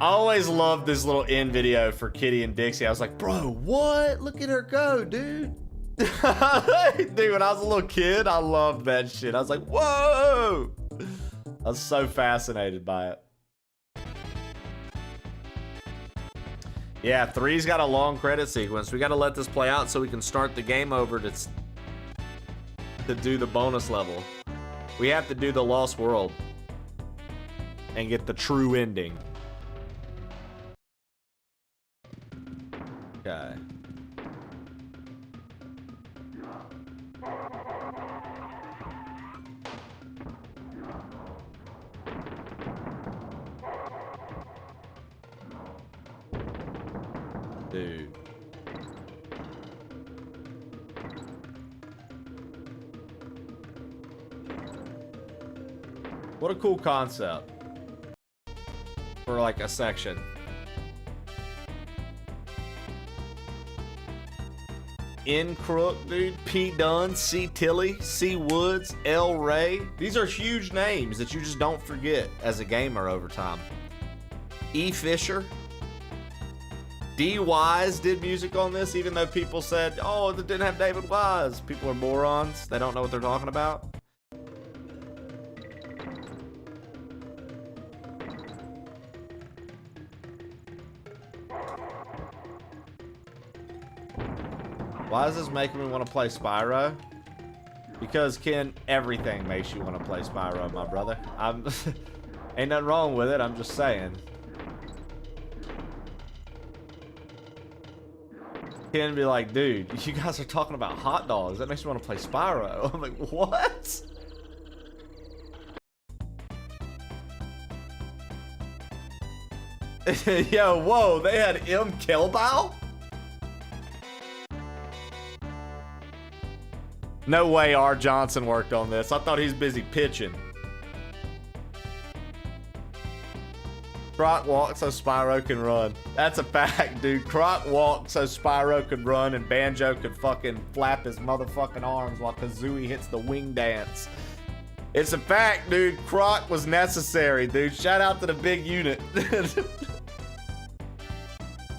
I always loved this little end video for Kitty and Dixie. I was like, bro, what? Look at her go, dude. Dude, when I was a little kid, I loved that shit. I was like, whoa. I was so fascinated by it. Yeah, 3's got a long credit sequence. We got to let this play out so we can start the game over to do the bonus level. We have to do the Lost World and get the true ending. Okay. Dude. What a cool concept for like a section. N Crook, dude. P Dunn, C Tilly, C Woods, L Ray. These are huge names that you just don't forget as a gamer over time. E Fisher. D Wise did music on this, even though people said, oh, it didn't have David Wise. People are morons. They don't know what they're talking about. Why is this making me want to play Spyro? Because, Ken, everything makes you want to play Spyro, my brother. Ain't nothing wrong with it, I'm just saying. Ken be like, dude, you guys are talking about hot dogs. That makes me want to play Spyro. I'm like, what? Yo, whoa, they had M. Kelbow? No way R. Johnson worked on this. I thought he's busy pitching. Croc walks so Spyro can run. That's a fact, dude. Croc walked so Spyro could run and Banjo could fucking flap his motherfucking arms while Kazooie hits the wing dance. It's a fact, dude. Croc was necessary, dude. Shout out to the big unit.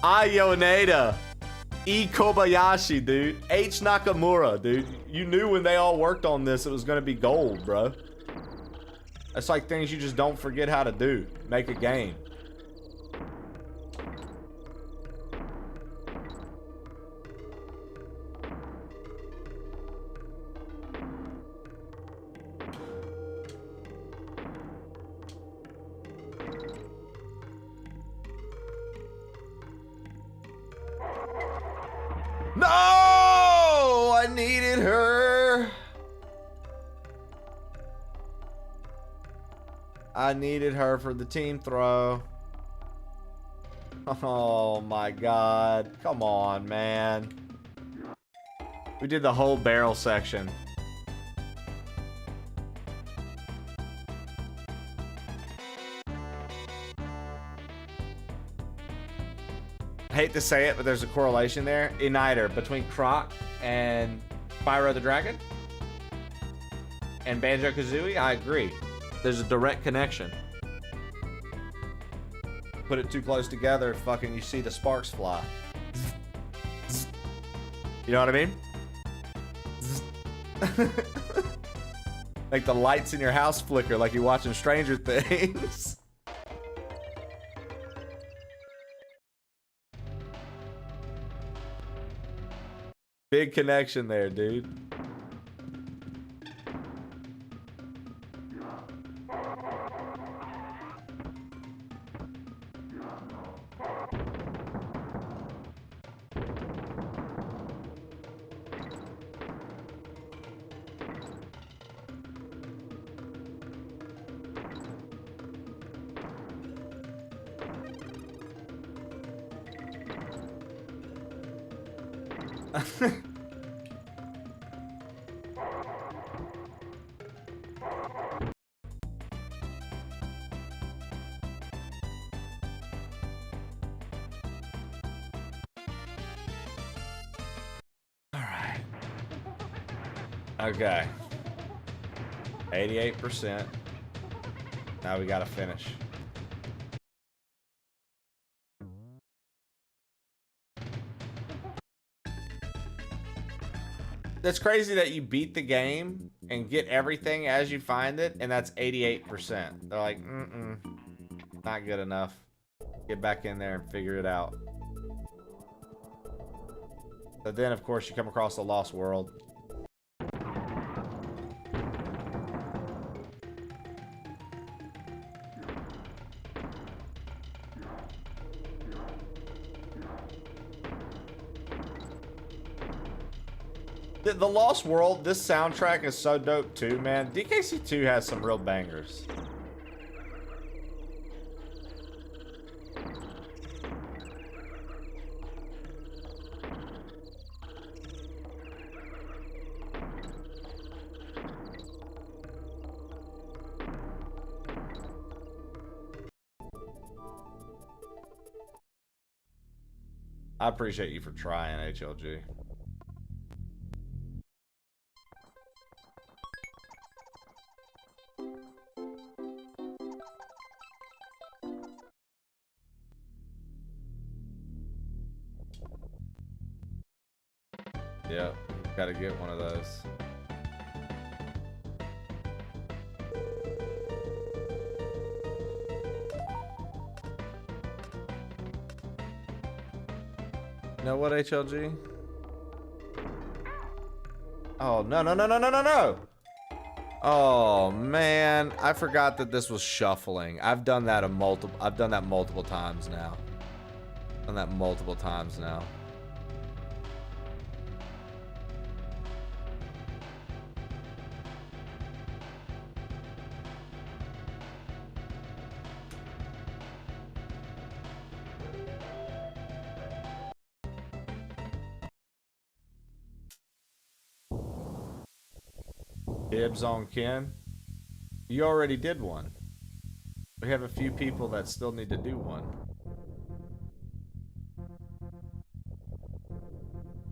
Ayoneda. E. Kobayashi, dude. H. Nakamura, dude. You knew when they all worked on this it was gonna be gold, bro. That's like things you just don't forget how to do. Make a game. No! I needed her. I needed her for the team throw. Oh my god. Come on, man. We did the whole barrel section. I hate to say it, but there's a correlation there. Uniter between Croc and Spyro the Dragon and Banjo-Kazooie. I agree. There's a direct connection. Put it too close together, fucking you see the sparks fly. You know what I mean? Like the lights in your house flicker like you're watching Stranger Things. Big connection there, dude. Okay. 88%. Now we gotta finish. That's crazy that you beat the game and get everything as you find it, and that's 88%. They're like, not good enough. Get back in there and figure it out. So then, of course, you come across the Lost World. The Lost World, this soundtrack is so dope too, man. DKC 2 has some real bangers. I appreciate you for trying, HLG. Yep, gotta get one of those. You know what, HLG? Oh, no, no, no, no, no, no, no! Oh, man. I forgot that this was shuffling. I've done that multiple times now. Done that multiple times now. Dibs on Ken. You already did one. We have a few people that still need to do one.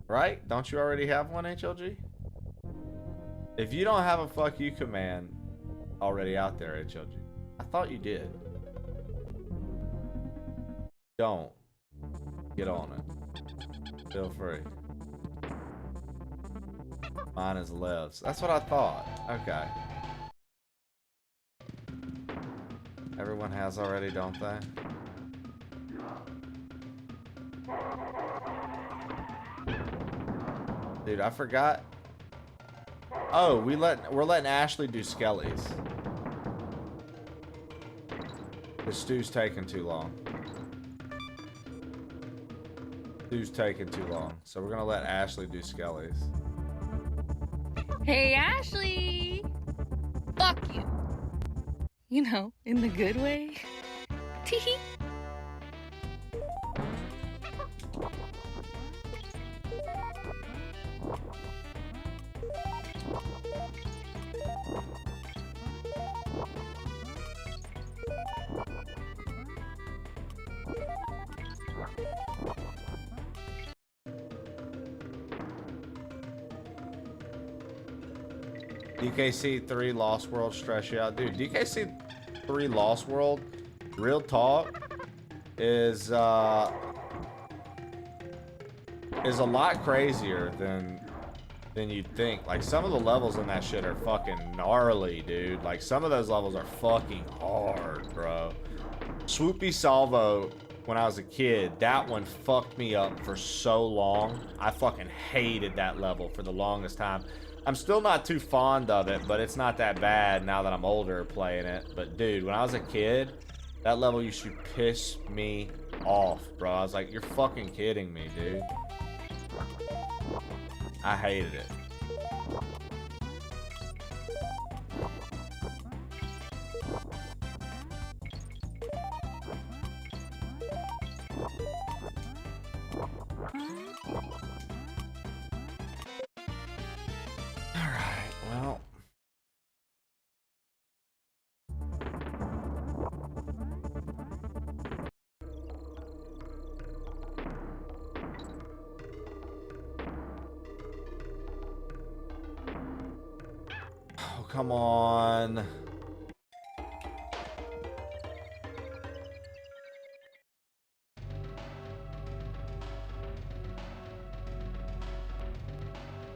Right? Don't you already have one, HLG? If you don't have a fuck you command already out there, HLG, I thought you did. Don't. Get on it. Feel free. Mine is lives. That's what I thought. Okay. Everyone has already, don't they? Dude, I forgot. Oh, we're letting Ashley do Skellies. The stew's taking too long. Stew's taking too long. So we're gonna let Ashley do Skellies. Hey, Ashley! Fuck you! You know, in the good way. Teehee! DKC 3 Lost World stress you out. Dude, DKC 3 Lost World, real talk, is a lot crazier than you'd think. Like, some of the levels in that shit are fucking gnarly, dude. Like, some of those levels are fucking hard, bro. Swoopy Salvo, when I was a kid, that one fucked me up for so long. I fucking hated that level for the longest time. I'm still not too fond of it, but it's not that bad now that I'm older playing it. But dude, when I was a kid, that level used to piss me off, bro. I was like, you're fucking kidding me, dude. I hated it. Well, oh, come on.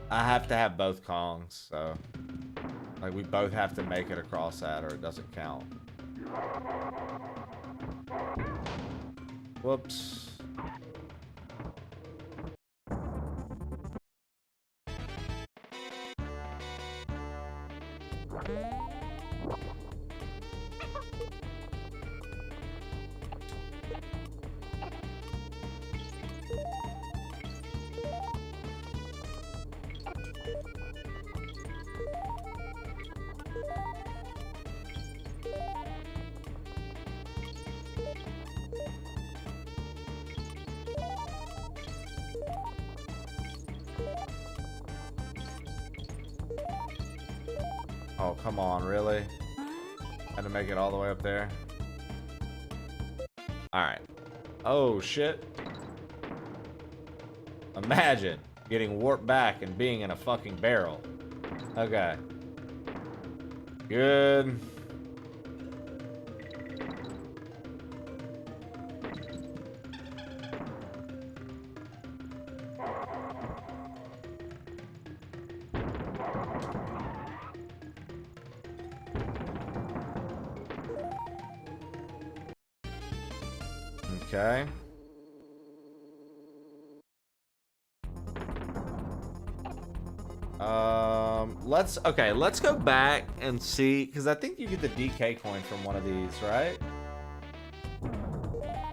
I have to have both Kongs, so like we both have to make it across that or it doesn't count. Whoops. Oh, come on, really? Had to make it all the way up there. Alright. Oh, shit. Imagine getting warped back and being in a fucking barrel. Okay. Good. Okay. Let's go back and see, because I think you get the DK coin from one of these, right?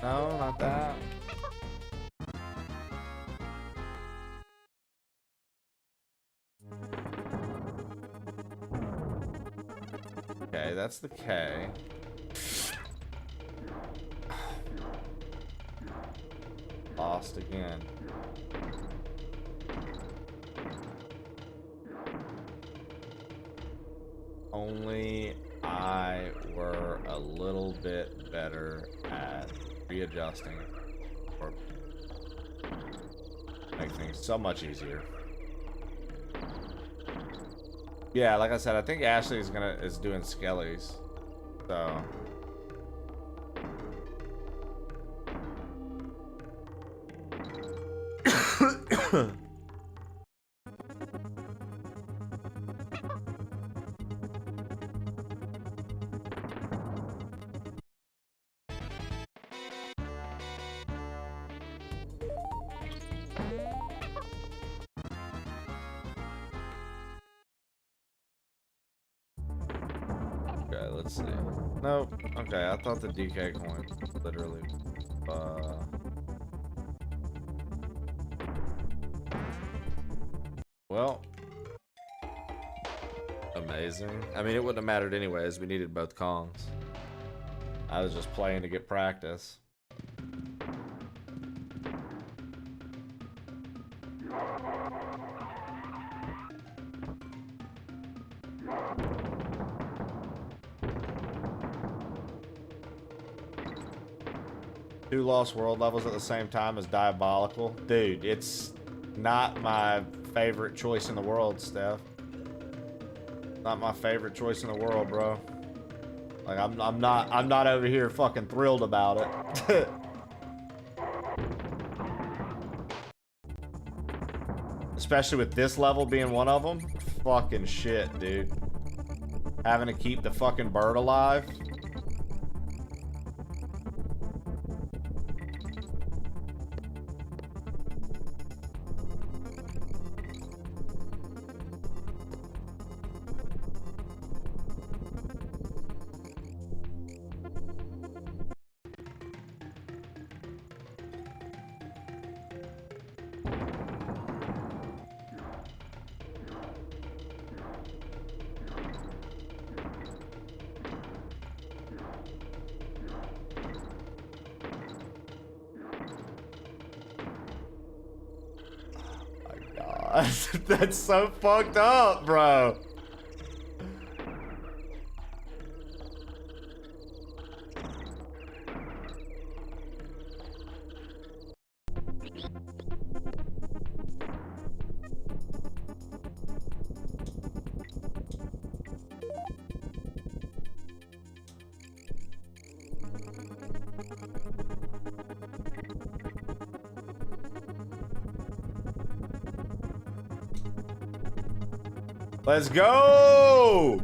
No, not that. Okay, that's the K. Lost again. Only I were a little bit better at readjusting or make things so much easier. Yeah, like I said, I think Ashley is doing skellies. So okay, let's see. Nope. Okay, I thought the DK coin literally well, amazing. I mean, it wouldn't have mattered anyways. We needed both Kongs. I was just playing to get practice. Two Lost World levels at the same time is diabolical. Dude, it's not my favorite choice in the world, Steph. Not my favorite choice in the world, bro. Like I'm not over here fucking thrilled about it. Especially with this level being one of them. Fucking shit, dude. Having to keep the fucking bird alive. That's so fucked up, bro. Let's go!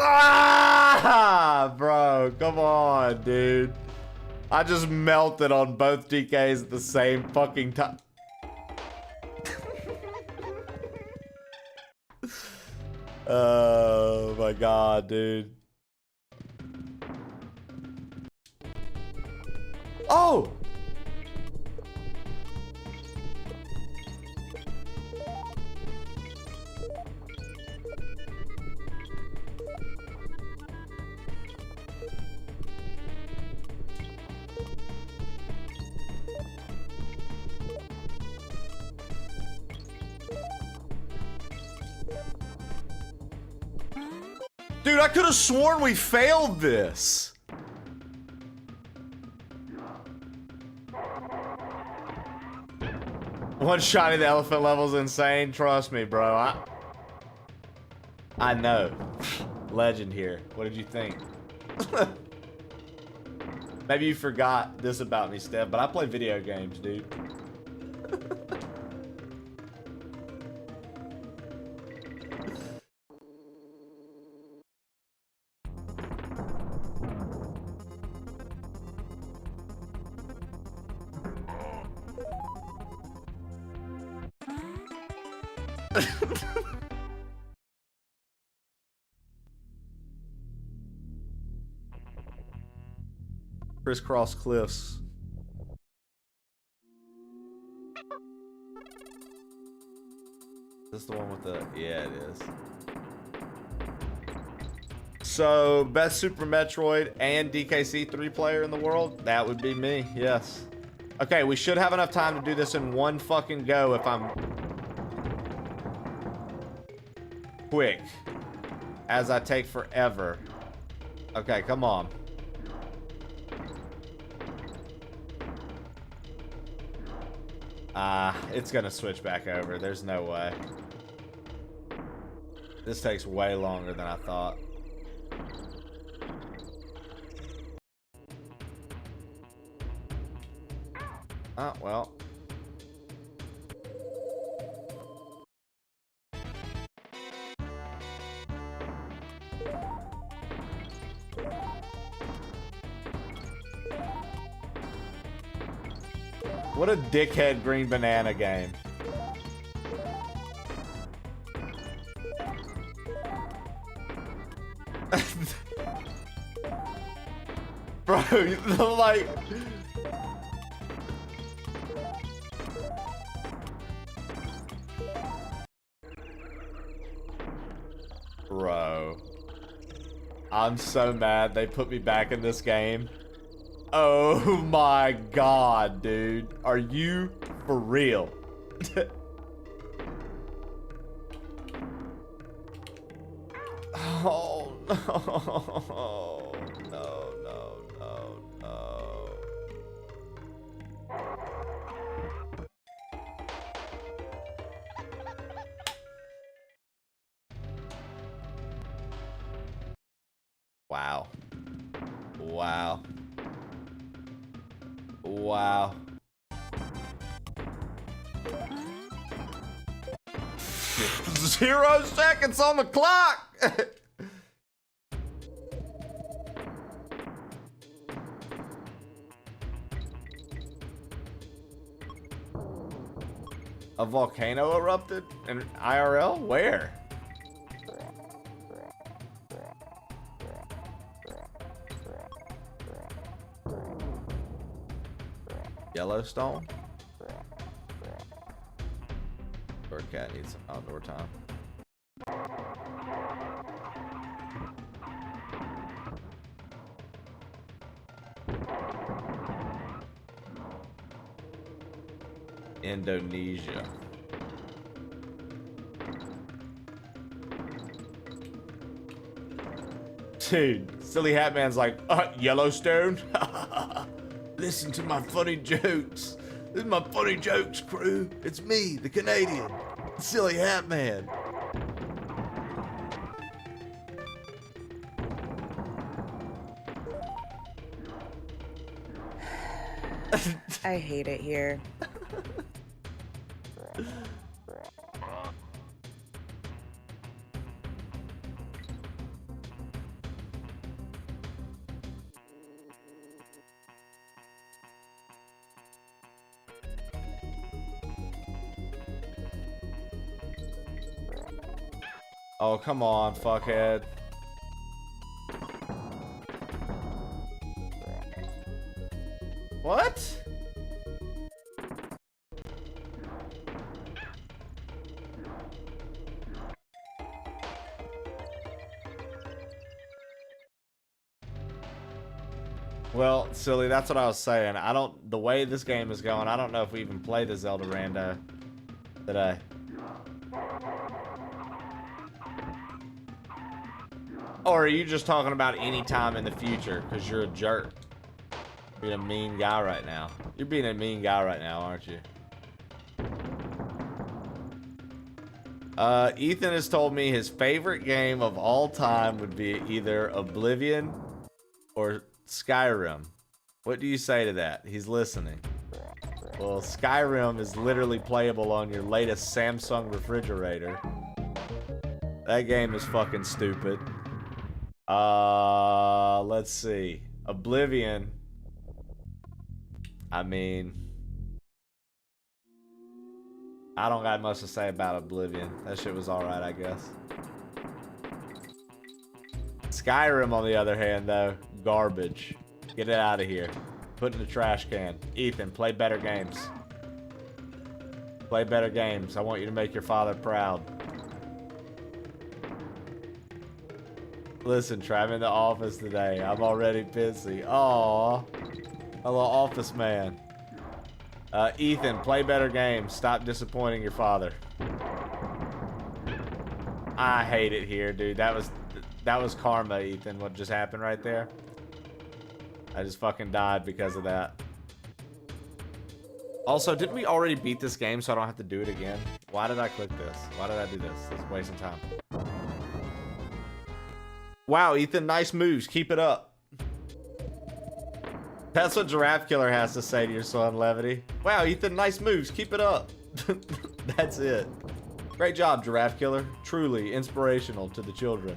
Ah, bro, come on, dude. I just melted on both DKs at the same fucking time. Oh my god, dude. Oh! Dude, I could have sworn we failed this. One shot at the elephant level is insane. Trust me, bro. I know. Legend here. What did you think? Maybe you forgot this about me, Steph, but I play video games, dude. Crisscross cliffs. Is this the one with the... Yeah, it is. So, best Super Metroid and DKC 3-player in the world? That would be me, yes. Okay, we should have enough time to do this in one fucking go if I'm... quick. As I take forever. Okay, come on. It's gonna switch back over. There's no way. This takes way longer than I thought. Oh, well. What a dickhead green banana game. Bro, like... Bro. I'm so mad they put me back in this game. Oh my god, dude. Are you for real? Oh no. No, no, no, no. Wow. Wow. Wow. Zero seconds on the clock. A volcano erupted in IRL? Where? Yellowstone? Bird cat needs some outdoor time. Indonesia. Dude, Silly Hat Man's like, Yellowstone? Listen to my funny jokes. This is my funny jokes crew. It's me, the Canadian, Silly Hat Man. I hate it here. Oh, come on, fuckhead. What? Well, silly, that's what I was saying. The way this game is going, I don't know if we even play the Zelda Rando today. Or are you just talking about any time in the future? Because you're a jerk. You're a mean guy right now. You're being a mean guy right now, aren't you? Ethan has told me his favorite game of all time would be either Oblivion or Skyrim. What do you say to that? He's listening. Well, Skyrim is literally playable on your latest Samsung refrigerator. That game is fucking stupid. Let's see. Oblivion. I mean, I don't got much to say about Oblivion. That shit was alright, I guess. Skyrim, on the other hand, though, garbage. Get it out of here. Put it in the trash can. Ethan, play better games. Play better games. I want you to make your father proud. Listen, Trey, I'm in the office today. I'm already busy. Aww. Hello, office man. Ethan, play better games. Stop disappointing your father. I hate it here, dude. That was karma, Ethan, what just happened right there. I just fucking died because of that. Also, didn't we already beat this game so I don't have to do it again? Why did I click this? Why did I do this? It's wasting time. Wow, Ethan, nice moves. Keep it up. That's what Giraffe Killer has to say to your son, Levity. Wow, Ethan, nice moves. Keep it up. That's it. Great job, Giraffe Killer. Truly inspirational to the children.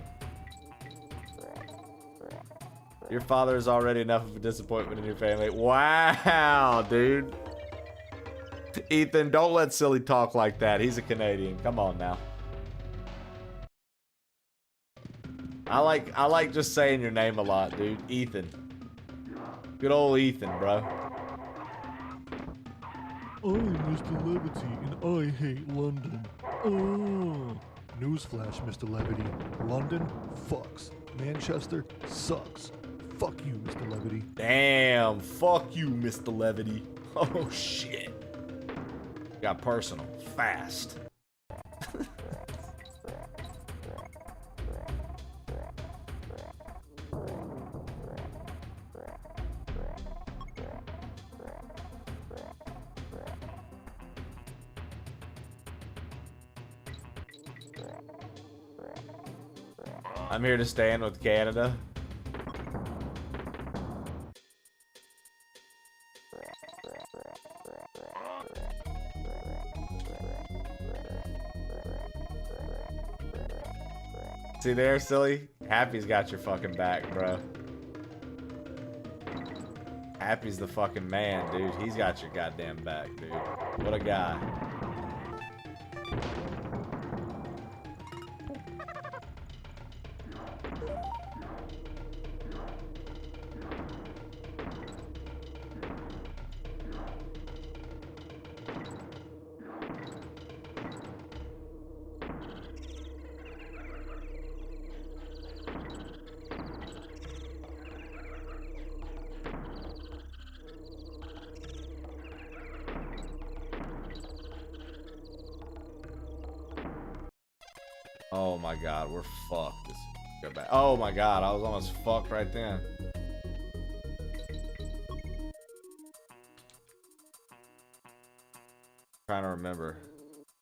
Your father is already enough of a disappointment in your family. Wow, dude. Ethan, don't let Silly talk like that. He's a Canadian. Come on now. I like just saying your name a lot, dude. Ethan. Good old Ethan, bro. I'm Mr. Levity, and I hate London. Oh. Newsflash, Mr. Levity. London fucks. Manchester sucks. Fuck you, Mr. Levity. Damn, fuck you, Mr. Levity. Oh, shit. Got personal. Fast. I'm here to stand with Canada. See there, Silly? Happy's got your fucking back, bro. Happy's the fucking man, dude. He's got your goddamn back, dude. What a guy. Oh my god, we're fucked. Let's go back. Oh my god, I was almost fucked right then. Trying to remember.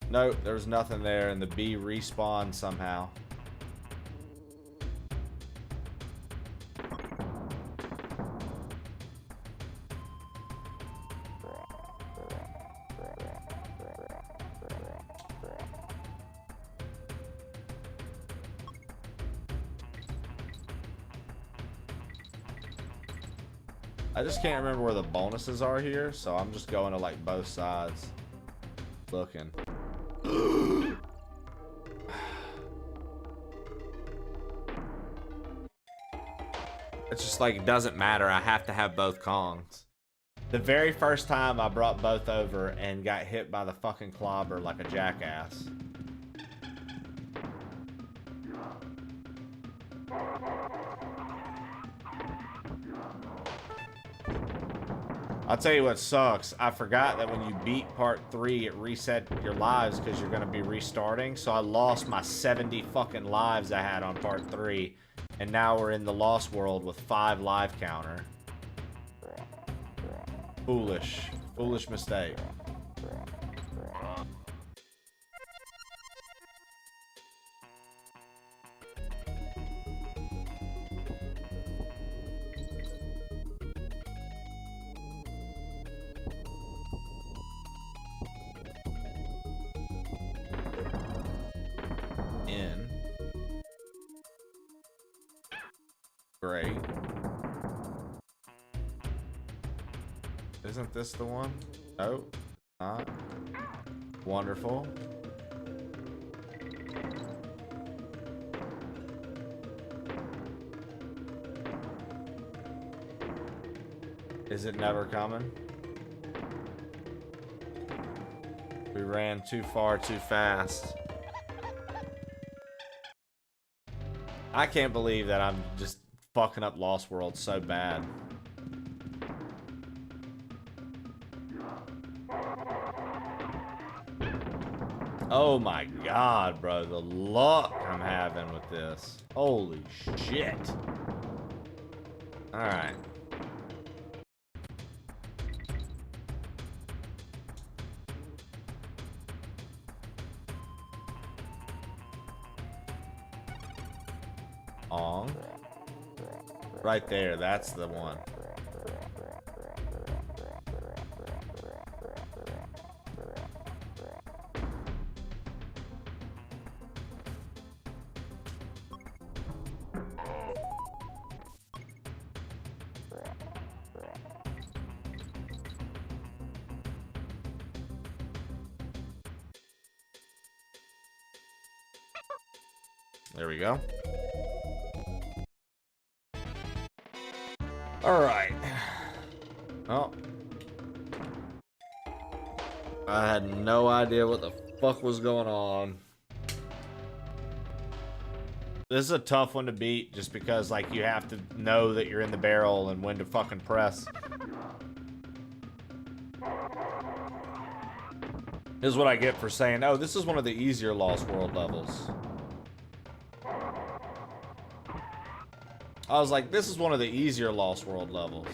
Nope, there was nothing there, and the bee respawned somehow. I just can't remember where the bonuses are here, so I'm just going to like both sides looking. it's just like, it doesn't matter. I have to have both Kongs. The very first time I brought both over and got hit by the fucking clobber like a jackass. I'll tell you what sucks. I forgot that when you beat part 3, it reset your lives because you're going to be restarting. So I lost my 70 fucking lives I had on part 3. And now we're in the Lost World with 5 live counter. Foolish. Foolish mistake. Great. Isn't this the one? No, not. Wonderful. Is it never coming? We ran too far too fast. I can't believe that I'm just fucking up Lost World so bad. Oh my god, bro. The luck I'm having with this. Holy shit. Alright. Ong. Right there, that's the one. There we go. Alright. Oh. I had no idea what the fuck was going on. This is a tough one to beat just because, like, you have to know that you're in the barrel and when to fucking press. This is what I get for saying, oh, this is one of the easier Lost World levels. I was like, this is one of the easier Lost World levels.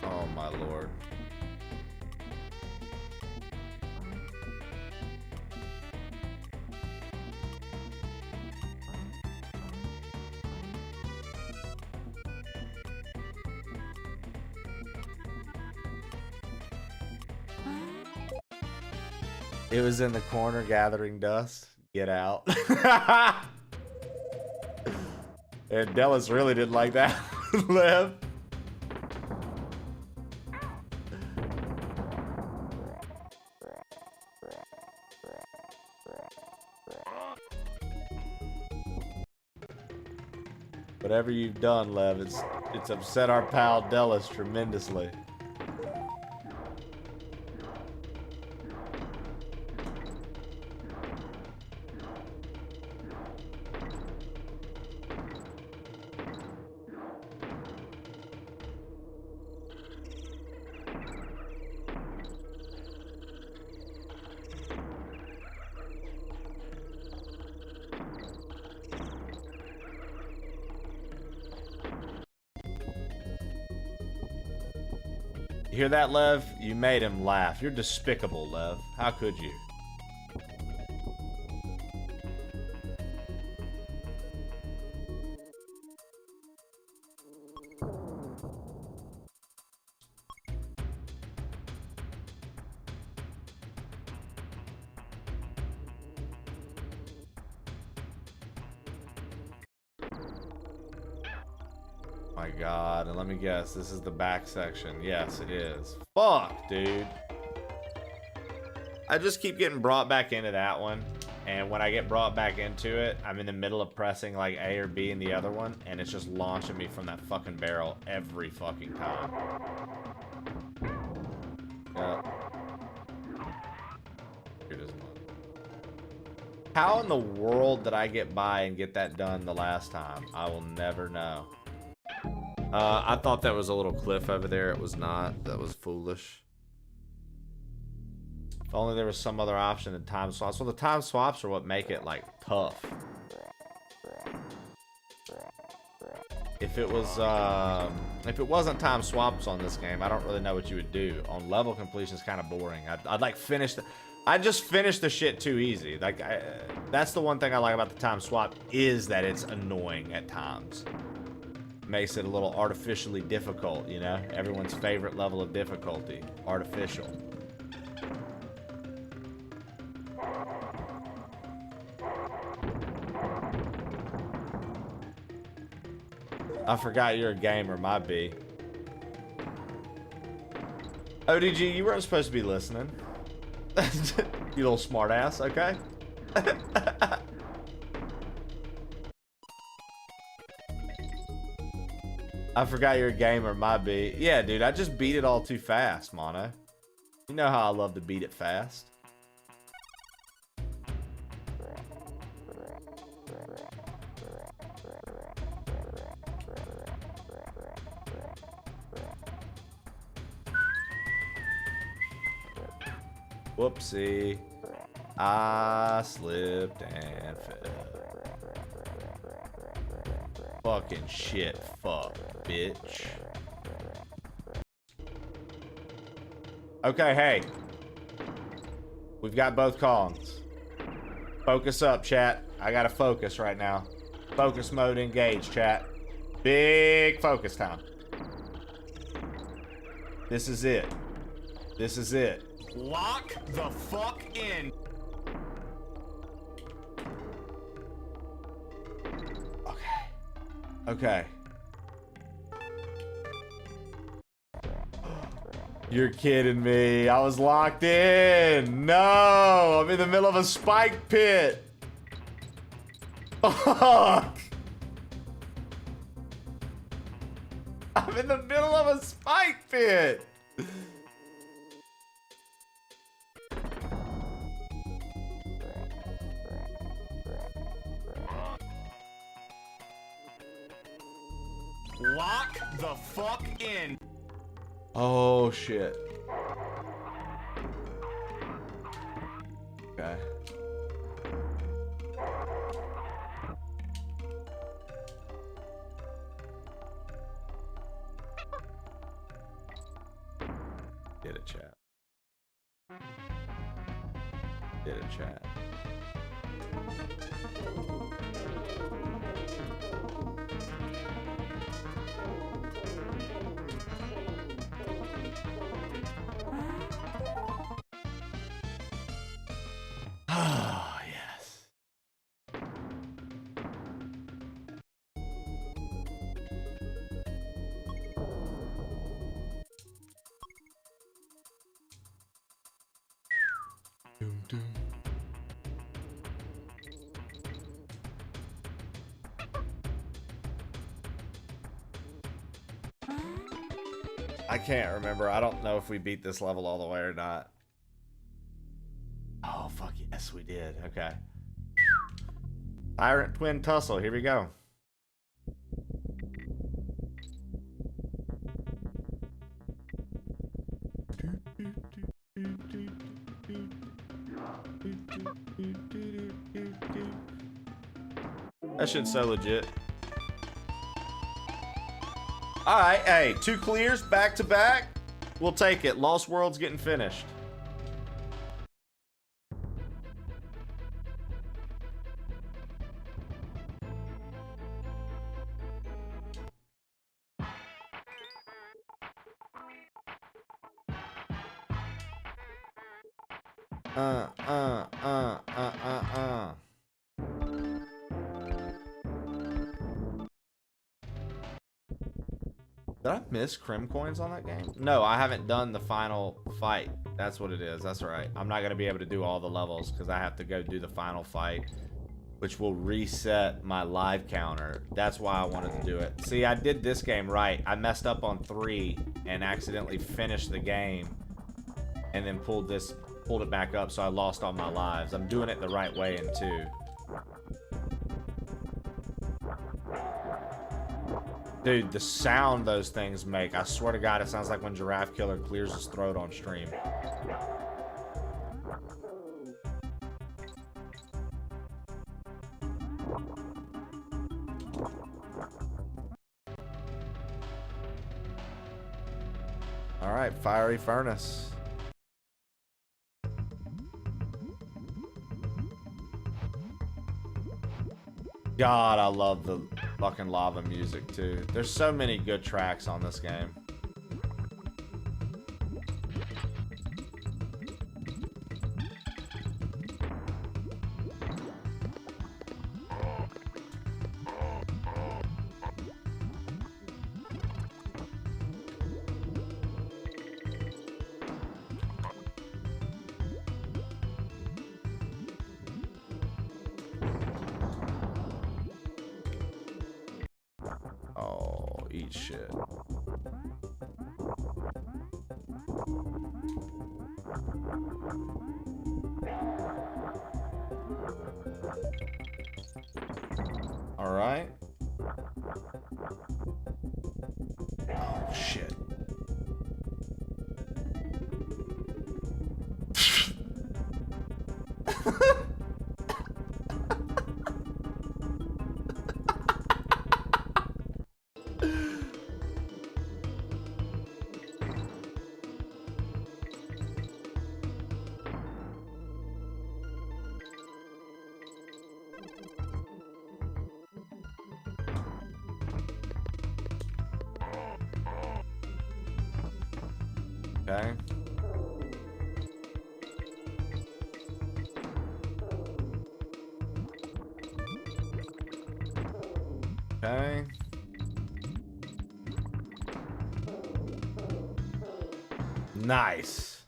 Oh my lord. It was in the corner gathering dust. Get out. And Dallas really didn't like that. Lev. Whatever you've done, Lev, it's upset our pal Dallas tremendously. You hear that, Lev? You made him laugh. You're despicable, Lev. How could you? My God, and let me guess, this is the back section. Yes, it is. Fuck, dude. I just keep getting brought back into that one, and when I get brought back into it, I'm in the middle of pressing like A or B in the other one, and it's just launching me from that fucking barrel every fucking time. Yep. How in the world did I get by and get that done the last time? I will never know. I thought that was a little cliff over there. It was not. That was foolish. If only there was some other option than time swaps. Well, the time swaps are what make it, like, tough. If it wasn't time swaps on this game, I don't really know what you would do. On level completion is kind of boring. I'd like finish the... I just finished the shit too easy. Like, that's the one thing I like about the time swap, is that it's annoying at times. Makes it a little artificially difficult, you know? Everyone's favorite level of difficulty. Artificial. I forgot you're a gamer, my B. ODG, you weren't supposed to be listening. You little smartass, okay? I forgot you're a gamer, my B. Yeah, dude, I just beat it all too fast, Mono. You know how I love to beat it fast. Whoopsie. I slipped and fell. Fucking shit, fuck, bitch. Okay, hey. We've got both Kongs. Focus up, chat. I gotta focus right now. Focus mode engaged, chat. Big focus time. This is it. This is it. Lock the fuck in. Okay. You're kidding me. I was locked in. No, I'm in the middle of a spike pit. Fuck. I'm in the middle of a spike pit. Lock the fuck in. Oh shit. Okay. Get it, chat. Get it, chat. Ah, yes. Doom, doom. I can't remember. I don't know if we beat this level all the way or not. Oh, fuck yes, we did. Okay. Tyrant Twin Tussle. Here we go. That shit's so legit. Alright, hey, 2 clears back to back. We'll take it. Lost World's getting finished. Did I miss Crim coins on that game? No, I haven't done the final fight. That's what it is. That's right. I'm not going to be able to do all the levels because I have to go do the final fight, which will reset my live counter. That's why I wanted to do it. See, I did this game right. I messed up on 3 and accidentally finished the game and then pulled it back up, so I lost all my lives. I'm doing it the right way in 2. Dude, the sound those things make, I swear to God, it sounds like when Giraffe Killer clears his throat on stream. All right, Fiery Furnace. God, I love the fucking lava music too. There's so many good tracks on this game. Eat shit. All right. Oh shit. Okay. Okay. Nice.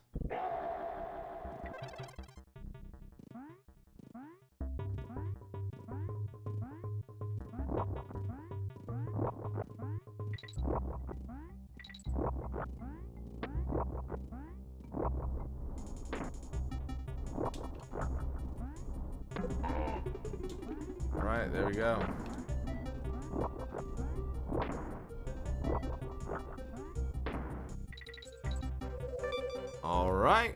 All right, there we go. All right.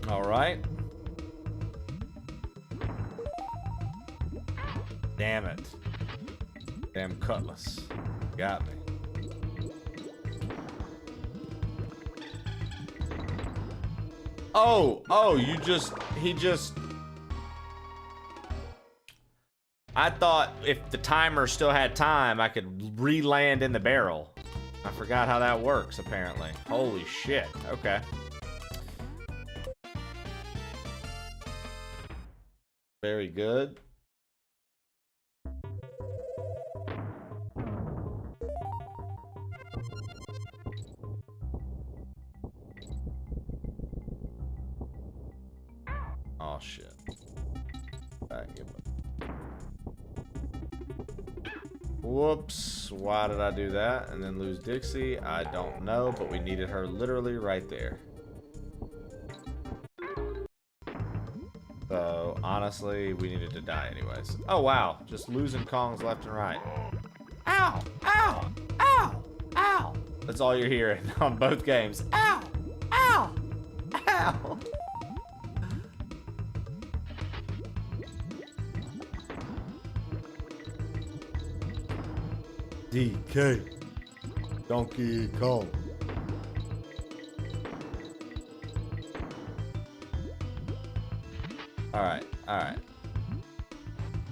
All right. Damn it. Damn cutlass. Got me. Oh, he just... I thought if the timer still had time, I could re-land in the barrel. I forgot how that works, apparently. Holy shit. Okay. Very good. Oh shit. Back, give up. Whoops. Why did I do that and then lose Dixie? I don't know, but we needed her literally right there. So, honestly, we needed to die anyways. Oh, wow. Just losing Kongs left and right. Ow! Ow! Ow! Ow! That's all you're hearing on both games. Ow! Ow! Ow! DK. Donkey Kong. Alright, alright.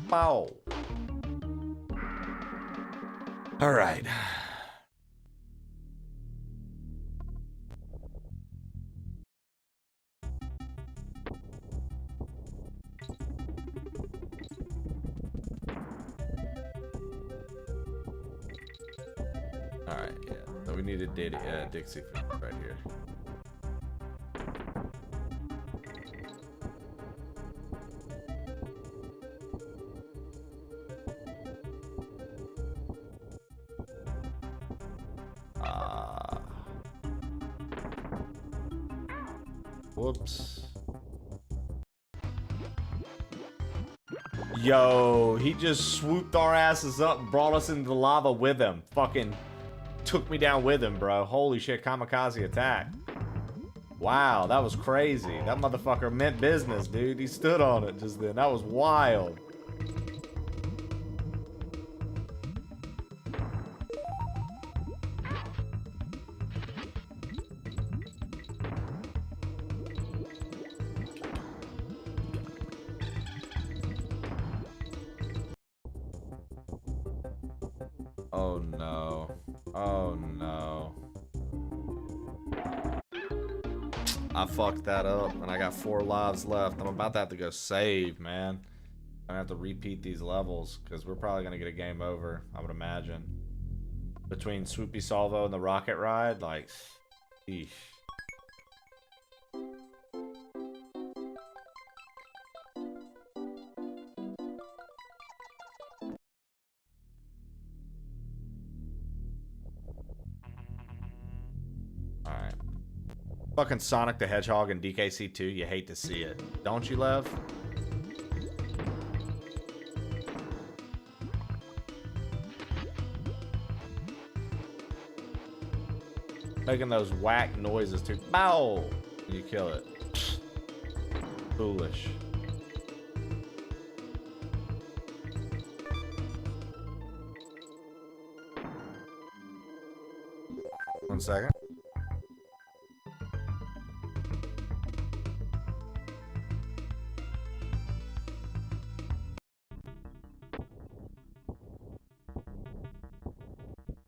Bow. Alright. Alright, yeah. So we need a Dixie right here. Whoops. Yo, he just swooped our asses up and brought us into the lava with him. Fucking took me down with him, bro. Holy shit, kamikaze attack. Wow, that was crazy. That motherfucker meant business, dude. He stood on it just then. That was wild. Oh no. Oh no. I fucked that up and I got 4 lives left. I'm about to have to go save, man. I'm gonna have to repeat these levels because we're probably gonna get a game over, I would imagine. Between Swoopy Salvo and the rocket ride, like, eesh. Alright. Fucking Sonic the Hedgehog and DKC 2, you hate to see it. Don't you, Lev? Making those whack noises too. Bow! When you kill it. Foolish. One second.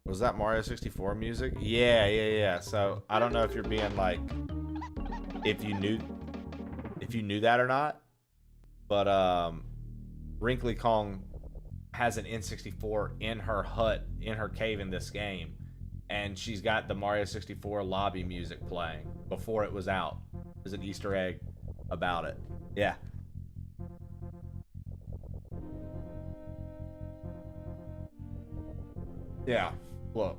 Was that Mario 64 music? Yeah. So I don't know if you're being like, if you knew that or not, but Wrinkly Kong has an N64 in her hut, in her cave in this game, and she's got the Mario 64 lobby music playing before it was out. There's an Easter egg about it. Yeah. Yeah. Look.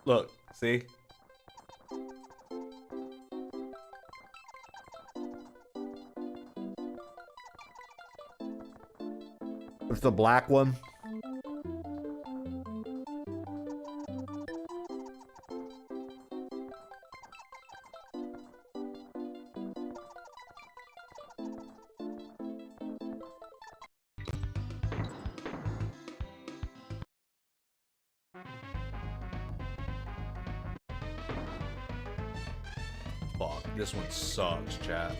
Look, see? It's the black one. Fuck, this one sucks, chat.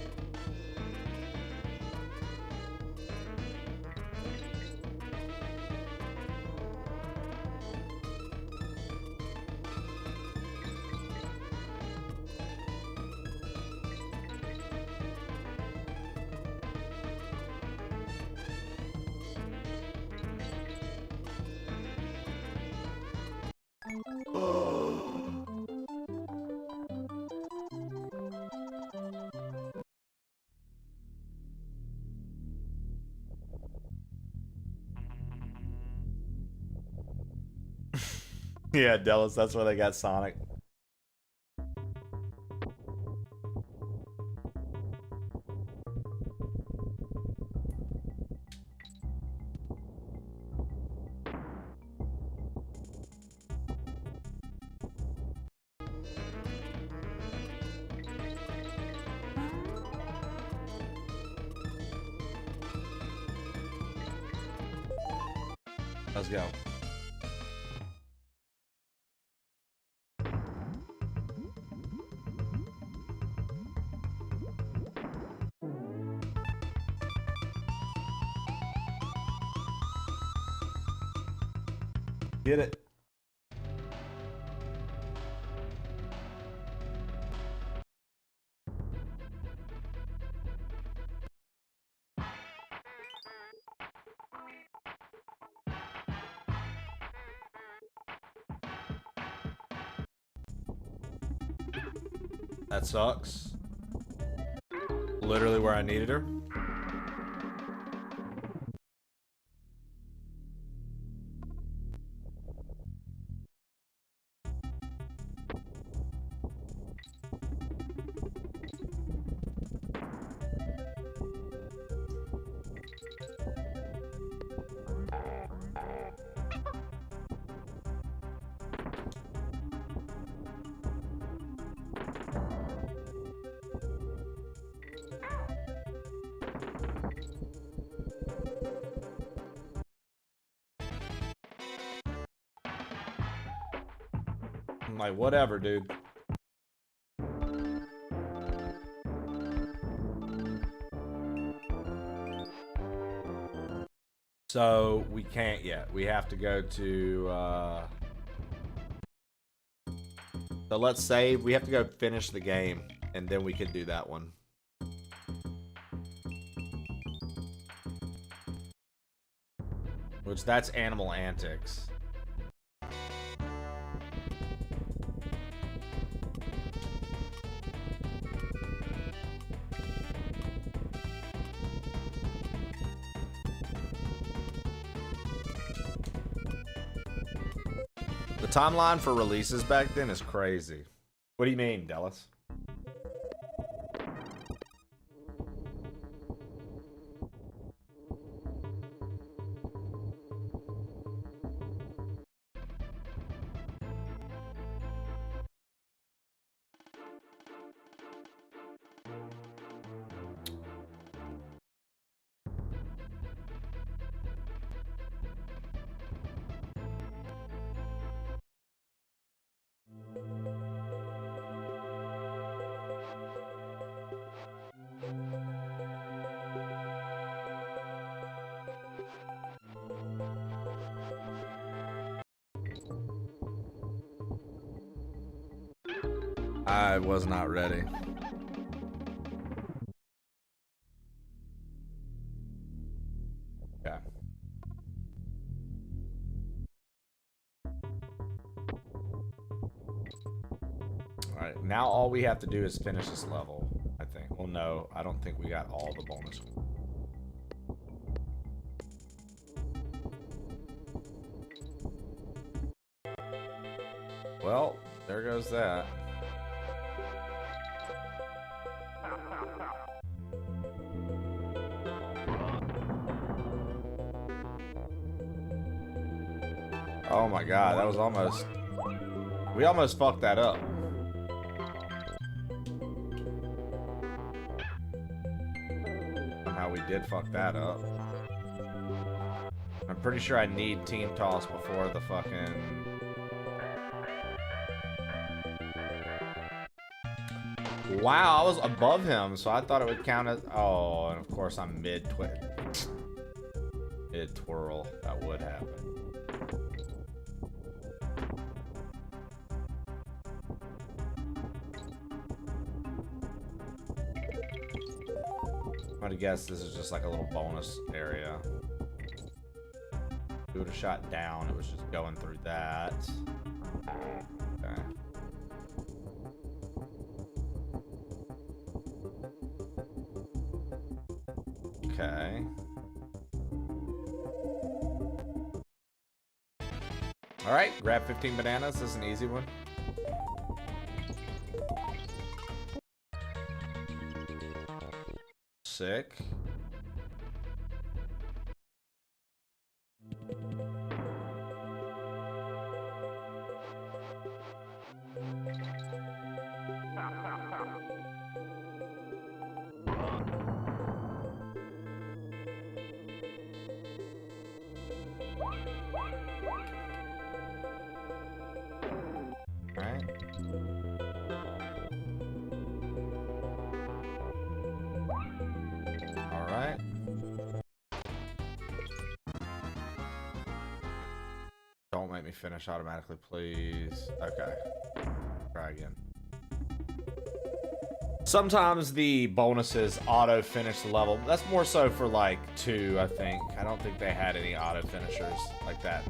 Yeah, Dallas, that's where they got Sonic. Let's go. Get it. That sucks. Literally where I needed her. I'm like, whatever, dude. So we can't yet. We have to go to so let's save. We have to go finish the game and then we can do that one. Which that's Animal Antics. The timeline for releases back then is crazy. What do you mean, Dallas? I was not ready. Yeah. Alright, now all we have to do is finish this level, I think. Well, no, I don't think we got all the bonus. Well, there goes that. Oh my god, that was almost... We almost fucked that up. Somehow we did fuck that up. I'm pretty sure I need Team Toss before the fucking... Wow, I was above him, so I thought it would count as... Oh, and of course I'm mid-twirl. That would happen. I'm gonna guess this is just like a little bonus area. We would have shot down, it was just going through that. Okay. Okay. Alright, grab 15 bananas. This is an easy one. Sick. Alright. Don't make me finish automatically, please. Okay. Try again. Sometimes the bonuses auto-finish the level. That's more so for, like, 2, I think. I don't think they had any auto-finishers like that.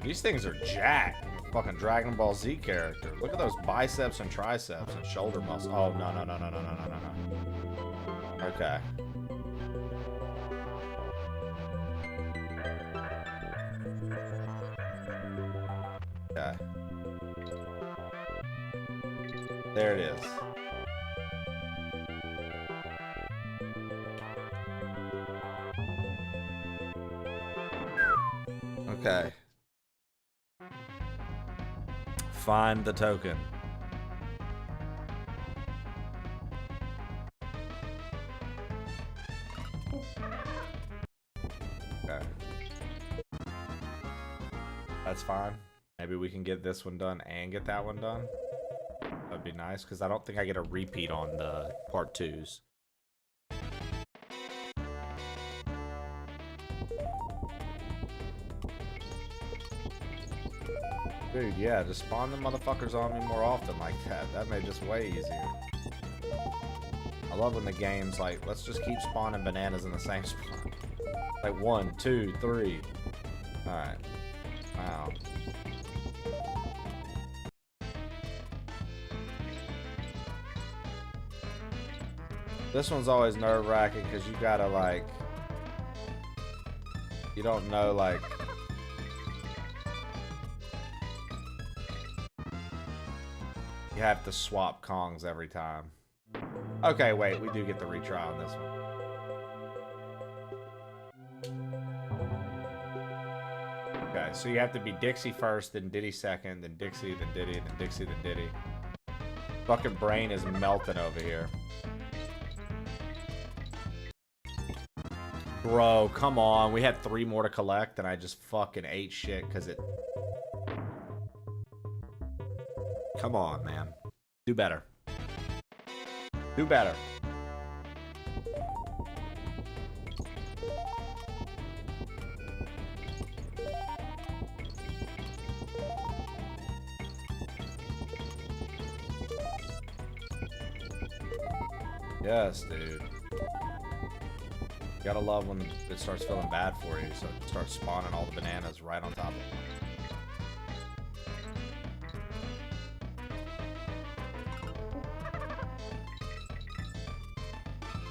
These things are jacked. Fucking Dragon Ball Z character. Look at those biceps and triceps and shoulder muscles. Oh, no. Okay. Okay. There it is. Okay. Find the token. Okay. That's fine. Maybe we can get this one done and get that one done. That'd be nice, because I don't think I get a repeat on the part 2s. Dude, yeah, just spawn the motherfuckers on me more often like that. That made this way easier. I love when the game's like, let's just keep spawning bananas in the same spot. Like 1, 2, 3. Alright. Wow. This one's always nerve-wracking because you gotta, like... You don't know, like... You have to swap Kongs every time. Okay, wait, we do get the retry on this one. Okay, so you have to be Dixie first, then Diddy second, then Dixie, then Diddy, then Dixie, then Diddy. Fucking brain is melting over here. Bro, come on. We had 3 more to collect, and I just fucking ate shit because it... Come on, man. Do better. Do better. Yes, dude. You gotta love when it starts feeling bad for you, so it starts spawning all the bananas right on top of it.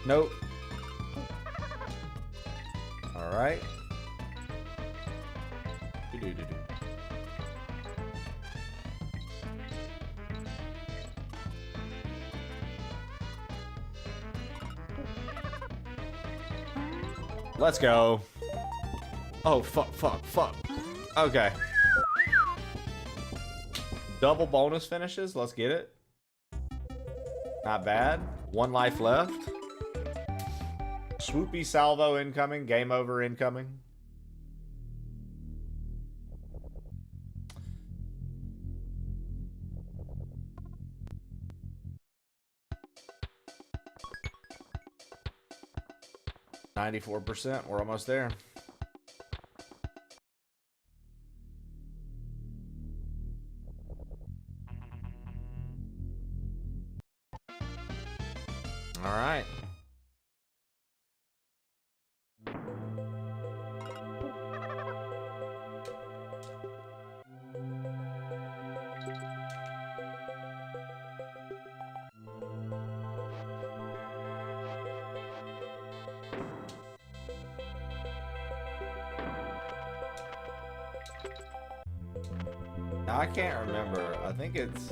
Nope. Alright. Do-do-do-do. Let's go. Oh, fuck. Okay. Double bonus finishes. Let's get it. Not bad. 1 life left. Swoopy salvo incoming. Game over incoming. %. We're almost there. All right. I can't remember. I think it's...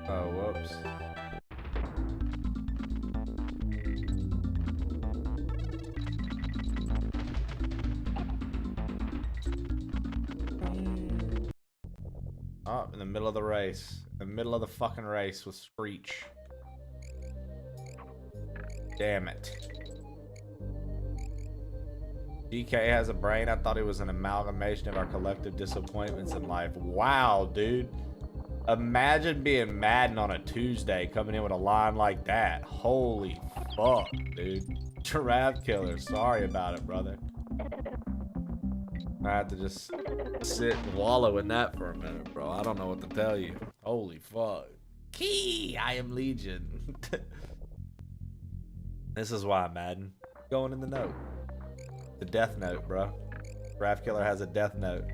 Oh, whoops. Oh, in the middle of the race. In the middle of the fucking race with Screech. Damn it. DK has a brain. I thought he was an amalgamation of our collective disappointments in life. Wow, dude. Imagine being Madden on a Tuesday, coming in with a line like that. Holy fuck, dude. Giraffe killer. Sorry about it, brother. I have to just sit and wallow in that for a minute, bro. I don't know what to tell you. Holy fuck. Key! I am Legion. This is why, Madden. Going in the note. The death note, bro. Giraffe killer has a death note.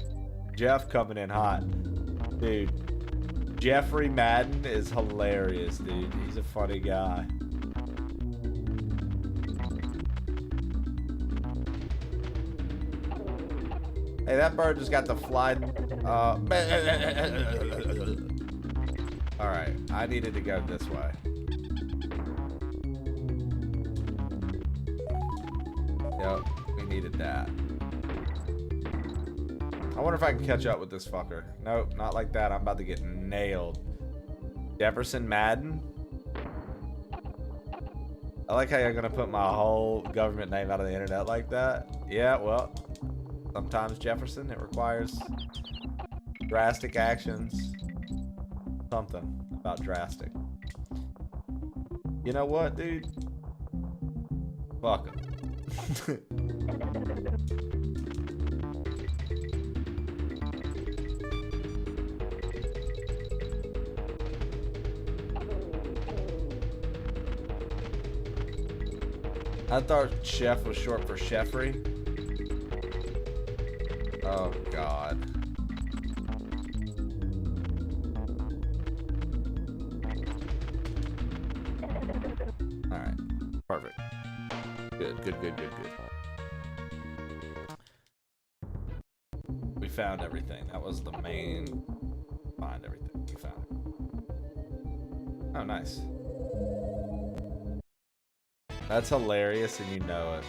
Jeff coming in hot. Dude. Jeffrey Madden is hilarious, dude. He's a funny guy. Hey, that bird just got to fly. Alright, I needed to go this way. Yep, we needed that. I wonder if I can catch up with this fucker. Nope, not like that. I'm about to get nailed. Jefferson Madden? I like how you're gonna put my whole government name out of the internet like that. Yeah, well, sometimes Jefferson, it requires drastic actions. Something about drastic. You know what, dude? Fuck him. I thought Chef was short for Cheffrey. Oh, God. Alright. Perfect. Good, good, good, good, good. We found everything. That was the main... Find everything. We found it. Oh, nice. That's hilarious and you know it.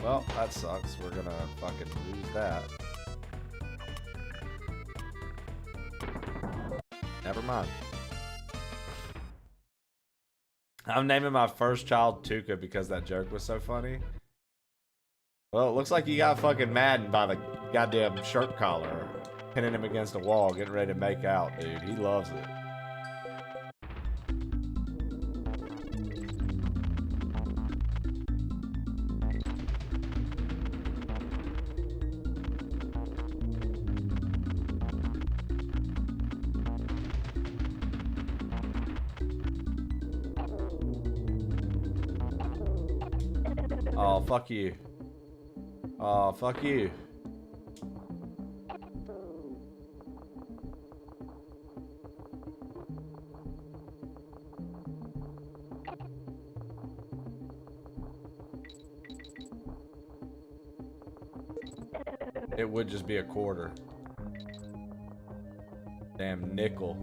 Well, that sucks. We're gonna fucking lose that. Never mind. I'm naming my first child Tuca because that joke was so funny. Well, it looks like you got fucking Madden by the goddamn shirt collar, pinning him against a wall, getting ready to make out, dude. He loves it. Oh, fuck you. Oh, fuck you. It would just be a quarter. Damn nickel.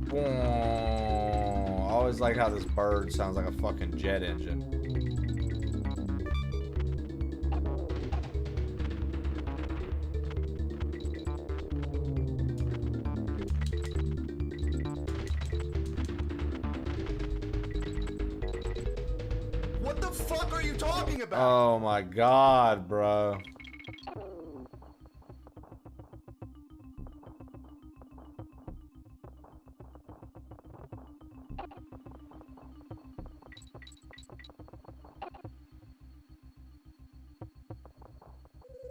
I always like how this bird sounds like a fucking jet engine. What the fuck are you talking about? Oh my god, bro.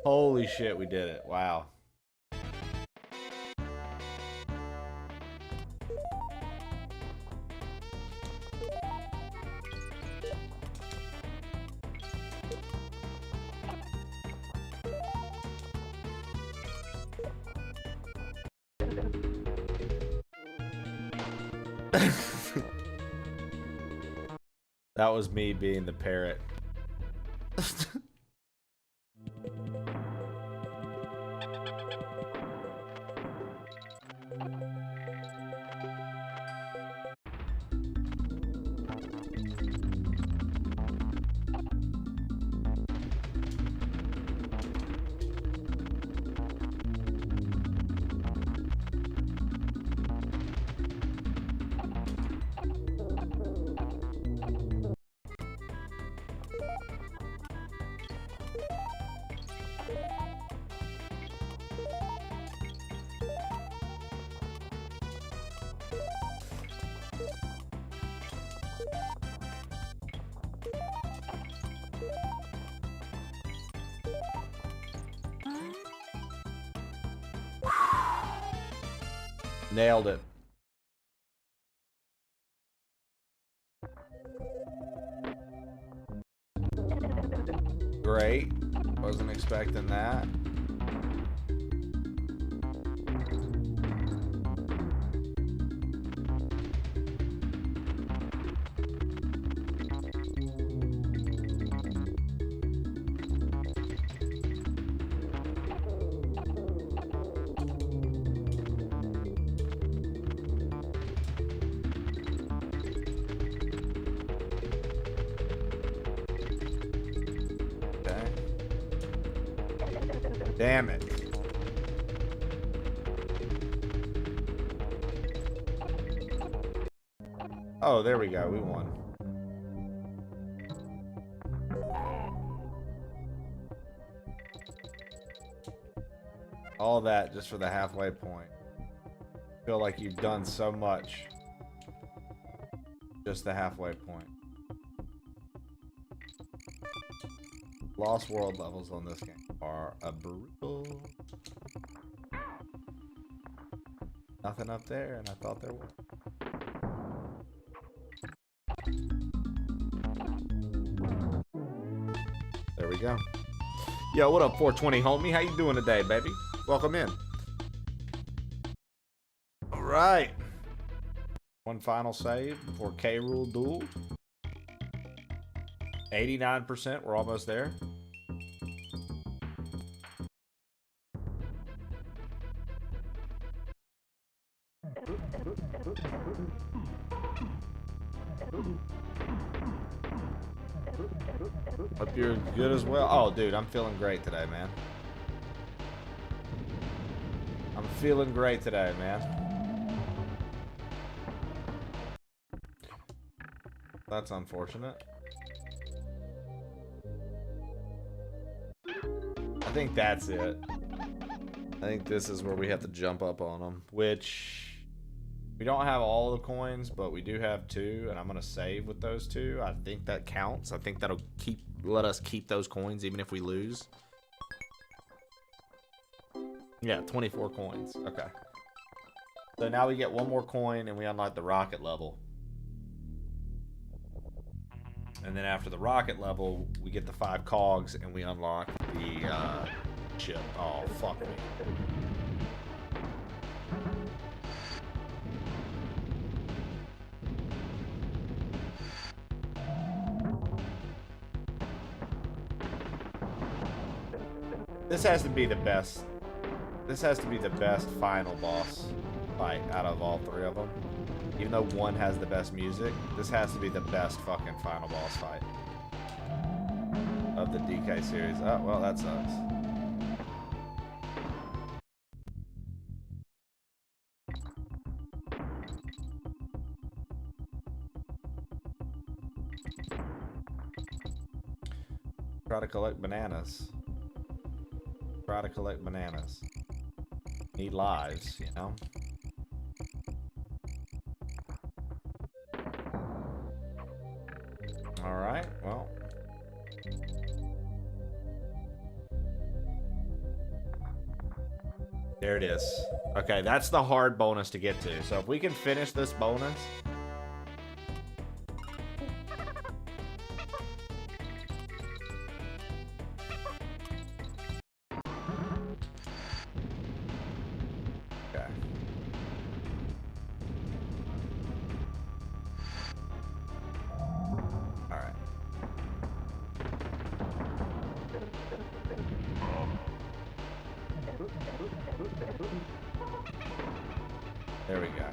Holy shit, we did it. Wow. That was me being the parrot. Nailed it. Great. Wasn't expecting that. Damn it. Oh, there we go. We won. All that just for the halfway point. Feel like you've done so much. Just the halfway point. Lost world levels on this game are a brutal. Nothing up there, and I thought there was. There we go. Yo, what up, 420 homie? How you doing today, baby? Welcome in. All right. One final save before K Rule duel. 89%. We're almost there. Hope you're good as well. Oh, dude, I'm feeling great today, man. I'm feeling great today, man. That's unfortunate. I think that's it. I think this is where we have to jump up on them, which we don't have all the coins, but we do have 2, and I'm gonna save with those 2. I think that counts. I think that'll let us keep those coins even if we lose. Yeah, 24 coins. Okay. So now we get 1 more coin and we unlock the rocket level. And then after the rocket level, we get the 5 cogs and we unlock the ship. Oh, fuck me. This has to be the best. This has to be the best final boss fight out of all 3 of them. Even though 1 has the best music, this has to be the best fucking final boss fight of the DK series. Oh, well, that sucks. Try to collect bananas. Try to collect bananas. Need lives, you know? Alright, well. There it is. Okay, that's the hard bonus to get to. So if we can finish this bonus. There we go.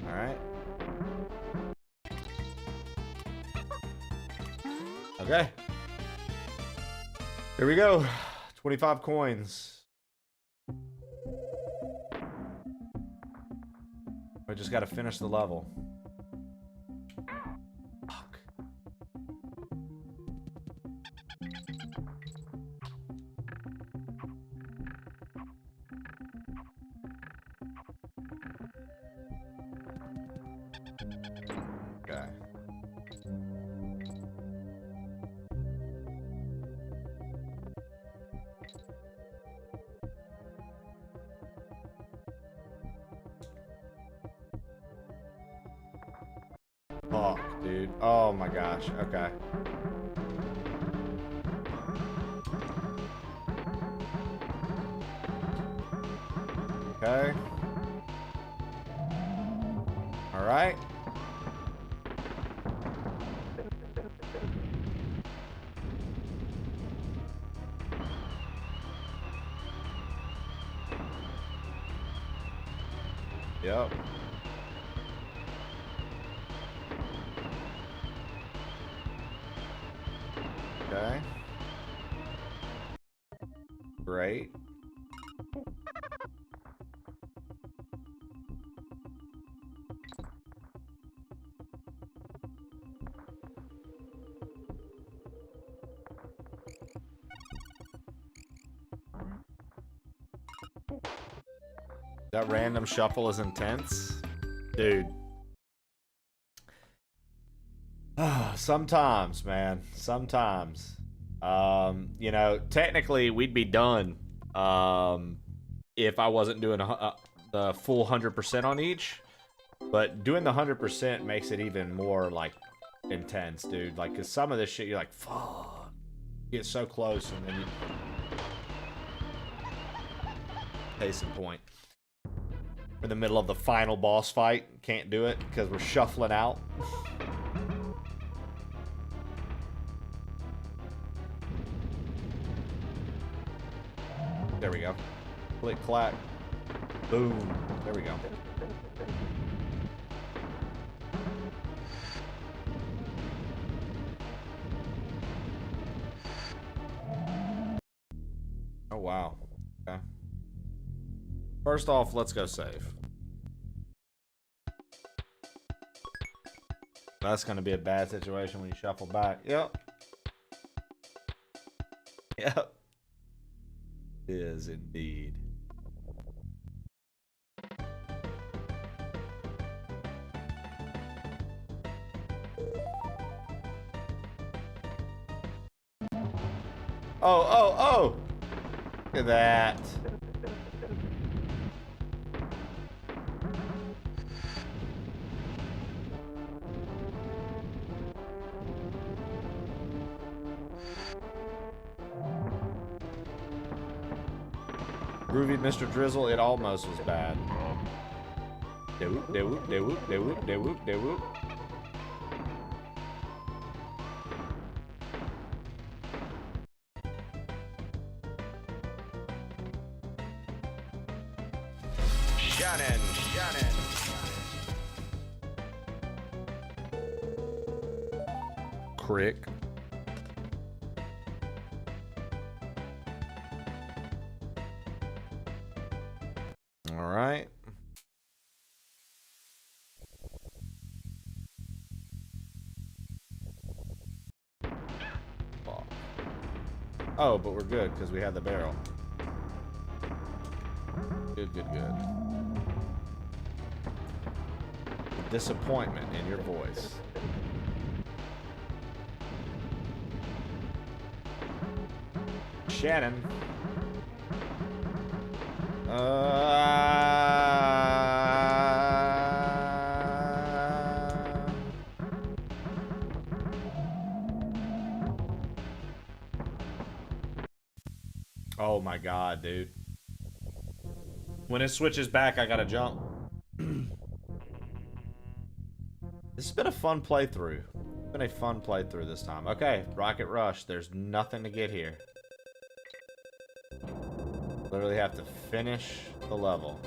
All right. Okay. Here we go. 25 coins. We just got to finish the level. Fuck. Okay. Fuck, dude. Oh my gosh. Okay. Okay. All right. Yep. Okay. Great. That random shuffle is intense. Dude. Sometimes, man. Sometimes. You know, technically we'd be done if I wasn't doing the full 100% on each. But doing the 100% makes it even more, like, intense, dude. Like, cause some of this shit, you're like, fuck. You get so close and then you... Case in point. We're in the middle of the final boss fight. Can't do it because we're shuffling out. There we go. Click, clack. Boom. There we go. Oh, wow. Okay. First off, let's go save. That's going to be a bad situation when you shuffle back. Yep. Yep. It is indeed. Oh! Look at that. Groovy Mr. Drizzle, it almost was bad. De-whoop, de-whoop, de-whoop, de-whoop, de-whoop, de-whoop. Shannon. Crick. All right. Oh, but we're good because we had the barrel. Good. Disappointment in your voice. Shannon. Oh my god, dude. When it switches back, I gotta jump. This has been a fun playthrough. It's been a fun playthrough this time. Okay, Rocket Rush. There's nothing to get here. Literally have to finish the level.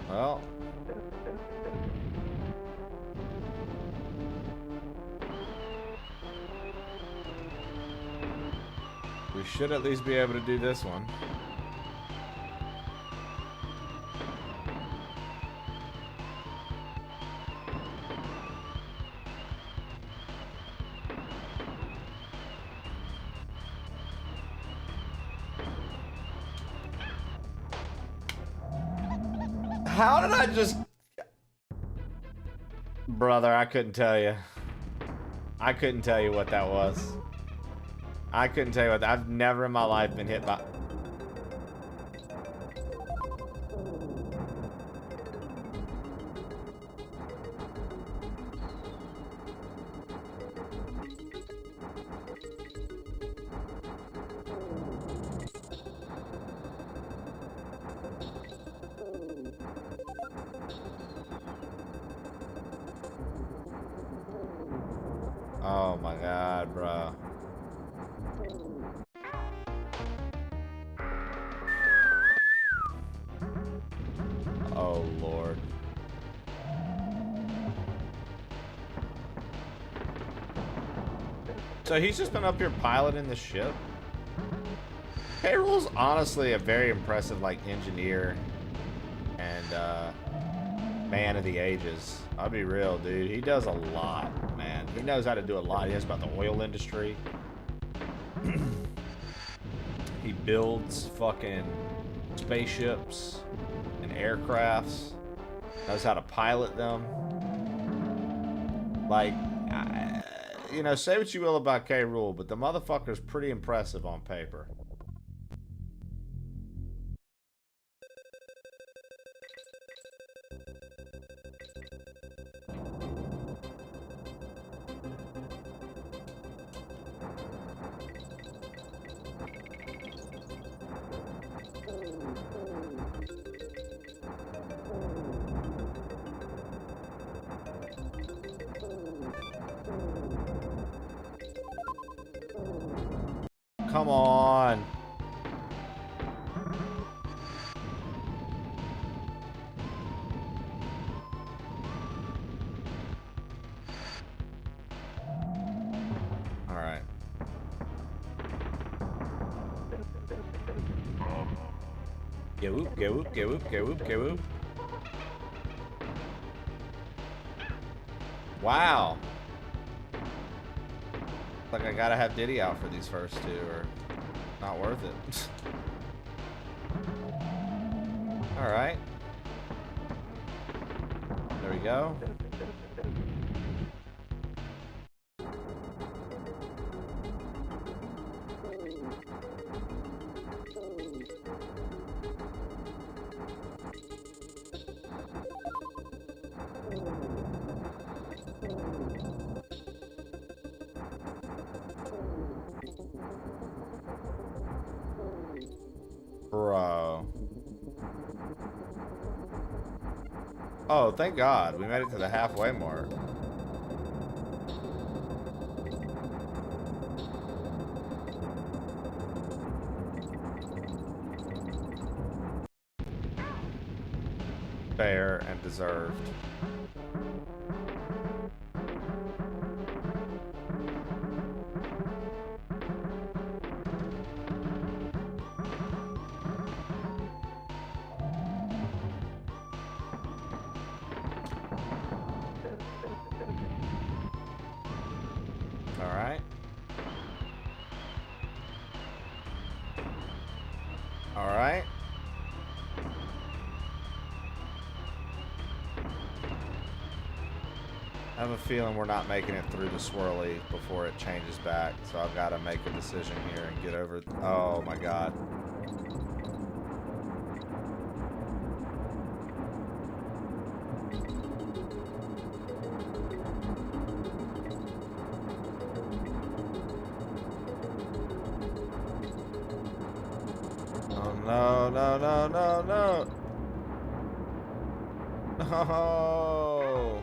Well. We should at least be able to do this one. How did I just... Brother, I couldn't tell you. I couldn't tell you what that was. I couldn't tell you what... I've never in my life been hit by... Oh my god, bro. Oh lord. So he's just been up here piloting the ship? Payroll's honestly a very impressive like engineer and man of the ages. I'll be real, dude. He does a lot, man. He knows how to do a lot. He knows about the oil industry. He builds fucking spaceships and aircrafts. Knows how to pilot them. Like, you know, say what you will about K. Rool, but the motherfucker's pretty impressive on paper. Come on. All right. Get whoop, get whoop, get whoop, get whoop, get whoop. Wow. Like I gotta have Diddy out for these first two, or not worth it. All right. There we go. Bro. Oh, thank God. We made it to the halfway mark. Fair and deserved. Alright. Alright. I have a feeling we're not making it through the swirly before it changes back, so I've got to make a decision here and get over... Oh my God. Oh no, no, no, no, no. No.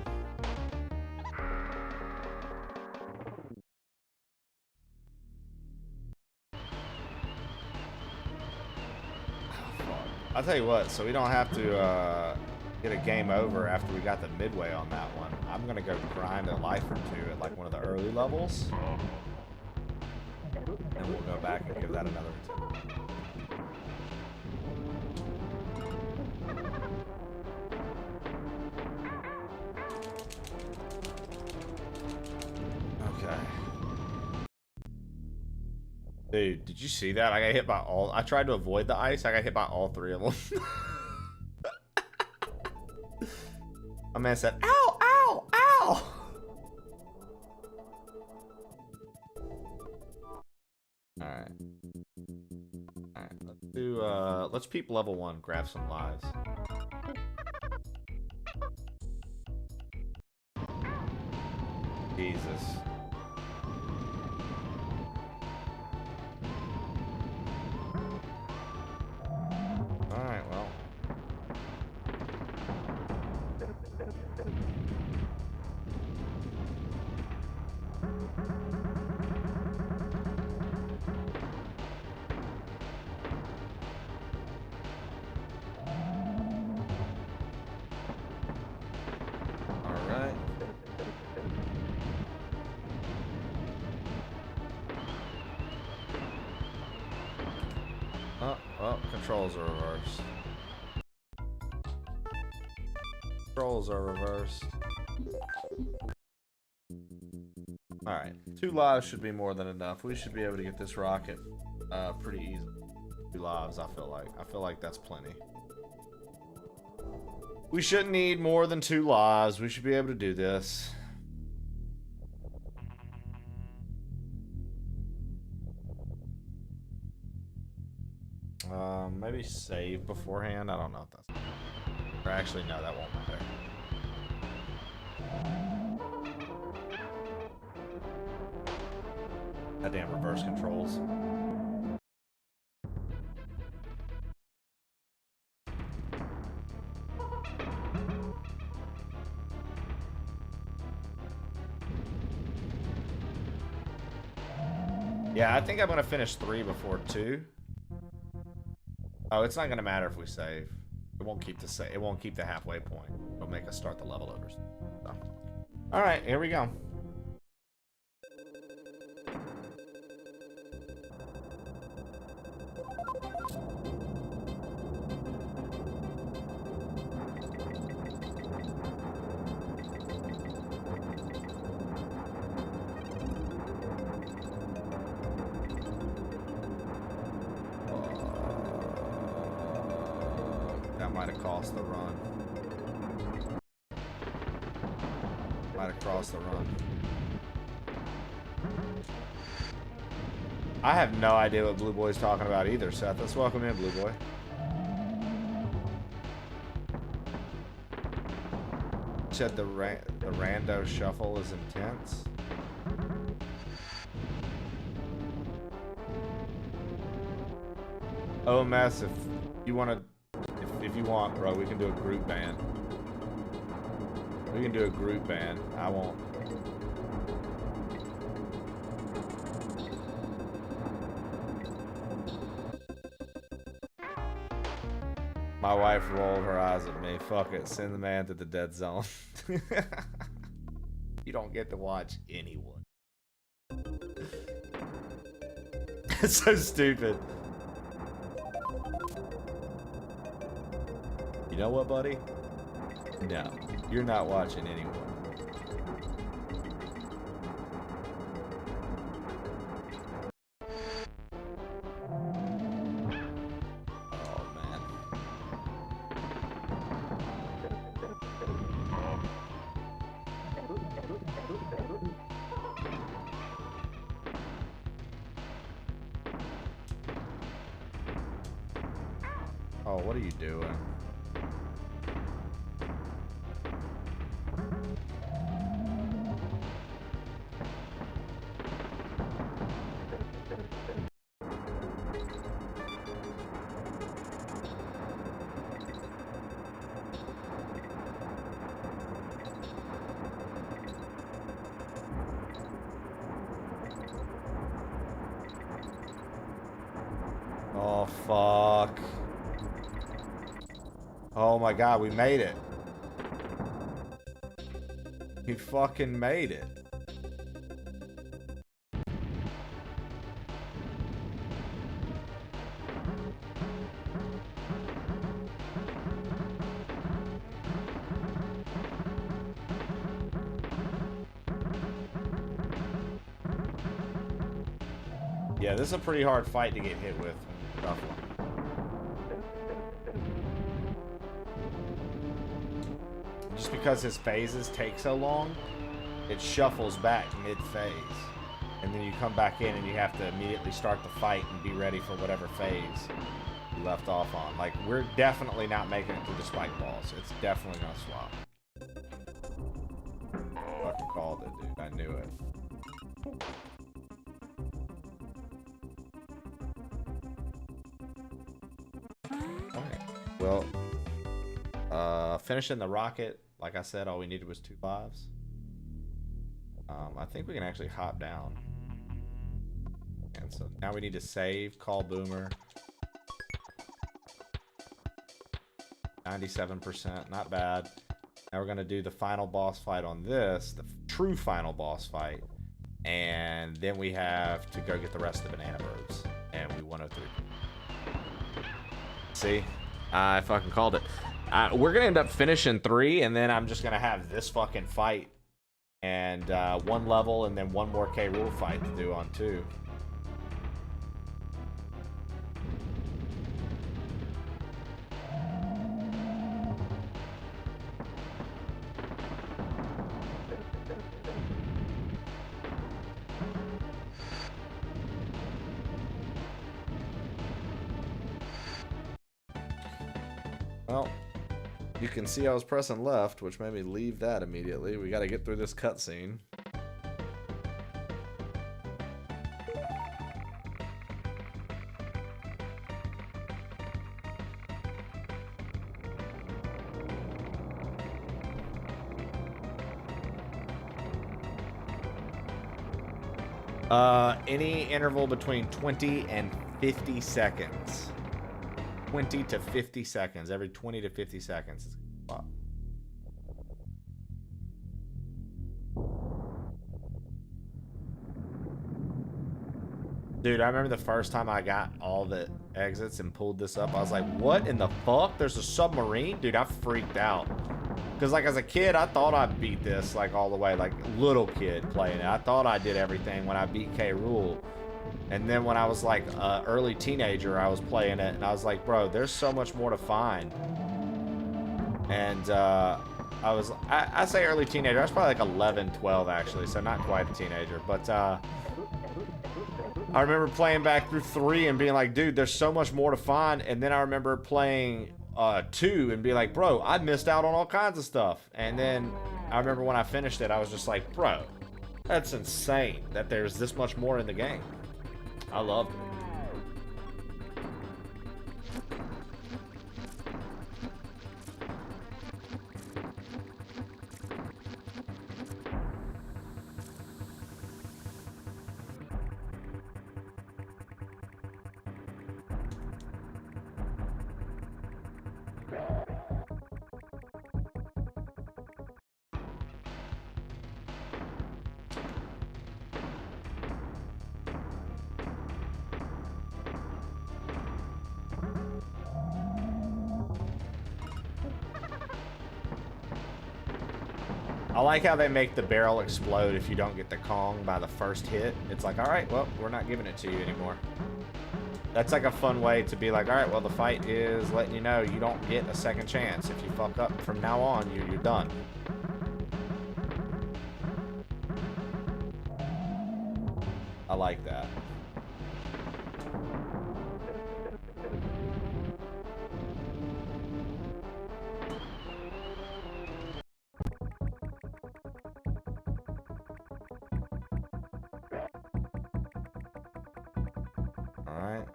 I'll tell you what, so we don't have to get a game over after we got the midway on that one. I'm gonna go grind a life or two at like one of the early levels. And we'll go back and give that another attempt. Okay. Dude, did you see that? I got hit by all... I tried to avoid the ice. I got hit by all three of them. My man said, ow, ow, ow! Alright. Alright, let's do, let's peep level 1, grab some lives. Jesus. Alright, well. Alright. Oh, controls are reversed. Controls are reversed. Alright, 2 lives should be more than enough. We should be able to get this rocket pretty easily. 2 lives, I feel like. I feel like that's plenty. We shouldn't need more than 2 lives. We should be able to do this. Maybe save beforehand. I don't know if that's... Or actually, no, that won't matter. Goddamn reverse controls. Yeah, I think I'm gonna finish 3 before 2. Oh, it's not gonna matter if we save. It won't keep the it won't keep the halfway point. It'll make us start the level over. So. All right, here we go. Might have cost the run. Might have crossed the run. I have no idea what Blue Boy's talking about either, Seth. Let's welcome in, Blue Boy. Said the rando shuffle is intense. OMS, if you want to... If you want, bro, we can do a group ban. We can do a group ban. I won't. My wife rolled her eyes at me. Fuck it. Send the man to the dead zone. You don't get to watch anyone. It's so stupid. You know what, buddy? No, you're not watching anyone. Oh, man. Oh, what are you doing? Oh, fuck. Oh my god, we made it. We fucking made it. Yeah, this is a pretty hard fight to get hit with. Tough one. Just because his phases take so long, it shuffles back mid-phase. And then you come back in and you have to immediately start the fight and be ready for whatever phase you left off on. Like, we're definitely not making it through the spike balls. It's definitely gonna swap. Fucking called it, dude. I knew it. Well, finishing the rocket, like I said, all we needed was 2 lives. I think we can actually hop down. And so now we need to save, call Boomer. 97%, not bad. Now we're gonna do the final boss fight on this, the true final boss fight. And then we have to go get the rest of the banana birds. And we 103. See? I fucking called it. We're gonna end up finishing 3, and then I'm just gonna have this fucking fight and 1 level, and then 1 more K rule fight to do on 2. Well, you can see I was pressing left, which made me leave that immediately. We got to get through this cutscene. Any interval between 20 and 50 seconds. 20 to 50 seconds. Every 20 to 50 seconds. Wow. Dude, I remember the first time I got all the exits and pulled this up. I was like, what in the fuck? There's a submarine? Dude, I freaked out. Because, like, as a kid, I thought I beat this, like, all the way. Like, little kid playing it. I thought I did everything when I beat K. Rool. And then when I was, like, early teenager, I was playing it. And I was like, bro, there's so much more to find. And, I say early teenager. I was probably, like, 11, 12, actually. So not quite a teenager. But, I remember playing back through 3 and being like, dude, there's so much more to find. And then I remember playing 2 and be like, bro, I missed out on all kinds of stuff. And then I remember when I finished it, I was just like, bro, that's insane that there's this much more in the game. I loved it. I like how they make the barrel explode if you don't get the Kong by the first hit. It's like, all right, well, we're not giving it to you anymore. That's like a fun way to be like, all right, well, the fight is letting you know you don't get a second chance. If you fuck up from now on, you're done. I like that. Alright.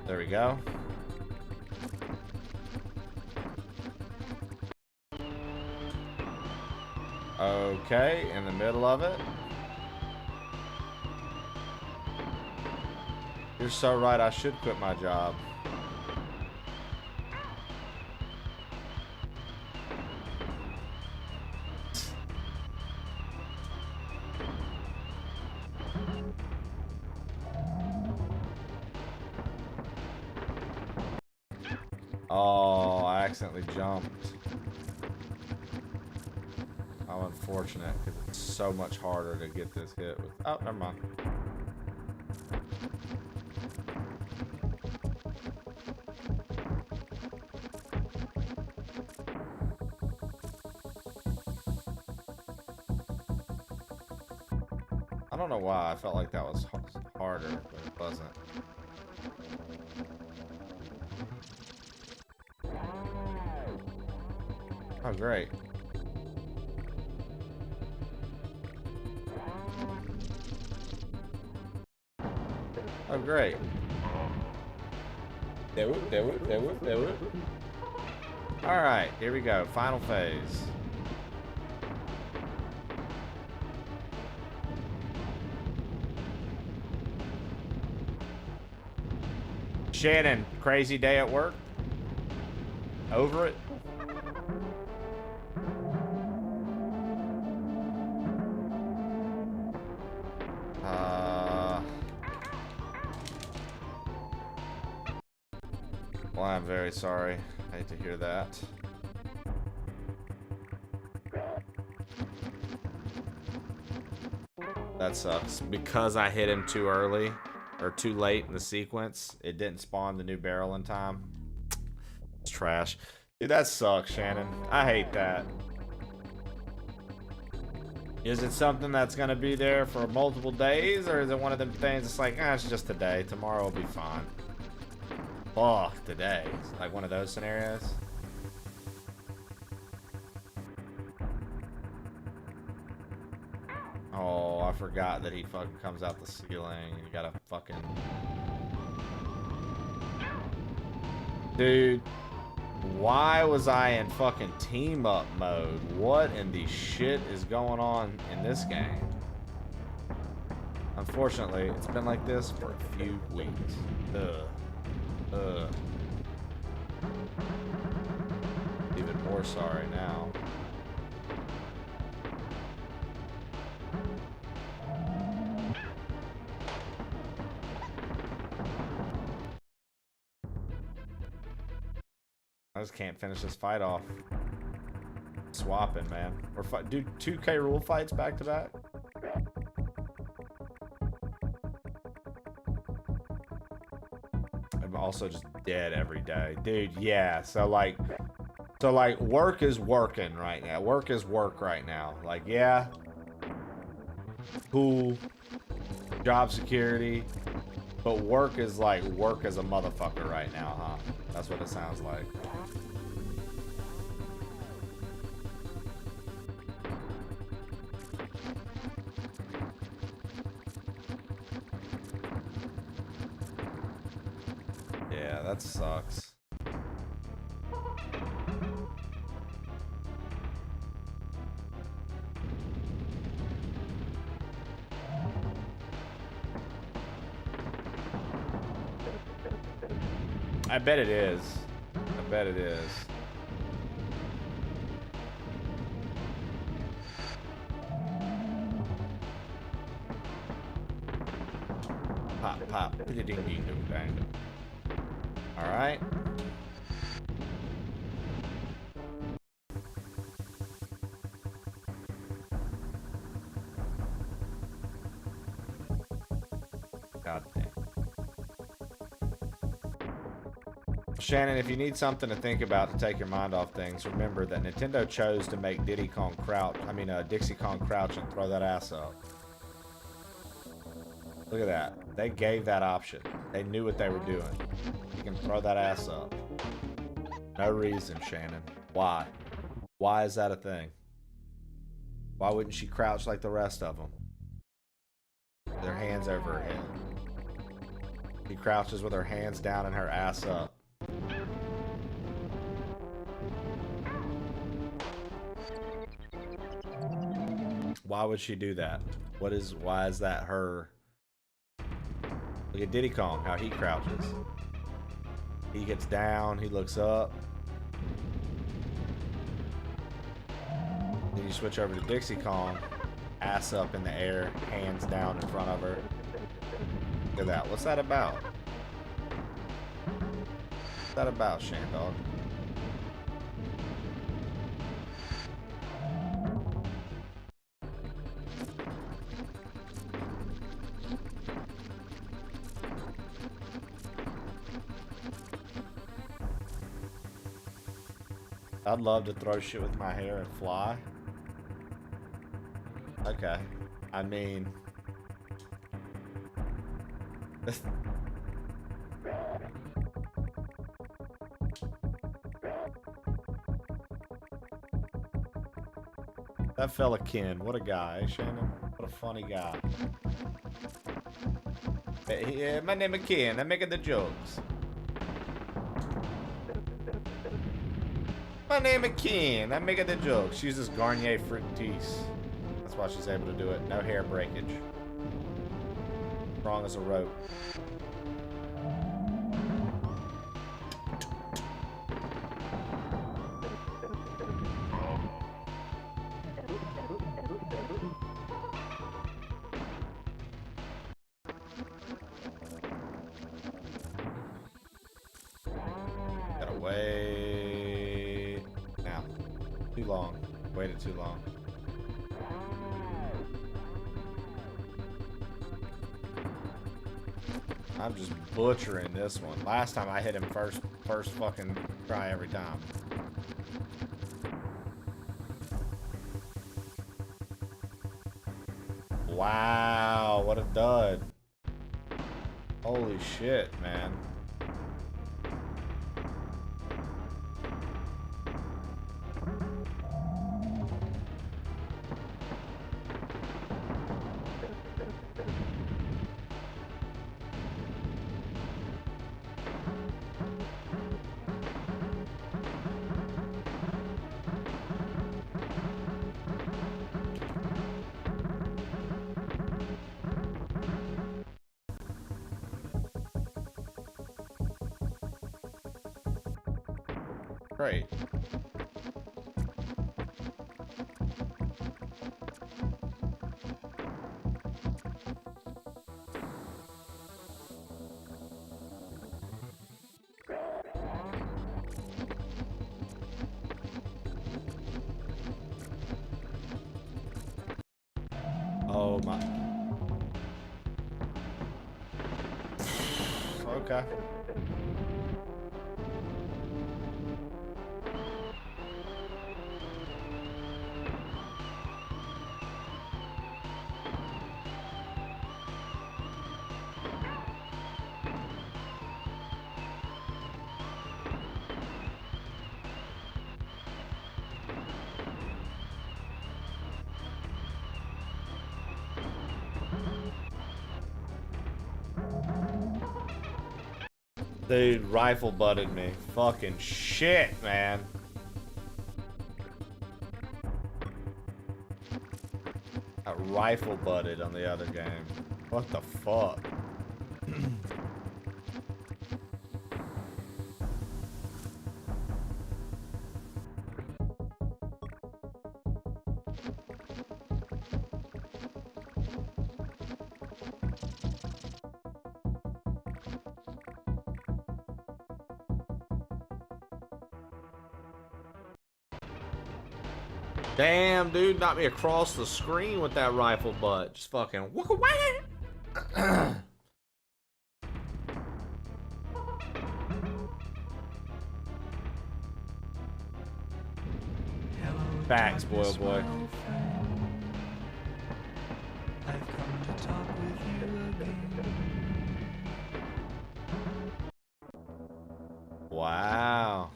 There we go. Okay, in the middle of it. You're so right, I should quit my job. Oh, I accidentally jumped. How unfortunate, because it's so much harder to get this hit with. Oh, never mind. I don't know why I felt like that was harder, but it wasn't. Oh, great. Oh, great. Alright, here we go. Final phase. Shannon, crazy day at work? Over it? Well, I'm very sorry. I hate to hear that. That sucks. Because I hit him too early, or too late in the sequence, it didn't spawn the new barrel in time. It's trash. Dude, that sucks, Shannon. I hate that. Is it something that's gonna be there for multiple days, or is it one of them things that's like, ah, it's just today, tomorrow will be fine? Fuck, today. It's like one of those scenarios. Oh, I forgot that he fucking comes out the ceiling. You gotta fucking... Dude, why was I in fucking team up mode? What in the shit is going on in this game? Unfortunately, it's been like this for a few weeks. Even more sorry now. I just can't finish this fight off. Swapping, man. We're do 2K rule fights back to back. I'm also just dead every day, dude. Yeah, so like work is working right now. Work is work right now. Like, yeah, cool, job security, but work is like work as a motherfucker right now, huh? That's what it sounds like. Yeah, that sucks. I bet it is. I bet it is. Pop, pop. Ding, ding, ding, ding, ding. All right. God damn. Shannon, if you need something to think about to take your mind off things, remember that Nintendo chose to make Dixie Kong crouch and throw that ass up. Look at that. They gave that option. They knew what they were doing. You can throw that ass up. No reason, Shannon. Why? Why is that a thing? Why wouldn't she crouch like the rest of them? Their hands over her head. She crouches with her hands down and her ass up. Why would she do that? Why is that her? Look at Diddy Kong, how he crouches. He gets down, he looks up. Then you switch over to Dixie Kong, ass up in the air, hands down in front of her. Look at that. What's that about? What's that about, Shandog? I'd love to throw shit with my hair and fly. Okay. I mean... That fella Ken, what a guy, eh, Shannon? What a funny guy. Hey, my name is Ken, I'm making the jokes. My name is Ken, I'm making the jokes. She uses Garnier Fructis. That's why she's able to do it. No hair breakage. Strong as a rope. Gotta wait. Now. Too long. Waited too long. I'm just butchering this one. Last time I hit him first fucking try every time. Wow, what a dud. Holy shit, man. Great. Oh my. Okay. Dude, rifle butted me. Fucking shit, man. I rifle butted on the other game. What the fuck? Damn, dude, knocked me across the screen with that rifle butt. Just fucking wooka wah. Facts, boy, boy. Wow.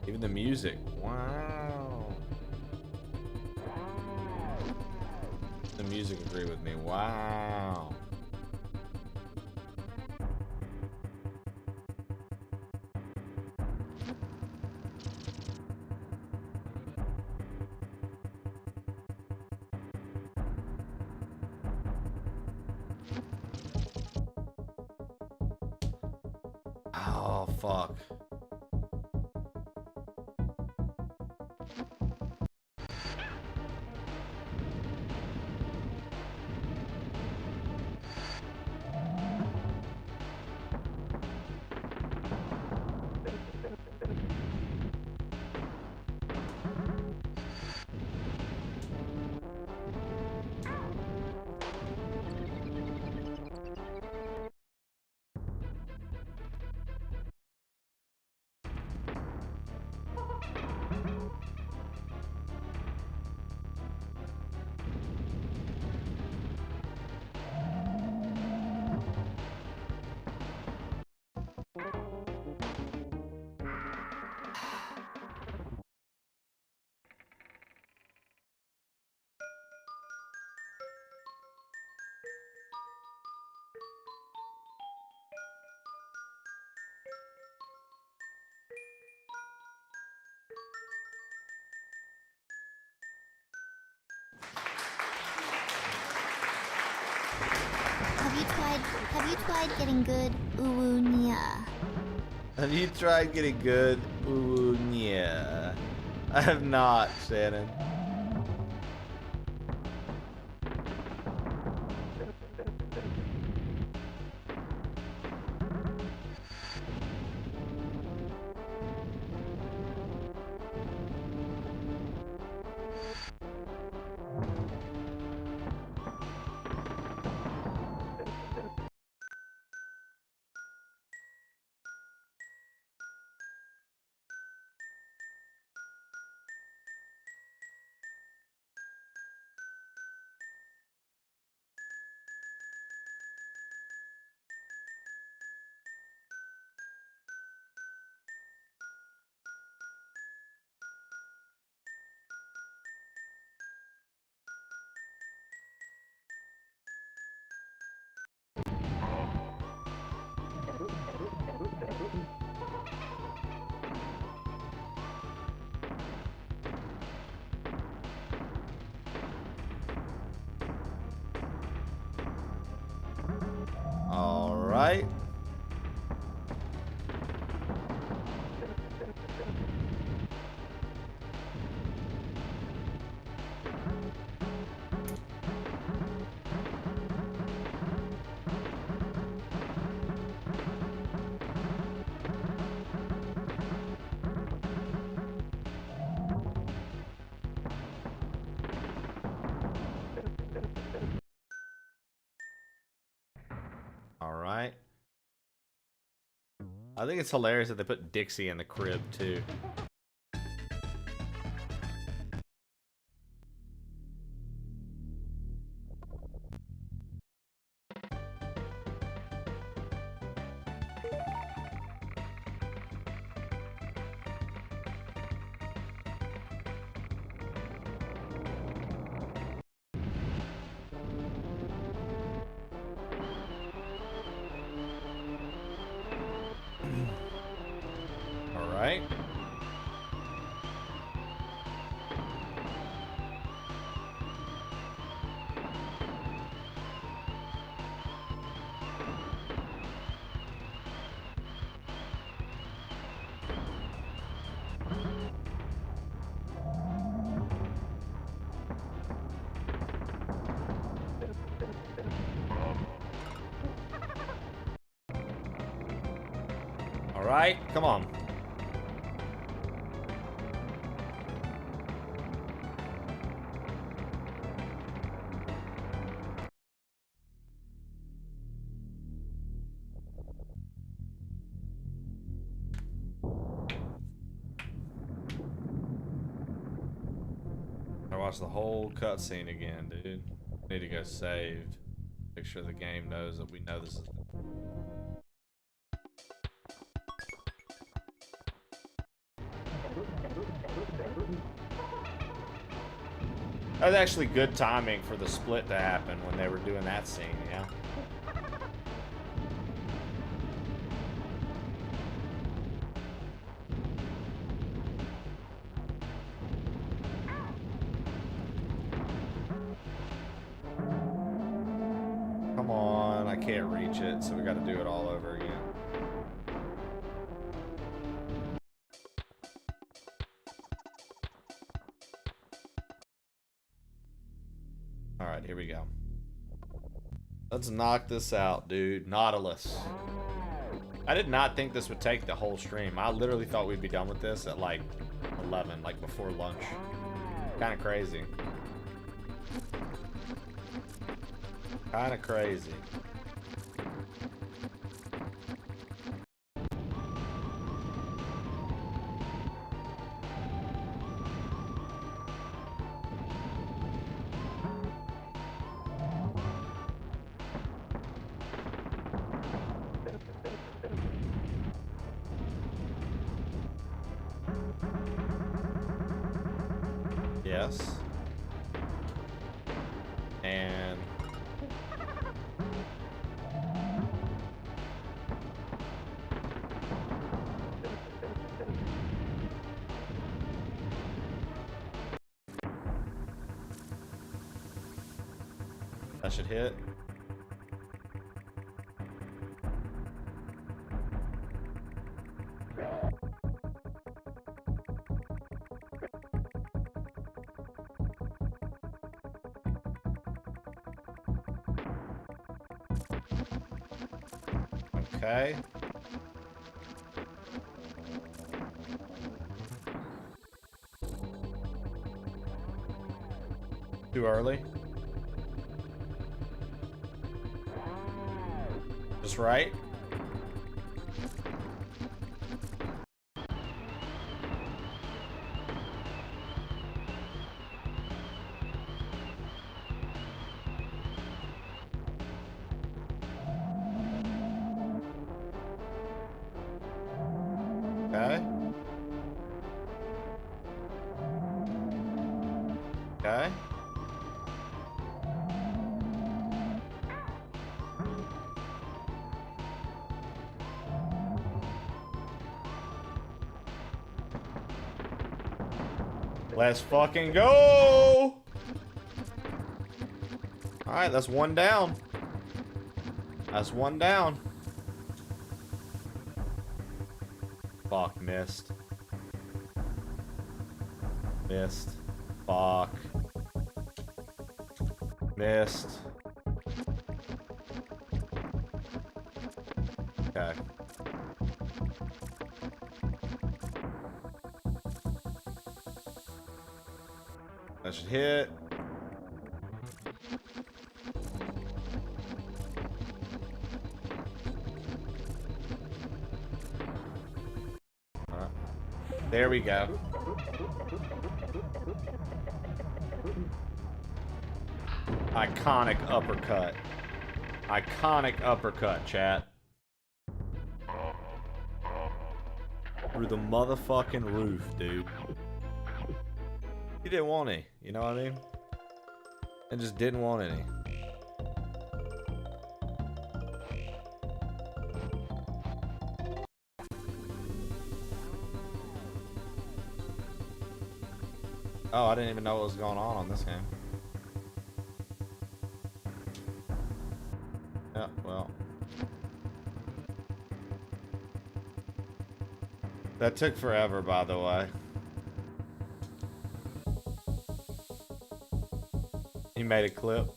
Even the music. Wow. The music agree with me. Wow. Oh, fuck. Have you tried getting good uwunya? Have you tried getting good? Ooh, yeah. I have not, Shannon. All right. All right. I think it's hilarious that they put Dixie in the crib too. All right. All right, come on. I watched the whole cutscene again, dude. Need to go saved. Make sure the game knows that we know this is. That was actually good timing for the split to happen when they were doing that scene, yeah. Come on, I can't reach it, so we got to do it all over again. Alright, here we go. Let's knock this out, dude. Nautilus. I did not think this would take the whole stream. I literally thought we'd be done with this at like 11, like before lunch. Kind of crazy. Kind of crazy. Yes. And that should hit. Okay. Too early. Just right. Okay. Okay. Let's fucking go! Alright, that's one down. That's one down. Fuck, missed. Missed. Fuck. Missed. Okay. That should hit. There we go. Iconic uppercut. Iconic uppercut, chat. Through the motherfucking roof, dude. He didn't want any, you know what I mean? And just didn't want any. Oh, I didn't even know what was going on this game. Yeah, well. That took forever, by the way. He made a clip.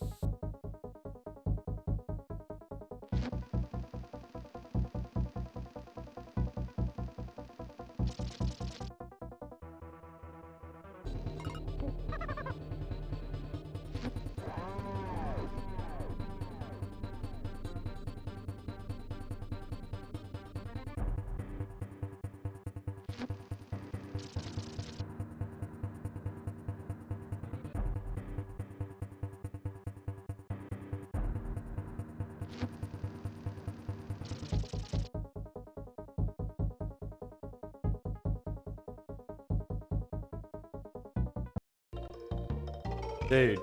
Dude,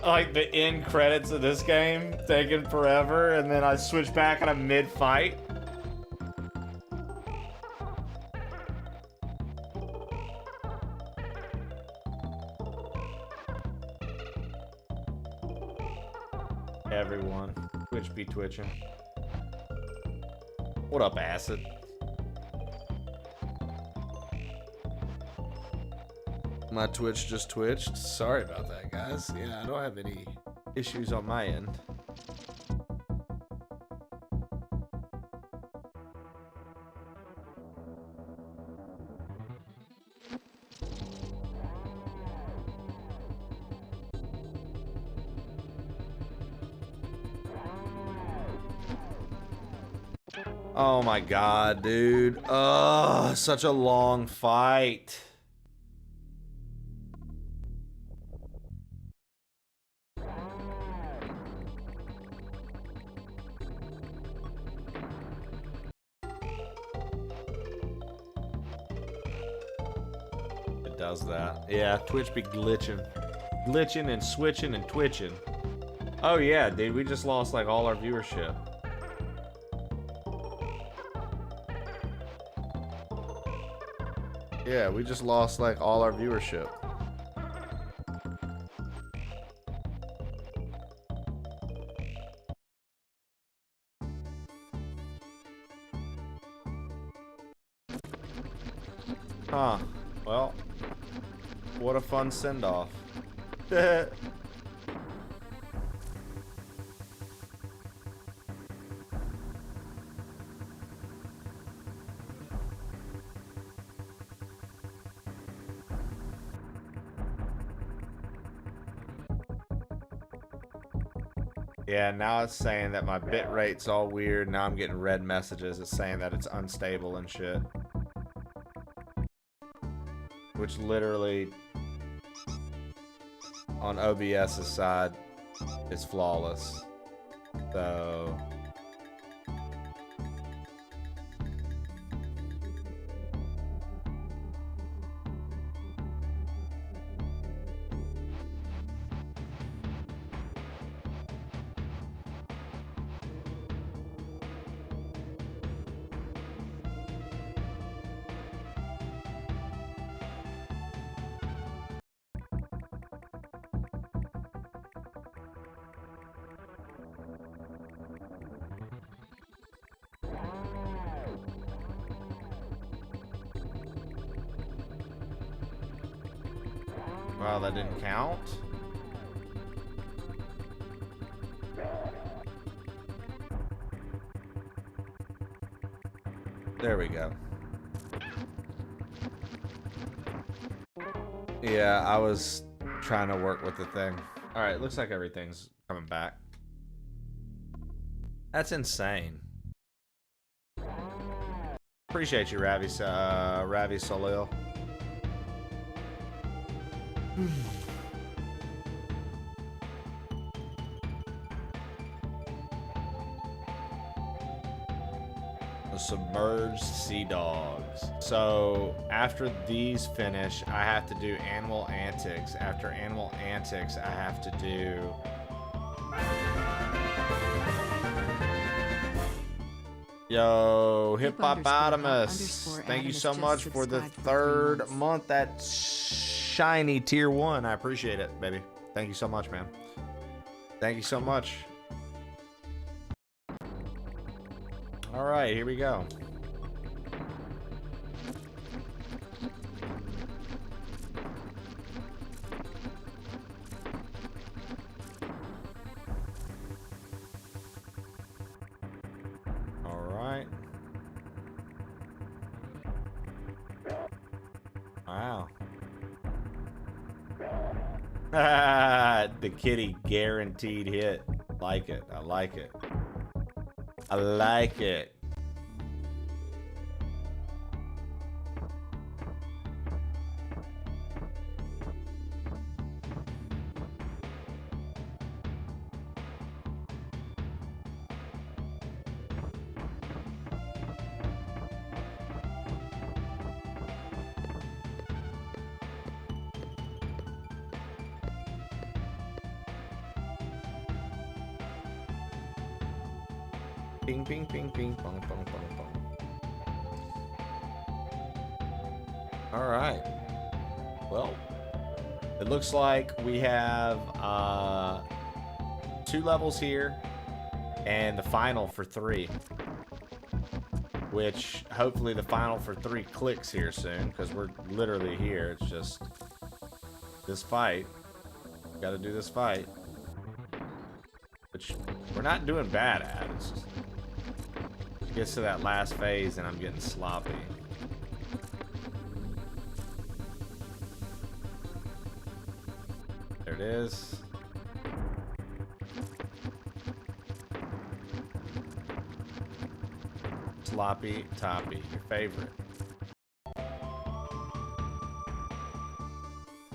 like the end credits of this game taking forever, and then I switch back and I'm mid-fight. Everyone, Twitch be twitching. What up, Acid? My Twitch just twitched. Sorry about that, guys. Yeah, I don't have any issues on my end. Oh my god, dude. Ugh, such a long fight. It does that. Yeah, Twitch be glitching. Glitching and switching and twitching. Oh yeah, dude, we just lost like all our viewership. Yeah, we just lost like all our viewership. Huh. Well, what a fun send-off. Yeah, now it's saying that my bit rate's all weird. Now I'm getting red messages. It's saying that it's unstable and shit. Which literally, on OBS's side, is flawless. So... Wow, that didn't count? There we go. Yeah, I was trying to work with the thing. Alright, looks like everything's coming back. That's insane. Appreciate you, Ravi Solil. The submerged sea dogs. So after these finish, I have to do animal antics. After animal antics, I have to do yo, Hippopotamus. Thank you so much for the 3rd month. That shiny tier 1. I appreciate it, baby. Thank you so much, man. Thank you so much. All right, here we go. All right. Wow. The kitty guaranteed hit. Like it. I like it. I like it. Ping, ping, ping, ping, pong, pong, pong, pong. All right. Well, it looks like we have 2 levels here and the final for 3. Which hopefully the final for 3 clicks here soon, because we're literally here. It's just this fight. Got to do this fight, which we're not doing bad at. It's just it gets to that last phase and I'm getting sloppy. There it is. Sloppy Toppy, your favorite.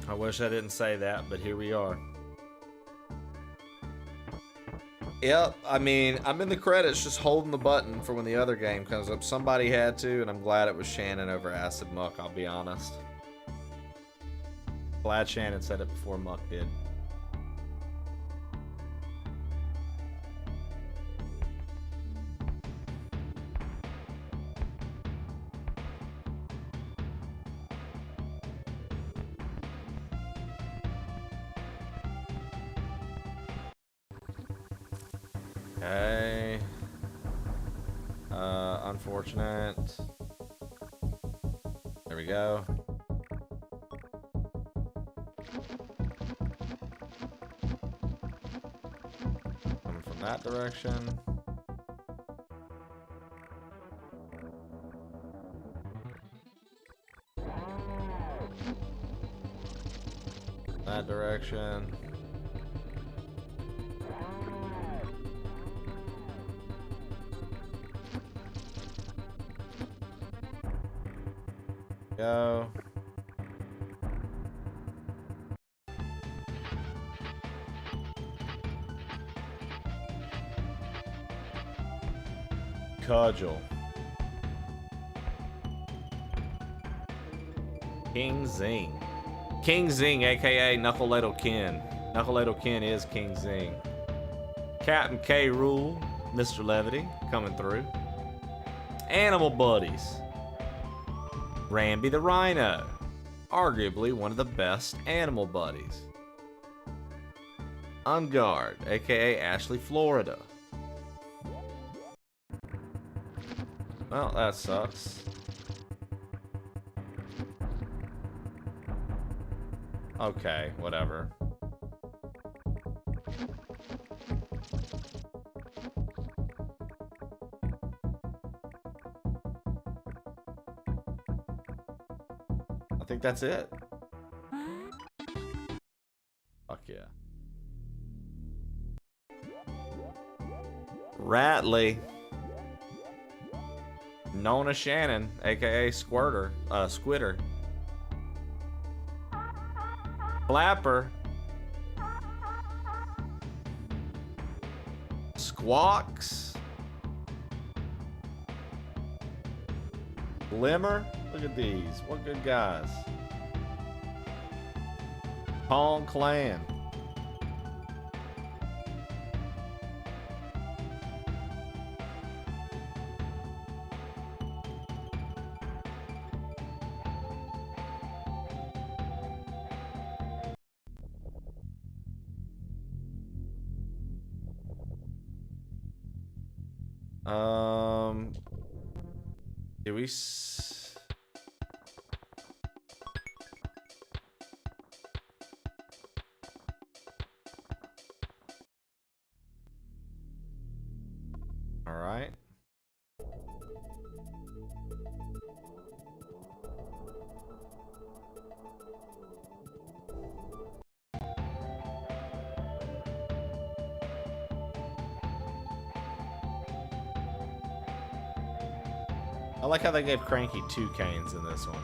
I wish I didn't say that, but here we are. Yep, I mean, I'm in the credits just holding the button for when the other game comes up. Somebody had to, and I'm glad it was Shannon over Acid Muck, I'll be honest. Glad Shannon said it before Muck did. Okay. Unfortunate. There we go. Coming from that direction. That direction. Go. Cudgel. King Zing. King Zing, aka Knuckle Ladle Ken. Knuckle Ladle Ken is King Zing. Captain K. Rule, Mr. Levity, coming through. Animal Buddies. Ramby the Rhino, arguably one of the best animal buddies. On Guard, aka Ashley, Florida. Well, that sucks. Okay, whatever. I think that's it. Fuck yeah. Ratley. Nona Shannon, aka Squirter, Squitter. Flapper. Squawks. Glimmer. Look at these. What good guys. Pong Clan. Do we all right. I like how they gave Cranky 2 canes in this one.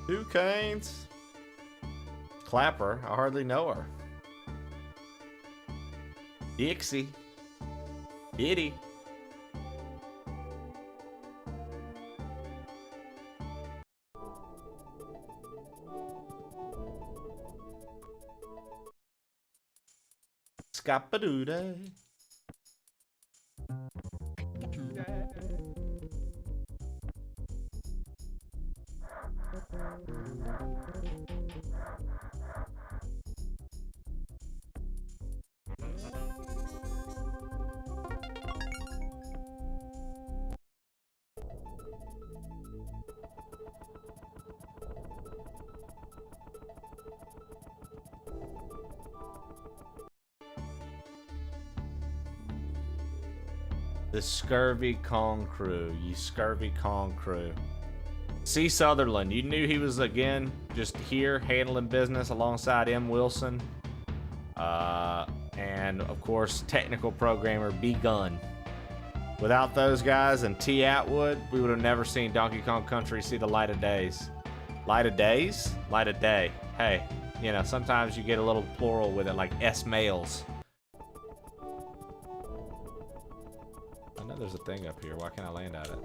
2 canes. Clapper, I hardly know her. Dixie. Diddy. Scapadooda. The Scurvy Kong crew. You Scurvy Kong crew. C. Sutherland. You knew he was, again, just here handling business alongside M. Wilson. And, of course, technical programmer B. Gunn. Without those guys and T. Atwood, we would have never seen Donkey Kong Country see the light of days. Light of days? Light of day. Hey, you know, sometimes you get a little plural with it, like S. Males. I know there's a thing up here. Why can't I land at it?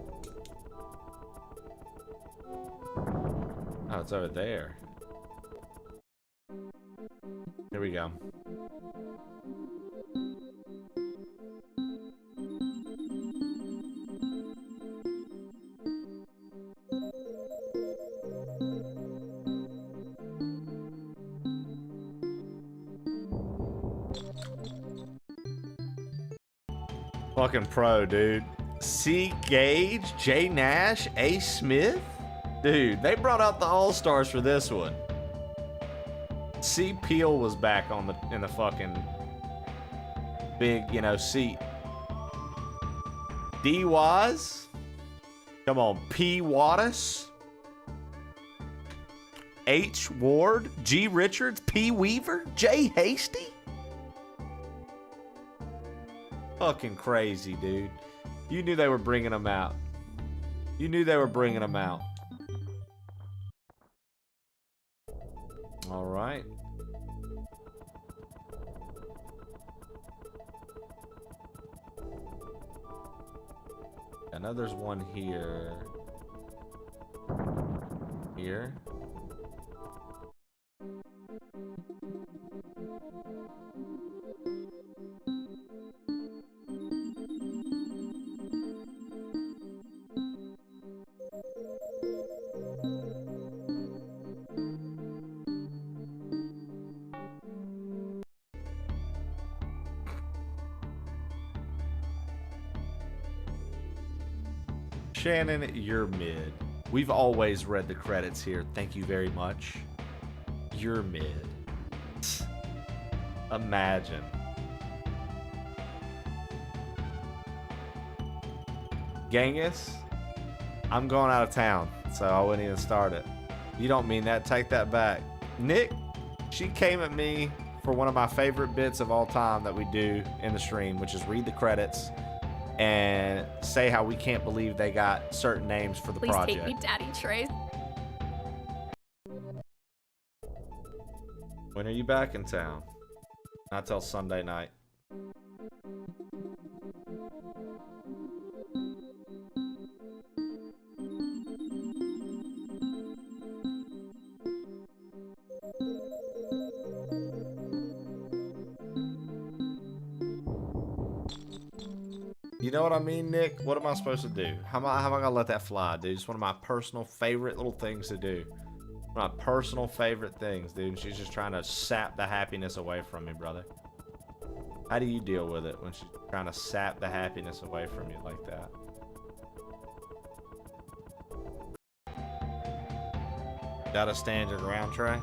Oh, it's over there. Here we go. Fucking pro, dude. C. Gage, J. Nash, A. Smith? Dude, they brought out the All-Stars for this one. C. Peel was back on in the fucking big, you know, seat. D. Waz? Come on. P. Wattis? H. Ward? G. Richards? P. Weaver? J. Hasty? Fucking crazy, dude. You knew they were bringing them out. You knew they were bringing them out. All right. I know there's one here. Here. Shannon, you're mid. We've always read the credits here. Thank you very much. You're mid. Imagine. Genghis, I'm going out of town, so I wouldn't even start it. You don't mean that. Take that back. Nick, she came at me for one of my favorite bits of all time that we do in the stream, which is read the credits and say how we can't believe they got certain names for the project. Please take me, Daddy Trace. When are you back in town? Not till Sunday night. You know what I mean, Nick? What am I supposed to do? How am I gonna let that fly, dude? It's one of my personal favorite little things to do. One of my personal favorite things, dude. She's just trying to sap the happiness away from me, brother. How do you deal with it when she's trying to sap the happiness away from you like that? Gotta stand your ground, Trey?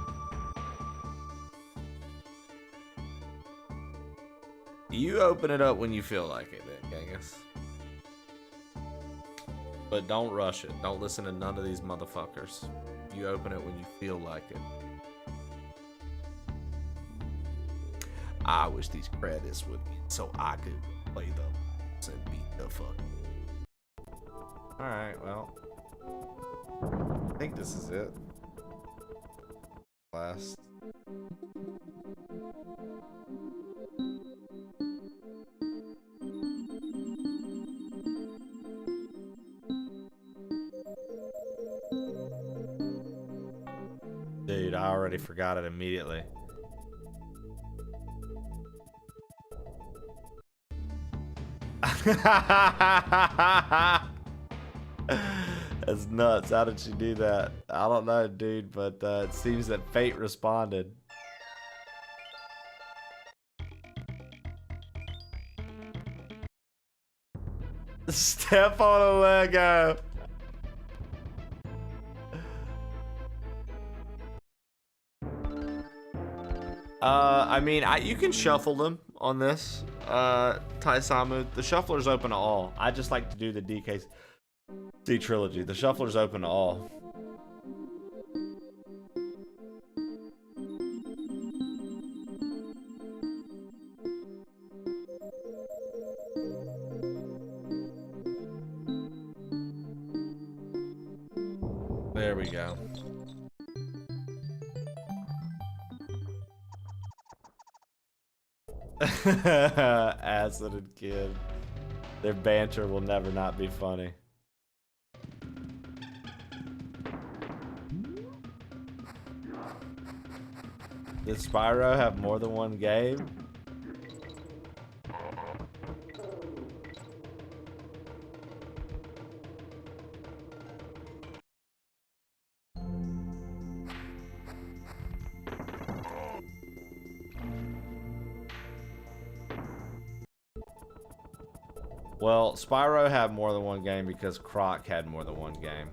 You open it up when you feel like it, then, Genghis. But don't rush it. Don't listen to none of these motherfuckers. You open it when you feel like it. I wish these credits would get so I could play them and beat the fuck. Alright, well. I think this is it. Last. Dude, I already forgot it immediately. That's nuts. How did she do that? I don't know, dude, but it seems that fate responded. Step on a Lego. I mean, you can shuffle them on this. Taisamu, the shuffler's open to all. I just like to do the DKC trilogy. The shuffler's open to all. There we go. Acid and Kid. Their banter will never not be funny. Did Spyro have more than one game? Well, Spyro had more than one game because Croc had more than one game.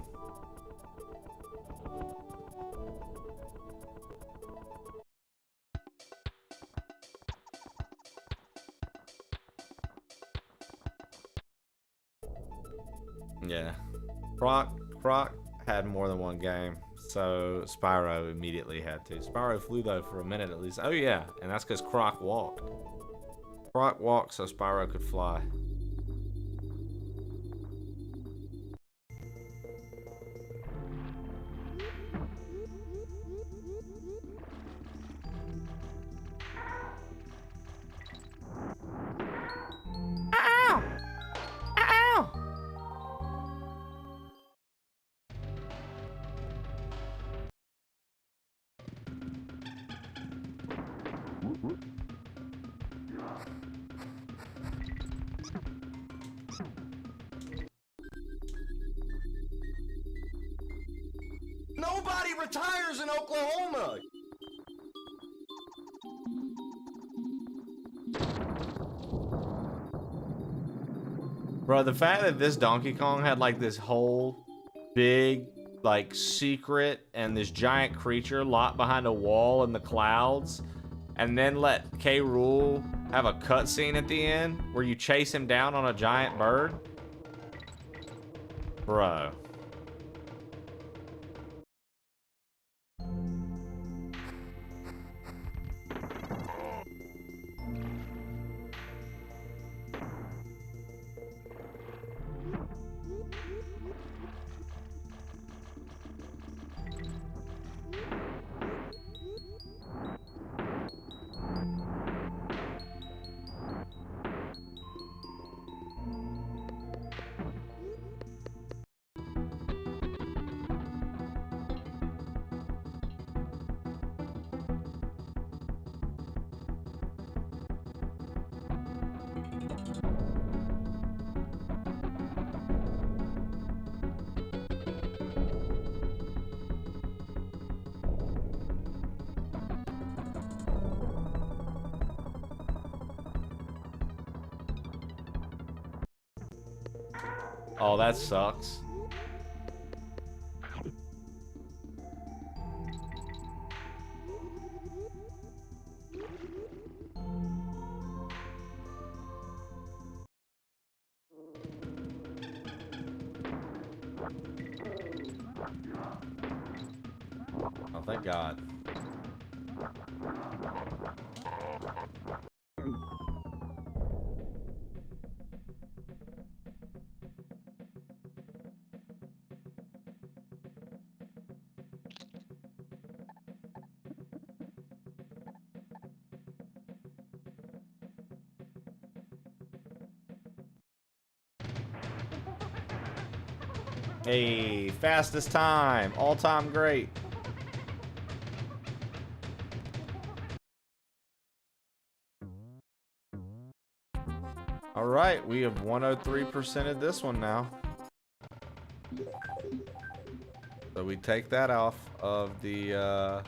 Yeah. Croc had more than one game, so Spyro immediately had to. Spyro flew though for a minute at least. Oh yeah, and that's because Croc walked. Croc walked so Spyro could fly. Nobody retires in Oklahoma! Bro, the fact that this Donkey Kong had like this whole big like secret and this giant creature locked behind a wall in the clouds, and then let K. Rool have a cutscene at the end where you chase him down on a giant bird. Bro. Oh, that sucks. Oh, thank God. Hey, fastest time, all-time great. All right, we have 103%ed this one now. So we take that off of the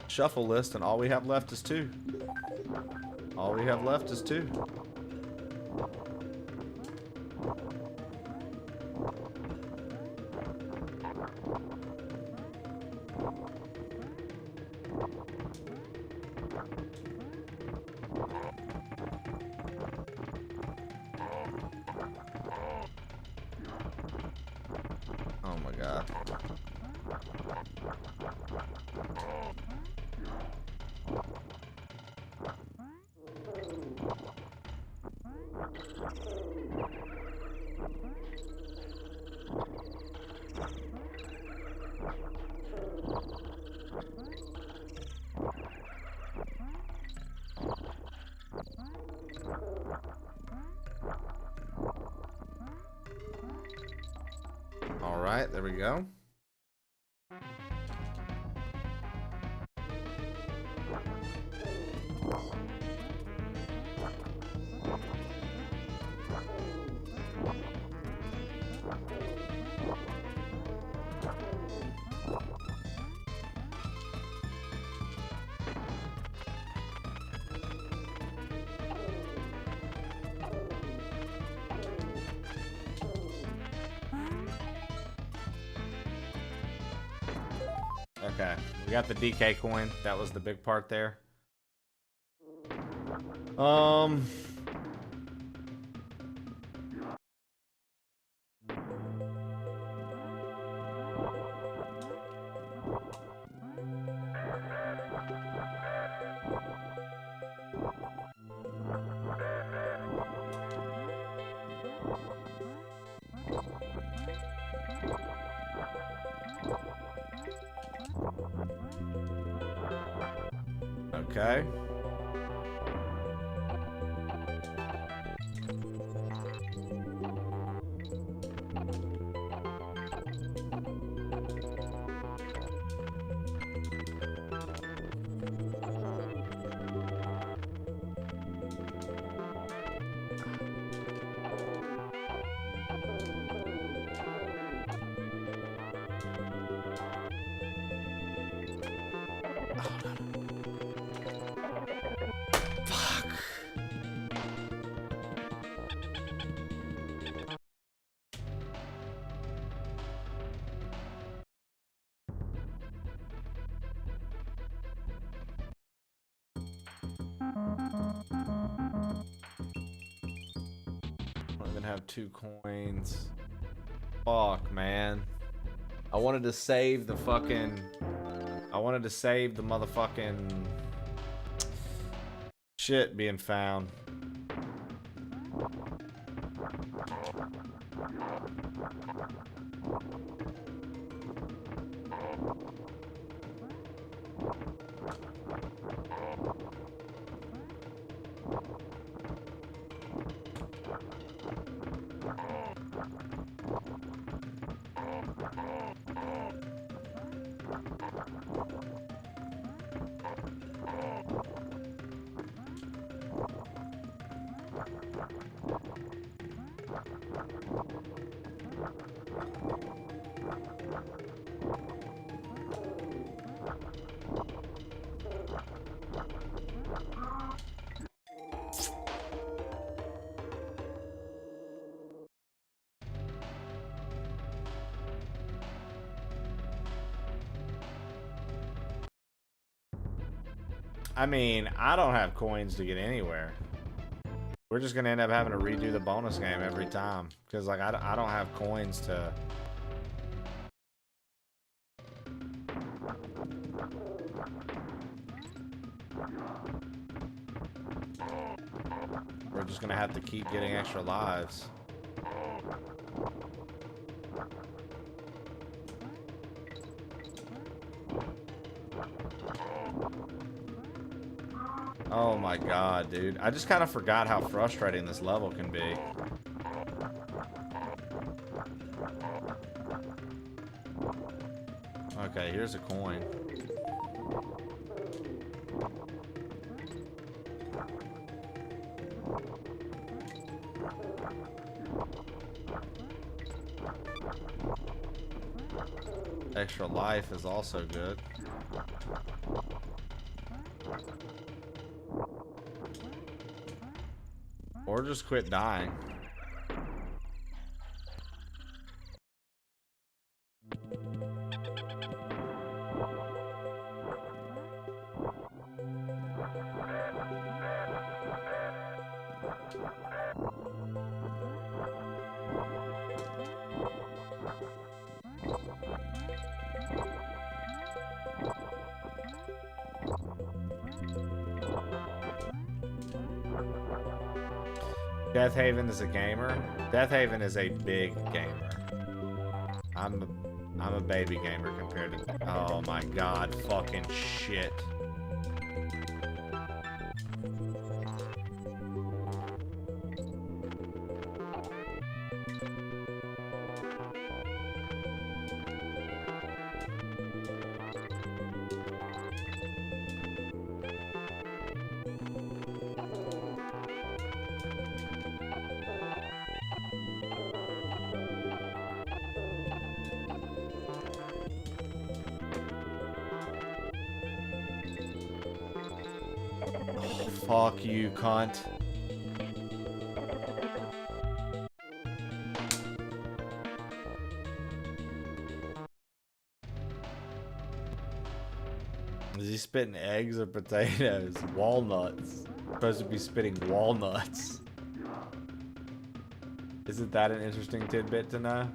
shuffle list, and all we have left is 2. All we have left is 2. Oh my god. All right, there we go. Okay, we got the DK coin. That was the big part there. Okay. I even have 2 coins. Fuck, man. I wanted to save the fucking... I wanted to save the motherfucking... shit being found. I mean, I don't have coins to get anywhere. We're just gonna end up having to redo the bonus game every time. Because, like, I don't have coins to... We're just gonna have to keep getting extra lives. Oh my god, dude. I just kind of forgot how frustrating this level can be. Okay, here's a coin. Extra life is also good. Or just quit dying. Death Haven is a gamer. Death Haven is a big gamer. I'm a baby gamer compared to. Oh my god, fucking shit. Fuck you, cunt. Is he spitting eggs or potatoes? Walnuts. Supposed to be spitting walnuts. Isn't that an interesting tidbit to know?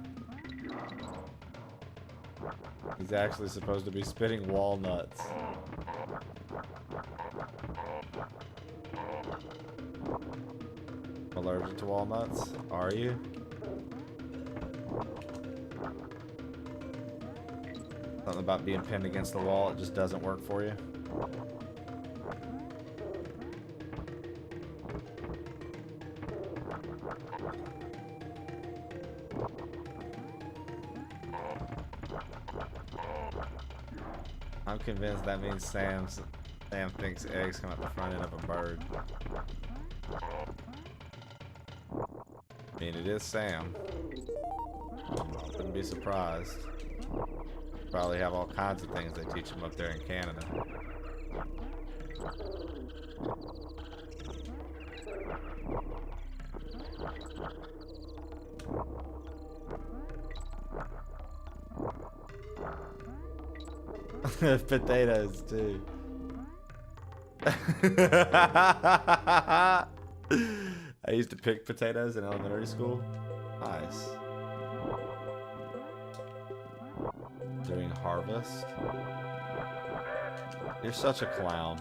He's actually supposed to be spitting walnuts. Allergic to walnuts? Are you? Something about being pinned against the wall, it just doesn't work for you? I'm convinced that means Sam thinks eggs come out the front end of a bird. I mean, it is Sam. Wouldn't be surprised. Probably have all kinds of things they teach him up there in Canada. Potatoes too. I used to pick potatoes in elementary school. Nice. During harvest. You're such a clown.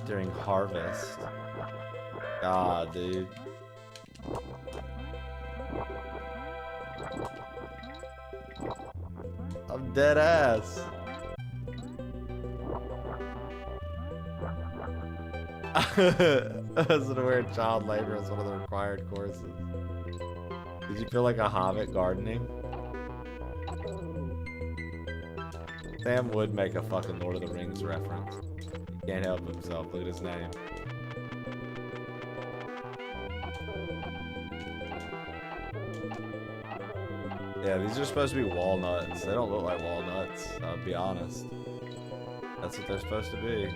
During harvest. God, dude. I'm dead ass. I wasn't aware child labor was one of the required courses. Did you feel like a hobbit gardening? Sam would make a fucking Lord of the Rings reference. He can't help himself. Look at his name. Yeah, these are supposed to be walnuts. They don't look like walnuts, I'll be honest. That's what they're supposed to be.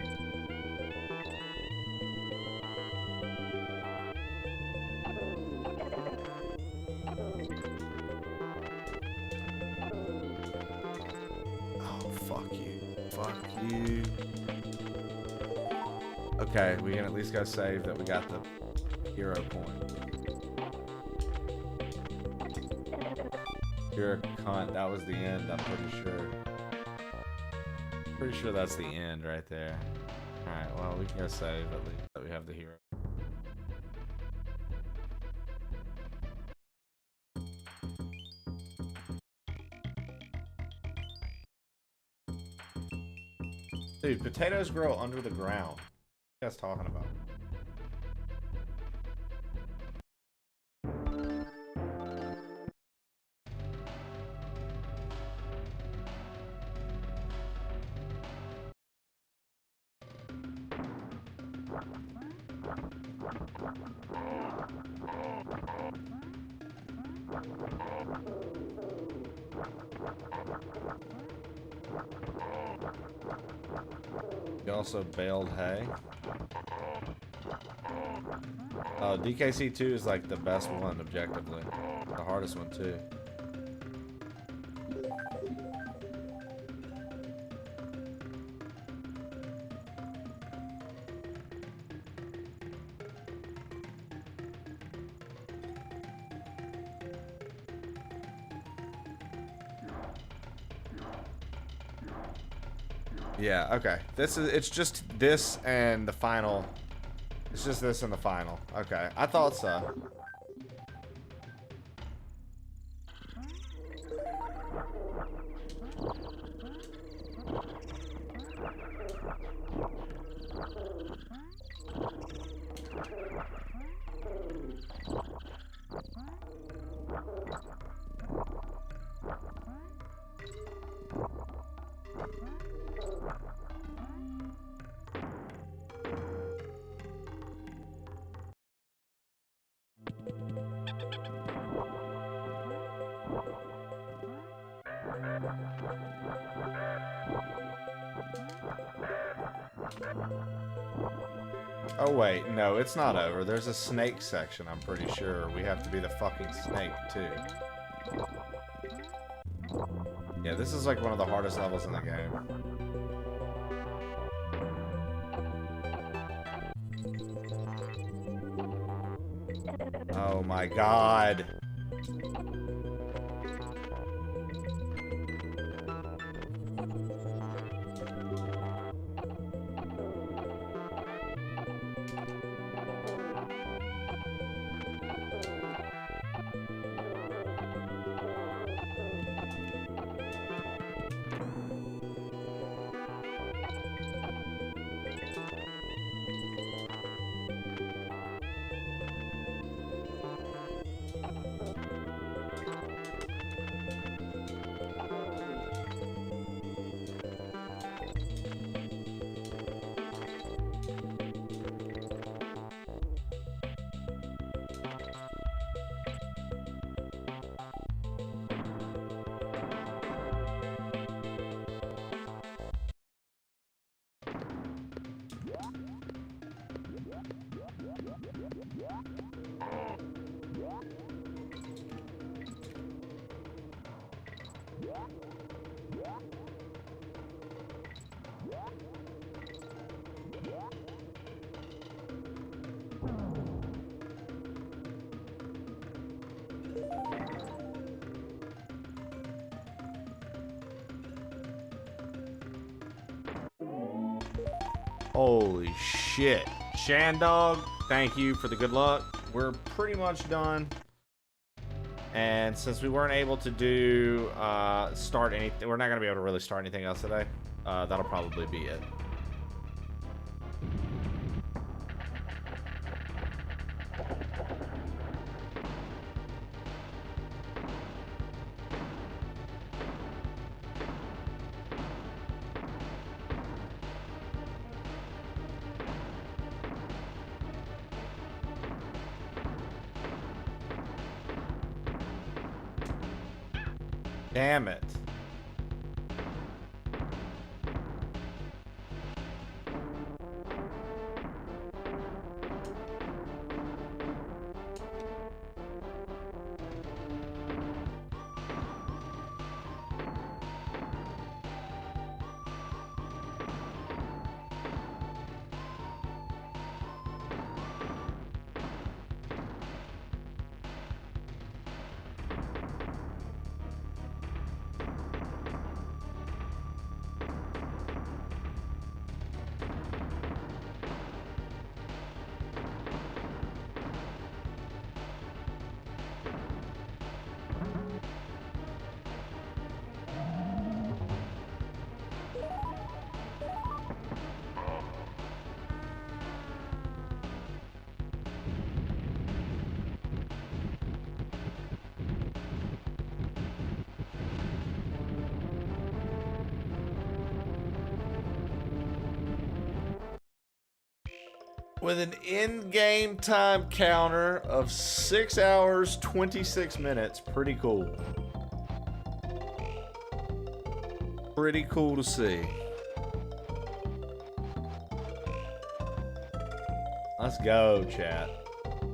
Okay, we can at least go save that we got the hero point. You're a cunt. That was the end, I'm pretty sure. Pretty sure that's the end right there. Alright, well, we can go save at least that we have the hero. Dude, potatoes grow under the ground. What are you guys talking about? You also baled hay. Oh, DKC 2 is like the best one objectively. The hardest one too. Yeah, okay. It's just this and the final. It's just this and the final. Okay, I thought so. Oh wait, no, it's not over. There's a snake section, I'm pretty sure. We have to be the fucking snake, too. Yeah, this is like one of the hardest levels in the game. Oh my god. Holy shit. Shandog, thank you for the good luck. We're pretty much done. And since we weren't able to do start anything, we're not going to be able to really start anything else today. That'll probably be it. Damn it. With an in-game time counter of 6 hours, 26 minutes. Pretty cool. pretty cool to see. Let's go, chat.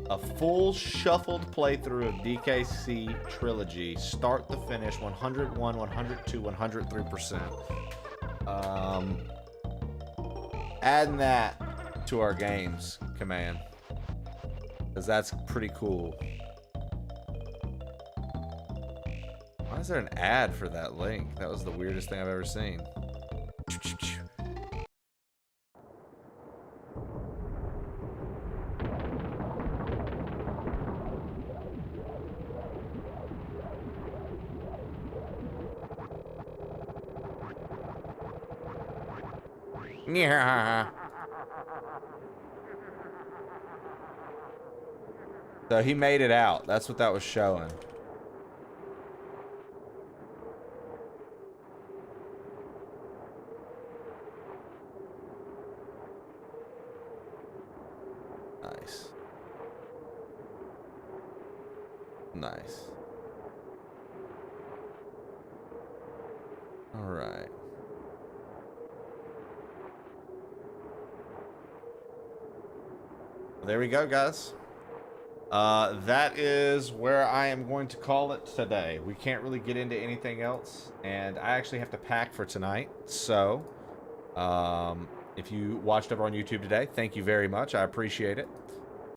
A full shuffled playthrough of DKC Trilogy, start to finish, 101, 102, 103%. Adding that to our games command, because that's pretty cool. Why is there an ad for that link? That was the weirdest thing I've ever seen. Yeah. So he made it out. That's what that was showing. Nice. Nice. All right. There we go, guys. That is where I am going to call it today. We can't really get into anything else, and I actually have to pack for tonight. So, if you watched over on YouTube today, thank you very much. I appreciate it.